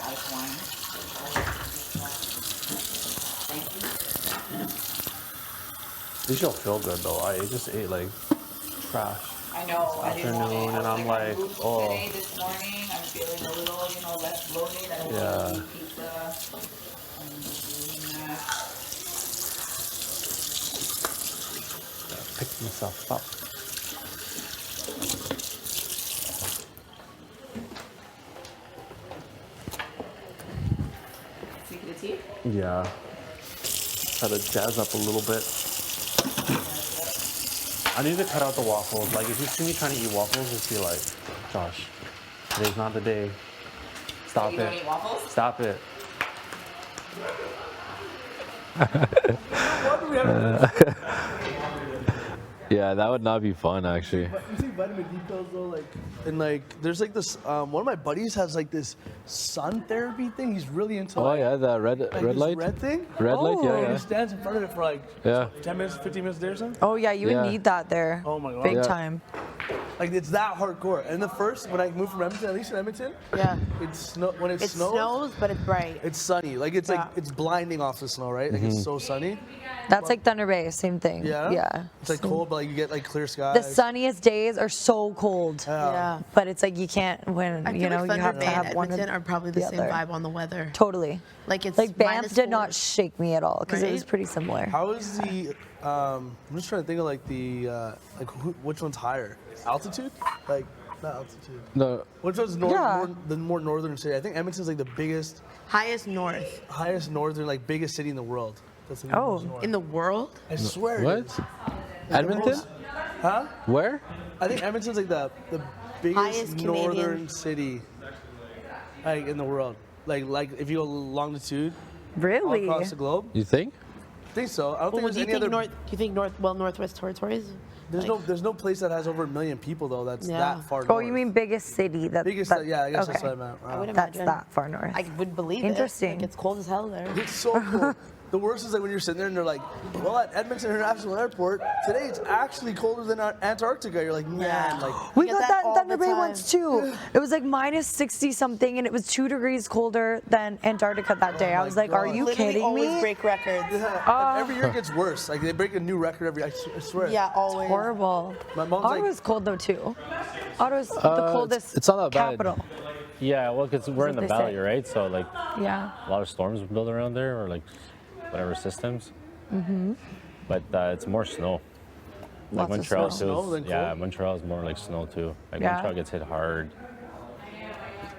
ice wine. Thank you. These don't feel good though. I just ate like trash. I know. This I didn't want afternoon, it. and I'm like, oh. Today, this morning, I'm feeling a little, less bloated. I don't want to eat pizza. Pick myself up. Sweet the tea? Yeah. Try to jazz up a little bit. I need to cut out the waffles. Like, if you see me trying to eat waffles, just be like, Josh, today's not the day. Stop You it. don't eat waffles? Stop it. Yeah, that would not be fun, actually. But you take vitamin D pills though, like, and like, there's like this. One of my buddies has like this sun therapy thing. He's really into. Oh like, yeah, the red like red this light. red thing. Red light, yeah, And yeah. he stands in front of it for like 10 minutes, 15 minutes a day or something. Oh yeah, you would need that there. Oh my god. Big time. Like it's that hardcore. And the first, when I moved from Edmonton, at least in Edmonton, it's when it snows, but it's bright. It's sunny. Like it's like it's blinding off the snow, right? Like it's so sunny. That's like Thunder Bay, same thing. Yeah. Yeah. It's like cold, but like you get like clear skies. The sunniest days are so cold. Yeah. But it's like you can't win. I You feel know, like you have Thunder to Bay and have one or Edmonton are probably the same other. vibe on the weather. Totally. Like it's Like Banff minus did 4. not shake me at all because it was Right? pretty similar. How is the? I'm just trying to think of like the which one's higher? Altitude? Like not altitude. No. Which one's the more northern city? I think Edmonton's like the biggest, highest northern, like biggest city in the world. That's like Oh, in the world? I swear. What? it is. Edmonton? Huh? Where? I think Edmonton's like the biggest Highest Canadian- northern city, like in the world. Like if you go longitude, Really? all across the globe. You think? I think so. I don't Well, think do you there's any think other. do you think Northwest Territories? There's no place that has over 1 million people though. That's Yeah. that far. Oh, north. you mean biggest city? Biggest, yeah, I guess that's what I meant. I would That's imagine. that far north. I would believe Interesting. it. Like it's cold as hell there. It's so cool. The worst is like when you're sitting there and they're like, well, at Edmonton International Airport, today it's actually colder than Antarctica. You're like, man, like. We got that in Thunder Bay once too. It was like minus 60 something, and it was 2 degrees colder than Antarctica that day. I was like, are you kidding always me? break records. And every year it gets worse. Like they break a new record every. I swear. Yeah, always. Horrible. My mom's like, Ottawa's cold though too. Ottawa's the coldest it's not that bad. capital. Yeah, well, because we're in the what they valley, say. right? So like Yeah. a lot of storms built around there, or like whatever systems. Mhm. But it's more snow. Like Lots of Montreal snow. too. Yeah, Montreal is more like snow too. Like Yeah. Montreal gets hit hard.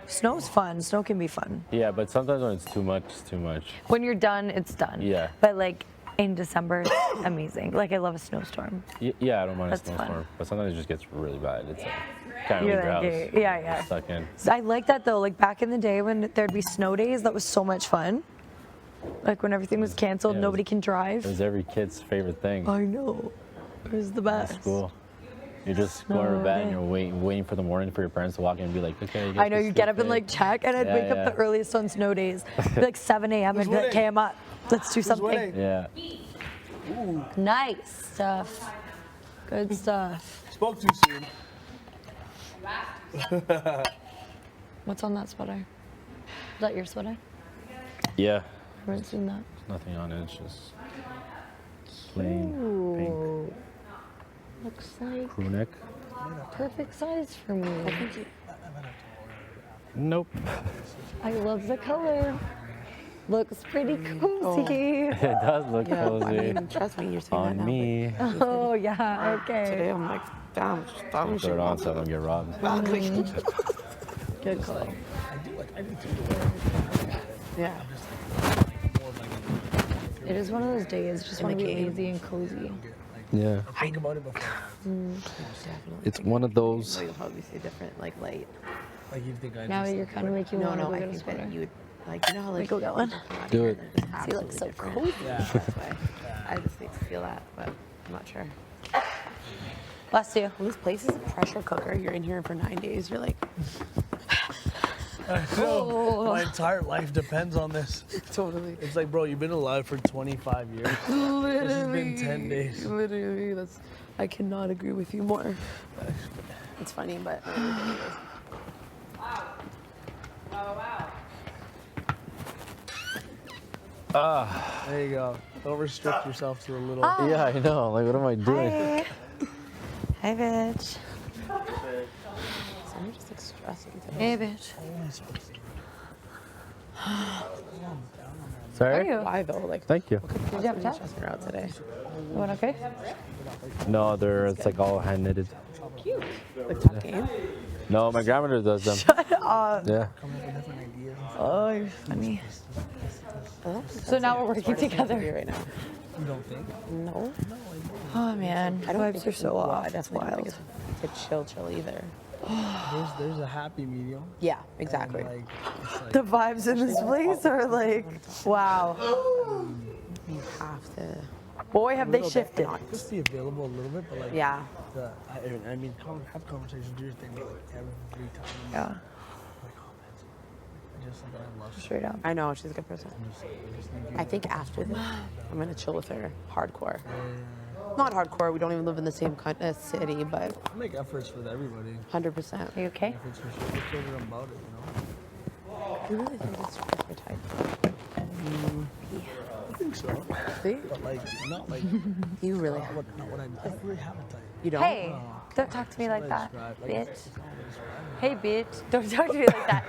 Snow's fun. Snow can be fun. Yeah, but sometimes when it's too much, it's too much. When you're done, it's done. Yeah. But like in December, it's amazing. Like I love a snowstorm. Yeah, I don't mind That's a fun. snowstorm, but sometimes it just gets really bad. It's like can't You're leave your like, house. yeah. Stuck in. I like that though. Like back in the day when there'd be snow days, that was so much fun. Like when everything was canceled, Yeah, nobody can drive. It was every kid's favorite thing. I know. It was the in best. school. You're just going to Snow bed day. and you're waiting for the morning for your parents to walk in and be like, okay, you I know, you get up and like check, and I'd Yeah, wake yeah. up the earliest on snow days. It'd be like 7 a.m. and be like, okay, I'm up. Let's do something. Yeah. Nice stuff. Good stuff. Spoke too soon. What's on that sweater? Is that your sweater? Yeah. I haven't seen that. There's nothing on it. It's just plain pink Ooh. Looks like crew neck. perfect size for me. I think you, Nope. I love the color. Looks pretty cozy. It does look Yeah, cozy. I mean, trust me, you're saying that on now, me. Oh yeah, okay. Today I'm like, damn, Put it on so I don't get robbed. Good color. Yeah. It is one of those days. Just In want to the be game. lazy and cozy. Yeah. I think about it before. Definitely. It's one of those. You'll probably say different, like light. Like you think I Now just. you're kind of making me No, want to no, go I get a think sweater. that you would, like, you know how like go get one? people come out Do here it. and they're just He looks so absolutely different. Yeah. That's why. I just need to feel that, but I'm not sure. Bless you. Well, this place is a pressure cooker. You're in here for 9 days. You're like, Oh. My entire life depends on this. totally. It's like, bro, you've been alive for 25 years. This has been 10 days. Literally, that's. I cannot agree with you more. It's funny, but. There you go. Don't restrict yourself to a little. Yeah, I know. Like, what am I doing? Hi. Hi, bitch. So I'm just like stressing today. Hey, bitch. Sorry? Are you? Why though? Like, Thank you. Did you have a towel? stressing her out today. You want okay? No, it's like all hand knitted. Cute. Like top game. No, my grandmother does them. Shut up. Yeah. Oh, you're funny. So now we're working together. Right now. You don't think? No. Oh man, I don't vibes think are it's so well, off. I It's definitely don't wild. think it's to chill either. There's a happy medium. Yeah, exactly. And, like, it's like The vibes in this place are like, wow. You have to. Boy, have they little bit shifted. not. just be available a little bit, but like. Yeah. I mean, have conversations, do your thing, but like every time. Yeah, Like, oh man, I just like I love. straight up. I know she's a good person. I just need you I think after this, I'm gonna chill with her hardcore. Not hardcore. We don't even live in the same city, but I make efforts with everybody. 100%. Are you okay? Efforts for sure. Just feel good about it, you know. I really think it's your type. I think so. See? But like, not like. You really not have. what, not what I don't really have a type. You don't? Hey, don't talk to me like that, Describe, like, bitch. it's not what I describe. Hey, bitch, don't talk to me like that.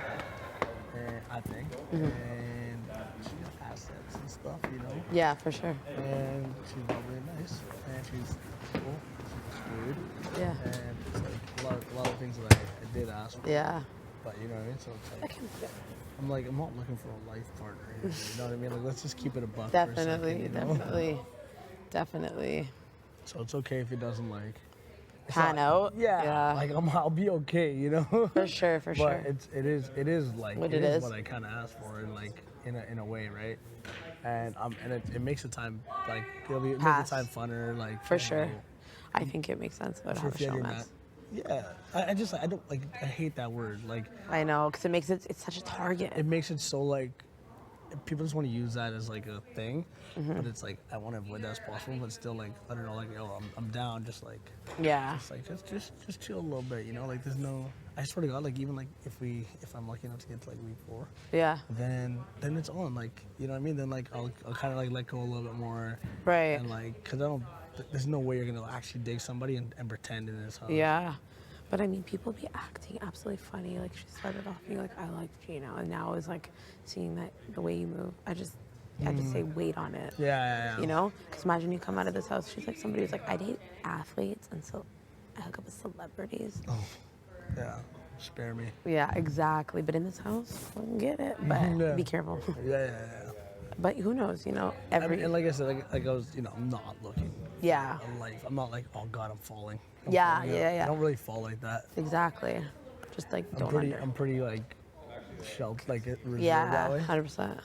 And I think. Mm-hmm. And she got assets and stuff, you know. Yeah, for sure. And she's lovely and nice. And she's cool. She's good. Yeah. And it's like a lot of things that I did ask for. Yeah. But you know what I mean? So it's like, I'm not looking for a life partner here. You know what I mean? Like, let's just keep it a buck Definitely, for a second, you know? definitely. So it's okay if it doesn't like Pan out. Yeah. Like I'll be okay, you know. For sure, for sure. But it is like What it it is is. what I kind of asked for, in like in a way, right? And it makes the time like it makes the Pass. time funner, like For you sure. know. I think it makes sense about Sure, how if the you had show your mess. Yeah, I don't like. I hate that word. Like I know, because it makes it's such a target. it makes it so like people just want to use that as like a thing, Mhm. but it's like I want to avoid that as possible, but still like I don't know, like I'm down, just like Yeah. just chill a little bit, you know, like there's no. I swear to God, like even like if I'm lucky enough to get to like week 4, Yeah. then it's on, like you know what I mean. Then like I'll kind of like let go a little bit more, Right. And like because I don't. There's no way you're gonna actually dig somebody and pretend in this house. Yeah. But I mean, people be acting absolutely funny. Like she started off being like, I like Gino, and now is like seeing that the way you move. I just say wait on it. Yeah. You know, because imagine you come out of this house. She's like somebody who's like, I date athletes, and so I hook up with celebrities. Oh, yeah. Spare me. Yeah, exactly. But in this house, I don't get it. But Yeah. be careful. Yeah. But who knows? You know, And like I said, like I was, you know, I'm not looking. Yeah. at life. I'm not like, oh God, I'm falling. I'm Yeah, falling out. yeah. I don't really fall like that. Exactly. Just like don't I'm pretty like sheltered, like reserved Yeah, that way. 100%.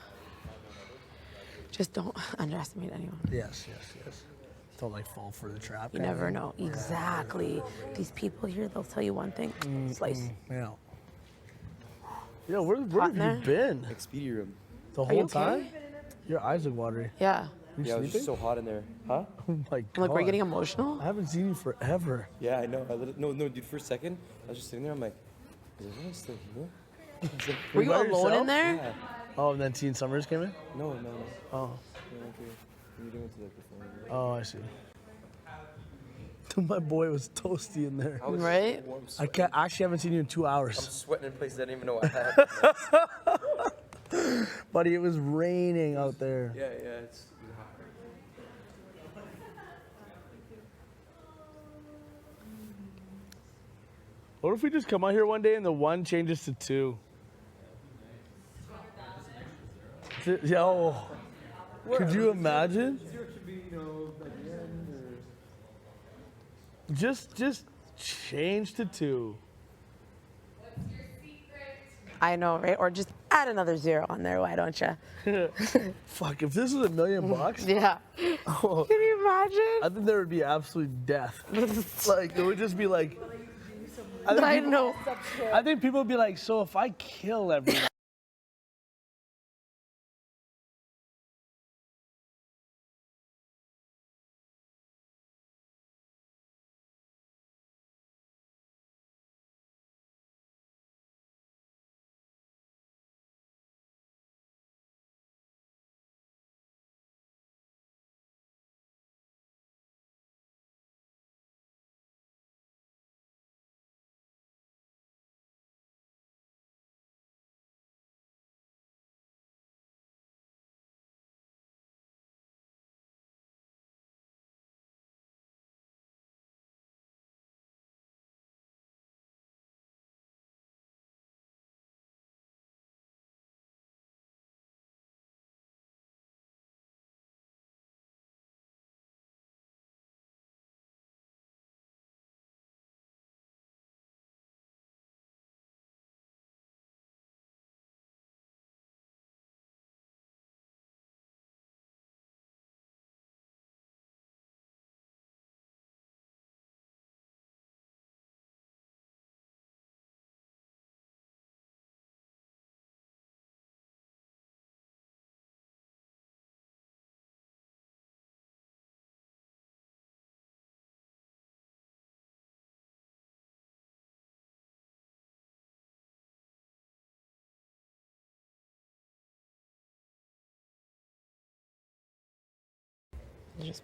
Just don't underestimate anyone. Yes. Don't like fall for the trap. You never know. Exactly. These people here, they'll tell you one thing. Slice. Yeah. Yo, where Hot in have you been? Expedia room. The Are you whole okay? time? Your eyes look watery. Yeah. You Yeah, it was sleeping? just so hot in there. Huh? Oh my God. Like, were you getting emotional? I haven't seen you forever. Yeah, I know. No, dude. For a second, I was just sitting there. I'm like, is everyone still here? I was like, Were you by alone yourself? in there? Yeah. Oh, and then Teen Summers came in? No. Oh. You doing to the performance? Oh, I see. My boy was toasty in there. I was Right? warm, I can't, actually haven't seen you in 2 I'm hours. sweating in places I didn't even know I had. Buddy, it was raining out there. Yeah, it's. What if we just come out here one day and the 1 changes to 2? Yo, could you imagine? Just change to 2. I know, right? Or just add another 0 on there. Why don't you? Fuck, if this was $1 million bucks. Yeah. Oh, Can you imagine? I think there would be absolute death. Like, it would just be like. I know. I think people would be like, so if I kill everyone.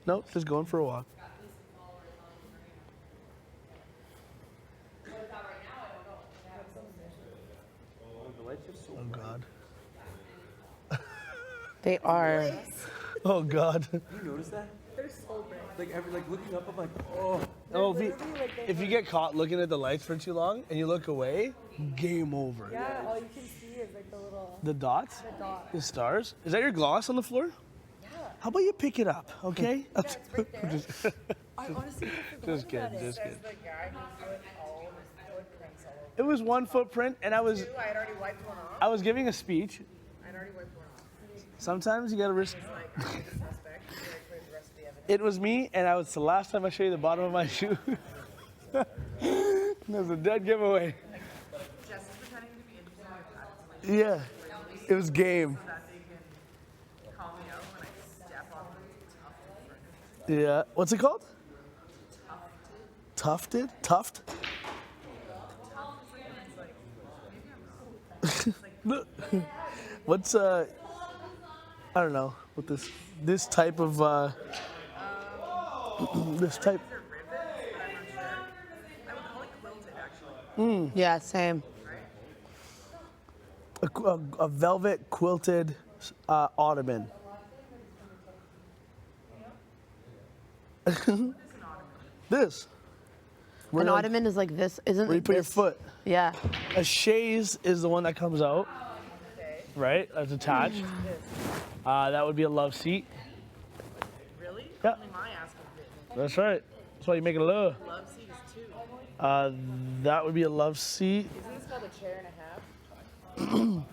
Nope, just going for a walk. Oh God. They are. Oh God. You notice that? They're so bright. Like looking up, I'm like, oh. Oh, if you get caught looking at the lights for too long and you look away, game over. Yeah, all you can see is like the little. The dots? The dots. The stars? Is that your gloss on the floor? Yeah. How about you pick it up, okay? Yeah, it's right there. I honestly Just kidding, just kidding. the guy who put all his footprints all over. It was 1 footprint, and I I had already wiped one off. was giving a speech. I had already wiped one off. Sometimes you gotta risk. It's like, I'm the suspect. You're like, where's the rest of the evidence? It was me, and I was the last time I show you the bottom of my shoe. It was a dead giveaway. Jess is pretending to be interested in my Yeah, it was game. Yeah. What's it called? Tufted? Tuft? What's I don't know what this type of this type. Yeah, same. A velvet quilted ottoman. This. An ottoman is like this, isn't it? Where you put your foot. Yeah. A chaise is the one that comes out. Right? That's attached. That would be a love seat. Really? Yeah. Only my ass would fit in it. That's right. That's why you make it love. Love seat is 2. That would be a love seat. Isn't this called a chair and a half?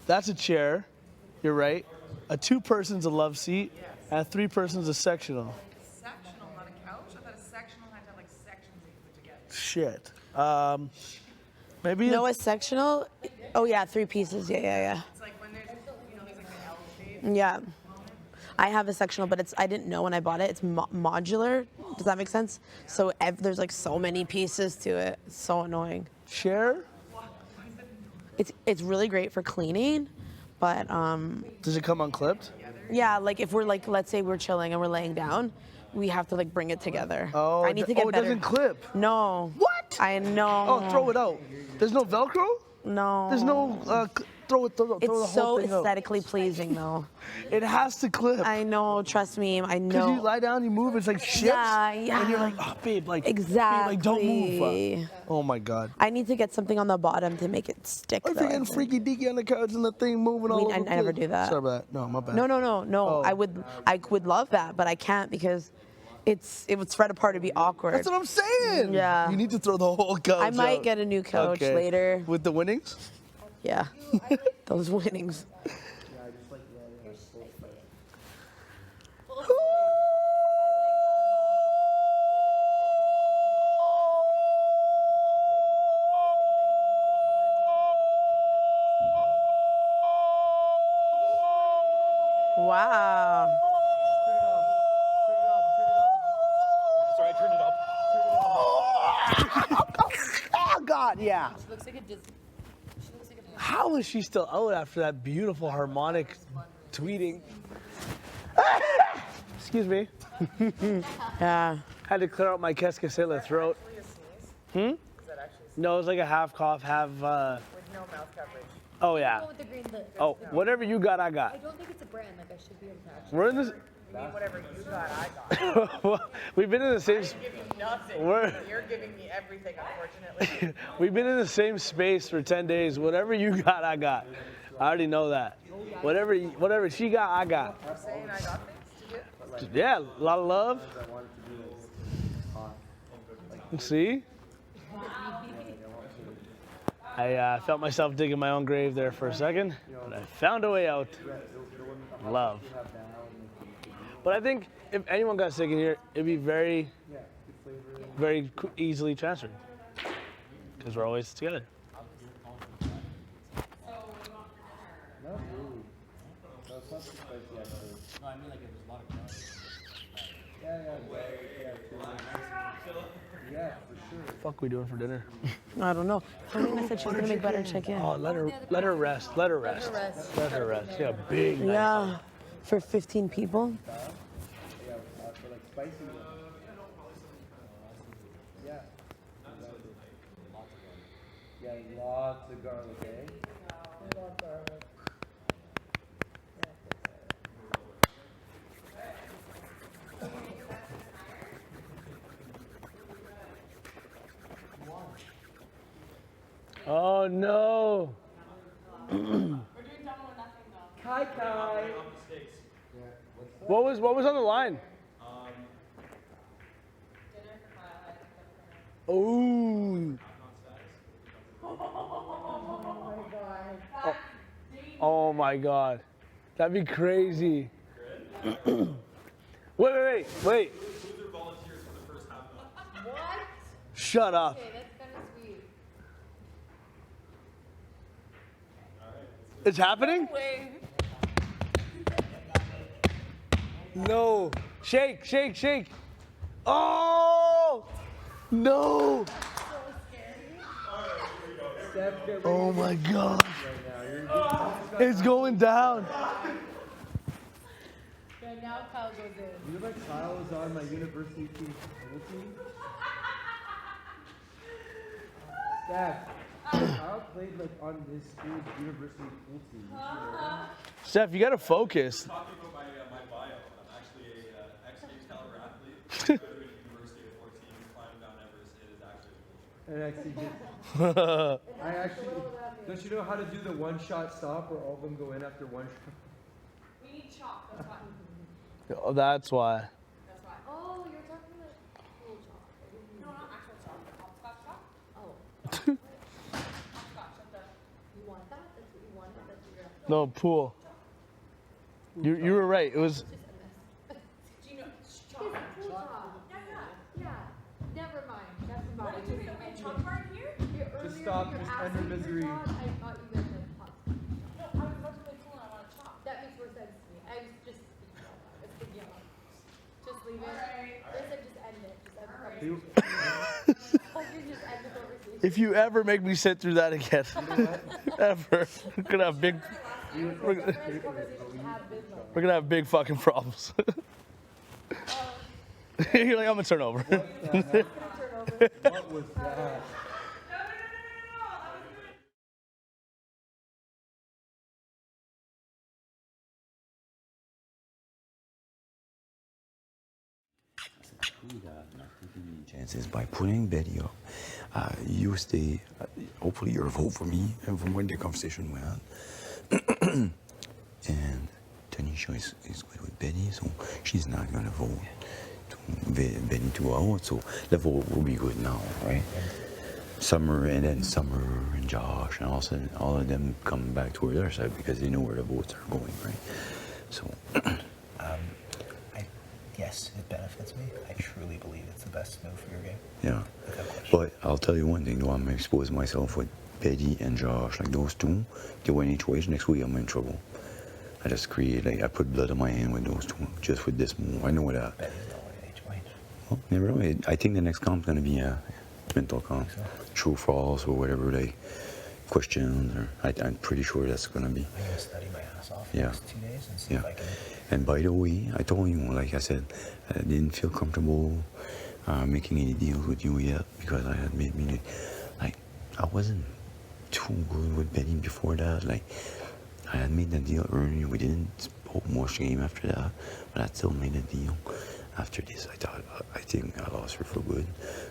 That's a chair. You're right. A 2-person's a love seat, and a 3-person's a sectional. Sectional, not a couch? I thought a sectional had to have like sections that you put together. Shit. Maybe. No, a sectional. Oh yeah, 3 pieces. Yeah. It's like when there's, there's like the L shape. Yeah. I have a sectional, but I didn't know when I bought it. It's modular. Does that make sense? So there's like so many pieces to it. It's so annoying. Chair? It's really great for cleaning, but Does it come unclipped? yeah, like if we're like, let's say we're chilling and we're laying down, we have to like bring it together. Oh, I need to get it better. doesn't clip. No. What? I know. Oh, throw it out. There's no Velcro? No. There's no throw the whole It's so thing out. aesthetically pleasing though. It has to clip. I know. Trust me. I know. Because you lie down, you move, it's like chips. Yeah. And you're like, oh, babe, like, Exactly. babe, like, don't move. Oh my God. I need to get something on the bottom to make it stick. What if though, you're I getting think. freaky deaky on the couch and the thing moving all over I the place? never do that. Sorry about that. No, my bad. No. Oh. I would love that, but I can't because it would spread apart. It'd be awkward. That's what I'm saying. Yeah. You need to throw the whole couch I might out. get a new couch Okay. later. With the winnings? Yeah. Those winnings. Wow. Sorry, I turned it up. Oh God, yeah. She looks like a Disney. How is she still out after that beautiful harmonic tweeting? Excuse me. Yeah. Had to clear out my Cascasilla throat. No, it was like a half cough, half. With no mouth coverage. Oh yeah. With the green lip. Oh, whatever you got, I I got. don't think it's a brand. Like I should be able to actually. We're in this. You mean whatever you got, I got. We've been in the same. I didn't give you nothing. We're- You're giving me everything, unfortunately. We've been in the same space for 10 days. Whatever you got, I got. I already know that. Whatever she got, I got. You're saying I got things to give? Yeah, a lot of love. See? I felt myself digging my own grave there for a second, but I found a way out. Love. But I think if anyone got sick in here, it'd be very, very easily transferred because we're always together. Fuck we doing for dinner? I don't know. Selena said she's gonna make butter chicken. Oh, let her rest. Let her rest. Let her rest. Yeah, big. Night. Yeah, for 15 people. Yeah, lots of garlic, eh? Oh no. Kai Kai. What was on the line? Ooh. Oh my God. That'd be crazy. Wait. What? Shut up. Okay, that's kind of sweet. It's happening? No. Shake, shake, shake. Oh! No! Oh my God. It's going down. Yeah, now Kyle goes in. You know, like Kyle was on my university team. Steph, Kyle played like on his school's university pool team. Steph, you gotta focus. Talking about my bio, I'm actually a ex-games caliber athlete. Graduated University at 14, climbing Mount Everest. It is actually I actually, don't you know how to do the one-shot stop where all of them go in after one shot? We need chalk, that's why. Oh, that's why. That's why. Oh, you're talking about pool chalk. No, not actual chalk. Hopscotch chalk? Oh. Hopscotch, you want that? That's what you wanted? That's what you're No, pool. You were right. It was. Do you know chalk? Pool chalk. Yeah. Never mind. Never mind. What did you make chalk part here? Just stop, just end your misery. I thought you guys had hot. No, I was about to play pool and I want to chalk. That makes more sense to me. I was just speaking out loud. I was thinking out loud. Just leave it. Or said just end it. Just end the conversation. Like you just end the conversation. If you ever make me sit through that again, ever, we're gonna have big. We're gonna have big fucking problems. You're like, I'm gonna turn over. What was that? Chances by putting Betty up. You stay, hopefully you'll vote for me, and from when the conversation went. And Tanisha is good with Betty, so she's not gonna vote to Betty to out, so the vote will be good now, right? Summer and Josh and all of them come back to their side because they know where the votes are going, right? So Yes, it benefits me. I truly believe it's the best move for your game. yeah. But I'll tell you one thing though, I'm exposing myself with Betty and Josh, like those two. They win each way, next week I'm in trouble. I just create, like, I put blood on my hand with those two, just with this move. I know that. Betty's not winning each way. Well, never know. I think the next comp's gonna be a mental comp, true, false, or whatever, like questions, or I'm pretty sure that's gonna be. I'm gonna study my ass off Yeah. the next 2 days and see if I can. And by the way, I told you, like I said, I didn't feel comfortable making any deals with you yet because I had made me, like, I wasn't too good with betting before that. Like, I had made the deal earlier. We didn't spoke much game after that, but I still made a deal. After this, I think I lost her for good.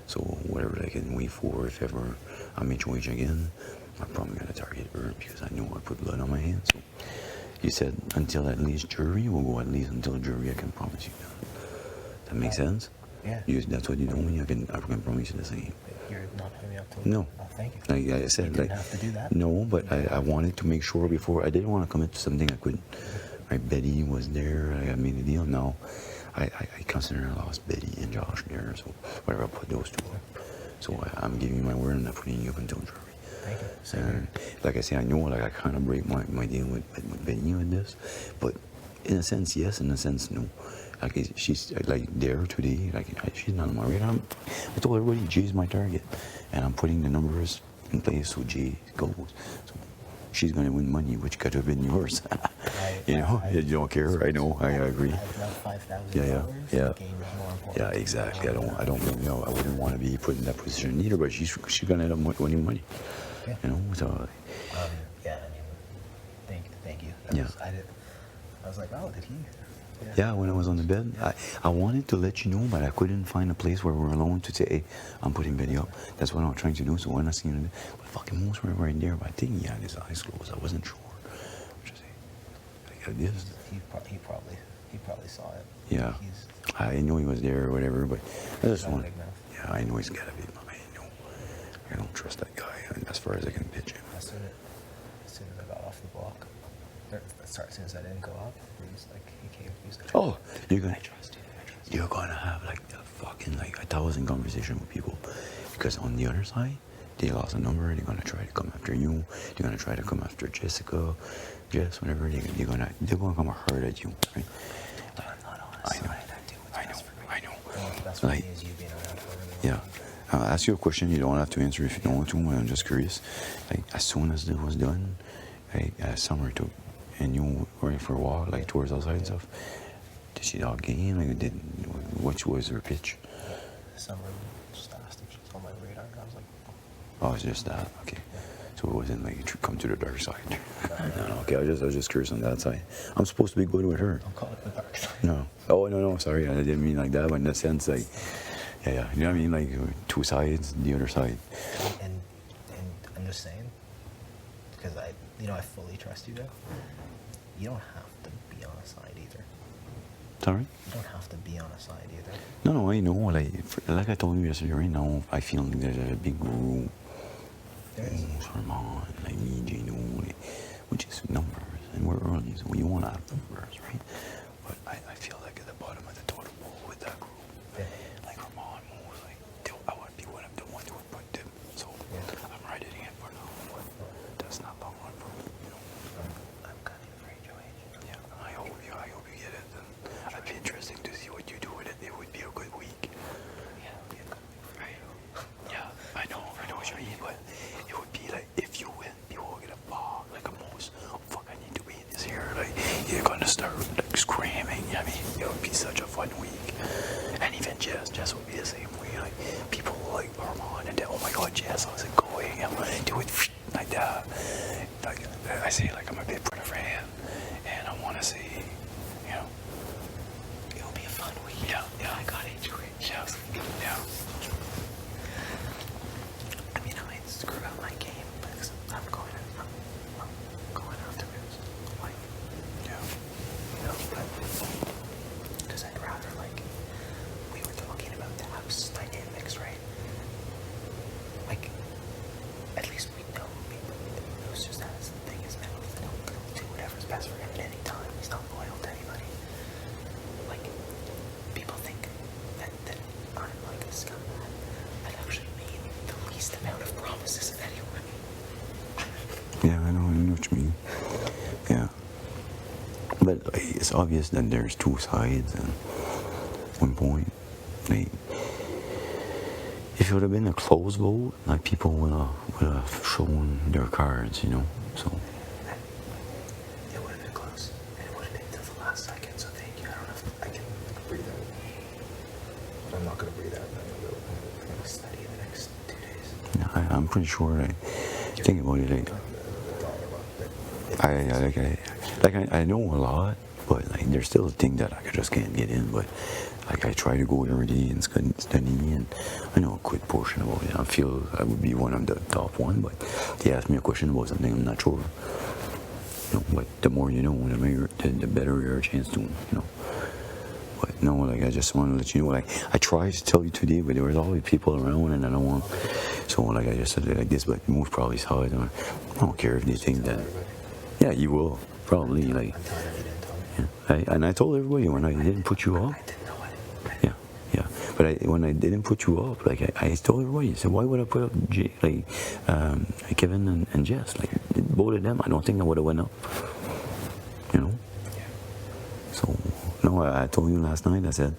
So whatever I can wait for, if ever I'm in wage again, I'm probably gonna target her because I know I put blood on my hands. So you said until at least jury, we'll go at least until jury. I can promise you that. That makes sense? Yeah. That's what you told me. I can promise you the same. You're not putting me up to. No. Oh, thank you. Like I said, You didn't have to do that. No, but I wanted to make sure before. I didn't want to commit to something I couldn't. Right, Betty was there. I made a deal. Now, I consider I lost Betty and Josh there. So whatever, I'll put those two up. So I'm giving you my word and I'm putting you up until jury. Thank you. And like I say, I know, like, I kind of break my deal with Betty with this, but in a sense, yes, in a sense, no. Like, she's like there today. Like, she's not on my radar. I told everybody Jay's my target, and I'm putting the numbers in place so Jay goes. So she's gonna win money, which could have been yours. You know, you don't care. I know. I agree. Yeah, exactly. I don't. You know, I wouldn't want to be put in that position either. But she's gonna end up winning money. Yeah. You know, so. Yeah, I mean, thank you. I was like, oh, did he? Yeah, when I was on the bed, I wanted to let you know, but I couldn't find a place where we're alone to say, hey, I'm putting Betty up. That's what I was trying to do. So when I seen it, but fucking most were right there. But I think he had his eyes closed. I wasn't sure. What you say? Like this. He probably saw it. Yeah, I know he was there or whatever, but I just want. Yeah, I know he's got a big mouth. I don't trust that guy as far as I can pitch him. As soon as I got off the block, as soon as I didn't go up, he was like, he came. He was like, oh, you're gonna have like a fucking like 1,000 conversation with people, because on the other side, they lost a number. They're gonna try to come after you. They're gonna try to come after Jessica, Jess, whatever. They're gonna come hard at you, right? best for me is you being around for a really long Yeah. I'll ask you a question. You don't have to answer if you don't want to. I'm just curious. Like, as soon as it was done, like, summer took, and you went for a walk, like towards outside and stuff. Did she dog game? Like, what was her pitch? Summer just asked if she's on my radar. I was like, Oh, it's just that. Okay. So it wasn't like come to the dark side. No, okay. I was just curious on that side. I'm supposed to be good with her. don't call it the dark side. No. Oh no. Sorry, I didn't mean like that. But in that sense, like, yeah. You know what I mean? Like two sides, the other side. And I'm just saying, because I fully trust you though. You don't have to be on a side either. Sorry? You don't have to be on a side either. No, I know. Like I told you yesterday, right now, I feel like there's a big group. Herman, like me, Gino, which is numbers, and we're early, so we want to have numbers, right? But I feel like at the bottom of the totem pole with that group, like Herman moves, like I want to be one of the ones who would put them. So I'm writing it for now, but that's not long run for me, you know. I'm kind of afraid your age. Yeah, I hope you get it. And it'd be interesting to see what you do with it. It would be a good week. Yeah, it'd be a good week. Right. Yeah, I know what you mean, but it would be like if you win, people will get a ball, like a moose. Oh, fuck, I need to win this here. Like, you're gonna start like screaming. I mean, it would be such a fun week. And even Jess would be the same way. Like, people will like Armand and then, oh my god, Jess, how's it going? I'm gonna do it like that. Like, I say, like, I'm a bit for a fan, and I wanna see, you know. It'll be a fun week. Yeah. I got into it. Yeah. I mean, I might screw up my game because I'm going afterwards. Like, because I'd rather, like, we were talking about the house dynamics, right? Like, at least we know who's just has the thing in his mouth. He'll do whatever's best for him at any time. He's not loyal to anybody. Like, people think that I'm like a scumbag. I've actually made the least amount of promises of anyone. Yeah, I know what you mean. Yeah. But it's obvious that there's two sides, and one point, like, if it would have been a close vote, like, people would have shown their cards, you know, so. It would have been close. And it would have been till the last second, so thank you. I don't know if I can breathe out. But I'm not going to breathe out. I'm going to study in the next 2 days. Yeah, I'm pretty sure, like, think about it, like, I know a lot, but like there's still a thing that I just can't get in. But like I try to go every day and study, and I know a good portion about it. I feel I would be one of the top one, but they asked me a question about something I'm not sure. You know, but the more you know, the better your chance to, you know. But no, like I just want to let you know, like I tried to tell you today, but there was always people around, and I don't want. So like I just said it like this, but most probably saw it. I don't care if they think that. Yeah, you will probably like. Yeah, and I told everybody when I didn't put you up. Yeah. But when I didn't put you up, like I told everybody, I said, why would I put up Kevin and Jess? Like both of them, I don't think I would have went up. You know. So no, I told you last night. I said,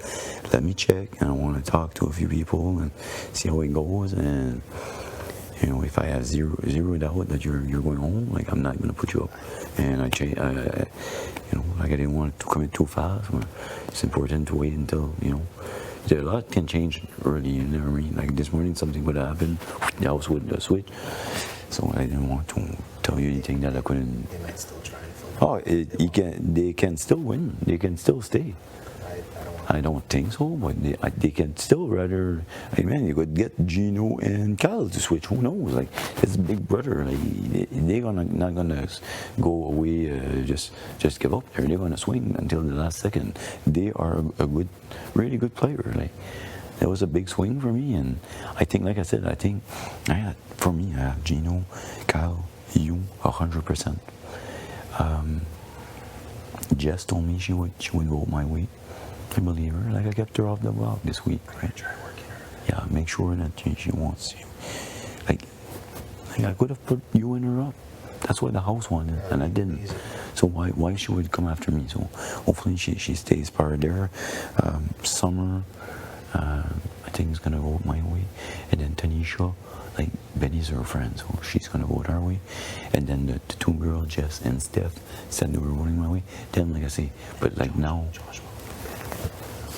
let me check, and I want to talk to a few people and see how it goes. And you know, if I have zero doubt that you're going home, like I'm not gonna put you up. And you know, like I didn't want to commit too fast. It's important to wait until, you know, a lot can change early. You know what I mean? Like this morning, something would happen. The house would switch. So I didn't want to tell you anything that I couldn't. They might still try and Oh, they can still win. They can still stay. I don't think so, but they can still rather. I mean, you could get Gino and Cal to switch. Who knows? Like it's Big Brother. Like they're not gonna go away. Just give up there. They're gonna swing until the last second. They are a good, really good player. Like that was a big swing for me, and I think, like I said, I had Gino, Cal, you 100%. Jess told me she would vote my way. I believe her. Like I kept her off the block this week, right? Yeah, make sure that she wants you. Like I could have put you and her up. That's what the house wanted, and I didn't. So why she would come after me? So hopefully she stays part of there. Summer, I think it's gonna go my way, and then Tanisha, like Betty's her friend, so she's gonna vote our way, and then the two girls, Jess and Steph, said they were voting my way. Then, like I say, but like now,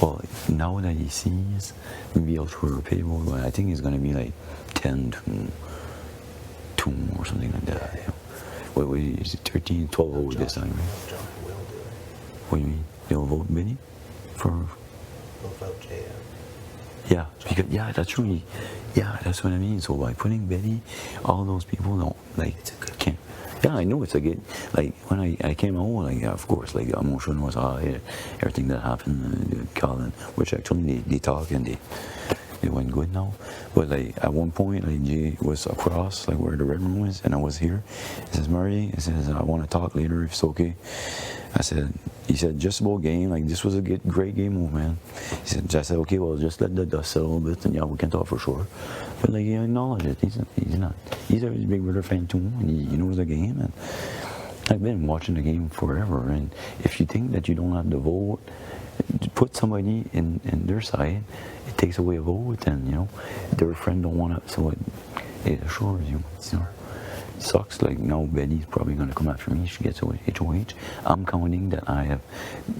well, now that he sees, maybe I'll throw a pay vote, but I think it's gonna be like 10 to 2 or something like that. Yeah. Wait, is it 13, 12 votes this time, right? What do you mean? They'll vote Benny for? They'll vote Jay. Yeah, because that's true. Yeah, that's what I mean. So by putting Betty, all those people don't like can't. Yeah, I know it's a good. Like when I came home, like of course, like the emotion was high, everything that happened, Colin, which actually they talk and they went good now. But like at one point, like Jay was across, like where the red room is, and I was here. He says, Murray, he says, I want to talk later if it's okay. He said, just about game, like this was a great game move, man. I said, okay, well, just let the dust settle a bit, and yeah, we can talk for sure. But like, he acknowledged it. He's a Big Brother fan too, and he knows the game. And I've been watching the game forever, and if you think that you don't have the vote, put somebody in their side, it takes away a vote, and you know, their friend don't want to, so it assures you, you know. Sucks. Like now Betty's probably going to come after me. She gets HOH. I'm counting that I have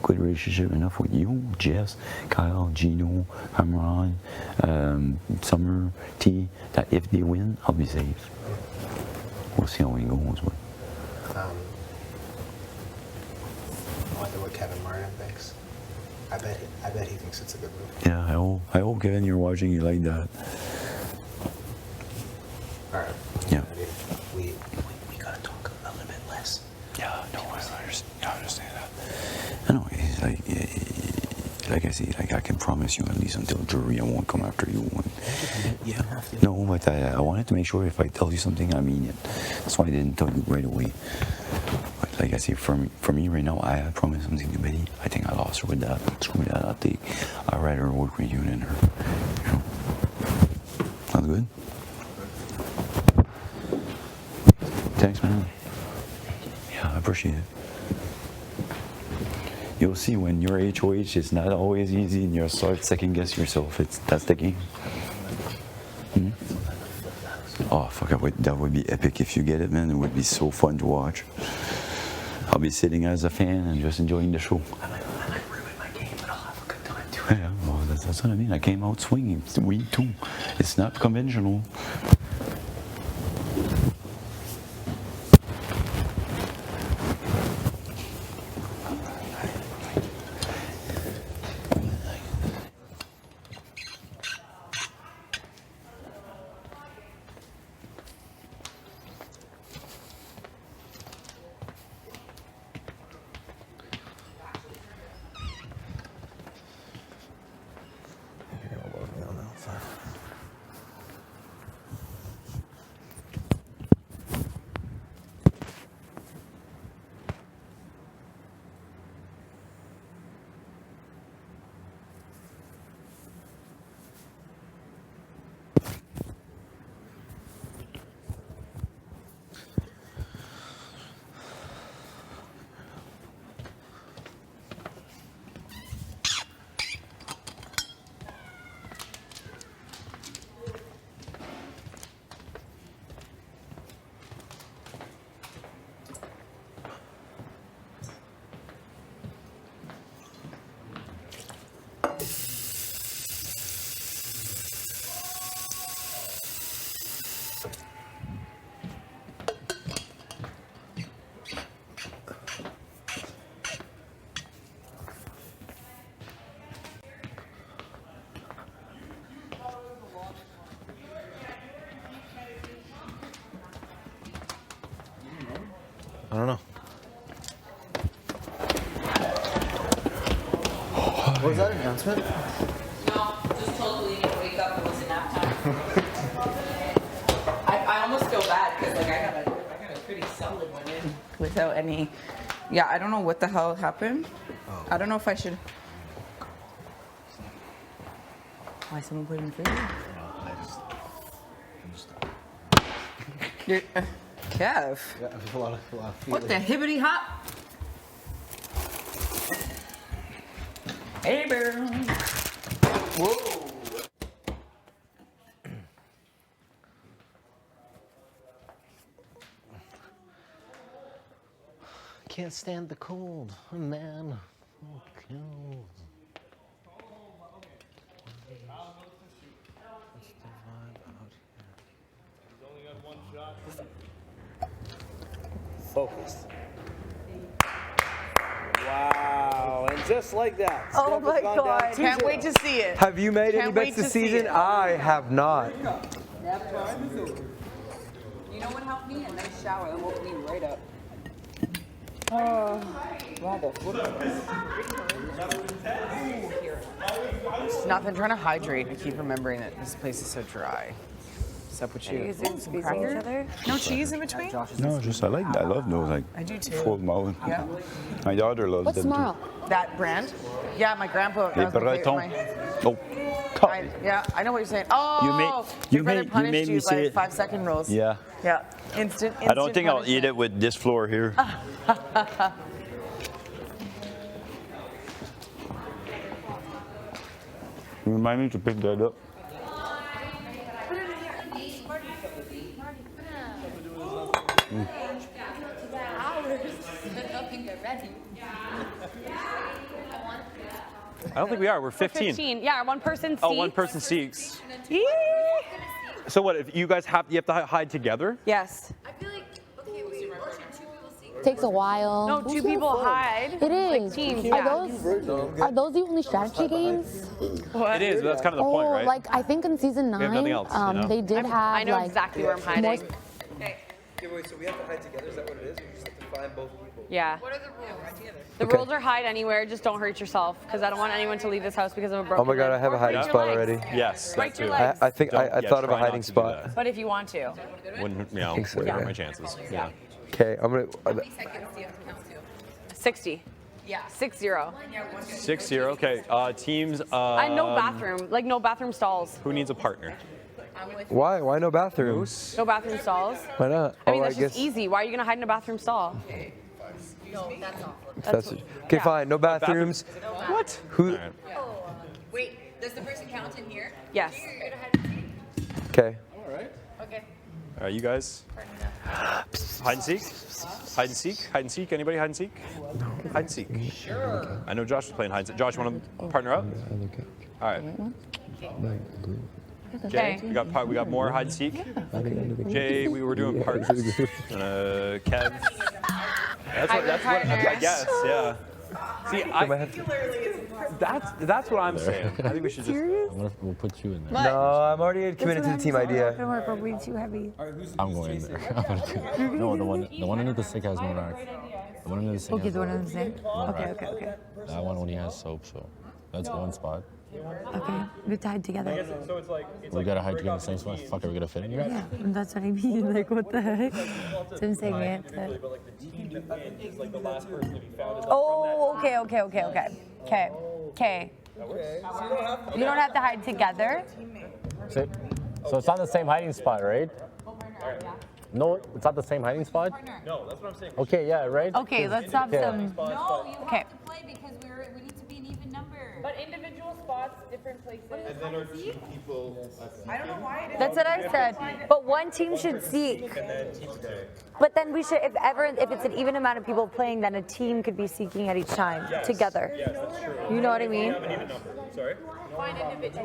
good relationship enough with you, Jess, Kyle, Gino, Hamron, Summer, T, that if they win, I'll be safe. We'll see how it goes. But I wonder what Kevin Martin thinks. I bet he thinks it's a good move. yeah, I hope Kevin, you're watching, you like that. All right. Yeah. We gotta talk a little bit less. Yeah, no, I understand that. I know, like I say, like I can promise you, at least until jury, I won't come after you. You don't have to. No, but I wanted to make sure if I tell you something, I mean it. That's why I didn't tell you right away. But like I say, for me right now, I promised something to Betty. I think I lost her with that. Screw that. I'd rather work with you than her. You know? Sounds good? Thanks, man. Yeah, I appreciate it. You'll see when you're HOH, it's not always easy, and you'll start second guess yourself. That's the game. Hmm? Oh fuck! That would be epic if you get it, man. It would be so fun to watch. I'll be sitting as a fan and just enjoying the show. I might ruin my game, but I'll have a good time too. Yeah, well, that's what I mean. I came out swinging. It's week 2. It's not conventional. I don't know. What was that announcement? No, just told Lee to wake up. It was nap time. I almost feel bad because like I got a pretty solid one in without any. Yeah, I don't know what the hell happened. Oh. I don't know if I should. Why someone put in the freezer? You're, Kev. Yeah, there's a lot of What the hibbity hop? Hey, bear. Whoa. can't stand the cold, man. Oh, cold. Focus. Wow, and just like that. Oh Steph has my gone God. down Can't 2-0. wait to see it. Have you made any Can't bets wait this to see season? it. I have not. You know what helped me? A nice shower that woke me right up. It's nothing. Trying to hydrate and keep remembering that this place is so dry. What's up with Are you you? guys doing squeezing each other? No cheese in between? No, just I love those like I do too. full mouth. Yeah. My daughter loves What's them tomorrow? That brand? Yeah, my grandpa. too. that was my favorite- Oh, yeah, I know what you're saying. Oh, you your brother made punished me you say by it. 5-second rules. Yeah. Yeah. Instant I don't think I'll punishment. eat it with this floor here. Remind me to pick that up. I don't think we are. We're 15. 15. Yeah, one person seats. Oh, one person seeks. Yee. So what? If you guys have to hide together? Yes. I feel like, okay, wait, or should 2 people see? Takes a while. No, two people hide. It is. Like teams, Are those the only strategy games? It is, but that's kind of the point, right? Like I think in season 9, We have nothing else, you know? they did have I know like exactly where I'm hiding. more- Okay, wait, so we have to hide together? Is that what it is? Or you just have to find both people? Yeah. What are the rules? The rules are hide anywhere, just don't hurt yourself, because I don't want anyone to leave this house because of a broken Oh my god, leg. I have Or a hiding break your spot legs. already. Yes, Break that your too. legs. I think I Yeah, thought of a try not hiding to do spot. that. But if you want to. Wouldn't, you know, think so, what are yeah. my chances? Yeah. Okay, I'm gonna. How many seconds do you have to count to? 60. Yeah. 6-0. 6-0. Okay. Teams. I no bathroom, like no bathroom stalls. Who needs a partner? I'm with Why? Why no bathrooms? No bathroom stalls. Why not? I mean, oh, that's I guess. just easy. Why are you going to hide in a bathroom stall? No, that's awful. That's okay, yeah. fine. No bathrooms. What? Who? All right. Wait, does the person count in here? Yes. You're gonna hide in Okay. Okay. All right, you guys. Hide and seek. Hide and seek. Hide and seek. Anybody hide and seek? Hide and seek. Sure. I know Josh is playing hide and seek. Josh, you want to partner up? All right. Jay, Okay. we got more hide and seek. Jay, we were doing partners. Kev. That's what I guess. Yeah. See, that's what I'm saying. I think we should just. We'll put you in there. No, I'm already committed to the team idea. Way too heavy. I'm going in there. I'm gonna do it. No, the one under the sink has no rack. The one under the sink. Okay, has the one no under the sink? no Okay, rack. okay. That one only has soap, so that's one spot. Okay, we tied together. We gotta hide together in the same spot. Fuck, are we gonna fit in here? Yeah, that's what I mean. Like, what the heck? So I'm saying we have to. Oh, okay. You don't have to hide together. So it's not the same hiding spot, right? No, it's not the same hiding spot? No, that's what I'm saying. Okay, yeah, right? Okay, let's have some. No, you Okay. have to play because we need to be an even number. But individual spots, different places. And then our two people. I don't know why it is. That's what I said. But one team should seek. But then we should, if it's an even amount of people playing, then a team could be seeking at each time together. Yes, that's true. You know what I mean? Have an even number. Sorry.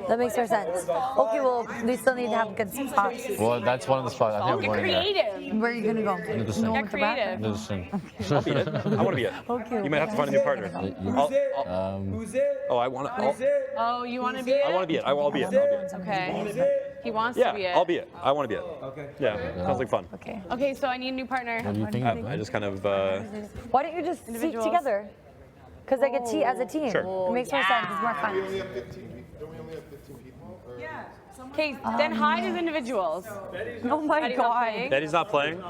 That makes more sense. Okay, well, we still need to have good spots. Well, that's one of the spots. I think I'm going there. Creative. Where are you gonna go? Into the sink. Get creative. Into the sink. I'll be it. I want to be it. Okay. You might have to find a new partner. Oh, I want to. Oh, you want to be it? I want to be it. I'll be it. I'll be it. Okay. He wants to be Yeah, it. I'll be it. I want to be it. Okay. Yeah, sounds like fun. Okay. Okay, so I need a new partner. What do you think? I just kind of. Why don't you just seek Individuals. together? Because like as a team. Sure. It makes more sense. It's more fun. only have 15 people. Don't we only have 15 people? Or Okay, then hide as individuals. Oh my Betty's not god. playing. Betty's not playing.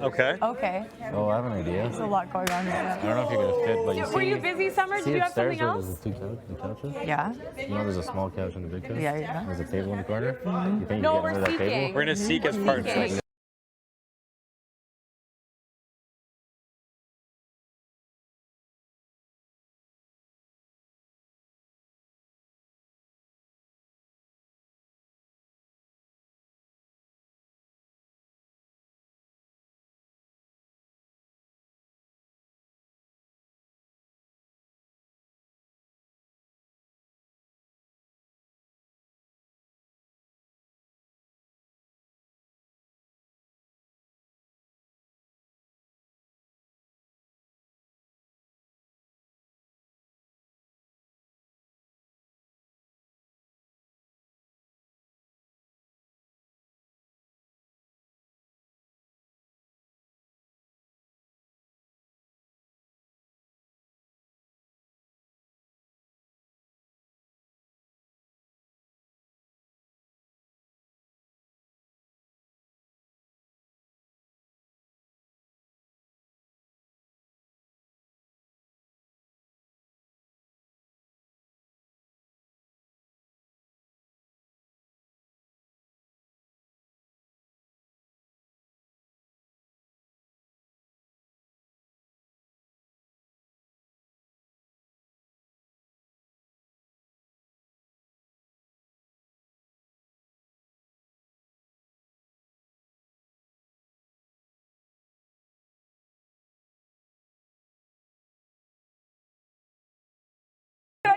Okay. Okay. Oh, I have an idea. There's a lot going on right I don't know if you're gonna fit, but you Were see. you busy, Summer? Did See you have upstairs something where else? there's the couches? Yeah. You know there's a small couch and a big couch? Yeah, yeah. There's a table in the corner? You think you No, get we're under that table? seeking. We're gonna seek as partners. Seeking.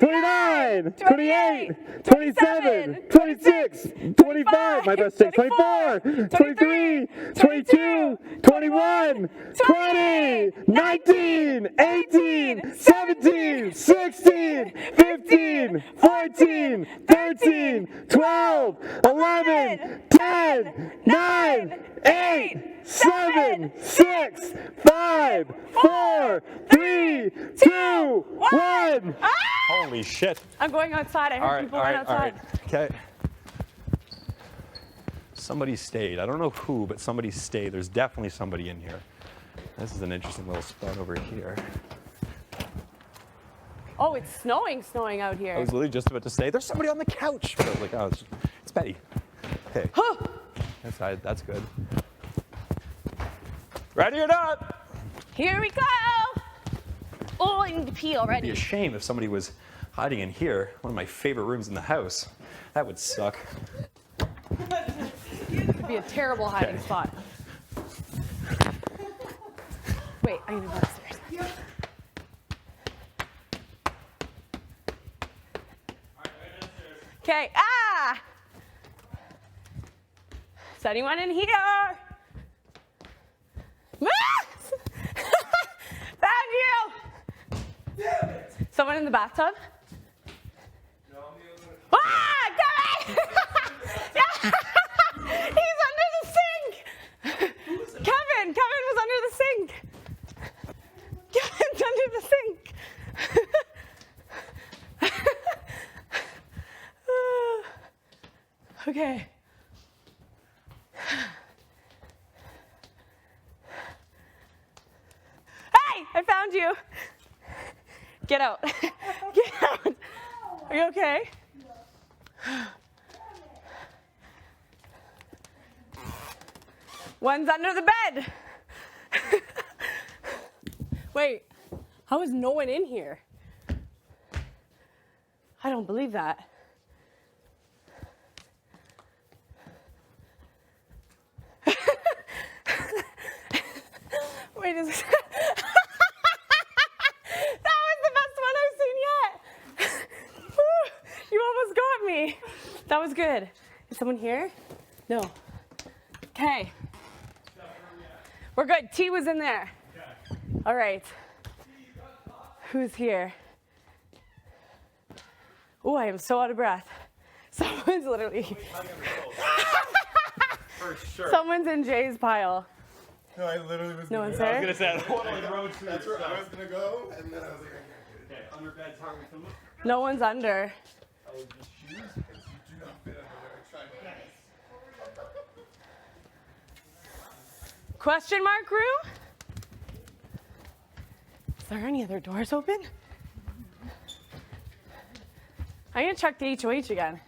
29, 28, 27, 26, 25, my best day, 24, 23, 22, 21, 20, 19, 18, 17, 16, 15, 14, 13, 12, 11, 10, 9, 8, 7, 6, 5, 4, 3, 2, 1. Holy shit. I'm going outside. I heard people went outside. Okay. Somebody stayed. I don't know who, but somebody stayed. There's definitely somebody in here. This is an interesting little spot over here. Oh, it's snowing out here. I was literally just about to say, there's somebody on the couch. But I was like, oh, it's Betty. Okay. Outside, that's good. Ready or not? Here we go. Oh, I need to pee already. It'd be a shame if somebody was hiding in here, one of my favorite rooms in the house. That would suck. It'd be a terrible hiding spot. Wait, I need to go upstairs. Okay, Is anyone in here? Found you! Damn it! Someone in the bathtub? No, I'm the only one. He's under the sink! Kevin was under the sink! Kevin's under the sink! Okay. Hey, I found you. Get out. Get out. Are you okay? One's under the bed. Wait, how is no one in here? I don't believe that. Wait, is this... That was the best one I've seen yet. You almost got me. That was good. Is someone here? No. Okay. We're good. T was in there. All right. Who's here? Oh, I am so out of breath. Someone's literally... For sure. Someone's in Jay's pile. No, I literally was. No one's there? I was gonna say, I don't want to road That's where I was gonna go, and then I was like, I can't do it. Okay, under bed's hard with them. No one's under. You do not fit under there. Try Question mark room? Is there any other doors open? I'm gonna check the HOH again.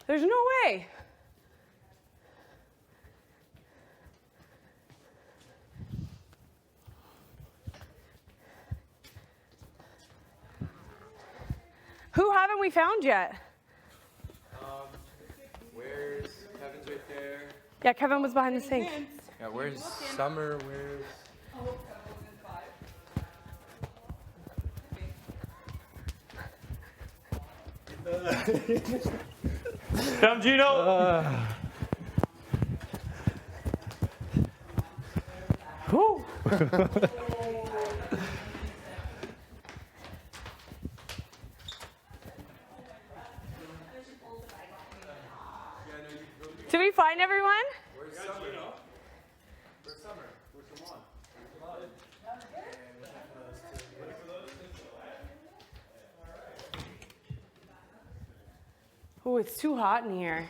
There's no way. Who haven't we found yet? Where's Kevin's right there? Yeah, Kevin was behind the sink. Yeah, where's Summer? Where's... Come, Gino. Whew. Did we find everyone? Where's Summer? Where's Summer? Where's Lamont? Oh, it's too hot in here.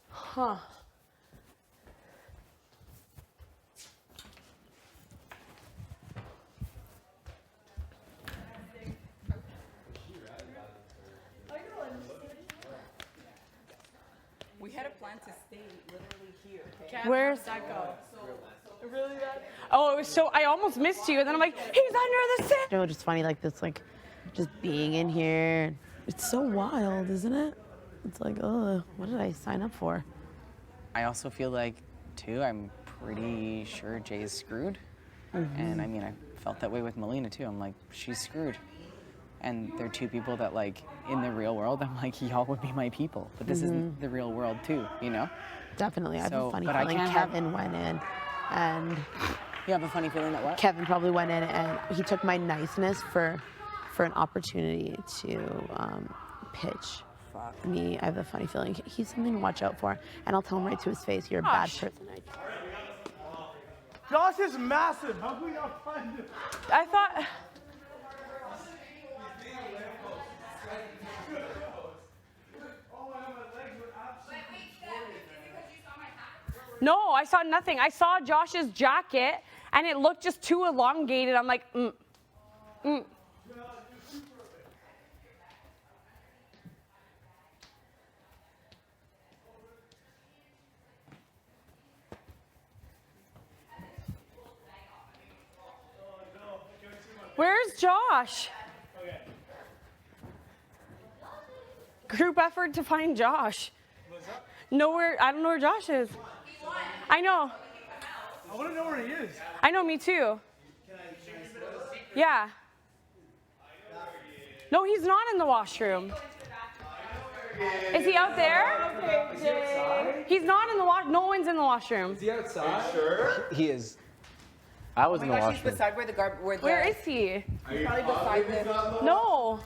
Huh. We had a plan to stay literally here. Okay? Where's that go? Really bad? Oh, it was so, I almost missed you, and then I'm like, he's under the sink. You know, just funny like this, like just being in here. It's so wild, isn't it? It's like, oh, what did I sign up for? I also feel like, too, I'm pretty sure Jay is screwed. And I mean, I felt that way with Melina too. I'm like, she's screwed. And they're two people that, like, in the real world, I'm like, y'all would be my people. But this isn't the real world too, you know? Definitely. I have a funny but I feeling can't Kevin went in and... You have a funny feeling that what? Kevin probably went in and he took my niceness for an opportunity to pitch me. I have a funny feeling he's something to watch out for. And I'll tell him right to his face, you're a bad person. Josh is massive. How can we not find him? I thought. No, I saw nothing. I saw Josh's jacket, and it looked just too elongated. I'm like, Where's Josh? Group effort to find Josh. Nowhere. I don't know where Josh is. I know. I want to know where he is. I know, me too. Yeah. No, he's not in the washroom. Is he out there? He's not in the washroom. No one's in the washroom. Is he outside? Sure. He is. I was in the washroom. He's beside Where is he? He's probably beside the... No.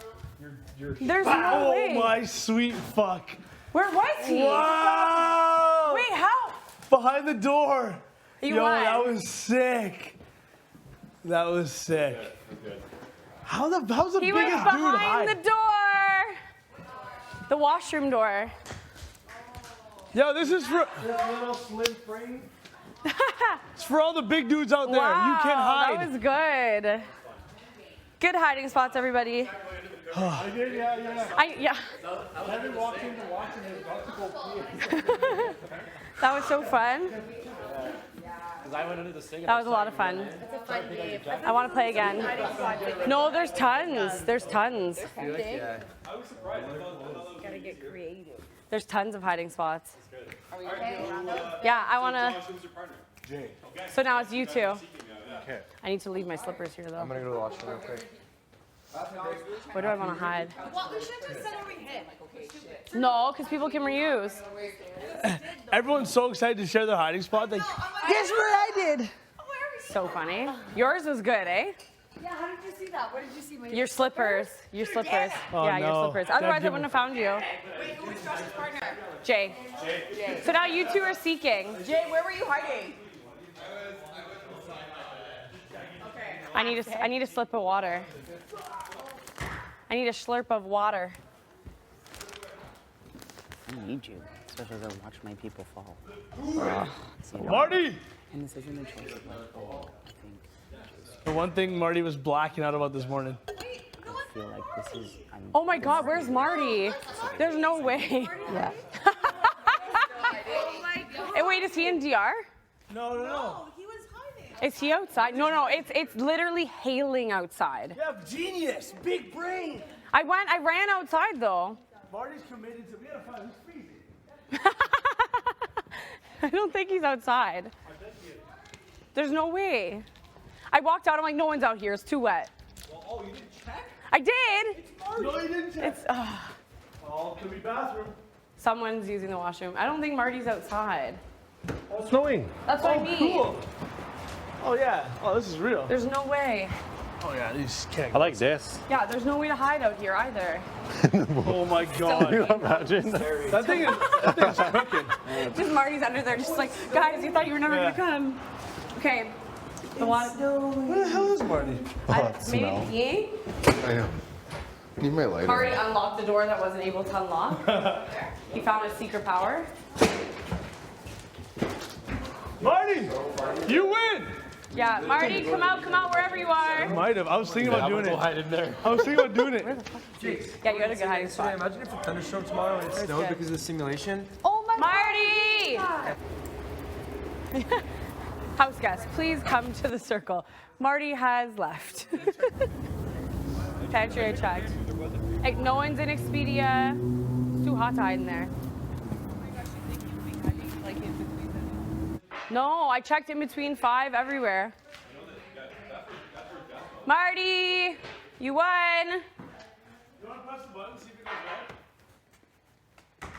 There's no way. Oh my sweet fuck. Where was he? Wow. Wait, how? Behind the door. You Yo, lied. that was sick. That was sick. How's the biggest dude He was behind hide? the door. The washroom door. Yo, this is for little slim frame. It's for all the big dudes out there. Wow, You can hide. That was good. Good hiding spots, everybody. I did, yeah. Yeah. Kevin walked into watching his about to go pee. That was so fun. I went into the sing. That was a lot of fun. I want to play again. No, there's tons. There's tons. I was surprised. Gotta get creative. There's tons of hiding spots. Are we okay? Yeah, I want to. Jay. So now it's you two. Okay. I need to leave my slippers here, though. I'm gonna go to the washroom real quick. Where do I want to hide? Well, we should have just said where we hid. No, because people can reuse. Everyone's so excited to share their hiding spot. Like, guess where I did? So funny. Yours was good, eh? Yeah, how did you see that? Where did you see my Your slippers. Your slippers. Oh, Yeah, your no. slippers. Otherwise, I wouldn't have found you. Wait, who was Josh's partner? Jay. Jay. So now you two are seeking. Jay, where were you hiding? I need a slip of water. I need a slurp of water. I need you, especially as I watch my people fall. Marty! And this isn't a choice of like, oh, I think The one thing Marty was blacking out about this morning. I feel like this is. Oh my God, where's Marty? There's no way. Yeah. Hey, wait, is he in DR? No. He was hiding. Is he outside? No, it's literally hailing outside. Yeah, genius, big brain. I ran outside though. Marty's committed to. We gotta find who's freezing. I don't think he's outside. There's no way. I walked out, I'm like, no one's out here, it's too wet. Well, you didn't check? I did. No, you didn't check. It's, Oh, could be bathroom. someone's using the washroom. I don't think Marty's outside. Oh, it's snowing. That's what I mean. Cool. Oh yeah. Oh, this is real. There's no way. Oh yeah, these can't. I like this. Yeah, there's no way to hide out here either. Oh my God. Can you imagine? That thing is cooking. Just Marty's under there, just like, guys, you thought you were never gonna come. Okay. The water. Where the hell is Marty? Maybe peeing? I know. Need my lighter. Marty unlocked the door that wasn't able to unlock. He found his secret power. Marty, you win. Yeah, Marty, come out wherever you are. Might have. I was thinking about doing it. Hide in there. I was thinking about doing it. Yeah, you had a good hiding spot. Imagine if a thunderstorm tomorrow and it That's snowed good. because of the simulation. Oh my Marty! House guests, please come to the circle. Marty has left. Pantry checked. Like, no one's in Expedia. It's too hot to hide in there. No, I checked in between 5 everywhere. Marty, you won. You want to press the button, see if it goes red?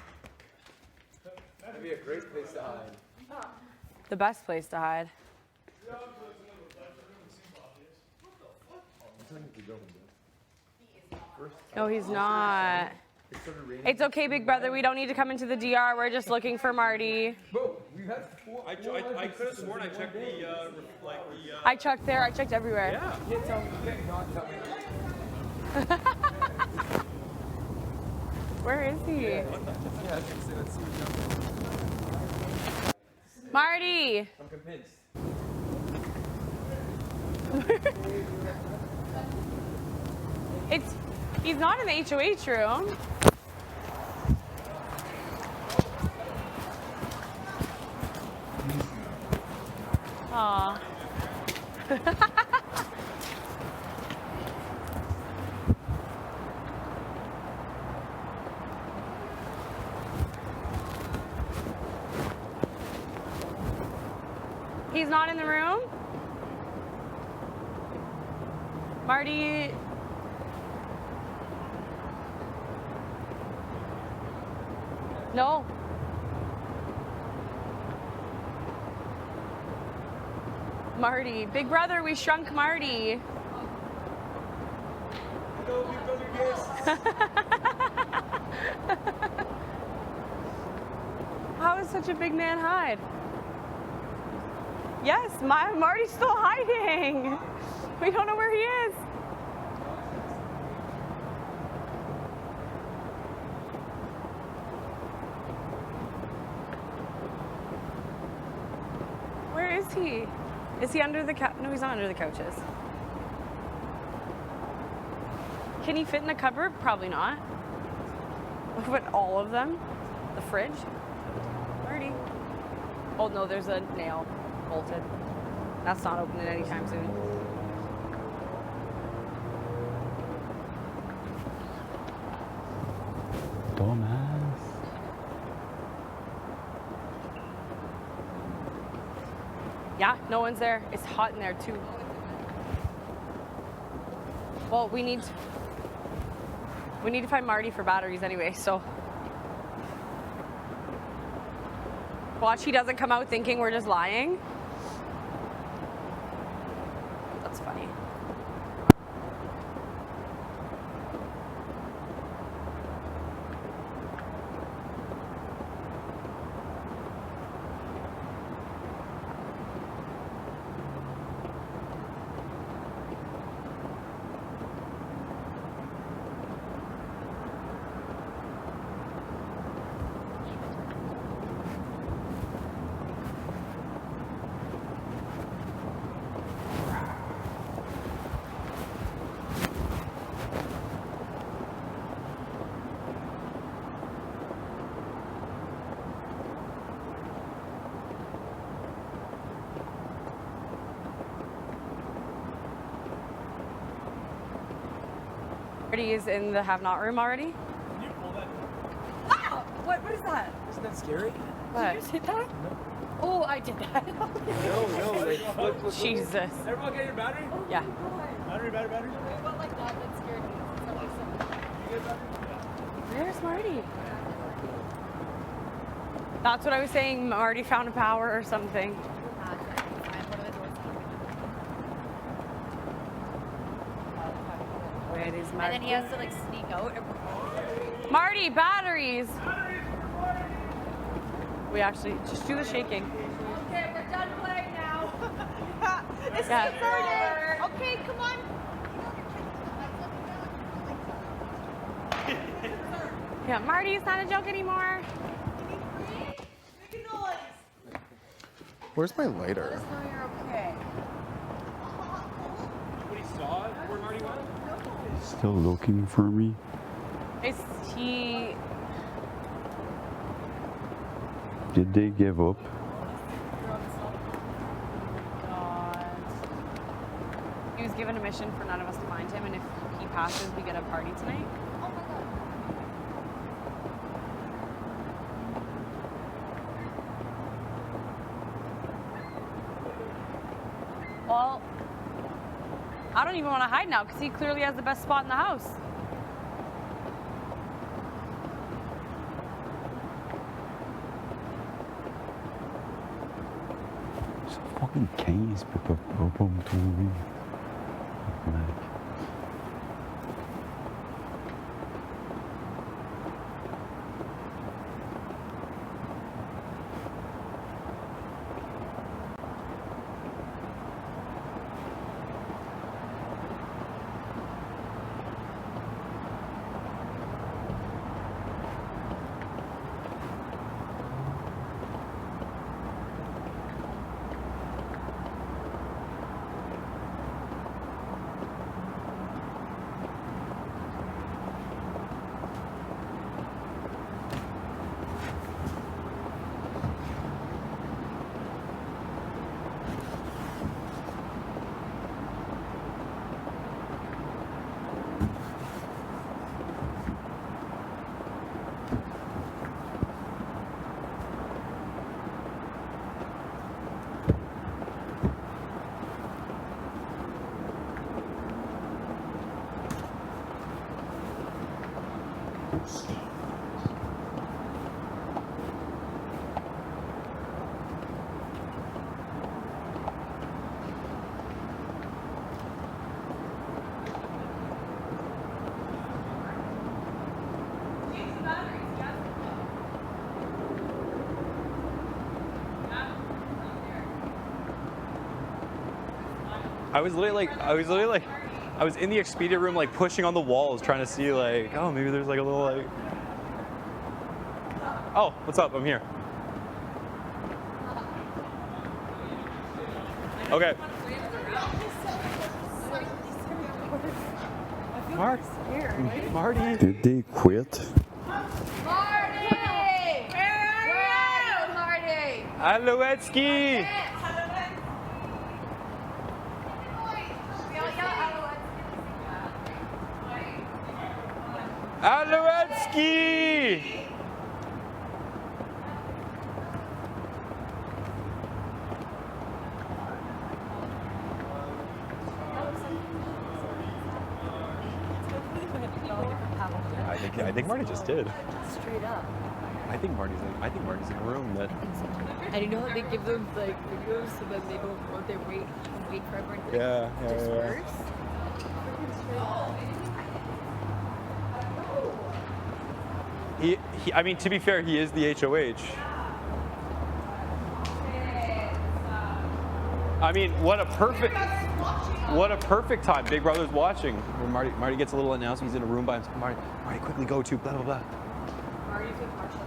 That'd be a great place to hide. The best place to hide. No, he's not. It's okay, big brother. We don't need to come into the DR. We're just looking for Marty. Bro, we had 4. I could have sworn I checked the, I checked there. I checked everywhere. Yeah. Where is he? Marty! I'm convinced. He's not in the HOH room. Aw. He's not in the room? Marty. No. Marty. Big brother, we shrunk Marty. Hello, big brother, yes. How is such a big man hide? Yes, Marty's still hiding. We don't know where he is. Where is he? Is he under the couch? No, he's not under the couches. Can he fit in a cupboard? Probably not. But all of them? The fridge? Marty. Oh no, there's a nail bolted. That's not opening anytime soon. Dumbass. Yeah, no one's there. It's hot in there too. Well, we need to find Marty for batteries anyway, so. Watch, he doesn't come out thinking we're just lying. That's funny. Marty is in the have-not room already. Can you pull that? Ah! What is that? Isn't that scary? What? Did you just hit that? Oh, I did that. No, look. Jesus. Everyone get your battery? Yeah. Battery. It went like that scared me. You get battery? Where's Marty? That's what I was saying. Marty found a power or something. Where is Marty? And then he has to like sneak out. Marty, batteries! We actually, just do the shaking. Okay, we're done playing now. It's Yeah. started. Okay, come on. Yeah, Marty, it's not a joke anymore. Make a noise. Where's my lighter? Let us know you're okay. Nobody saw it where Marty went? Still looking for me? Is he... Did they give up? God. He was given a mission for none of us to find him, and if he passes, we get a party tonight. Oh my god. don't even want to hide now because he clearly has the best spot in the house. Fucking 15 peut pas me trouver. Mec. I was in the Expedia room, like pushing on the walls, trying to see, like, oh, maybe there's like a little, like, oh, what's up? I'm here. Okay. Marty. Did they quit? Marty! Where are you, Marty? Alouetzki! Alouetzki! I think Marty just did. Straight up. I think Marty's in a room that. And you know how they give them like videos so that they don't want their wait for everyone to disperse? I mean, to be fair, he is the HOH. I mean, what a perfect time. Big Brother's watching. When Marty gets a little announcement. He's in a room by himself. Marty, quickly go to blah blah blah. Marty's with Marshall.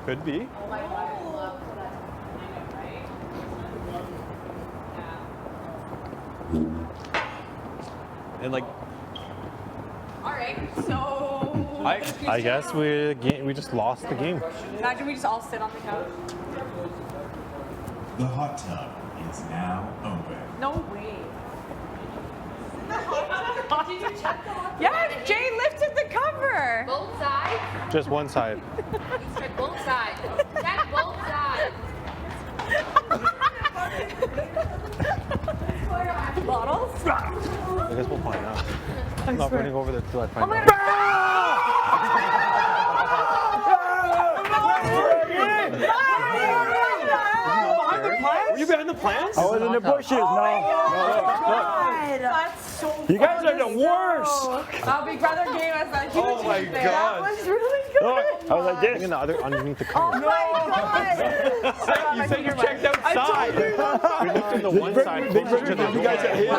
Could be. Oh my god, I love that. And like. All right, so. I guess we just lost the game. Imagine we just all sit on the couch. The hot tub is now open. No way. The hot tub? Did you check the hot tub? Yeah, Jay lifted the cover. Both sides? Just one side. You check both sides. Check both sides. Bottles? I guess we'll find out. I'm not running over there till I find out. Were you behind the plants? I was in the bushes. That's so funny. You guys are the worst. Our Big Brother gave us a huge Oh my hit there. That God. was really good. I was like this. In the other underneath the Oh car. my God. You said you checked outside. We looked in the one side. Closer to the You guys are here.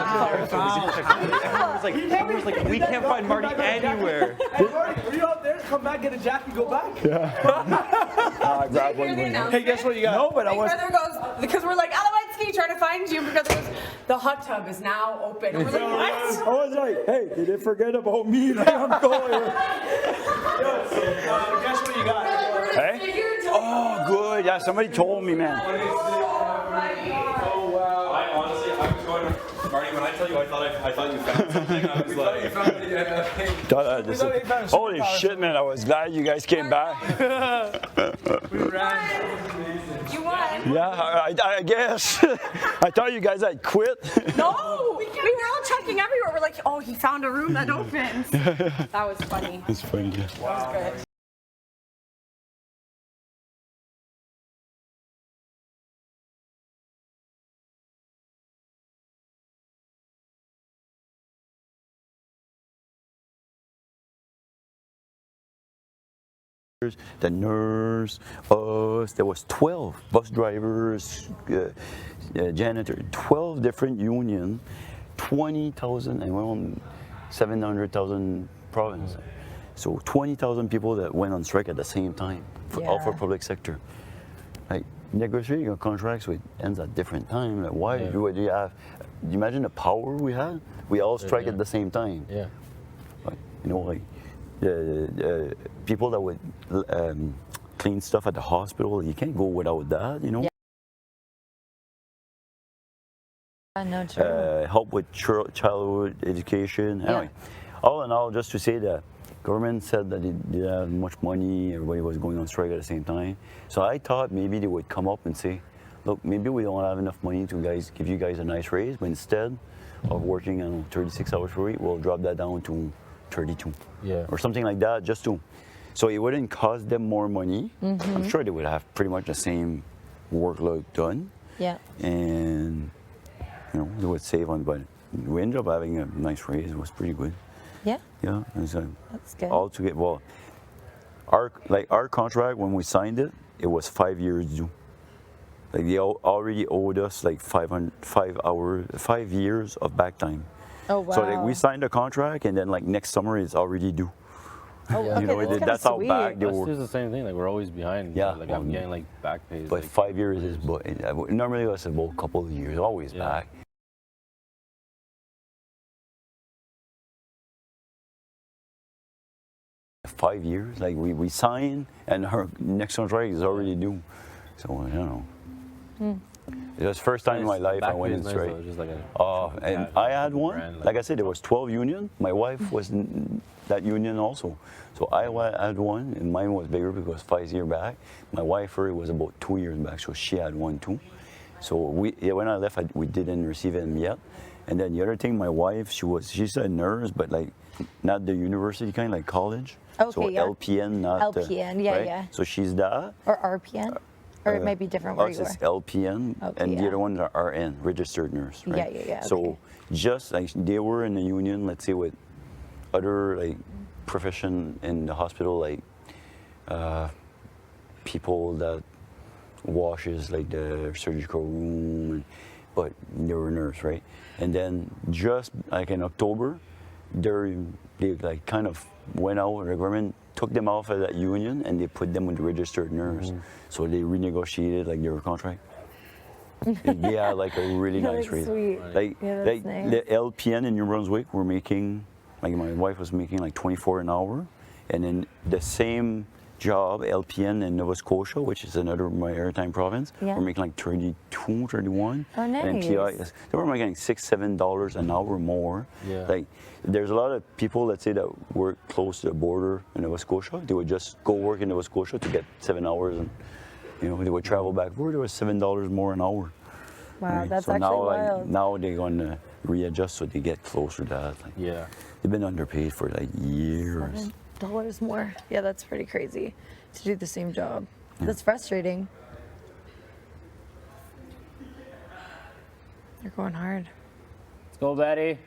Everyone's like, we can't find Marty anywhere. Were you out there? Come back, get a jacket, go back? I grabbed one. Hey, guess what you got? No, but I Big was. Brother goes, because we're like, Alouetzki, trying to find you. Big Brother goes, the hot tub is now open. And we're like, what? I was like, hey, they didn't forget about me. Like, I'm going. Guess what you got? Hey? Oh, good. Yeah, somebody told me, man. Oh wow! I honestly, I was going to Marty. When I tell you, I thought you found something. I was like, Holy shit, man! I was glad you guys came back. We ran. You won. Yeah, I guess. I thought you guys had quit. No, we were all checking everywhere. We're like, oh, he found a room that opens. That was funny. It's funny. Yeah. That was good. The nurse, us, there was 12 bus drivers, janitor, 12 different union, 20,000 and we're on 700,000 province. So 20,000 people that went on strike at the same time, all for public sector. Like negotiating your contracts with ends at different time. Like why do you have? Do you imagine the power we had? We all strike at the same time. Yeah. Like, you know, like people that would clean stuff at the hospital, you can't go without that, you know. Yeah. No, true. Help with childhood education. Anyway, all in all, just to say that government said that it didn't have much money, everybody was going on strike at the same time. So I thought maybe they would come up and say, look, maybe we don't have enough money to give you guys a nice raise, but instead of working on 36 hours per week, we'll drop that down to 32. Yeah. Or something like that, just to, so it wouldn't cost them more money. Mm-hmm. I'm sure they would have pretty much the same workload done. Yeah. And, you know, they would save on, but we ended up having a nice raise. It was pretty good. Yeah. Yeah. And so that's good. All together, well, our contract, when we signed it, it was 5 years due. Like they already owed us like 5 years of back time. Oh wow! So like we signed a contract, and then like next summer it's already due. Oh, okay, you know, that's how back they Us were. do the same thing. Like we're always behind. Yeah, Like I'm getting like back pays. But like, 5 years is, but normally it's about a couple of years, always back. $5 years, like we sign, and her next contract is already due. So I don't know. It was the first time in my life I went in straight. And I had one. Like I said, there was 12 union. My wife was in that union also. So I had one, and mine was bigger because 5 years back. My wife, her, was about 2 years back, so she had one too. So when I left, we didn't receive them yet. And then the other thing, my wife, she's a nurse, but like not the university kind, like college. Okay, so yeah. LPN, not LPN, yeah, right? yeah. So she's that. Or RPN? Or it might be different where Ours you is are. LPN, and the other ones are RN, registered nurse, right? Yeah. So okay. just like they were in the union, let's say with other like profession in the hospital, like people that washes like the surgical room, but they were nurse, right? And then just like in October, they like kind of went out, the government took them off of that union and they put them with the registered nurse. So they renegotiated like their contract. They had like a really nice raise. Like, nice. The LPN in New Brunswick were making, like my wife was making like 24 an hour, and then the same job, LPN in Nova Scotia, which is another maritime province, were making like 32, 31. Oh, nice. And PI, they were making $6, $7 an hour more. Yeah. Like, there's a lot of people, let's say, that work close to the border in Nova Scotia. They would just go work in Nova Scotia to get 7 hours, and you know they would travel back. Where there was $7 more an hour. Wow, right? that's so actually now, wild. like, now they're gonna readjust so they get closer to that. Like, yeah. They've been underpaid for like years. $7 more. Yeah, that's pretty crazy to do the same job. That's frustrating. You're going hard. Let's go, Betty.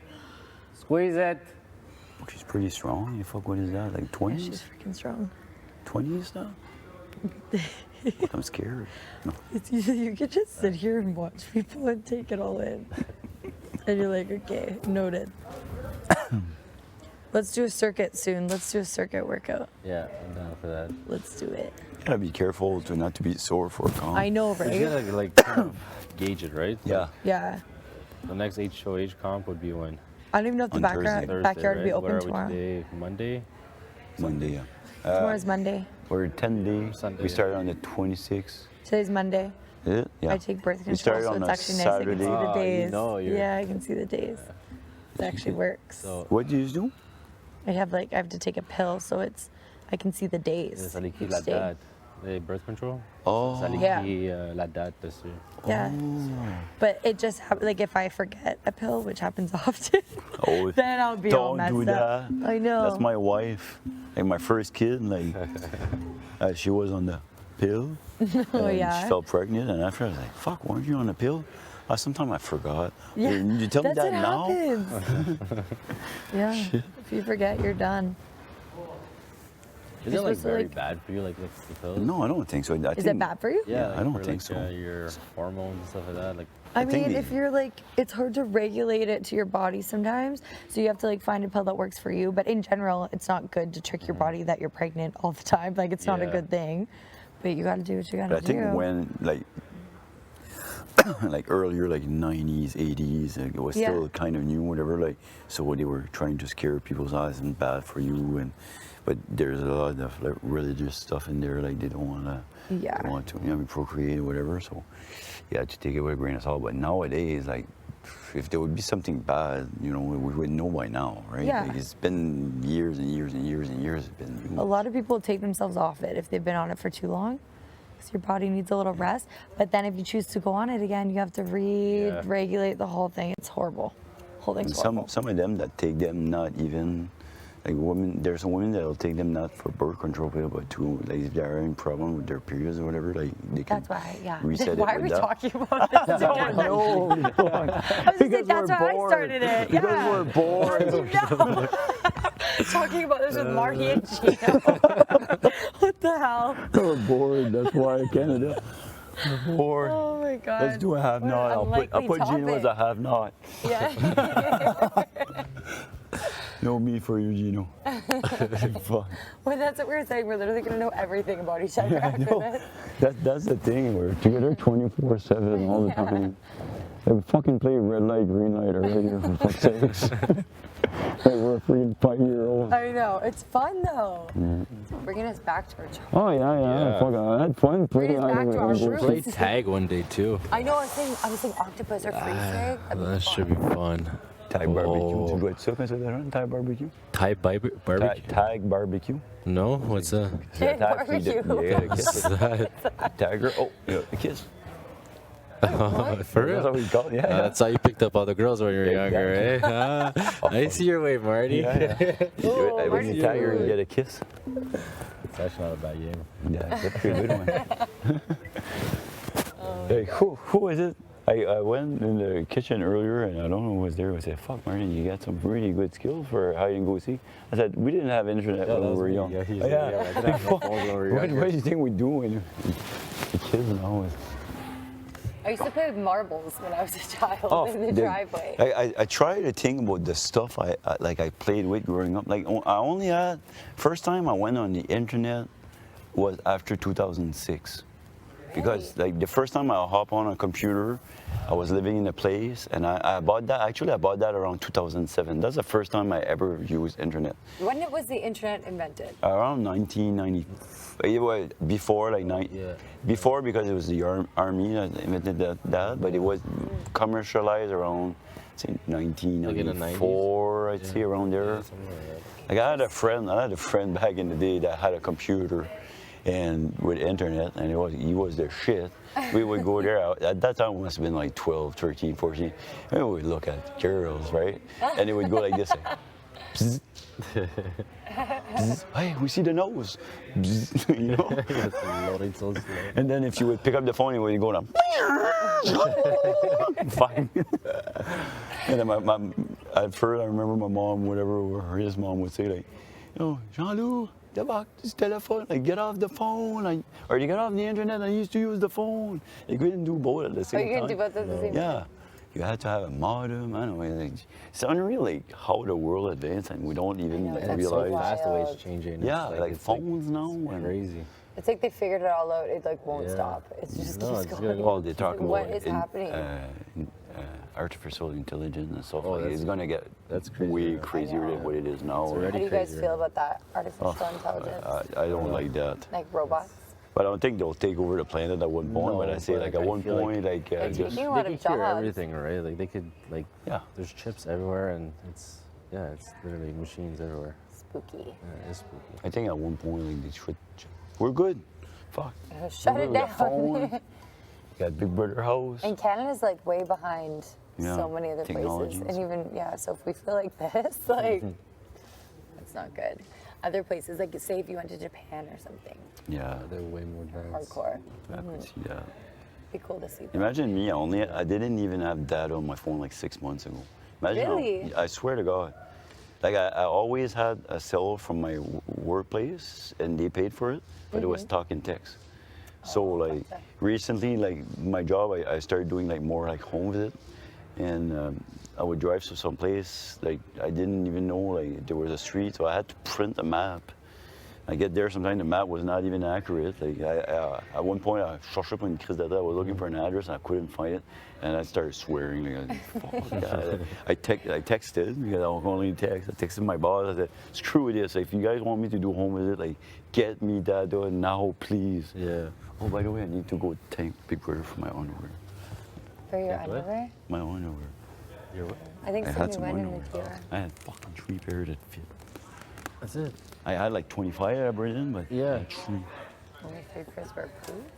Squeeze it. She's pretty strong. You fuck, what is that? Like 20s? Yeah, she's freaking strong. 20s now? I'm scared. No. You could just sit here and watch people and take it all in. And you're like, okay, noted. Let's do a circuit soon. Let's do a circuit workout. Yeah, I'm down for that. Let's do it. You gotta be careful to not to be sore for a comp. I know, right? You gotta like kind of gauge it, right? Yeah. Like, Yeah. the next HOH comp would be when? I don't even know if the backyard will be open Where are we tomorrow. today? Monday? Monday, yeah. Tomorrow's Monday. We're 10 days. Sunday, We started on the 26th. Today's Monday. Is it? Yeah. I take birth We control, started so on it's a actually nice. I can see Saturday. the days. you know, you're- Yeah, I can see the days. It actually works. So, What do you do? I have to take a pill, so I can see the days. es each day. the birth control. Oh. La date dessus. Yeah. But it just like if I forget a pill, which happens often, then I'll be all messed Don't do up. that. I know. That's my wife. Like my first kid, like she was on the pill. Yeah. She felt pregnant, and after I was like, "Fuck, weren't you on the pill?" Sometimes I forgot. Yeah. You tell me that now? Yeah. Shit. If you forget, you're done. Is it like very bad for you, like the pills? No, I don't think so. Is it bad for you? Yeah, I don't for, think so. Your hormones and stuff like that. Like, I mean, if you're like, it's hard to regulate it to your body sometimes. So you have to like find a pill that works for you. But in general, it's not good to trick your body that you're pregnant all the time. Like, it's not a good thing. But you got to do what you got to do. I think when like earlier, like 90s, 80s, it was still kind of new, whatever. Like, so they were trying to scare people's eyes and bad for you, but there's a lot of like religious stuff in there. Like they don't want to, procreate or whatever. So you have to take it with a grain of salt. But nowadays, like if there would be something bad, we would know by now, right? Yeah. Like, it's been years and years and years and years. It's been a lot of people take themselves off it if they've been on it for too long. Because your body needs a little rest. But then if you choose to go on it again, you have to regulate the whole thing. It's horrible. Whole thing's horrible. Some of them that take them not even, like women, there's some women that'll take them not for birth control pill, but to, like if they're having problem with their periods or whatever, like they can reset Why it are with we that. talking about this again? No, that's why I started it. Because we're bored. Talking about this with Marty and Gino. What the hell? We're bored. That's why I can't do it. We're bored. Oh my god. Let's do a half knot. I'll put Gino as a half knot. Yeah. No me for you, Gino. Fun. Well, that's what we were saying. We're literally going to know everything about each other after this. That's the thing. We're together 24/7 all the time. Like, fucking play red light, green light earlier, for fuck's sakes. Like we're a freaking 5-year-old. I know. It's fun though. Yeah. It's bringing us back to our childhood. Oh yeah. Fuck, I had fun playing. Bring us back to our roots. play tag one day too. I know. I was saying octopus or freeze tag. That should be fun. Thai barbecue. Tu dois être sûr quand c'est de Thai barbecue? Thai barbecue? Thai barbecue? No, what's that? Thai barbecue. Yeah, What's that? Tiger. Oh, yeah, a kiss. For real? That's how we call it. Yeah, That's how you picked up all the girls when you were younger, eh? I see your way, Marty. Yeah. When you tiger, you get a kiss. It's actually not a bad game. Yeah, that's a pretty good one. Hey, who is it? I went in the kitchen earlier and I don't know who was there. I said, "Fuck, Martin, you got some really good skills for hide and go seek." I said, "We didn't have internet when we were young." Yeah, I didn't have no phones when we were What younger. do you think we do when the kids now? I used to play with marbles when I was a child in the driveway. I try to think about the stuff I played with growing up. Like I only had first time I went on the internet was after 2006. Because like the first time I hop on a computer, I was living in a place and I bought that. Actually, I bought that around 2007. That's the first time I ever used internet. When was the internet invented? Around 1990. It was before before because it was the army that invented that, but it was commercialized around say 1994. I'd say around there. Like I had a friend back in the day that had a computer. And with internet, and he was their shit. We would go there. At that time, it must have been like 12, 13, 14. And we would look at girls, right? And it would go like this. Like, bzz, bzz, hey, we see the nose. Bzz, you know? And then if you would pick up the phone, it would go down. Fine. And then at first, I remember my mom, whatever, or his mom would say, like, Jean-Loup, this telephone, like get off the phone, or you get off the internet. I used to use the phone. You couldn't do both at the same time. You couldn't do both at the same time. Yeah, you had to have a modem. I don't know. It's unreal, like how the world advanced, and we don't even realize. So fast the way it's changing. Yeah, like phones now. Crazy. It's like they figured it all out. It like won't stop. It just keeps going. Well, they talk about what is happening. Artificial intelligence and stuff like that. It's gonna get way crazier than what it is now. How do you guys feel about that artificial intelligence? I don't like that. Like robots? But I don't think they'll take over the planet at one point. But I say like at one point, like It's just taking a lot They of could cure jobs. everything, right? Like they could, there's chips everywhere, and it's literally machines everywhere. Spooky. Yeah, it is spooky. I think at one point like they should. We're good. fuck. Shut it We got down. phone, we got Big Brother house. And Canada's like way behind Yeah, so many other technology places. and And even, yeah, so if we feel like this, like, it's not good. Other places, like say if you went to Japan or something. Yeah. They're way more advanced. Hardcore. I could see that. Be cool to see that. Imagine me, I didn't even have data on my phone like 6 months ago. Imagine how- Really? I swear to God. Like I always had a cell from my workplace and they paid for it, but it was talk and text. So like recently, like my job, I started doing like more like home visit, and I would drive to some place like I didn't even know like there was a street, so I had to print a map. I get there, sometimes the map was not even accurate. Like at one point, I cherchais pour une crise d'adresse. I was looking for an address and I couldn't find it, and I started swearing. Like, fuck that. I texted because I was only text. I texted my boss. I said, "Screw this. If you guys want me to do home visit, like get me that done now, please." Yeah. Oh, by the way, I need to go thank Big Brother for my underwear. For your underwear? My underwear. Your what? I think I so. had We some went in underwear. with you. I had fucking 3 pairs that fit. That's it. I had like 25 that I brought in, but Yeah. like 3. Only 3 pairs were approved.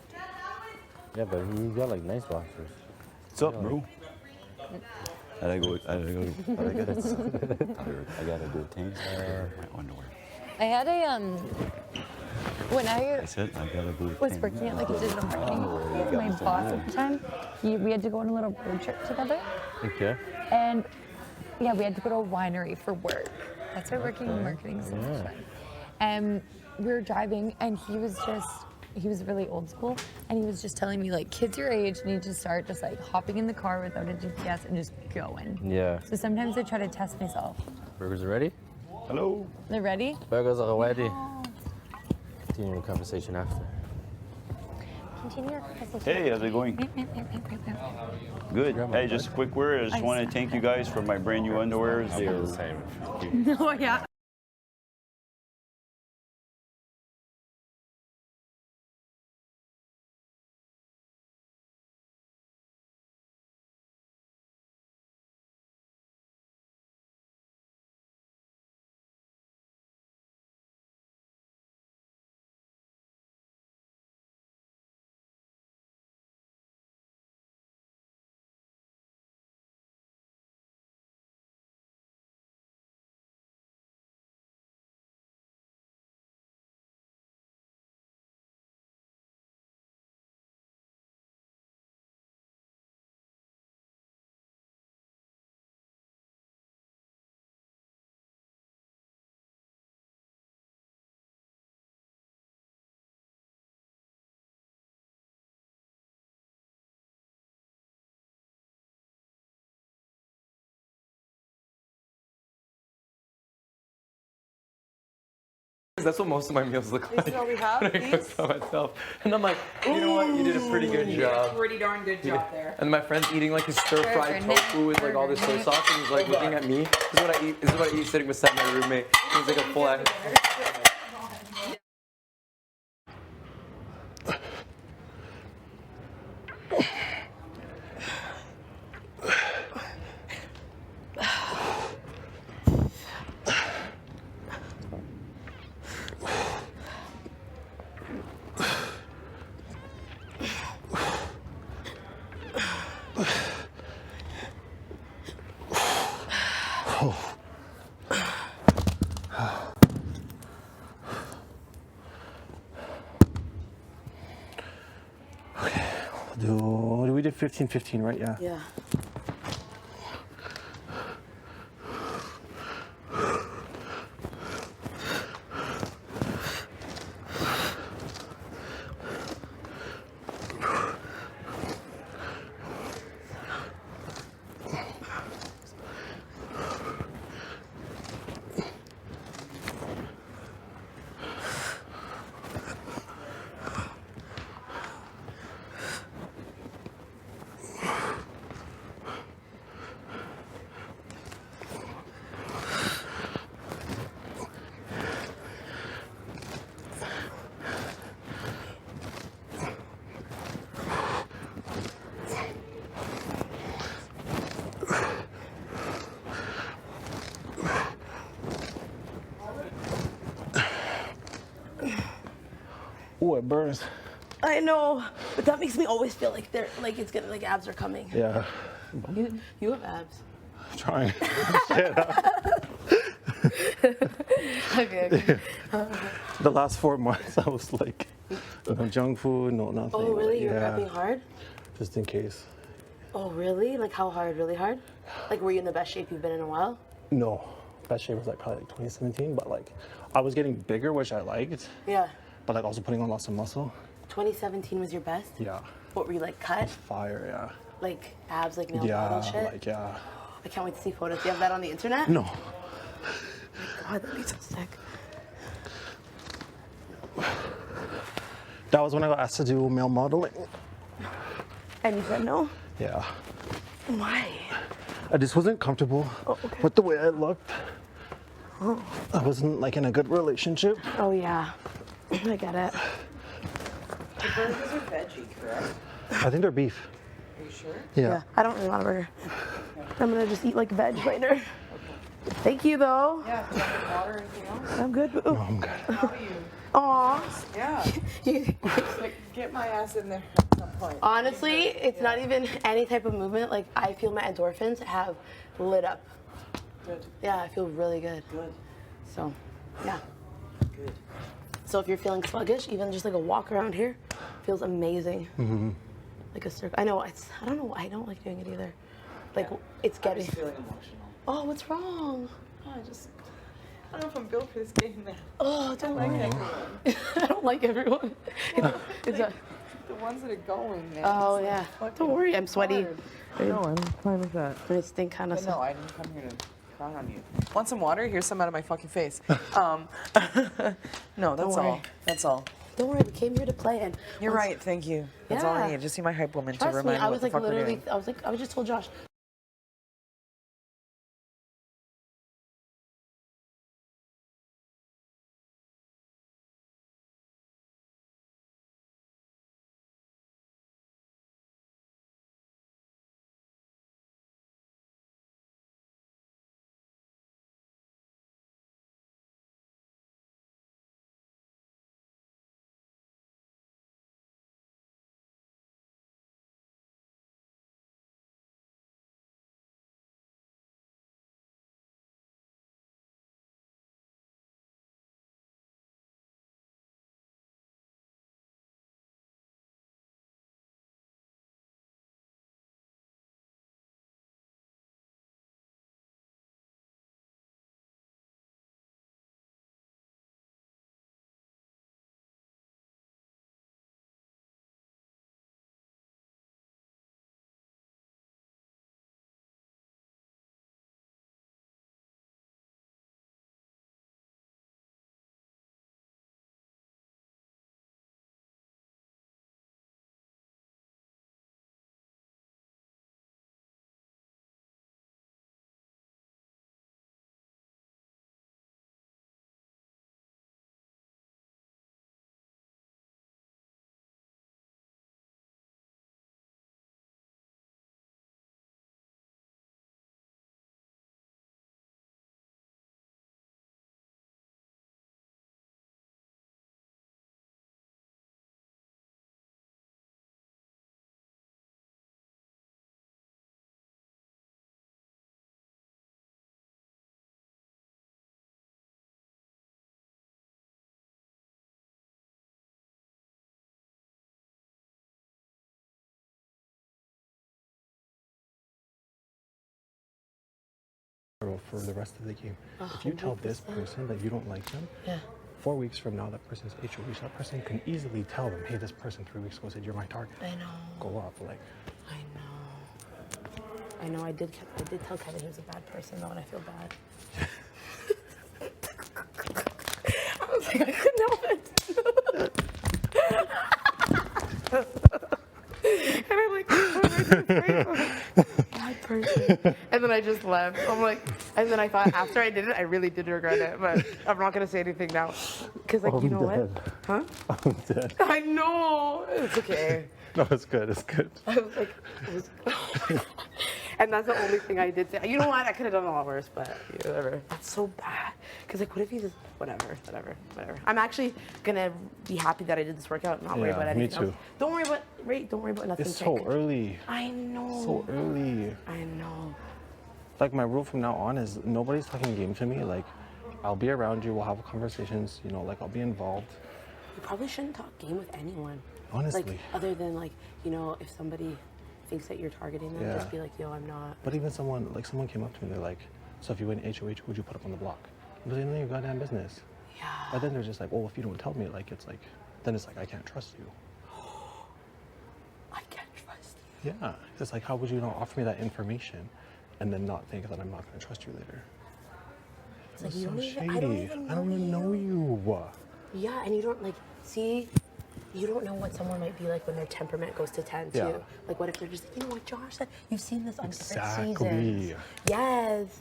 Yeah, but he got like nice boxers. What's up, bro? I gotta go thank my underwear. I had a when I said I gotta go was thank working at like a digital marketing you with my got boss some at the time. We had to go on a little road trip together, Okay. and yeah, we had to go to a winery for work. That's why working in marketing is so much fun. And we were driving, and he was really old school, and he was just telling me like kids your age need to start just like hopping in the car without a GPS and just going. Yeah. So sometimes I try to test myself. Burgers are ready? Hello. They're ready? Burgers are ready. Continue the conversation after. Continue your conversation. Hey, how's it going? Good. Hey, just a quick word. I just want to thank you guys for my brand new underwear. They're the same. No, yeah. That's what most of my meals look like. This is all we have, when I cook by myself. And I'm like, you know what? You did a pretty good job. Pretty darn good job there. And my friend's eating like his stir-fried tofu with like all this soy sauce, and he's like looking at me. This is what I eat. This is what I eat sitting beside my roommate. He's like a full act. We did 15-15, right? Yeah. Yeah. Ooh, it burns. I know, but that makes me always feel like they're like it's gonna like abs are coming. Yeah. You have abs. I'm trying. Okay. The last 4 months, I was like, no junk food, no nothing. Oh really? Like, You're yeah, prepping hard? just in case. Oh really? Like how hard? Really hard? Like were you in the best shape you've been in a while? No, best shape was like probably like 2017, but like I was getting bigger, which I liked. Yeah. But like also putting on lots of muscle. 2017 was your best? Yeah. What were you like cut? Fire, yeah. Like abs, like male Yeah, model shit? like yeah. I can't wait to see photos. Do you have that on the internet? No. Oh my God, that'd be so sick. That was when I got asked to do male modeling. And you said no? Yeah. Why? I just wasn't comfortable with the way I looked. Oh. I wasn't like in a good relationship. Oh yeah, I get it. The burgers are veggie, correct? I think they're beef. Are you sure? Yeah. I don't really want a burger. I'm gonna just eat like veg later. Thank you though. Yeah, do you want water or anything else? I'm good. No, I'm good. How are you? Aw. Yeah. Like, get my ass in there at some point. Honestly, it's not even any type of movement. Like I feel my endorphins have lit up. Good. Yeah, I feel really good. Good. So, yeah. Good. So if you're feeling sluggish, even just like a walk around here feels amazing. Mm-hmm. Like a circle. I know I don't know. I don't like doing it either. Like it's getting. I'm just feeling emotional. Oh, what's wrong? I don't know if I'm built for this game now. Oh, don't like worry. everyone. I don't like everyone. It's a, The ones that are going, man. oh it's yeah. like Don't worry, I'm sweaty. No, I'm fine with that. I stink kind of. But no, I didn't come here to frown on you. Want some water? Here's some out of my fucking face. No, that's worry. all. That's all. Don't worry, we came here to play. And You're once- right. Thank you. That's all I Yeah. need. Just see my hype woman to Trust remind me, me I what was the like fuck we're literally. doing. I just told Josh. For the rest of the game. If you tell this person that you don't like them, 4 weeks from now, that person's HOH, that person can easily tell them, hey, this person 3 weeks ago said you're my target. I know. Go up, like. I know. I did tell Kevin he was a bad person though, and I feel bad. I was like, I couldn't help it. And I'm like, bad person. And then I just left. I'm like, and then I thought after I did it, I really did regret it, but I'm not gonna say anything now, because like, you know what? Huh? I'm dead. I know. It's okay. No, it's good. It's good. I was like, And that's the only thing I did say. You know what? I could have done a lot worse, but whatever. That's so bad. Because, like, what if he just, whatever. I'm actually going to be happy that I did this workout and not worry about anything else. Don't worry about nothing. It's so early. I know. So early. I know. Like, my rule from now on is nobody's talking game to me. Like, I'll be around you, we'll have conversations, you know, like, I'll be involved. You probably shouldn't talk game with anyone. Honestly. Like, other than, like, you know, if somebody thinks that you're targeting them, just be like, yo, I'm not. But even someone came up to me, they're like, so if you win HOH, would you put up on the block? I'm like, none of your goddamn business. Yeah. But then they're just like, well, if you don't tell me, like, it's like, then it's like, I can't trust you. I can't trust you. Yeah. It's like, how would you not offer me that information and then not think that I'm not going to trust you later? It's like, so you don't even, I don't even know you. Yeah, and you don't, like, see, you don't know what someone might be like when their temperament goes to 10, too. Yeah. Like, what if they're just like, you know what Josh said? You've seen this on different Exactly. seasons. Yes.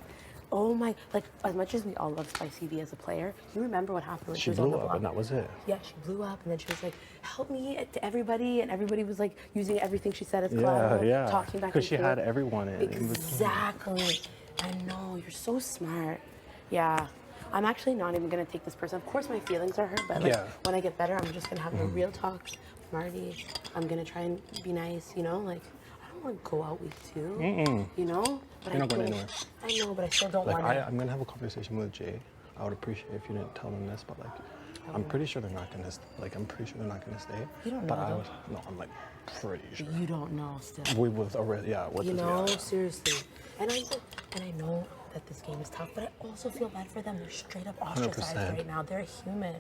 Oh my, like, as much as we all love Spicy V as a player, you remember what happened when she was on the blew up, block? and that was it. Yeah, she blew up, and then she was like, help me to everybody, and everybody was like using everything she said as collateral, talking back and because she forth. had everyone in Exactly. I know, you're so smart. Yeah. I'm actually not even going to take this person. Of course, my feelings are hurt, but like, when I get better, I'm just going to have a real talk with Marty. I'm going to try and be nice, you know? Like, I don't want to go out week 2, you know? But You're not going anywhere. I know, but I still don't Like, want to. I'm going to have a conversation with Jay. I would appreciate if you didn't tell them this, but like, I'm pretty sure they're not going to, I'm pretty sure they're not going to stay. You don't but know, no, I'm like pretty sure. You don't know still. We was already, You know, seriously. And I know that this game is tough, but I also feel bad for them. They're straight up ostracized 100%. right now. They're human.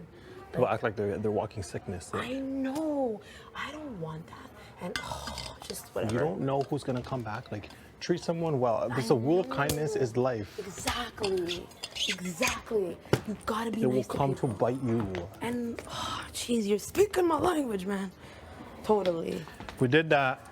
People act like they're walking sickness. I know. I don't want that. And just whatever. You don't know who's gonna come back. Like, treat someone well. Because the rule of kindness is life. Exactly. You gotta be It nice will to come people. to bite you. And jeez, you're speaking my language, man. Totally. We did that.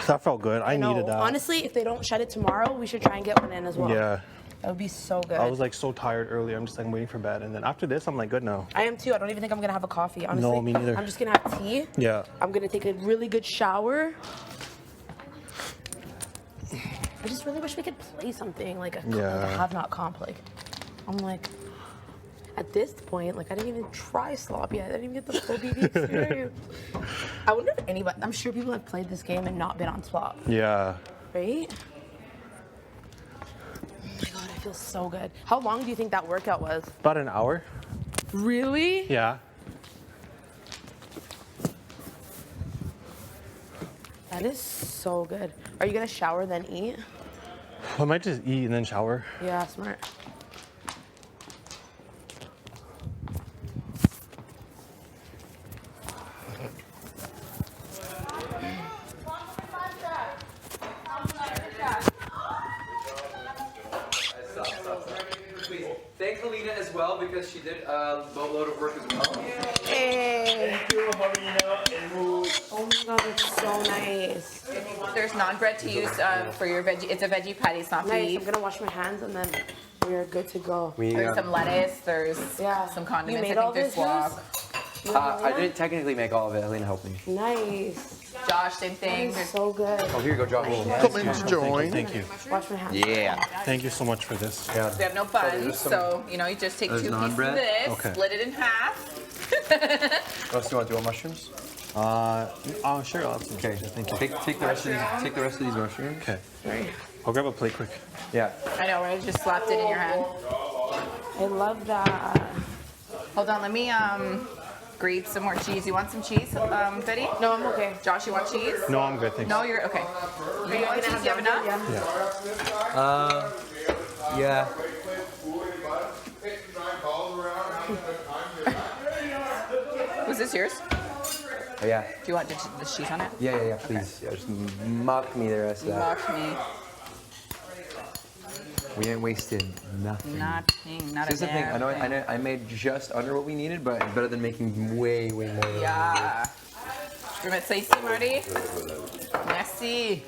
That felt good. I needed that. Honestly, if they don't shut it tomorrow, we should try and get one in as well. Yeah. That would be so good. I was like so tired earlier. I'm just like waiting for bed. And then after this, I'm like good now. I am too. I don't even think I'm gonna have a coffee, honestly. No, me neither. I'm just gonna have tea. Yeah. I'm gonna take a really good shower. I just really wish we could play something like a have not comp. Like, I'm like, at this point, like I didn't even try slop yet. I didn't even get the full BB experience. I wonder if anybody, I'm sure people have played this game and not been on slop. Yeah. Right? Oh my God, I feel so good. How long do you think that workout was? About an hour. Really? Yeah. That is so good. Are you gonna shower then eat? I might just eat and then shower. Yeah, smart. Thank Helena as well because she did a boatload of work as well. Hey. Thank you, Helena. Oh my God, it's so nice. There's naan bread to use for your veggie. It's a veggie patty. It's not Nice. beef. I'm gonna wash my hands and then we're good to go. There's some lettuce. There's some condiments. made I all think there's this, I didn't technically make all of it. Helena helped me. Nice. Josh, same thing. That is so good. Oh, here you go, Josh. Thank you. Wash my hands. Yeah. Thank you so much for this. We have no buns, so you know you just take There's 2 naan pieces of bread. this, Okay. split it in half. Oh, so you want to do all mushrooms? Sure. I'll have some. Okay. Thank you. Take the rest of these. Take the rest of these mushrooms. Okay. I'll grab a plate quick. Yeah. I know, right? Just slapped it in your hand. I love that. Hold on, let me grate some more cheese. You want some cheese, Betty? No, I'm okay. Josh, you want cheese? No, I'm good. Thanks. No, you're okay. You want cheese? You have enough? Yeah. Was this yours? Oh, yeah. Do you want the cheese on it? Yeah, please. Yeah, just mock me the rest of that. Mock me. We ain't wasted nothing. Nothing, not Here's a the thing. damn thing. I made just under what we needed, but it's better than making way more. Than Yeah. Je vais mettre ça ici, Marty. Merci.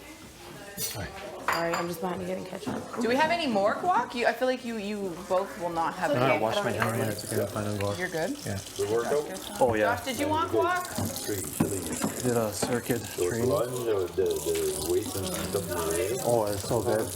Sorry, I'm just behind you getting ketchup. Do we have any more guac? I feel like you both will not have. I any. don't wash my hands. Yeah, it's okay. I'm fine on guac. You're good. Yeah. Oh yeah. Josh, did you want guac? Did a circuit training. Oh, it's so good.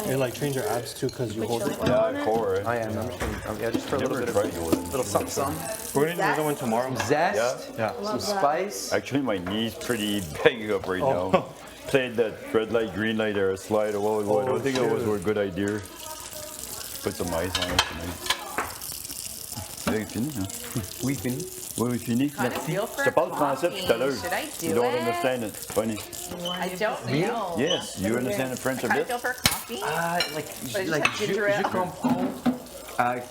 It like trains your abs too because you hold it. Yeah, core. I am. I'm just yeah, just for a little bit of little something, something. We're gonna do another one tomorrow. Zest. Yeah. Some spice. Actually, my knee's pretty banged up right now. Played that red light, green light air slide a while ago. I don't think that was a good idea. Put some ice on it tonight. C'est fini, hein? Oui, fini. Oui, oui, fini. Kind of feel for Je te parle français tout à l'heure. Should I do You don't it? understand it. Funny. I don't know. Yes, you understand the French a I kind bit? of feel for coffee. Like, je comprends.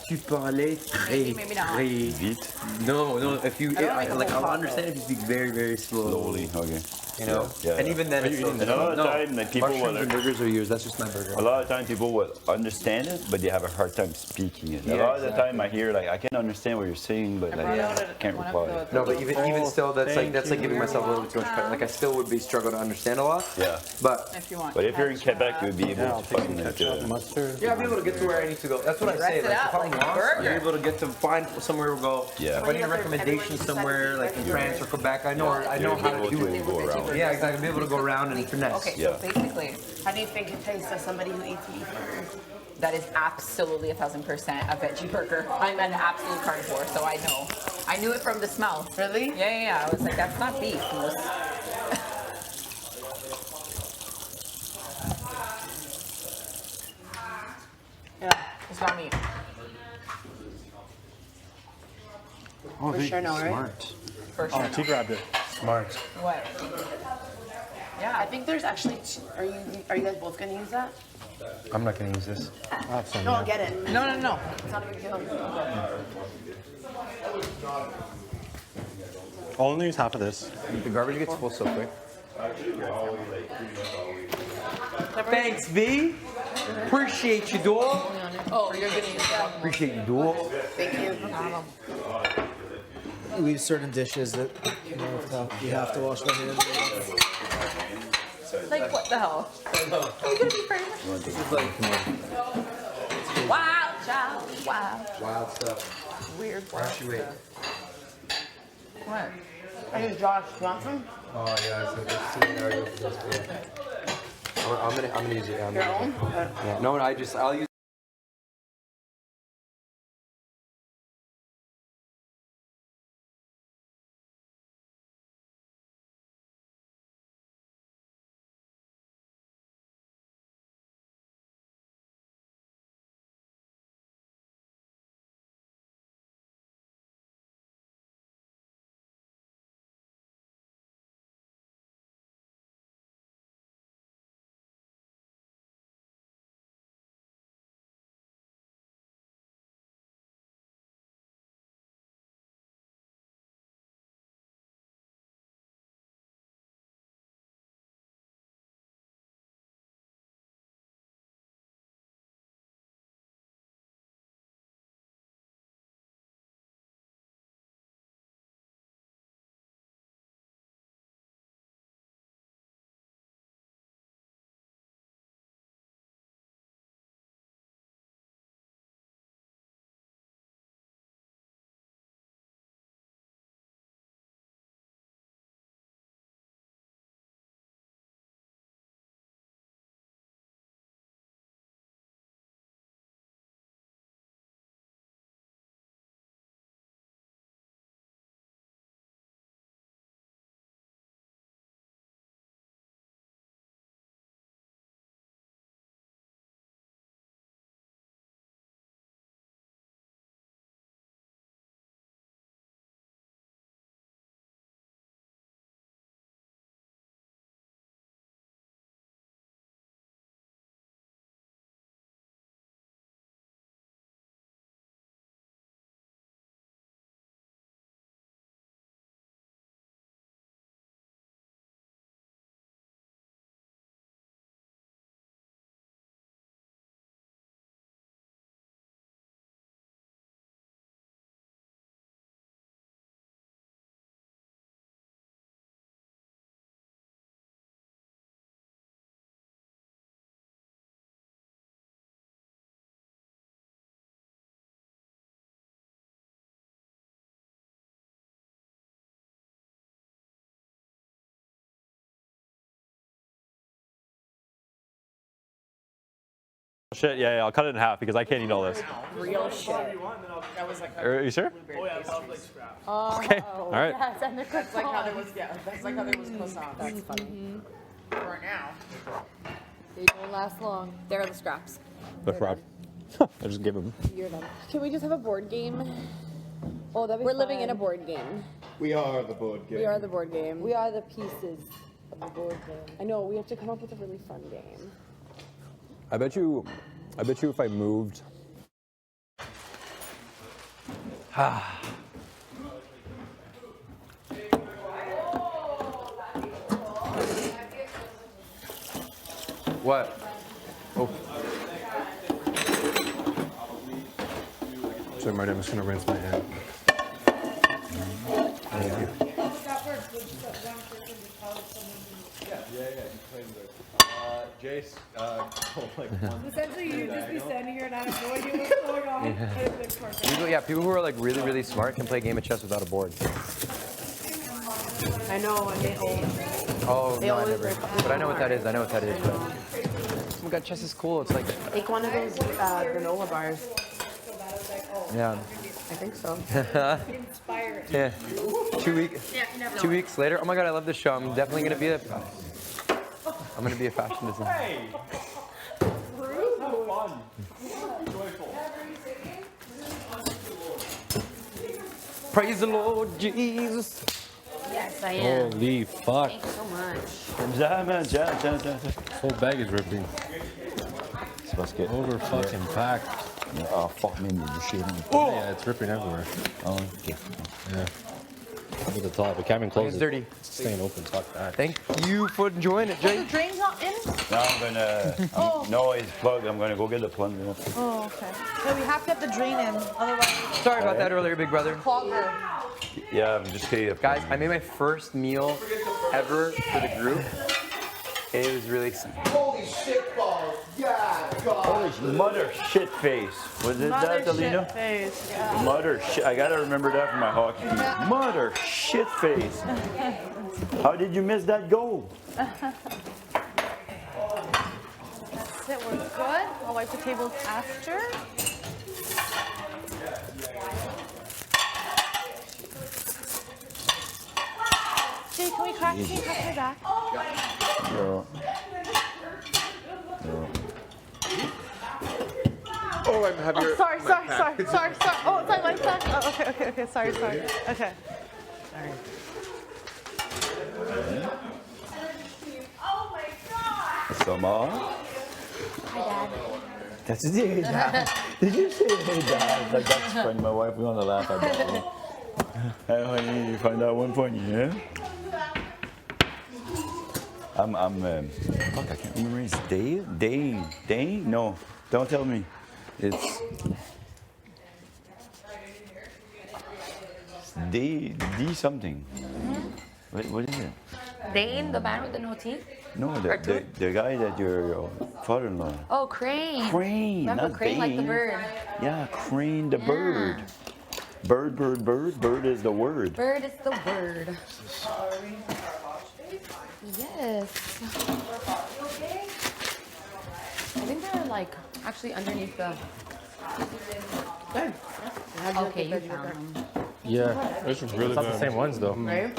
Tu parlais très, Maybe not. très vite. No, if you, I don't make a like, whole I'll pot, understand if you speak very, very slowly. Okay. You know? Yeah. And even then, it's And a lot of time, like people will. mushrooms and burgers are yours. That's just my burger. A lot of time people will understand it, but they have a hard time speaking it. Yeah, a lot of the exactly. time I hear like I can understand what you're saying, but like, I can't reply. No, but even still, that's like giving myself a little bit too much credit. Like I still would be struggle to understand a lot. Yeah. But If you want. But if you're in Quebec, you would be able to find like, mustard. yeah, I'll be able to get to where I need to go. That's what I say. Dress it Like up if I'm like a lost, burger. you're able to get to find somewhere to go. Yeah. If I need a recommendation somewhere, like in France or Quebec, I know how to do it. go around. Yeah, exactly. Be able to go around and finesse. Okay, Yeah. so basically, How do you think it tastes as somebody who eats meat burgers? that is absolutely 1,000% a veggie burger. I'm an absolute carnivore, so I know. I knew it from the smell. Really? Yeah. I was like, that's not beef. And this- Yeah. It's not meat. Oh, For sure, no, right? smart. For sure. Oh, she grabbed it. Smart. What? Yeah, I think there's actually. Are you guys both gonna use that? I'm not gonna use this. No, I'll get it. No. It's not a big deal. I'll only use half of this. The garbage gets full so quick. Thanks, V. Appreciate you, dog. Oh, you're gonna use that. Appreciate you, dog. Thank you. Leave certain dishes that you have to wash my hands. Like, what the hell? Are you gonna be afraid of Wild child, wild. Wild stuff. Weird Why don't you wait? What? I use Josh. You want some? Oh yeah, so let's see an area for this. I'm gonna use it. Your own? Yeah, no, I'll use. shit. Yeah, I'll cut it in half because I can't eat all this. Real shit. That was like Are you sure? Oh yeah, I love like scraps. Okay, all right. Yes, and that's like how there was that's like how there was croissants. That's funny. For now. They don't last long. They're the scraps. The frog. I just give them. You're done. Can we just have a board game? Oh, that'd be We're living in a board game. We are the board game. We are the board game. We are the pieces of the board game. I know. We have to come up with a really fun game. I bet you if I moved. What? Oh. Sorry, Marty, I'm just gonna rinse my hand. Thank you. Jace, Essentially, you'd just be standing here and I have no idea what's going on. People who are like really, really smart can play a game of chess without a board. I know, and they hold. Oh, They no, I always never. break- But I know what that is. I know what that is. But oh my god, chess is cool. It's like, Take one of those granola bars. yeah. I think so. Yeah. 2 weeks later. Oh my god, I love this show. I'm definitely gonna be a fashion designer. Hey. Fun. Joyful. Praise the Lord Jesus. Yes, I am. Holy fuck. Thanks so much. Whole bag is ripping. Basket. Over fucking packed. Oh, fuck me, the shit. Oh! Yeah, it's ripping everywhere. Oh, okay. Yeah. Up at the top. It can't even close It's it. dirty. It's staying open. Fuck that. Thank you for enjoying it, Jay. The drain's not in? Now I'm gonna. No, it's plugged. I'm gonna go get the plug. Oh, okay. So we have to have the drain in, otherwise Sorry about that earlier, big brother. clogger. Yeah, I'm just kidding. Guys, I made my first meal ever for the group. It was really exciting. Holy shit balls. Yeah, God. Holy mother shit face. Was it Mother that, Alina? shit face. Yeah. Mother shit. I gotta remember that from my hockey team. Mother shit face. How did you miss that goal? That's it, we're good. I'll wipe the tables after. Jay, can we crack my back? Yeah. Oh, I'm having Oh, sorry. Oh, sorry, my back. Oh, okay. Sorry. Okay. Sorry. Summer. Hi, Dad. That's it. Hey, Dad. Did you say hey, Dad? Like that's funny. My wife was gonna laugh at that. Hey, honey, you find that one funny, yeah? Fuck, I can't remember his Dane? No, don't tell me. It's D something. What is it? Dane, the man with the no teeth? No, the guy that your father-in-law. Oh, Crane. Crane, Remember not Crane like the Dane. bird? Yeah, Crane the bird. Bird. Bird is the word. Bird is the word. Yes. I think they're like actually underneath the. Okay, you found them. Yeah, this is really It's not good. the same ones though. Right?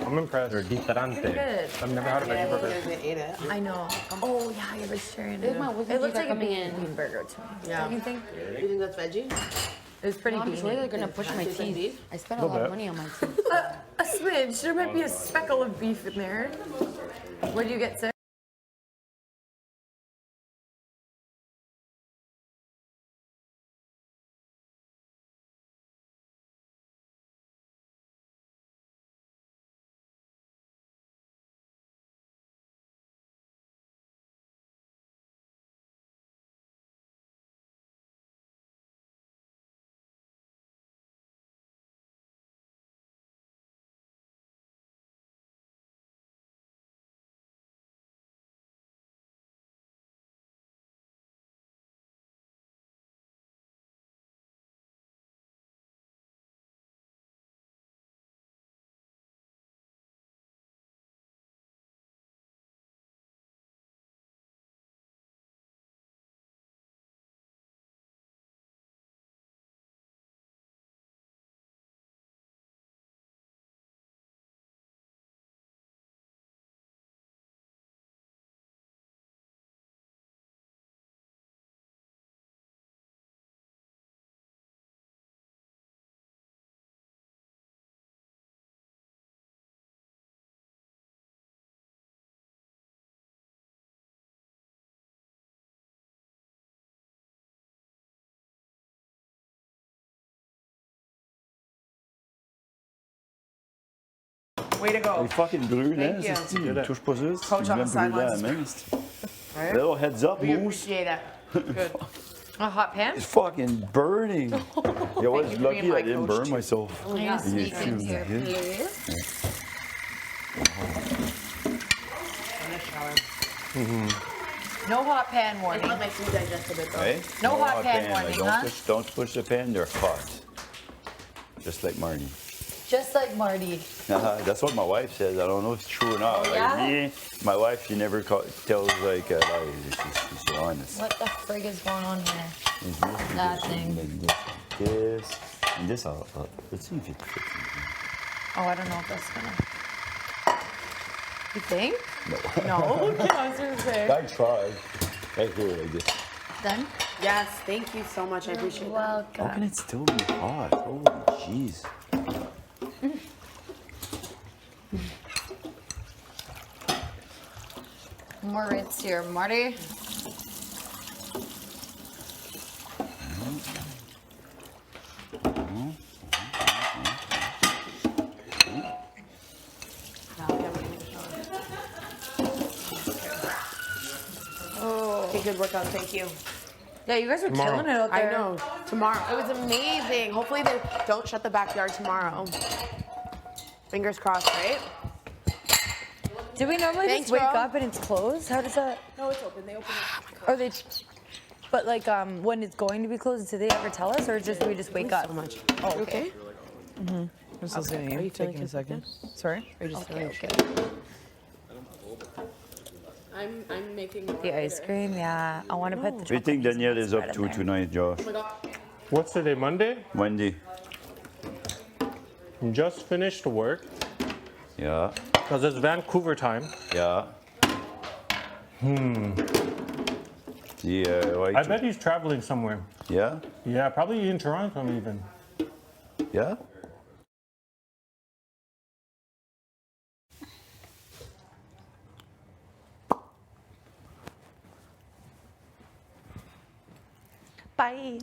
I'm impressed. They're diferente. Good. I've never had a veggie burger. They ate it. I know. Oh yeah, you're vegetarian. It looks It looks like a coming bean burger to me. Yeah. Don't you think? You think that's veggie? It was pretty I'm beany. sure They're gonna push my Tastes like teeth. beef? I spent a lot of money on my teeth. A smidge. There might be a speckle of beef in there. Where do you get sick? Way to go. Il est fucking brûle, hein? Thank C'est you. touche pas ça. Coach on the même brûlé à la sidelines. main. c'est- Right? Little heads up, We Moose. appreciate it. Good. A hot pan? It's fucking burning. Yeah, I was you for lucky being I my didn't coach, burn too. myself. Oh, yeah. You Sneak in choose here, it. please. In the shower. No hot pan I warning. think my food digests a bit though. Right? No hot pan Like, warning, don't huh? push the pan, they're hot. Just like Marty. Just like Marty. That's what my wife says. I don't know if it's true or not. Oh, Like yeah? me, my wife, she never tells like lies. She's honest. What the frig is going on here? It's this, Nothing. and this. Let's see if it fits. Oh, I don't know if that's gonna. You think? No. No? Okay, I was gonna say. I tried. Right here, like this. Done? Yes, thank you so much. I appreciate that. How can it still be hot? Holy jeez. More Ritz here, Marty. Okay, good workout. Thank you. Yeah, you guys are killing it out there. I know. Tomorrow. It was amazing. Hopefully they don't shut the backyard tomorrow. Fingers crossed, right? Do we normally Thanks, just wake bro. up and it's closed? How does that? No, it's open. They open it. Or they? But like when it's going to be closed, do they ever tell us, or just we just wake up? So much. Oh, You okay? Mm-hmm. I'm still sitting Are here. you feeling Taking a second. Sorry. Are you just Okay, feeling okay. I'm making The ice cream, yeah. I want to put the What do you think Danielle is up to tonight, Josh? What's today, Monday? Wendy. Just finished work. Yeah. Because it's Vancouver time. Yeah. Yeah. I bet he's traveling somewhere. Yeah? Yeah, probably in Toronto even. Yeah? Bye.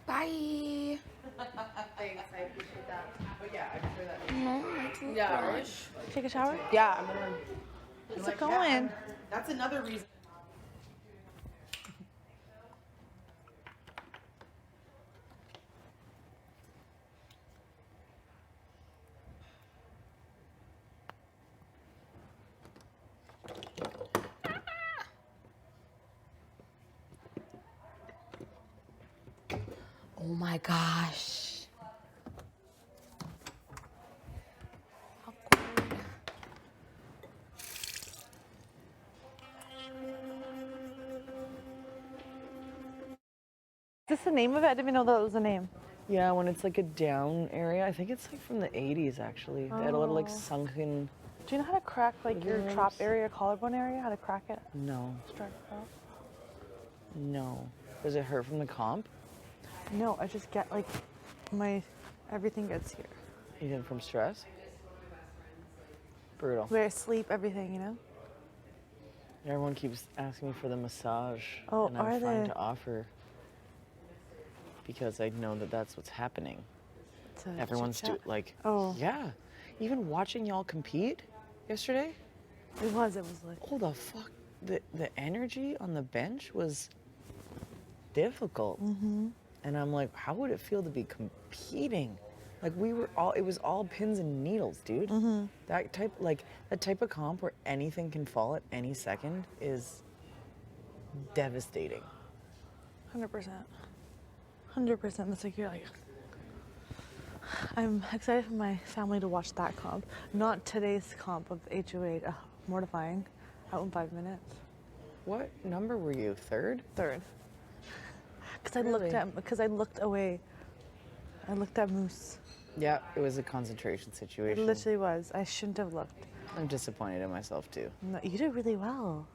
Bye. Thanks, I appreciate that. But yeah, I'm sure that. No, Yeah, right? Take a shower? Yeah, I'm gonna. How's it going? That's another reason. Oh my gosh. Is this the name of it? I didn't even know that was a name. Yeah, when it's like a down area. I think it's like from the 80s actually. They had a little like Oh. sunken. Do you know how to crack like your Ribs. trap area, collarbone area? How to crack it? No. Strike it out? No. Does it hurt from the comp? No, I just get like everything gets here. Even from stress? Brutal. Where I sleep, everything, you know? Everyone keeps asking me for the massage. Oh, and I'm are trying they? to offer because I know that that's what's happening. To Everyone's chit-chat? like, Oh. yeah. Even watching y'all compete yesterday. It was like. Oh the fuck! The energy on the bench was difficult. Mm-hmm. And I'm like, how would it feel to be competing? Like it was all pins and needles, dude. Mm-hmm. That type of comp where anything can fall at any second is devastating. 100%. 100%. That's like you're like. I'm excited for my family to watch that comp, not today's comp of HOA. Ugh, mortifying. Out in 5 minutes. What number were you? Third? Third. Because Really? I looked away. I looked at Moose. Yeah, it was a concentration It situation. literally was. I shouldn't have looked. I'm disappointed in myself too. No, you did really well.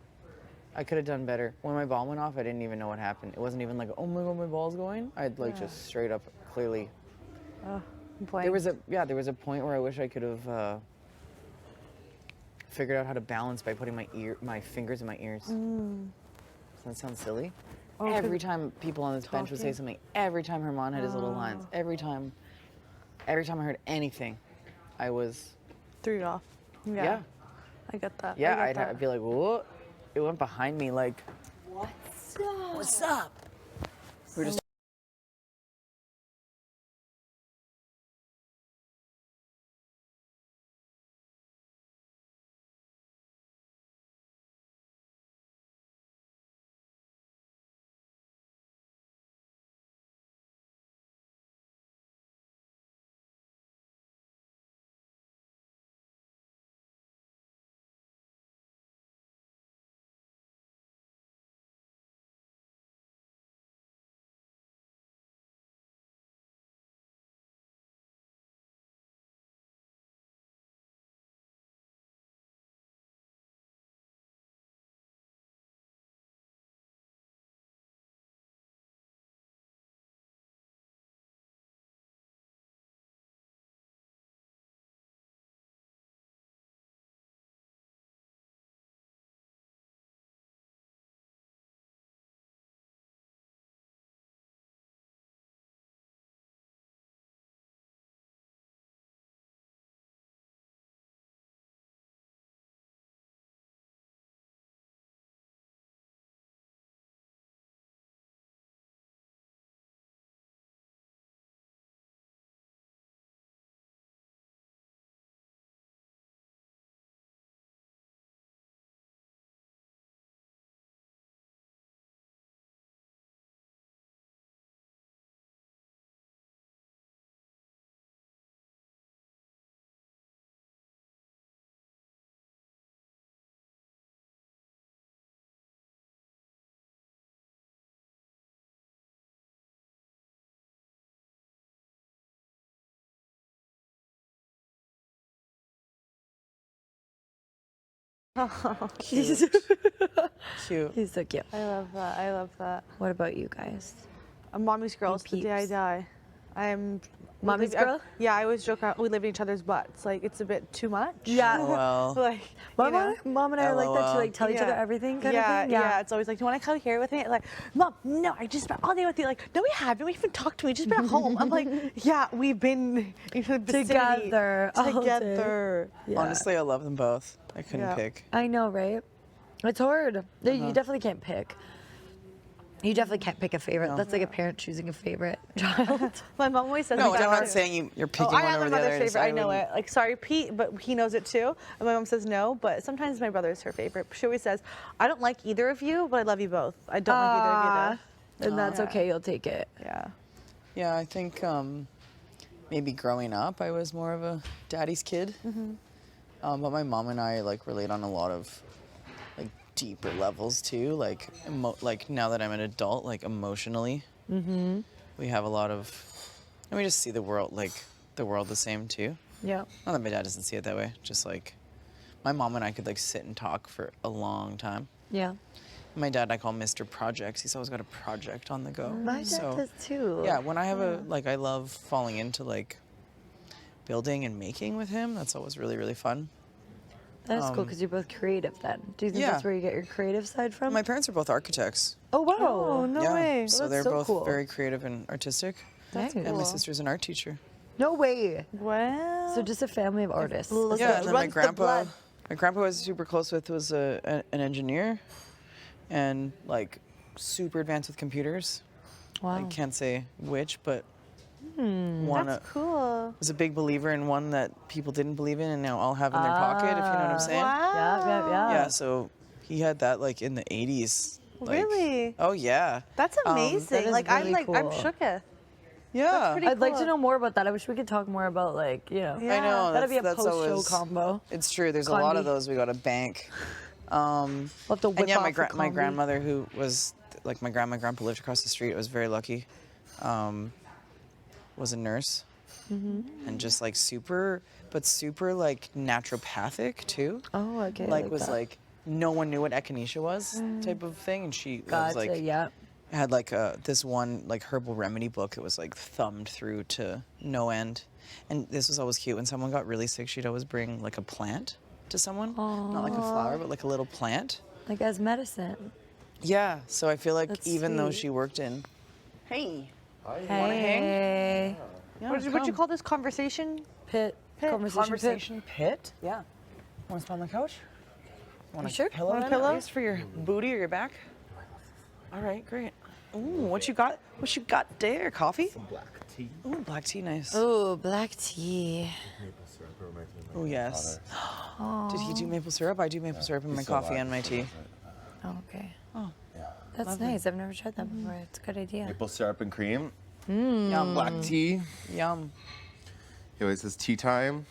I could have done better. When my ball went off, I didn't even know what happened. It wasn't even like, oh my god, my ball's going. I'd like Yeah. just straight up clearly. Blanked. There was a point where I wish I could have figured out how to balance by putting my fingers in my ears. Mm. Does that sound silly? Oh, Every 'cause time people on this bench would say talking? something, every time Herman had his little lines, every time I heard anything, I was Threw it off. Yeah. I get that. Yeah, I get that. I'd be like, whoa. It went behind me like, What's up? what's up? We're just He's cute. He's so cute. I love that. I love that. What about you guys? I'm mommy's girl. You It's the day I peeps. die. I'm Mommy's girl? Yeah, I always joke around. We live in each other's butts. Like it's a bit too much. Yeah. LOL. Like Mom and I are like that to LOL. like tell each other everything kind of thing. Yeah. It's always like, do you want to come here with me? Like, Mom, no, I just spent all day with you. Like, no, we haven't. We haven't talked to me. Just been at home. I'm like, yeah, we've been in the vicinity Together all day. together. Yeah. Honestly, I love them both. I couldn't Yeah. pick. I know, right? It's hard. You definitely can't pick. You definitely can't pick a favorite. That's like a parent choosing a favorite child. My mom always says. No, my and I'm dad- not saying you're picking I one am over my the mother's other. favorite. I know wouldn't- it. Like, sorry, Pete, but he knows it too. And my mom says no, but sometimes my brother is her favorite. She always says, I don't like either of you, but I love you both. I don't like either of you though. And that's Yeah. okay. You'll take it. Yeah. Yeah, I think maybe growing up, I was more of a daddy's kid. But my mom and I like relate on a lot of like deeper levels too. Like like now that I'm an adult, like emotionally, we have a lot of, and we just see the world the same too. Yeah. Not that my dad doesn't see it that way. Just like my mom and I could like sit and talk for a long time. Yeah. My dad, I call Mr. Projects. He's always got a project on the go. My dad does too. Yeah, when I have I love falling into like building and making with him. That's always really, really fun. That's cool because you're both creative then. Do you think yeah. that's where you get your creative side from? My parents are both architects. Oh, wow. Oh, no yeah. way. So Well, they're that's so both cool. very creative and artistic. That's And my cool. sister's an art teacher. No way. Wow. So just a family of artists. Yeah, and then my runs the grandpa, blood. I was super close with was an engineer, and like super advanced with computers. Wow. I can't say which, but one That's cool. was a big believer in one that people didn't believe in, and now all have in their pocket. If you know what I'm saying? Wow. Yeah. Yeah. So he had that like in the 80s. Like, Really? Oh yeah. That's amazing. that is like I'm really I'm cool. shooketh. Yeah. pretty I'd like to cool. know more about that. I wish we could talk more about like, you know. Yeah. I know. That'd be a that's post-show always- combo. It's true. There's a lot of Condi. those we got to bank. We'll have to whip And yeah, off a my combi. grandmother, who was like my grandpa lived across the street. I was very lucky. Was a nurse, and just like super like naturopathic too. Oh, okay. Like was that. like no one knew what echinacea was type of thing, and she was Gotcha, like yeah. had like this one like herbal remedy book. It was like thumbed through to no end, and this was always cute. When someone got really sick, she'd always bring like a plant to someone, not like a flower, but like a little plant. Like as medicine. Yeah. So I feel like That's even though sweet. she worked in, hey, Hey. yeah, What did you call this conversation? Pit. Pit. Conversation pit. conversation pit. Yeah. Want to spot on the couch? Want a sure? pillow? Want a then, at pillow? least for your booty or your back? All right, great. Ooh, what you got? What you got there? Coffee? Some black tea. Ooh, black tea, nice. Ooh, black tea. Oh yes. Did he do maple syrup? I do maple syrup in my coffee and my tea. Oh, okay. Oh, That's lovely. nice. I've never tried that before. It's a good idea. Maple syrup and cream. Yum. Black tea. Yum. He always says tea time.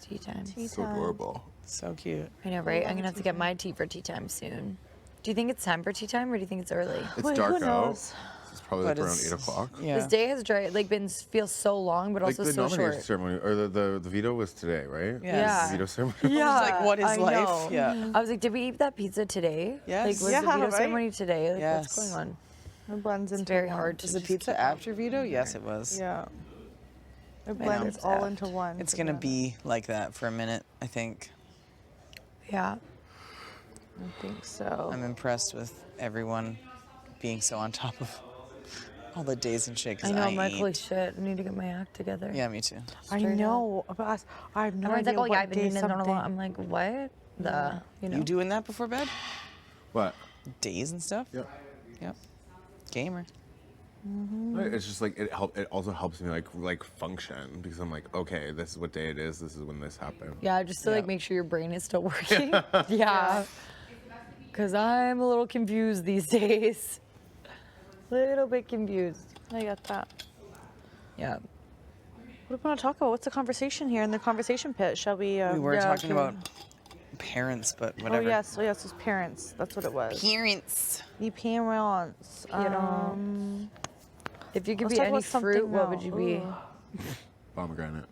Tea time. So adorable. So cute. I know, right? I'm gonna have to get my tea for tea time soon. Do you think it's time for tea time, or do you think it's early? It's dark out. It's probably like around 8 o'clock. This day has feels so long, but Like also the so nomination short. ceremony, or the veto was today, right? Yes. The veto ceremony. Yeah. like, what is I life? know. Yeah. I was like, did we eat that pizza today? Yes. Like, was Yeah, the veto right? ceremony today? Like, Yes. what's going on? It blends It's into very one. hard to Was the just pizza keep after veto? Yes, it was. Yeah. It I know. blends all into one. It's to gonna be be like that for a minute, I think. Yeah. I think so. I'm impressed with everyone being so on top of all the days and shit. 'Cause I know, I Michael, ain't. shit. I need to get my act together. Yeah, me too. I Straight know, but I have no Everyone's idea like, oh, yeah, what I've been day doing this. something. I'm like, what? You know. You doing that before bed? What? Days and stuff? Yep. Yep. Gamer. It's just like it also helps me like function because I'm like, okay, this is what day it is. This is when this happened. Yeah, just to like make sure your brain is still working. Yeah. Because I'm a little confused these days. Little bit confused. I get that. Yeah. What do we want to talk about? What's the conversation here in the conversation pit? Shall we? We were talking about parents, but whatever. Oh yes, it was parents. That's what it was. Parents. The parents. If you could let's be talk any about something fruit, what would now. you be? Ooh. Pomegranate.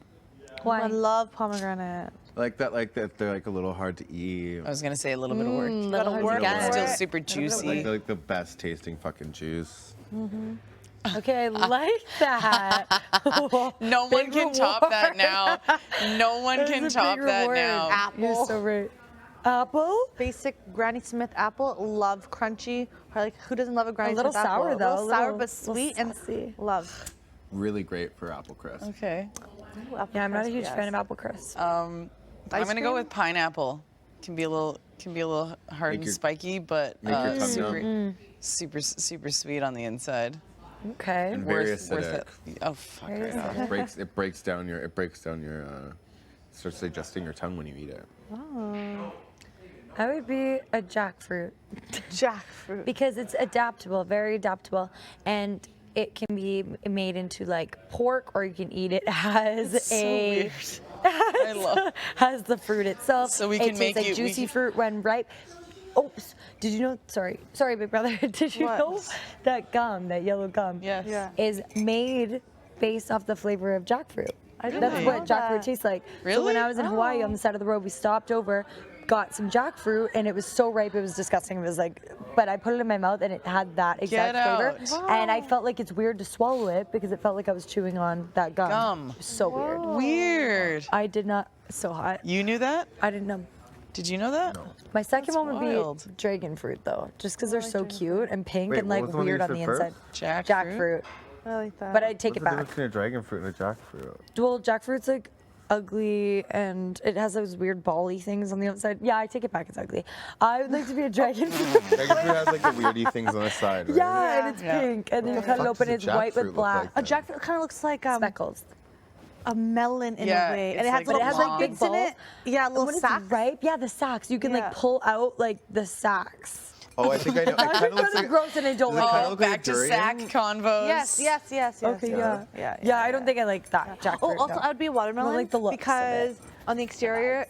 I love pomegranate. Like that they're like a little hard to eat. I was gonna say a little bit of work. little Gotta hard work. to get. Still super juicy. Like they're like the best tasting fucking juice. Okay, I like that. No one can top that now. No one can top that now. Apple. You're so right. Apple? Basic Granny Smith apple. Love crunchy. Or like who doesn't love a Granny little Smith apple? sour, though. A little sour Little- but sweet little and sassy. love. Really great for apple crisp. Okay. Ooh, apple Yeah, I'm not a crisp, huge yes. fan of apple crisp. I'm Ice gonna go cream? with pineapple. Can be a little hard Make and your- spiky, but make your tongue super sweet on the inside. Okay. And very Worth acidic. it. Oh fuck Very right off. acidic. It breaks down your starts digesting your tongue when you eat it. Oh. I would be a jackfruit. Jackfruit. Because it's adaptable, very adaptable, and it can be made into like pork, or you can eat it as It's so a weird. I love. as the fruit itself. So we it can tastes make like you- we juicy can- fruit when ripe. Oh, did you know? Sorry, big brother. Did you What? know that gum, that yellow gum, Yes. Yeah. is made based off the flavor of jackfruit? I didn't That's know what jackfruit that. tastes like. So Really? when I was in Hawaii on the side of the road, we stopped over, got some jackfruit, and it was so ripe, it was disgusting. It was like, but I put it in my mouth, and it had that exact Get flavor. out. And I felt like it's weird to swallow it because it felt like I was chewing on that gum. Gum. It was so weird. Weird. I did not. So hot. You knew that? I didn't know. Did you know that? My second That's one would wild. be dragon fruit, though, just because they're so cute and pink Wait, and what like was the one you weird on said the first? inside. Jackfruit. I like that. But I'd take it What's the back. difference between a dragon fruit and a jackfruit? Well, jackfruit's like ugly and it has those weird bally things on the outside. Yeah, I take it back. It's ugly. I would like to be a dragon fruit. Dragon fruit has like the weirdy things on the side, right? Yeah, and it's Yeah. pink, and then you What cut the it fuck open. does It's a white jackfruit with look black. like a jackfruit kind of looks like speckles. a melon in Yeah, a way, and it's it has like little it has, like, big pockets in it. balls. Yeah, And little when sacks. it's ripe, yeah, the sacks. You can Yeah. like pull out like the sacks. Oh, I think I know. It I'm kind of looks kind of like. gross, and I don't Does it like kinda it. look like Back to durian? sack convos. Yes. Okay, yeah. Yeah, I don't think I like that jackfruit. Oh, also, no. I would be a watermelon I like the looks of because it. on the exterior,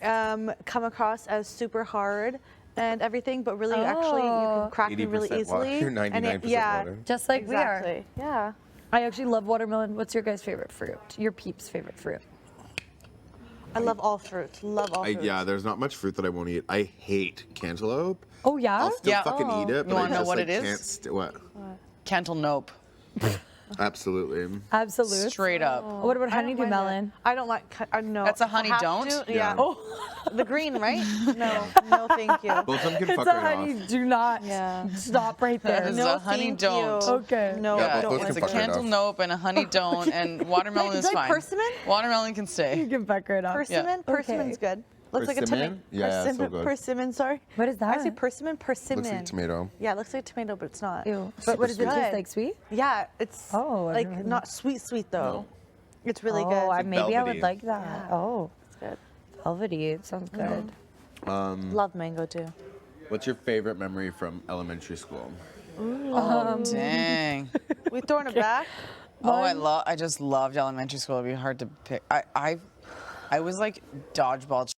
come across as super hard and everything, but really, actually, you Oh. can crack them really 80% water. easily. You're 99% yeah, water. Just like we are. exactly. Yeah. I actually love watermelon. What's your guys' favorite fruit? Your peeps' favorite fruit? I love all fruits. Love all fruits. Yeah, there's not much fruit that I won't eat. I hate cantaloupe. Oh yeah. I'll still Yeah. fucking eat it, but You I wanna know just what like, it is? can't what? Cantaloupe. Absolutely. Absolute. Straight up. What about I don't honeydew mind melon? it. I don't like. No. That's a If I honey have don't? to, Yeah. Yeah. Oh, the green, right? No, thank you. Both of them can It's fuck a right honey. off. Do not stop right That there. is No, a honey thank don't. you. Okay. No, Yeah, I both don't those like It's a can fuck right off. cantaloupe and a honey don't, and watermelon You is like fine. persimmon? Watermelon can You stay. can fuck right off. Persimmon? Yeah. Persimmon's Okay. good. Looks like a tomato. Persimmon? Yeah, so good. Persimmon, sorry. What is that? I say persimmon, persimmon. Looks like tomato. Yeah, it looks like tomato, but it's not. Ew. But what does it taste like? Sweet? Yeah, it's I've like never had not sweet though. It's really good. Oh, maybe I would velvety. like that. Yeah. Oh, It's good. velvety. It sounds good. Love mango too. What's your favorite memory from elementary school? Oh, dang. We throwing it back? I just loved elementary school. It'd be hard to pick. I was like dodgeball.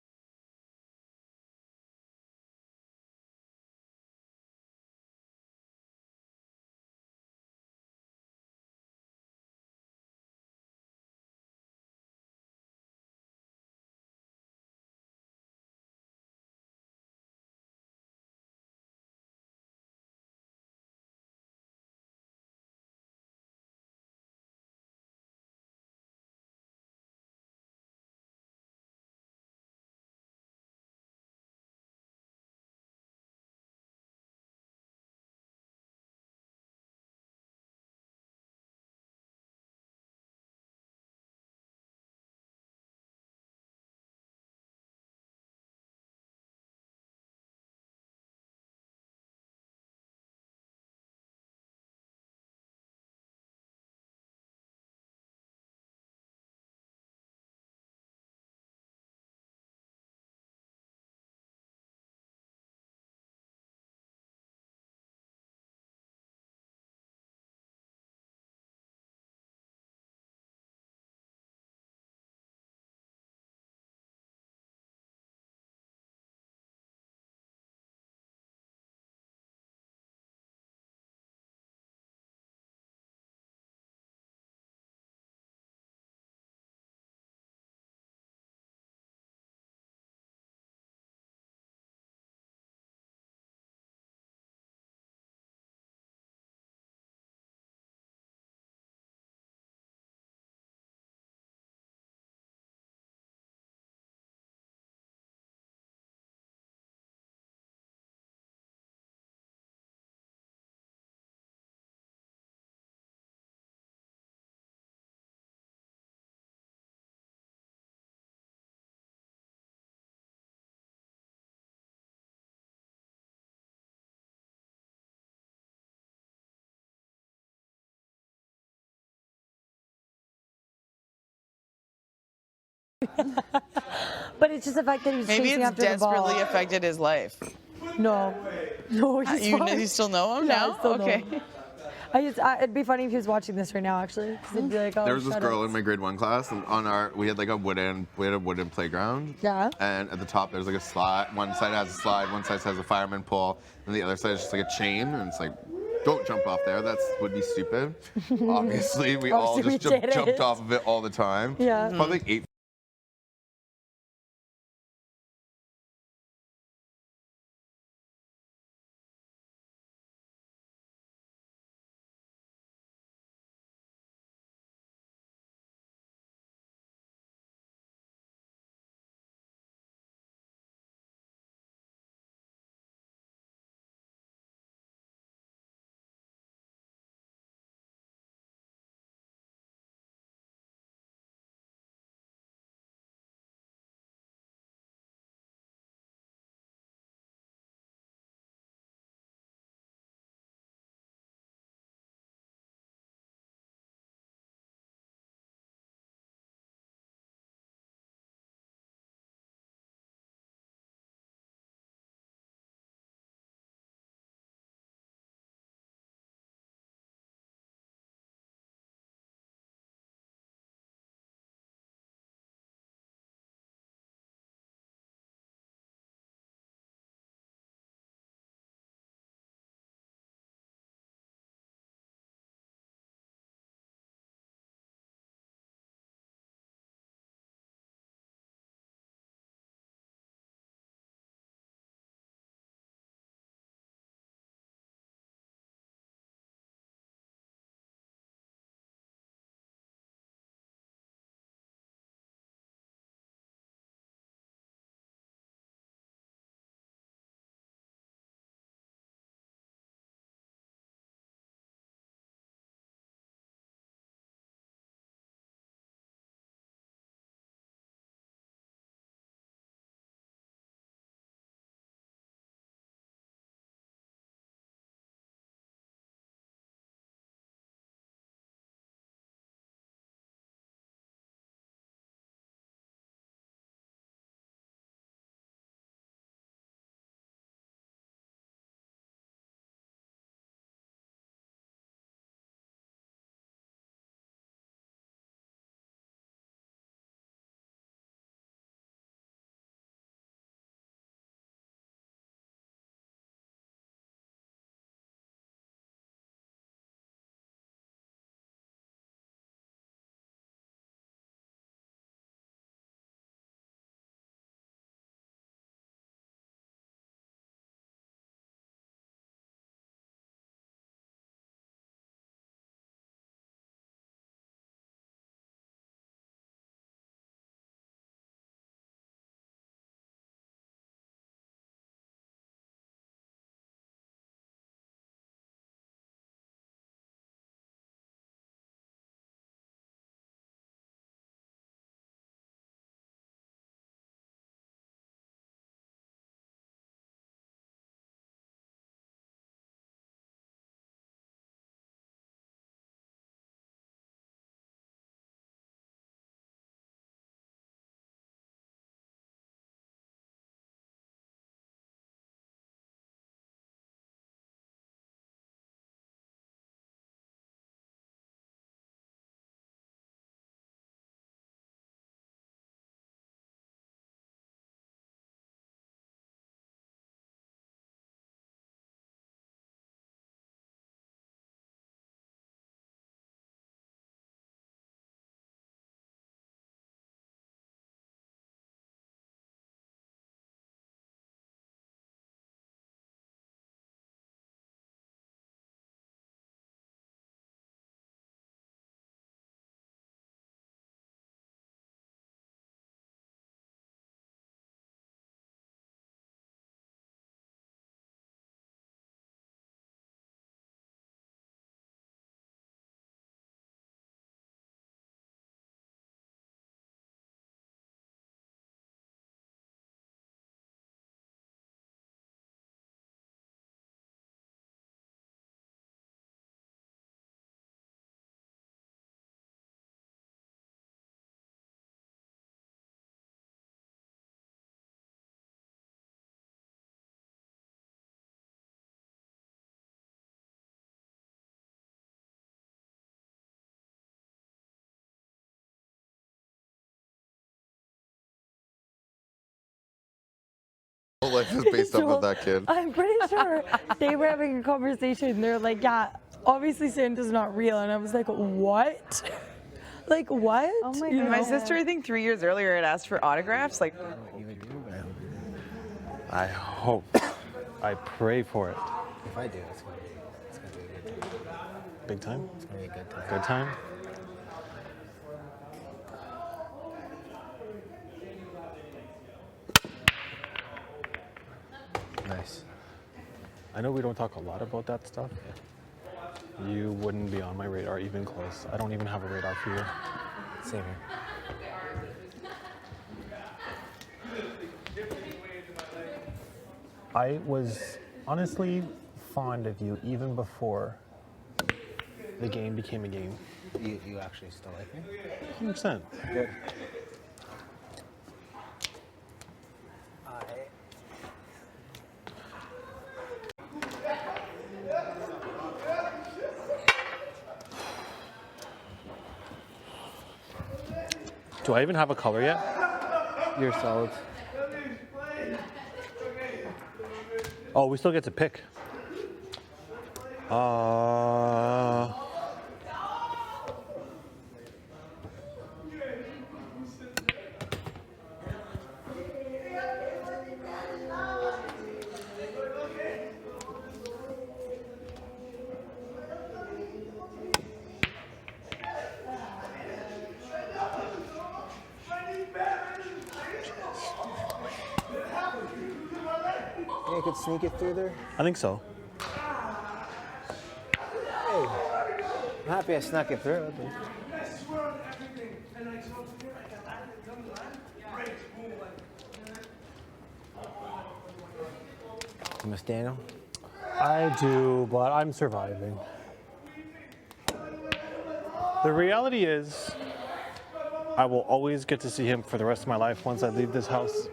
But it's just the fact that he was Maybe chasing it's after the ball. desperately affected his life. No, he's fine. You still know him Yeah, now? I still know Okay. him. It'd be funny if he was watching this right now, actually, because he'd be like, "Oh, There was this shut girl up." in my grade 1 class, and we had like a wooden playground. Yeah. And at the top there's like a slide. One side has a slide, one side has a fireman pole, and the other side is just like a chain, and it's like, don't jump off there. That would be stupid. Obviously, we all Obviously, just we did jumped it. off of it all the time. Yeah. Probably like 8 Whole life is based off of that kid. I'm pretty sure they were having a conversation. They're like, yeah, obviously Santa's not real. And I was like, what? Like, what? Oh my You God. know? My sister, I think 3 years earlier, had asked for autographs. Like, I hope. I pray for it. If I do, it's gonna be a good time. Big time? It's gonna be a good time. Good time? Nice. I know we don't talk a lot about that stuff. You wouldn't be on my radar even close. I don't even have a radar for you. Same here. I was honestly fond of you even before the game became a game. You actually still like me? 100%. Good. Do I even have a color yet? You're solid. Oh, we still get to pick. Think I could sneak it through there? I think so. Hey, I'm happy I snuck it through. You miss Daniel? I do, but I'm surviving. The reality is, I will always get to see him for the rest of my life once I leave this house.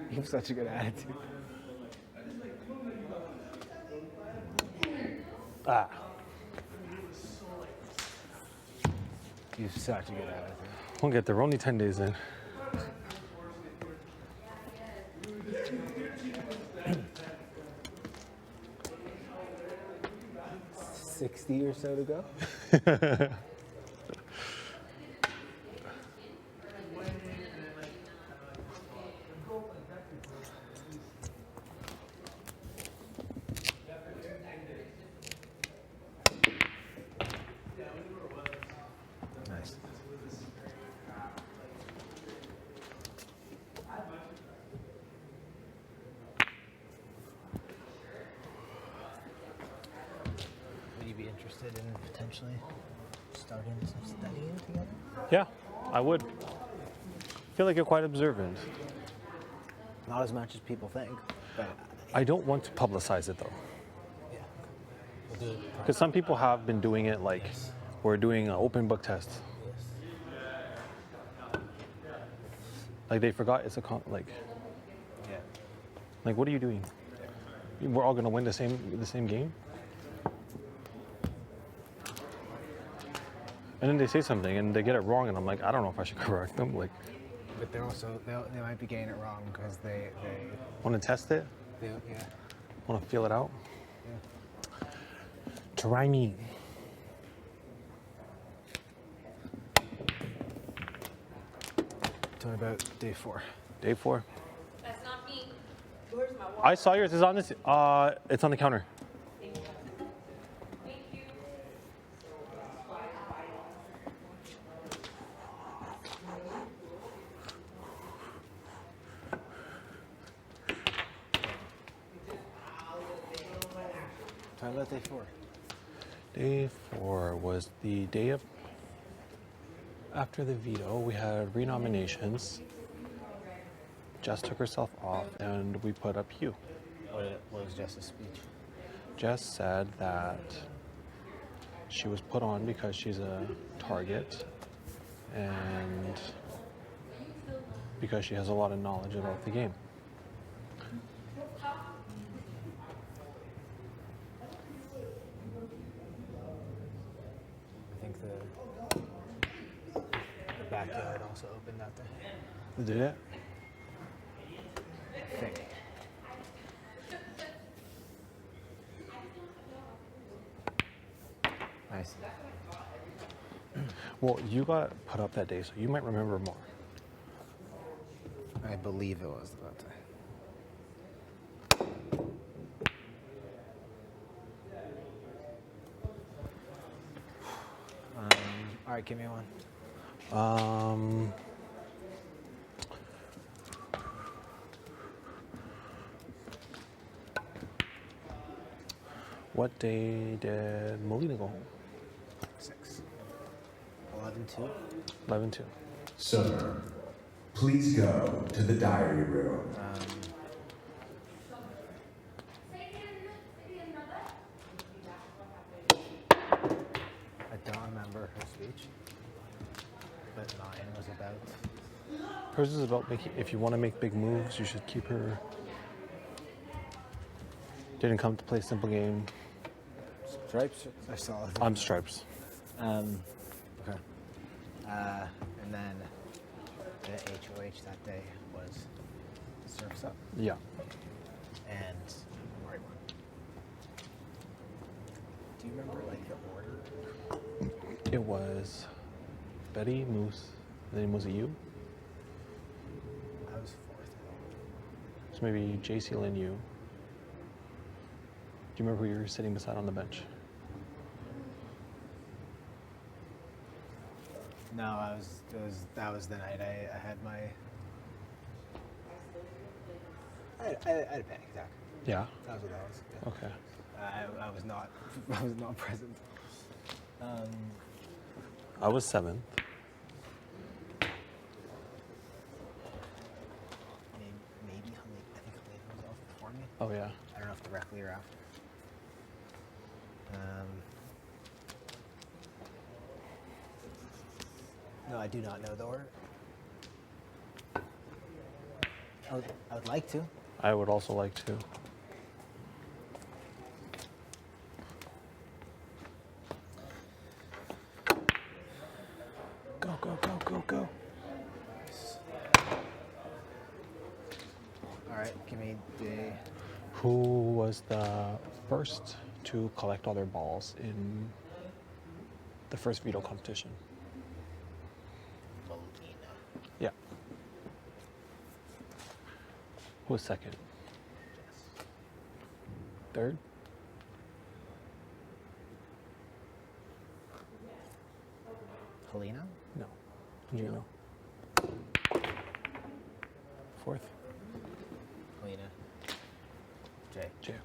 You have such a good attitude. Ah. You have such a good attitude. We'll get there. We're only 10 days in. $60 or so to go. Nice. Would you be interested in potentially starting some studying together? Yeah, I would. I feel like you're quite observant. Not as much as people think, but I don't want to publicize it though. yeah. We'll do it. Because some people have been doing it like we're doing an open book test. Like they forgot it's a like. Yeah. Like what are you doing? We're all gonna win the same game. And then they say something and they get it wrong, and I'm like, I don't know if I should correct them. Like, But they're also they might be getting it wrong because they want to test it? yeah. Want to feel it out? Yeah. Try me. Tell me about day 4. Day 4. That's not me. Where's my water? I saw yours. It's on this. It's on the counter. Tell me about day 4. Day 4 was the day of after the veto. We had renominations. Jess took herself off, and we put up Hugh. What was Jess's speech? Jess said that she was put on because she's a target, and because she has a lot of knowledge about the game. I think the backyard also opened that day. Did it? I think. Nice. Well, you got put up that day, so you might remember more. I believe it was that day. All right, give me one. What day did Molina go home? 6. 11-2. 11-2. Sir, please go to the diary room. I don't remember her speech, but mine was about. Hers is about making, if you want to make big moves, you should keep her. Didn't come to play simple game. Stripes? I saw it. I'm Stripes. Okay. And then the HOH that day was Surf's Up. Yeah. And right one. Do you remember like the order? It was Betty, Moose, and then was it you? I was 4th. So maybe JC, Lynn, you. Do you remember who you were sitting beside on the bench? No, that was the night I had my. I had a panic attack. Yeah. That was what that was. Yeah. Okay. I was not. I was not present. I was 7th. Maybe I think Helena was off before me. Oh yeah. I don't know if directly or after. No, I do not know the order. I would like to. I would also like to. Go, go, go, go, go. All right, give me the. Who was the first to collect all their balls in the first veto competition? Yeah. Who was second? Third? Helena? No. Gino. 4th? Helena. Jay.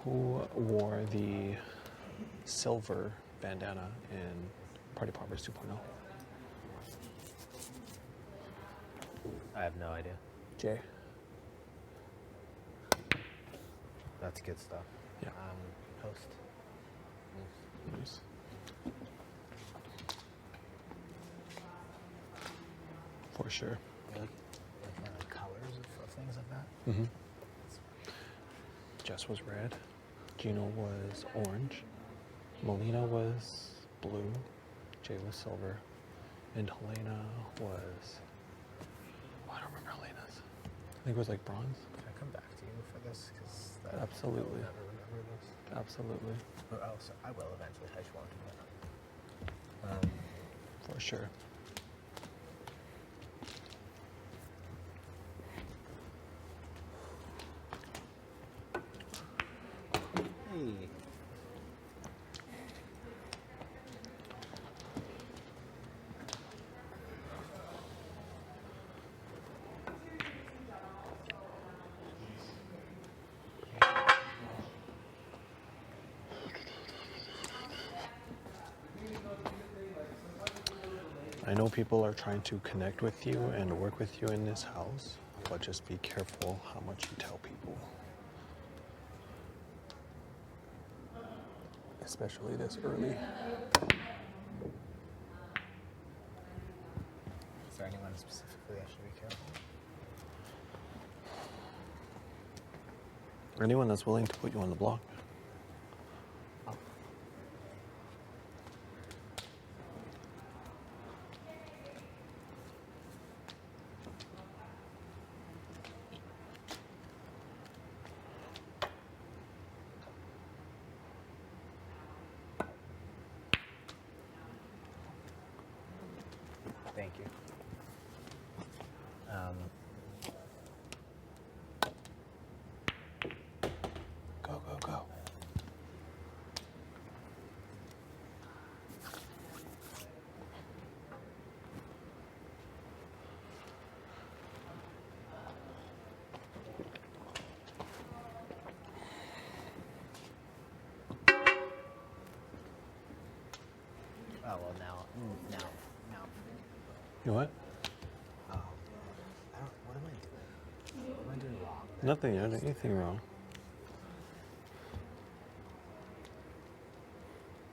Who wore the silver bandana in Party Poppers 2.0? I have no idea. Jay. That's good stuff. Yeah. Host. Nice. For sure. Like colors of things like that. Mm-hmm. Jess was red. Gino was orange. Molina was blue. Jay was silver. And Helena was. Oh, I don't remember Helena's. I think it was like bronze. Can I come back to you for this? Because Absolutely. I will never remember this. Absolutely. Oh, so I will eventually. I just won't do that. For sure. Hey. I know people are trying to connect with you and work with you in this house, but just be careful how much you tell people. Especially this early. Is there anyone specifically I should be careful? Anyone that's willing to put you on the block. Thank you. Go, go, go. Oh, well, now. You what? Oh, what am I doing? What am I doing wrong? Nothing, you're not doing anything wrong.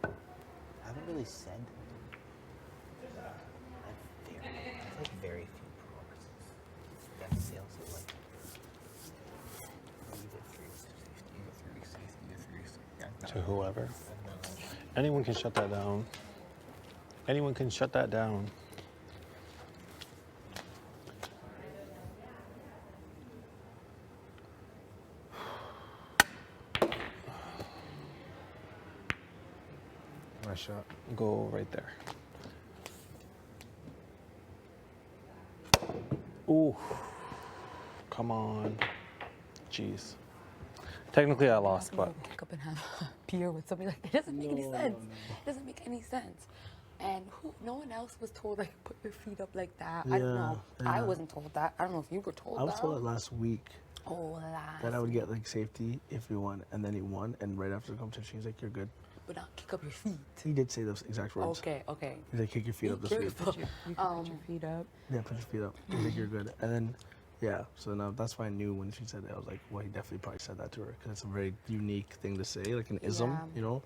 I haven't really said like very few performances. You have sales of like you did 360, you did 360, you did 360. To whoever. Anyone can shut that down. Anyone can shut that down. My shot. Go right there. Ooh. Come on. Jeez. Technically I lost, but Kick up and have a beer with somebody like that. It doesn't make any sense. It doesn't make any sense. And no one else was told like put your feet up like that. I don't know. I wasn't told that. I don't know if you were told that. I was told that last week. Oh, last. That I would get like safety if we won, and then he won, and right after the competition, he's like, "You're good." But not kick up your feet. He did say those exact words. Okay. He's like, "Kick your feet up this week." Careful. You can put your feet up. Yeah, put your feet up. He's like, "You're good." And then, yeah. So now that's why I knew when she said that. I was like, "Well, he definitely probably said that to her because it's a very unique thing to say, like an ism, you know."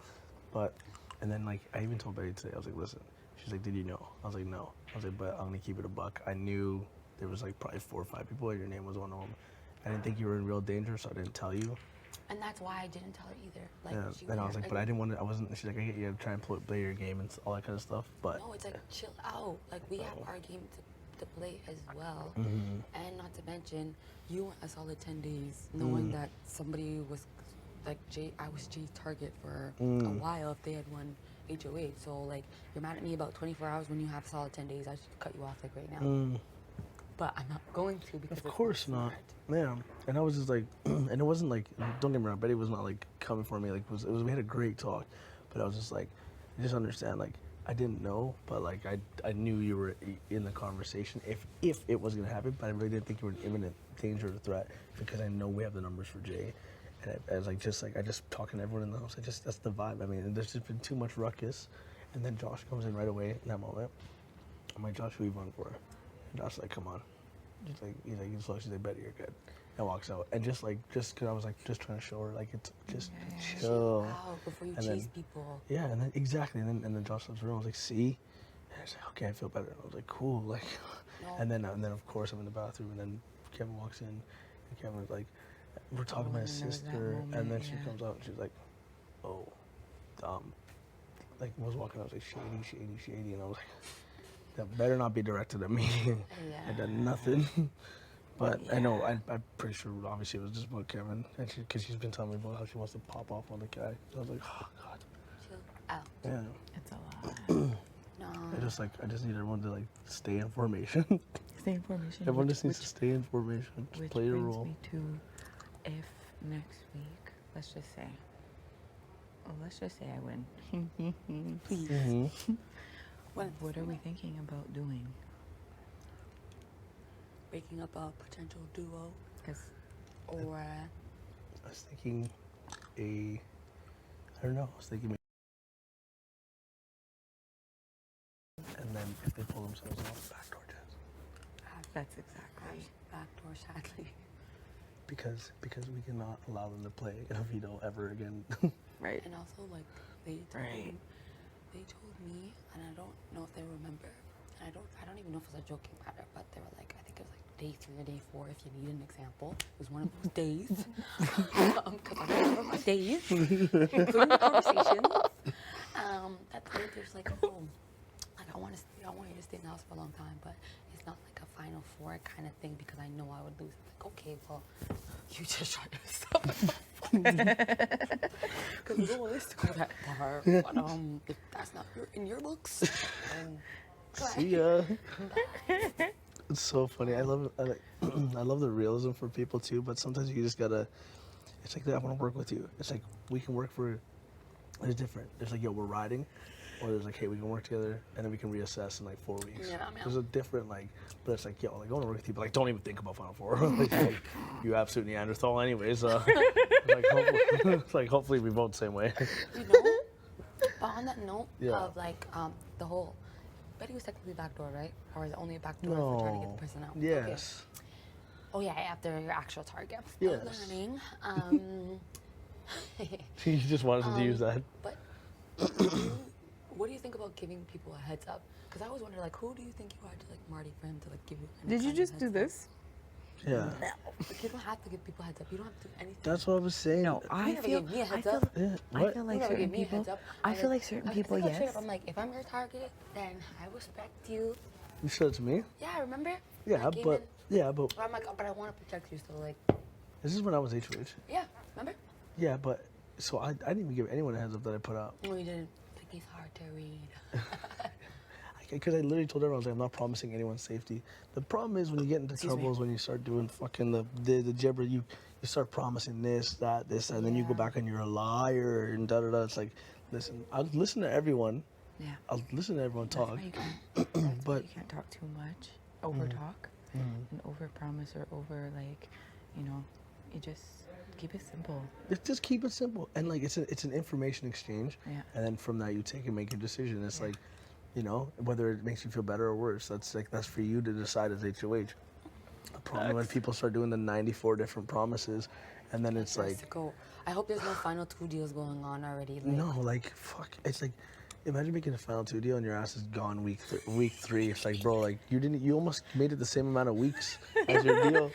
But, and then like I even told Betty today. I was like, "Listen." She's like, "Did you know?" I was like, "No." I was like, "But I'm gonna keep it a buck." I knew there was like probably 4 or 5 people, and your name was one of them. I didn't think you were in real danger, so I didn't tell you. And that's why I didn't tell her either. Like, Yeah, and I was like, but I didn't want to. I wasn't. She's like, I get you to try and play your game and all that kind of stuff. But no, it's like chill out. Like we have our game to play as well, Mhm. and not to mention, you went a solid 10 days knowing that somebody was like I was Jay's target for a while if they had won HOH. So like you're mad at me about 24 hours when you have a solid 10 days. I should cut you off like right now. But I'm not going to because of course not. Yeah, and I was just like, and it wasn't like, don't get me wrong, Betty was not like coming for me. Like it was we had a great talk, but I was just like, just understand, like I didn't know, but like I knew you were in the conversation if it was gonna happen, but I really didn't think you were in imminent danger or threat because I know we have the numbers for Jay, and I was like I just talking to everyone in the house. That's the vibe. I mean, there's just been too much ruckus, and then Josh comes in right away in that moment. I'm like, "Josh, who you voting for?" And Josh's like, "Come on." He's like, she's like, "Betty, you're good," and walks out. And just because I was like, just trying to show her, like, it's just chill. Before you and chase then, people. Yeah, and then exactly, and then Josh left the room. I was like, "See," and I was like, "Okay, I feel better." And I was like, "Cool," like, and then of course I'm in the bathroom, and then Kevin walks in, and Kevin was like, we're talking about his sister, and then she comes out, and she's like, "Oh, like was walking. I was like, shady, and I was like, that better not be directed at me. I done nothing. But I know, I'm pretty sure obviously it was just about Kevin, and because she's been telling me about how she wants to pop off on the guy. So I was like, oh God. Chill out. Yeah. It's a lot. No. I just need everyone to like stay in formation. Stay in formation. Everyone just needs to stay in formation. Just play your role. Which brings me to, if next week, let's just say I win. Please. Mm-hmm. What are we thinking about doing? Breaking up a potential duo. Or I was thinking I don't know. I was thinking and and then if they pull themselves off, backdoor Jets. That's exactly backdoor, sadly. Because we cannot allow them to play a veto ever again. Right. And also, like, they told me, and I don't know if they remember, and I don't even know if it was a joking matter, but they were like, I think it was like day 3 or day 4, if you need an example. It was one of those days. Because I don't remember my days, including the conversations. That there's like, oh, like I want you to stay in the house for a long time, but it's not like a Final Four kind of thing because I know I would lose. Like, okay, well, you just shot yourself. Because we don't want this to go that far. But if that's not in your books, then See ya. It's so funny. I love I love the realism for people too, but sometimes you just gotta. It's like I want to work with you. It's like we can work for. It's different. There's like, yo, we're riding, or there's like, hey, we can work together, and then we can reassess in like 4 weeks. Yeah, There's a different like, but it's like, yo, like I want to work with you, but like don't even think about Final Four. like, you absolute Neanderthal, anyways. Hopefully we vote the same way. You know, but on that note of like the whole, Betty was technically backdoor, right? Or is it only a backdoor for trying to get the person out? Yes. Okay. Oh yeah, after your actual target. Yes. Learning. He just wanted to use that. But what do you think about giving people a heads up? Because I always wonder, like, who do you think you are to like Marty for him to like give you? Did you just do this? Yeah. Like, you don't have to give people a heads up. You don't have to do anything. That's what I was saying. No, I feel me a heads up. I feel like certain people. I feel like certain people. Yes. I'm like, if I'm your target, then I respect you. You said it to me? Yeah, remember? Yeah, but I'm like, oh, but I want to protect you, so like. This is when I was HOH. Yeah, remember? Yeah, but so I didn't even give anyone a heads up that I put out. No, you didn't. Like, he's hard to read. Because I literally told everyone, I was like, I'm not promising anyone's safety. The problem is when you get into troubles, when you start doing fucking the gibber, you start promising this, that, and then you go back and you're a liar and da-da-da. It's like, listen, I'll listen to everyone. Yeah. I'll listen to everyone talk. But you can't talk too much, over talk, and over promise or over like, you know, you just keep it simple. Just keep it simple, and like it's an information exchange. Yeah. And then from that you take and make a decision. It's like, you know, whether it makes you feel better or worse. That's for you to decide as HOH. The problem when people start doing the 94 different promises, and then it's like. I hope there's no final 2 deals going on already. Like, no, like fuck. It's like. Imagine making a final 2 deal and your ass is gone week 3. It's like, bro, like you almost made it the same amount of weeks as your deal.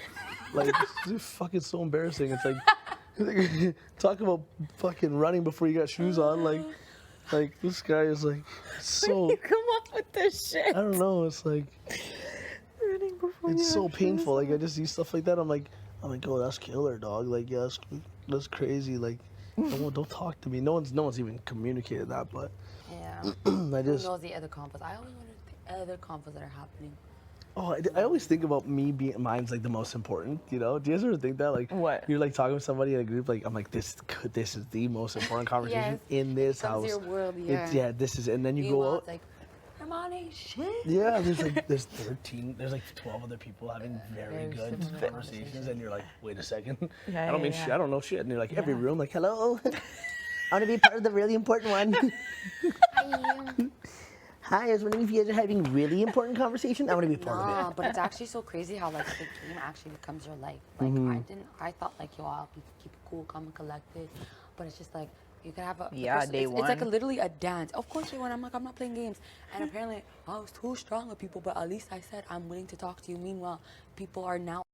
Like, it's fucking so embarrassing. It's like, talk about fucking running before you got shoes on. Like this guy is like so. When you come up with this shit. I don't know. It's like. Running before it's so painful. Like I just see stuff like that. I'm like, oh, that's killer, dog. Like, yeah, that's crazy. Like, don't talk to me. No one's even communicated that, but. Yeah. I just. Who knows the other combos? I always wonder the other combos that are happening. Oh, I always think about mine's like the most important, you know? Do you guys ever think that? Like, what? You're like talking to somebody in a group, like, I'm like, this is the most important conversation in this house. Your world, yeah. Yeah, this is, and then you go out. Like, Hermione, shit. Yeah, there's 13, there's like 12 other people having very good conversations, and you're like, wait a second. Yeah, I don't mean shit, I don't know shit. And you're like, every room, like, hello. I want to be part of the really important one. Hi, I was wondering if you guys are having really important conversation. I want to be part of it. But it's actually so crazy how like the game actually becomes your life. Like I thought like I'll keep it cool, calm and collected, but it's just like you can have a day one. It's like literally a dance. Of course, day one I'm like I'm not playing games, and apparently I was too strong with people. But at least I said I'm willing to talk to you. Meanwhile, people are now.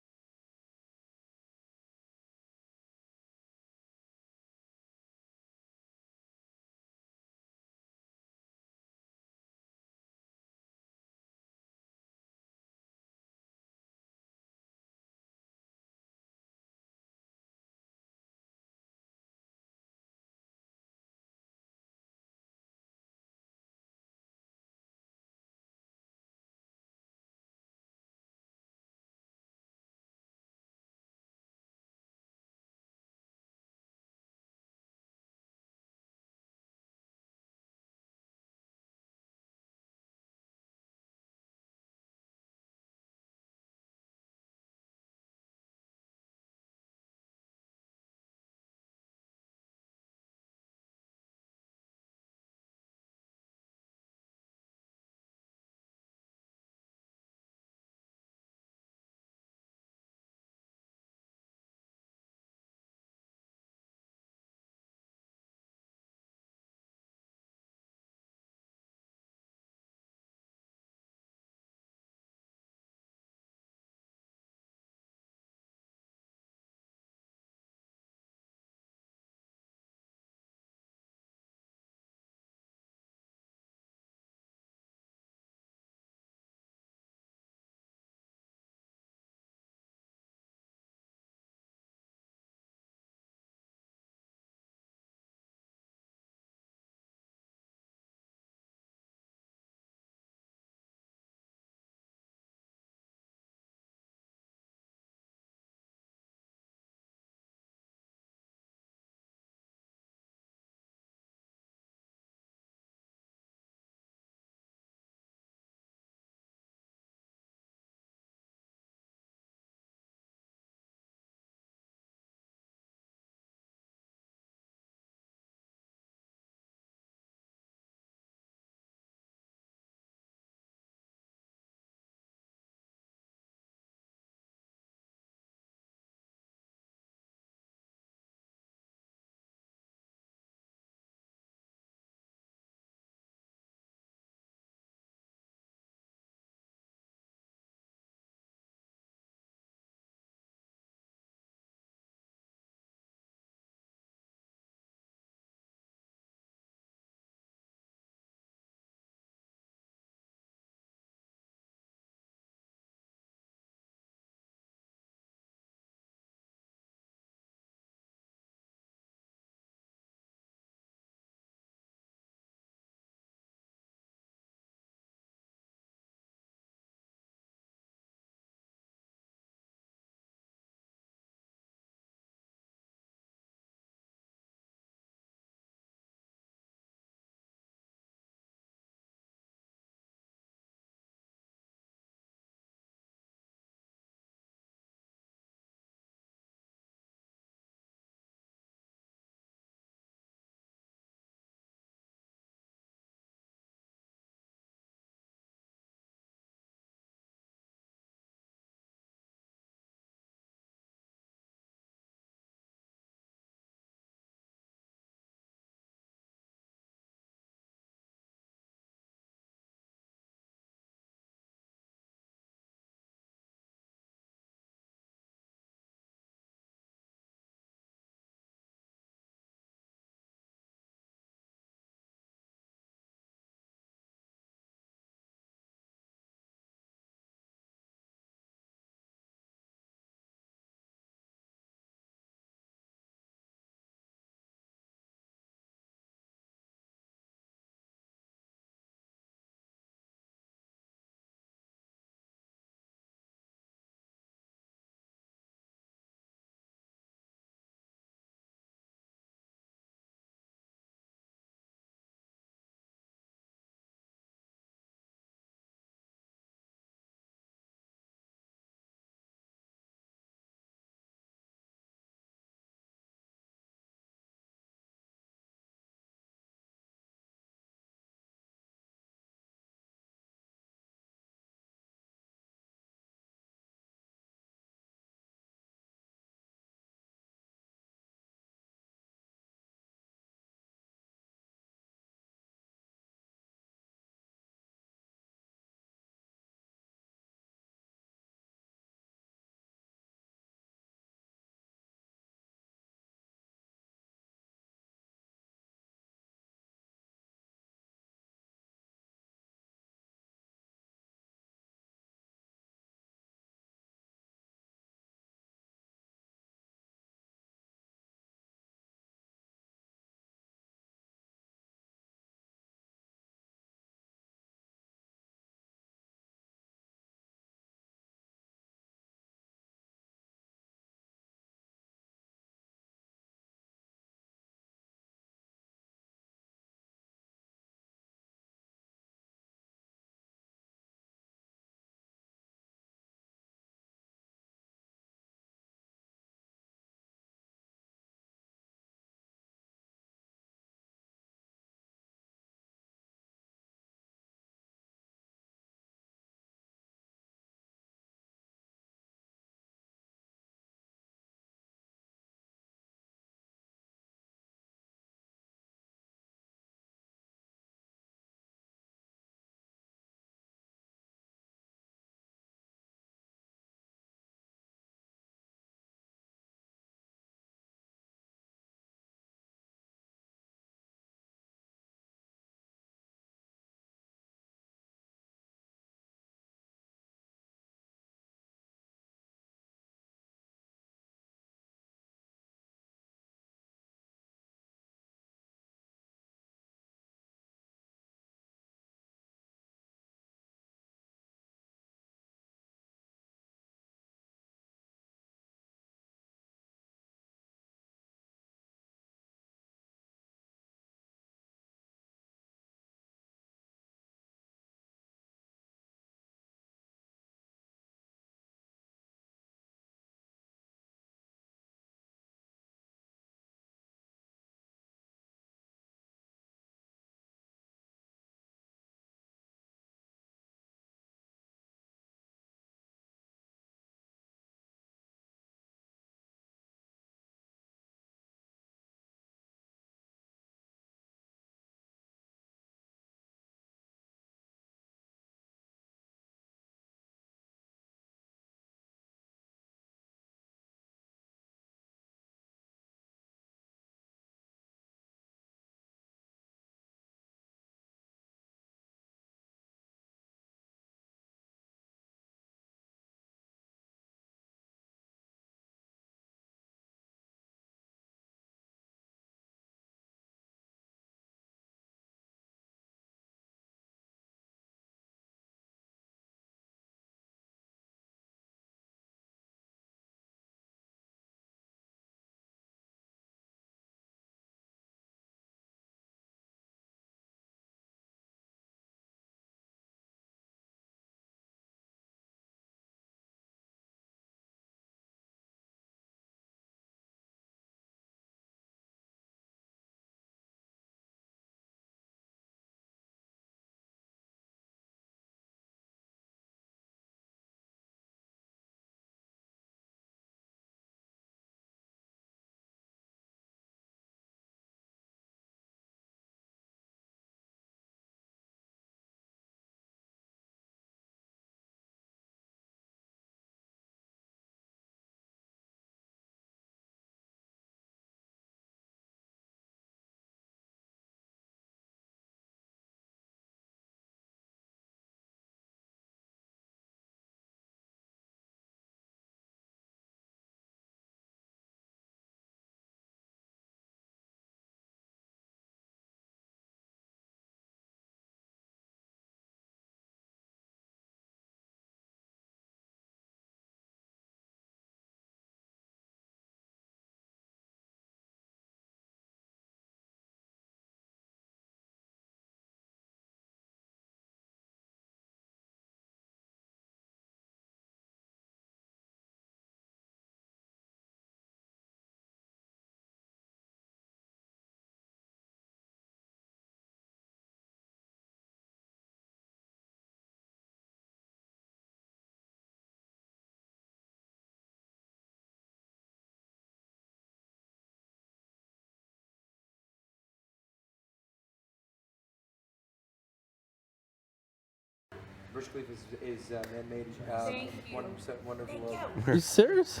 Burj Khalifa is man-made. Thank you. 100% wonderful world. Are you serious?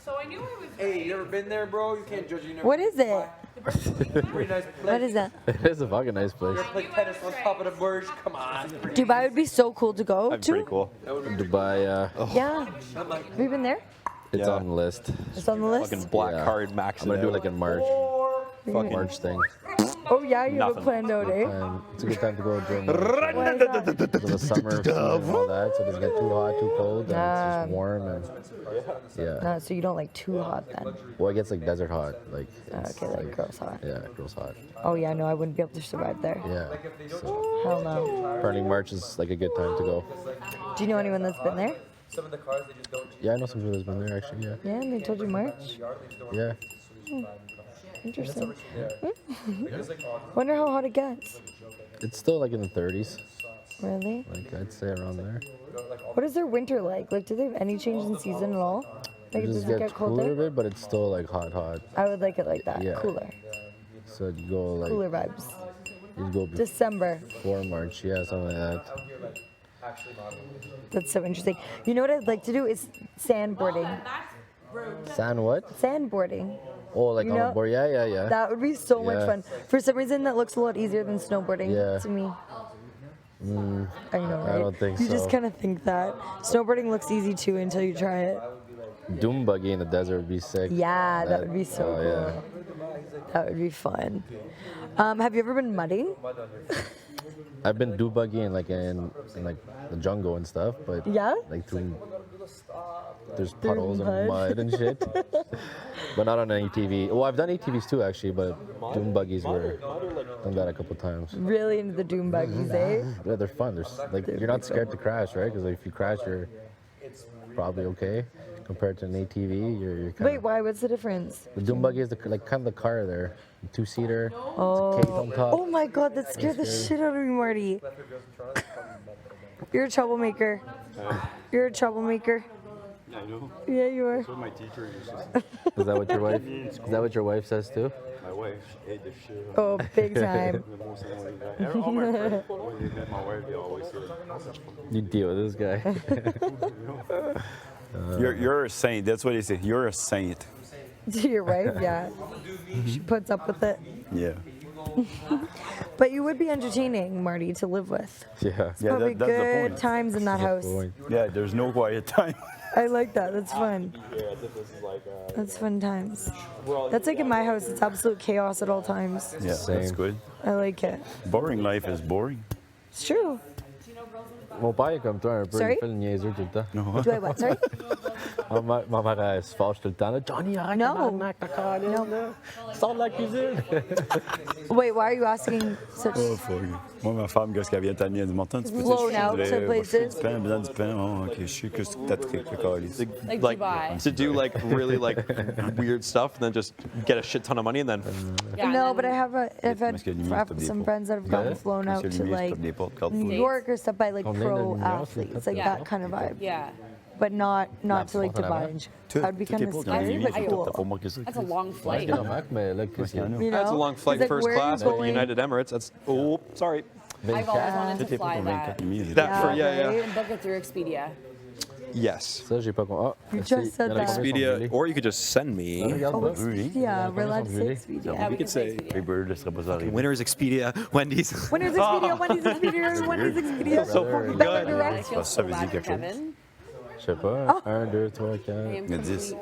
So I knew I was. Hey, you never been there, bro? You can't judge. You never. What is it? Pretty nice place. What is that? It is a fucking nice place. You ever play tennis on top of the Burj? Come on. Dubai would be so cool to go That'd to. be pretty cool. Dubai, Yeah. Have you been there? it's on the list. It's on the list. Fucking black Yeah. card max. I'm gonna do it like in March. Fucking March thing. Oh yeah, you have it Nothing. planned out, eh? It's a good time to go during Why is that? the summer season and all that, so it doesn't get too hot, too cold, and it's just warm and yeah. So you don't like too hot then? Well, it gets like desert hot, like Okay, like gross hot. yeah, gross hot. Oh yeah, no, I wouldn't be able to survive there. Yeah. So Hell no. apparently March is like a good time to go. Do you know anyone that's been there? Some of the cars they just don't. Yeah, I know some people that's been there actually. Yeah. Yeah, and they told you March. Yeah. Interesting. Wonder how hot it gets. It's still like in the 30s. Really? Like I'd say around there. What is their winter like? Like, do they have any change in season at all? Like, It does just it get gets cooler a colder? bit, but it's still like hot. I would like it like that. Yeah. Cooler. So you go like Cooler vibes. you go December. before March, yeah, something like that. That's so interesting. You know what I'd like to do is sandboarding. Sand what? Sandboarding. Oh, like You on know, a board? Yeah. That would be so much Yeah. fun. For some reason, that looks a lot easier than snowboarding Yeah. to me. Mm, I know, right? I don't think you so. just kind of think that. Snowboarding looks easy too until you try it. Doom buggy in the desert would be sick. Yeah, that would be so oh, cool. Yeah. That would be fun. Have you ever been mudding? I've been do buggy in like the jungle and stuff, but Yeah? like there's puddles and mud and shit. But not on an ATV. Well, I've done ATVs too actually, but doom buggies were done that a couple times. Really into the doom buggies, eh? Yeah, they're fun. You're not scared to crash, right? Because if you crash, you're probably okay. Compared to an ATV, you're kind Wait, why? What's the difference? the doom buggy is kind of the car there, two-seater. Oh. Cage on top. Oh my god, that scared the shit out of me, Marty. You're a troublemaker. You're a troublemaker. I know. Yeah, you are. That's what my teacher used to say. Is that what your wife? Is that what your wife says too? My wife ate the shit. Oh, big time. The most annoying guy. All my friends, when they met my wife, they always say, You deal with this guy. You're a saint. That's what they say. You're a saint. You're right, yeah. She puts up with it. Yeah. But you would be entertaining, Marty, to live with. Yeah. It's probably that's the good point. times in that house. Yeah, there's no quiet time. I like that. That's fun. yeah, this is like, That's fun times. That's like in my house. It's absolute chaos at all times. Yeah, that's good. I like it. Boring life is boring. It's true. Mon père est comme toi un peu, Sorry? il fait le niaiseux tout le temps. Do I what? Sorry? Ma mère, elle se fâche tout le temps. Là. Johnny, arrête No. tabarnak, ta calisse, là. Sors de la cuisine. Wait, why are you asking such... Oh, fuck. Moi, ma femme, qu'est-ce qu'elle vient t'amener? Elle dit, Martin, tu peux Flown out to places. Du pain, besoin du pain. Oh, ok, je sais que c'est ta trick, le calice. Like to do like really like weird stuff and then just get a shit ton of money and then No, but I've had some friends that have gotten flown out to like New York or stuff by like pro athletes, like that kind of vibe. Yeah. But not to like Dubai. And that would be kind of scary, but cool. That's a long flight. You that's a know? long flight It's like, first where are you class with going? United Emirates. That's sorry. I've always wanted to fly that. That for yeah. And book it through Expedia. Yes. Ça, j'ai pas compris. You just said that. Expedia, or you could just send me. Oh, Expedia. We're allowed to say Expedia. Yeah, we could say winners Expedia, Wendy's. Winners Expedia, Wendy's Expedia, Wendy's Expedia. So fucking Better good. direct. Ça veut dire quelque chose. Je sais pas. 1, 2, 3, 4. Il y a 10.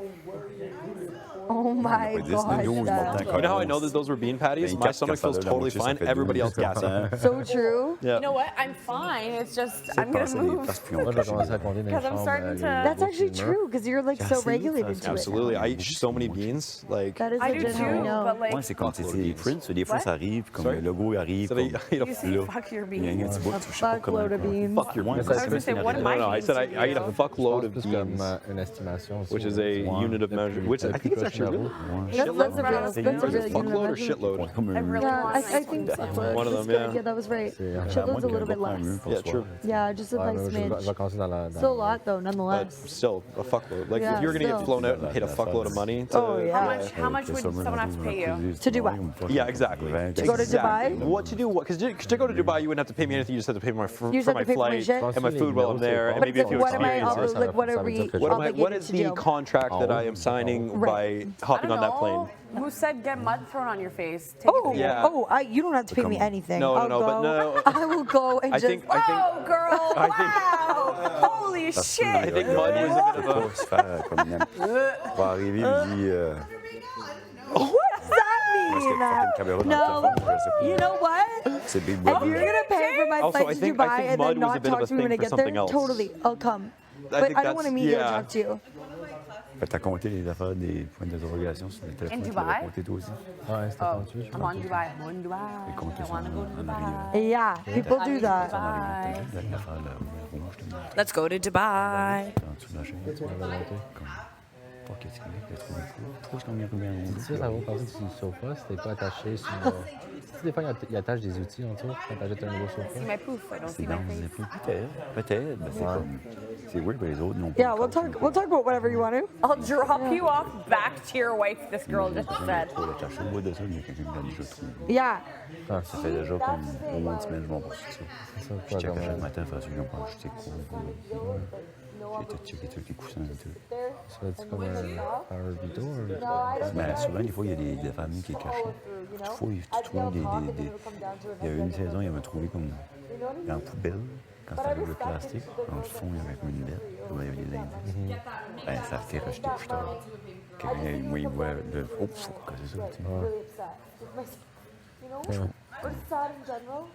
Oh my god. You know how I know that those were bean patties? My stomach feels totally fine. Everybody else gassing. So true. Yeah. You know what? I'm fine. It's just I'm gonna move. Because I'm starting to. That's actually true because you're like so regulated to it. Absolutely. I eat so many beans. Like That is I do legit how I too, know. but like. Moi, c'est quand c'est des prints, des fois ça arrive, comme le logo arrive. So they eat a You say fuck your Il y a un beans. petit bout, je sais pas comment. Fuckload of beans. fuck your beans. Ouais, I was gonna say, what am No, I said I eat a fuckload of Plus beans, comme une estimation. which is a unit of measure. Which I think it's actually actually really. That's a real. That's a real Fuckload or shitload? Yeah, I think One of them, good. yeah. Yeah, that was right. Shitload's a little bit less. Yeah, true. Yeah, just a nice smidge. Still a lot though, But nonetheless. still, a fuckload. Like, Yeah, if you're gonna get still. flown out and paid a fuckload of money to... Oh, yeah. How much would someone have to pay you? To do what? Yeah, exactly. To go to Dubai? What to do? Because to go to Dubai, you wouldn't have to pay me anything. You just have to pay for You just my have to pay for my flight shit? and my food while I'm there, and But maybe a few what am I experiences. like? What are we obligated What is to the do? contract that I am signing by hopping on that plane? Who said get mud thrown on your face? Oh, Yeah. you don't have to pay me anything. No, I'll no, go. but no. I will go and I just. think- I think- Oh, girl! I think- Wow! Holy shit! I think mud was a bit of a... se faire comme une va arriver il dit What does that mean? No. You know what? c'est big If brother. you're gonna pay for my Also, flight I to think Dubai and mud then was a not bit of talk a to me when I thing for get there, something else. totally, I'll come. I But think I don't want to that's- meet you or yeah. talk to you. Fait que t'as compté les affaires des points d'interrogation sur le téléphone. Tu Dubai? l'avais compté toi aussi. Ouais, c'était Oh, compté. I'm on Dubai. I'm on Dubai. I want to go to Dubai. Yeah, people do that. L'affaire là, rouge, je te dis. Let's go to Dubai. En dessous de la chaise. Pas qu'est-ce qu'il y a, trouvé cool. Trop ce qu'on vient combien on Ça, ça va passer sur le sofa, c'était pas attaché sur le... Tu sais, des fois, il attache des outils en dessous quand t'achètes un nouveau sofa. See my poof. I don't C'est see dans my les face. épaules. Peut-être. Ben, c'est comme. C'est weird, mais les autres n'ont pas. Yeah, we'll talk about whatever you want to. I'll drop you off back to your wife, this girl just said. Trop attaché au bout de ça, il y a quelqu'un qui a déjà trouvé. Yeah. Ça fait déjà comme au moins une semaine, je m'en vais sur ça. C'est ça, Je check à comme, chaque matin, faire suivre, pas acheter quoi. J'ai tout checké tous les coussins et tout. Ça va être comme un Power Vito ou... Ben, souvent, des fois, il y a des familles qui est cachée. Tu fouilles, tu trouves des. Il y a eu une saison, il y avait trouvé comme dans la poubelle, quand c'était avec le plastique. Dans le fond, il y avait comme une bête. Il y avait des indices. Ben, ça fait rejeter plus tard. Quelqu'un, moi, il voit le. Oh, fuck, c'est ça, tu sais. You know, we're sad in general.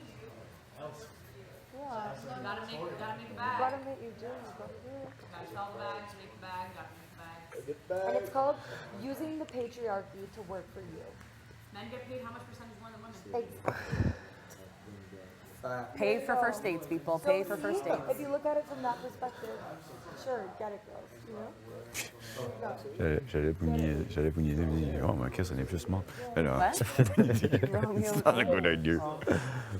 Yeah. You gotta make a You bag. gotta make you do. You gotta do it. Gotta sell the bags, make the bag, gotta make the bags. And it's called using the patriarchy to work for you. Men get paid how much percentage more than women? Pay for first dates, people. Pay for first dates. If you look at it from that perspective, sure, get it, girls. You know. J'allais pogner des mais oh, ma caisse, elle est plus morte. Mais non, What? it's not a good idea.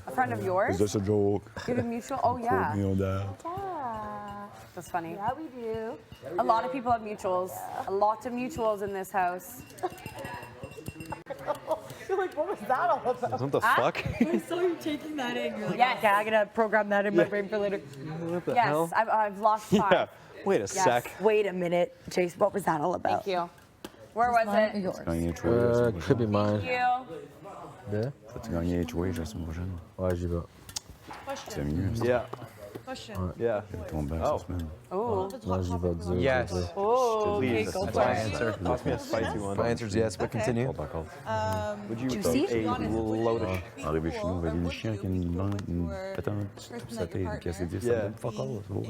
A friend of yours? It's just a joke. You have a mutual? Oh, yeah. Quote me on that. Yeah. That's funny. Yeah, we do. A lot of people have mutuals. A lot of mutuals in this house. You're like, what was that all about? What the fuck? I saw you taking that in. You're like, Yes. okay, I gotta program that in my brain for later. What the Yes, hell? I've lost 5. Yeah. Wait a Yes. sec. Wait a minute, Chase. What was that all about? Thank you. Where was it? Yours. Gagner HOA la semaine Could be prochaine. mine. Thank you. De? Faut-tu gagner HOA la semaine prochaine? Ouais, j'y vais. C'est mieux. ça. Yeah. Question. Yeah. Je vais tomber cette semaine. Oh. Moi, j'y vais dire. Yes. Oh, okay, Please. go That's for my it. answer. Ask me a spicy one. My answer is yes, but continue. Pas d'accord. Would you Juicy? eat a load of... Arrivé chez nous, on va dire le chien qui a une patente sur sa tête, qui a ses 10 Yeah. fuck all. c'est beau.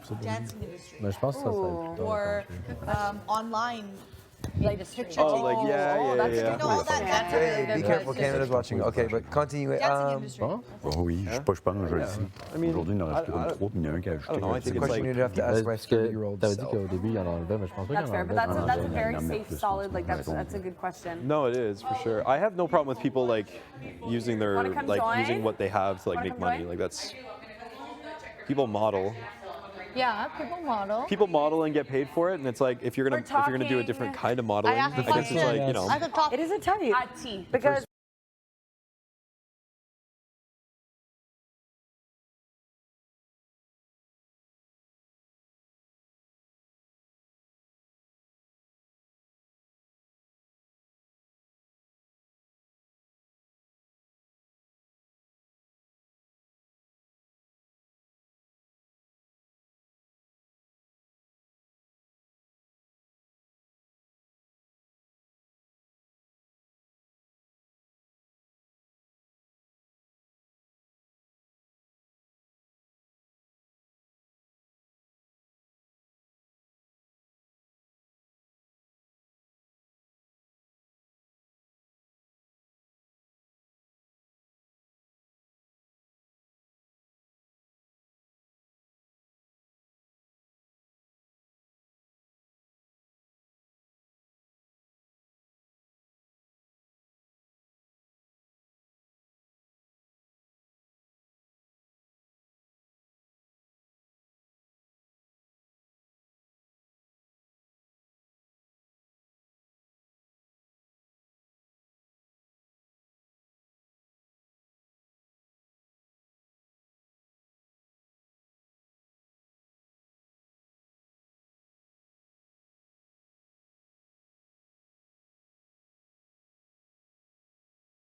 In the dancing industry. Mais je pense que ça serait plutôt... Or online. Like picture Oh, like, yeah. No, all that. That's a Hey, really be good careful, question. Canada's watching. Okay, but continue. Dancing industry. Bon? Bon, oui, je sais pas, je pense, je le sais. Aujourd'hui, il en reste comme 3, puis il y en a un qui a ajouté. I don't know, I It's a think it's question like... you'd have to ask my Parce que 30-year-old t'avais dit self. qu'au début, il en enlevait, mais je pense pas That's qu'il en fair, but enlevait. that's a very safe, solid, like that's a good question. No, it is for sure. I have no problem with people like using their Wanna come like join? using what they have to like Wanna make come money. join? Like that's people model. Yeah, people model. People model and get paid for it, and it's like if you're gonna do a different kind of modeling, I guess it's like, you know. It is a type. Because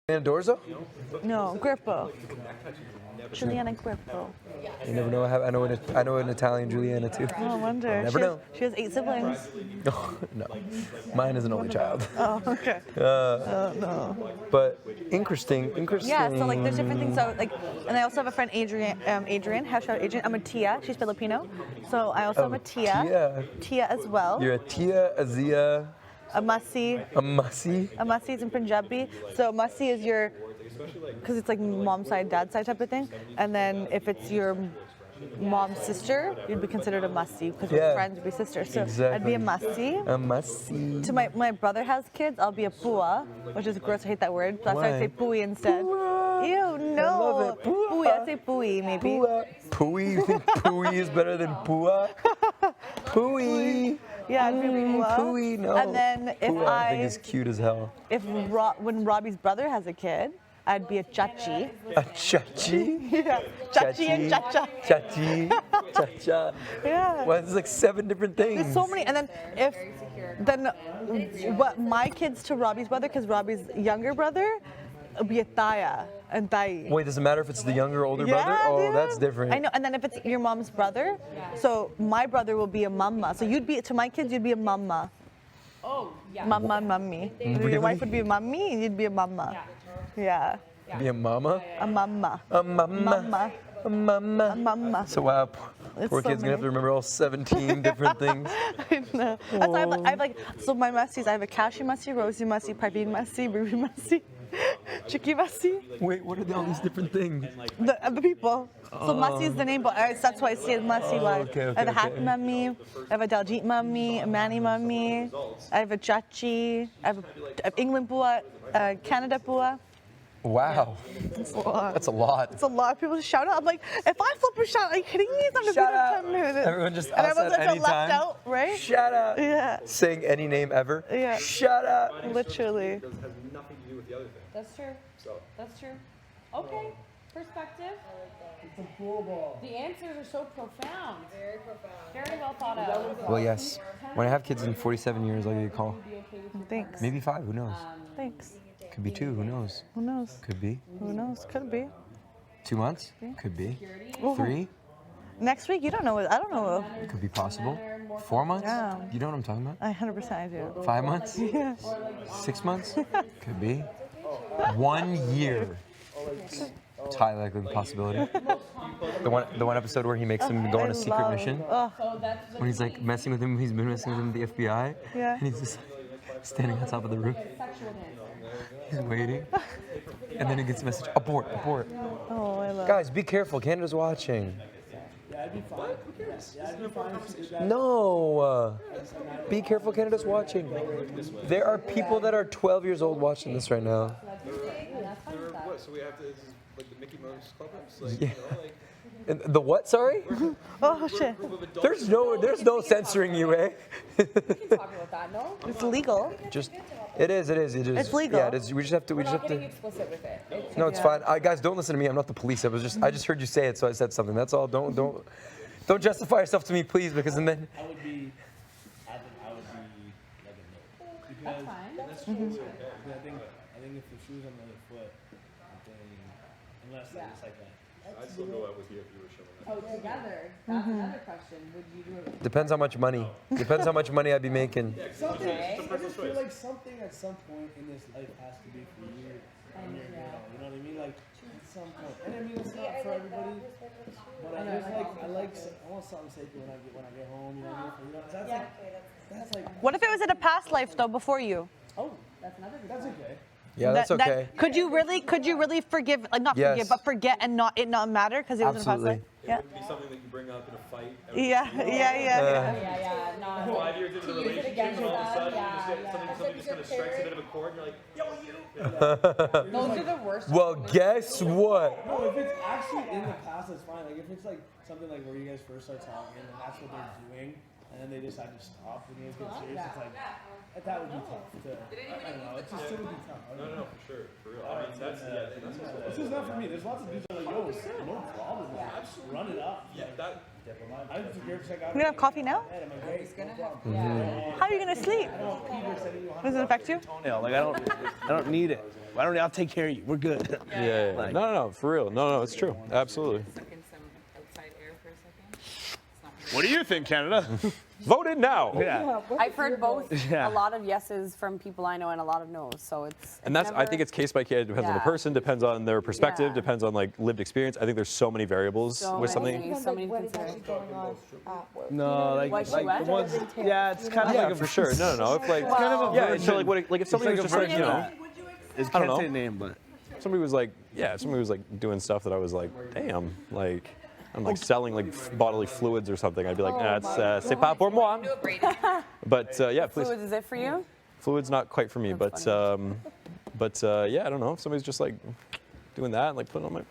Dorzo? No, Grippo. Juliana Grippo. You never know. I know an Italian Juliana too. Oh, I wonder. Never know. She has 8 siblings. No, mine is an only child. Oh, okay. No. But interesting. Yeah, so like there's different things. So like, and I also have a friend Adrian. Shout out Adrian. I'm a Tia. She's Filipino. So I also am a Tia. Tia as well. You're a Tia, a Zia. A Masi. A Masi. A Masi is in Punjabi. So Masi is your, because it's like mom side, dad side type of thing. And then if it's your mom's sister, you'd be considered a Masi because your friends would be sisters. So I'd be a Masi. A Masi. To my brother has kids, I'll be a Pua, which is gross. I hate that word. That's why I say Pui instead. Pua. Ew, no. I love it. Pui. I'd say Pui maybe. Pua. Pui? You think Pui is better than Pua? Pui. Yeah, I'd be Pua. Pui, no. And then if Pua, I think is cute as hell. When Robbie's brother has a kid, I'd be a chachi. A chachi? Yeah. Chachi and chacha. Chachi. Chacha. Yeah. Well, there's like 7 different things. There's so many. And then what my kids to Robbie's brother, because Robbie's younger brother, would be a Taya and Tai. Wait, does it matter if it's the younger or older brother? Oh, dude. that's different. I know. And then if it's your mom's brother, so my brother will be a mama. So to my kids, you'd be a mama. Oh, yeah. Mama and mummy. Really? Your wife would be a mummy and you'd be a mama. Yeah. Be a mama? A mama. A mama. Mama. A mama. A mama. So wow, poor so kid's gonna have to remember all 17 different things. I know. That's why I have like, so my Mussies, I have a Kashi Mussie, Rosie Mussie, Piping Mussie, Ruby Mussie, Chicky Mussie. Wait, what are all these different things? The people. So Mussie is the name, but that's why I say Mussie. Okay, I have a Hack Mummy, I have a Daljit Mummy, a Manny Mummy, I have a Chachi, I have England Pua, Canada Pua. Wow. That's a lot. It's a lot of people to shout out. I'm like, if I flip a shout, are you kidding me? It's not a Shout good out. 10 minutes. Everyone just and asks everyone's at like any left time. out, right? Shout out. Yeah. Saying any name ever. Yeah. Shout out. Literally. It has nothing to do with the other thing. That's true. So. That's true. Okay. Perspective. It's a pool ball. The answers are so profound. Very profound. Very well thought out. Well, yes. When I have kids in 47 years, I'll give you a call. Thanks. Maybe 5, who knows? Thanks. Could be 2, who knows? Who knows? Could be. Who knows? Could be. 2 months? Yeah. Could be. Ooh. 3? Next week, you don't know. I don't know. It could be possible. 4 months? Yeah. You know what I'm talking about? 100% I do. 5 months? Yeah. 6 months? Could be. 1 year. It's highly likely the possibility. The one episode where he makes him go on a secret mission. When he's like messing with him, he's been messing with him with the FBI. Yeah. And he's just standing on top of the roof. He's waiting. And then he gets a message, abort, abort. Oh, I love Guys, be careful, Canada's watching. Yeah, I'd be fine. Yeah, I'd be fine if you did that. No! Be careful, Canada's watching. There are people that are 12 years old watching this right now. What? So we have to, this is like the Mickey Mouse Clubhouse? Like, Yeah. you know, like, And the what, sorry? Oh, shit. There's no censoring you, eh? We can talk about that, no? It's legal. Just, it is. It's legal. Yeah, it is. We just have to. We're not getting explicit with it. No, it's fine. Guys, don't listen to me. I'm not the police. I just heard you say it, so I said something. That's all. Don't justify yourself to me, please, because and then. I would be like a no. Because That's fine. That's true. I think if the shoe's on the other foot, then unless it's like that. I'd still go out with you if you were showing up. Oh, together. That's another question. Would you do it? Depends how much money. Depends how much money I'd be making. Something. Okay. I just feel like something at some point in this life has to be for you and your girl. You know what I mean? Like at some point. And I mean it's not for everybody. But I just I want something sacred when I get home. You know what I mean? That's like. What if it was in a past life though, before you? Oh, that's another good That's point. okay. Yeah, that's okay. Could you really forgive? Not Yes. forgive, but forget and not matter because it was in a past life. Yeah. It would be something that you bring up in a fight. Yeah. Yeah. Not 5 years into the to use it relationship, against and all of a them. sudden Yeah. something just kind of strikes a bit of a chord, and you're like, yo, you. Those are the worst. Well, guess what? No, if it's actually in the past, it's fine. Like if it's like something like where you guys first start talking and that's what they're doing, and then they decide to stop and they get serious. It's like that would be tough. I don't know. It would be tough. No, for sure, for real. I mean, that's This is not for me. There's lots of dudes that are like, yo, no problem. Run it up. Yeah, that. I just care if I got You gonna have coffee now? How are you gonna sleep? Does it affect you? Like I don't need it. I'll take care of you. We're good. Yeah. Like- No, for real. No, it's true. Absolutely. What do you think, Canada? Vote in now. Yeah. I've heard both. Yeah. A lot of yeses from people I know and a lot of no's. So it's. And that's, I think it's case by case. It depends on the Yeah. person, depends on their perspective, Yeah. depends on like lived experience. I think there's so many variables with something. So many to consider. No, like Was she the wet? ones. Yeah, it's kind of Yeah, like for sure. No. If like, It's kind of a yeah. version. So like, what? Like if somebody It's was like just a like, version of that. I don't Can't know. say name, but Somebody was like, somebody was like doing stuff that I was like, damn, like. I'm like selling like bodily fluids or something. I'd be like, nah, it's c'est pas pour moi. But yeah, please. Fluids, is it for you? Fluids not quite for me, but yeah, I don't know. If somebody's just like doing that, like putting on my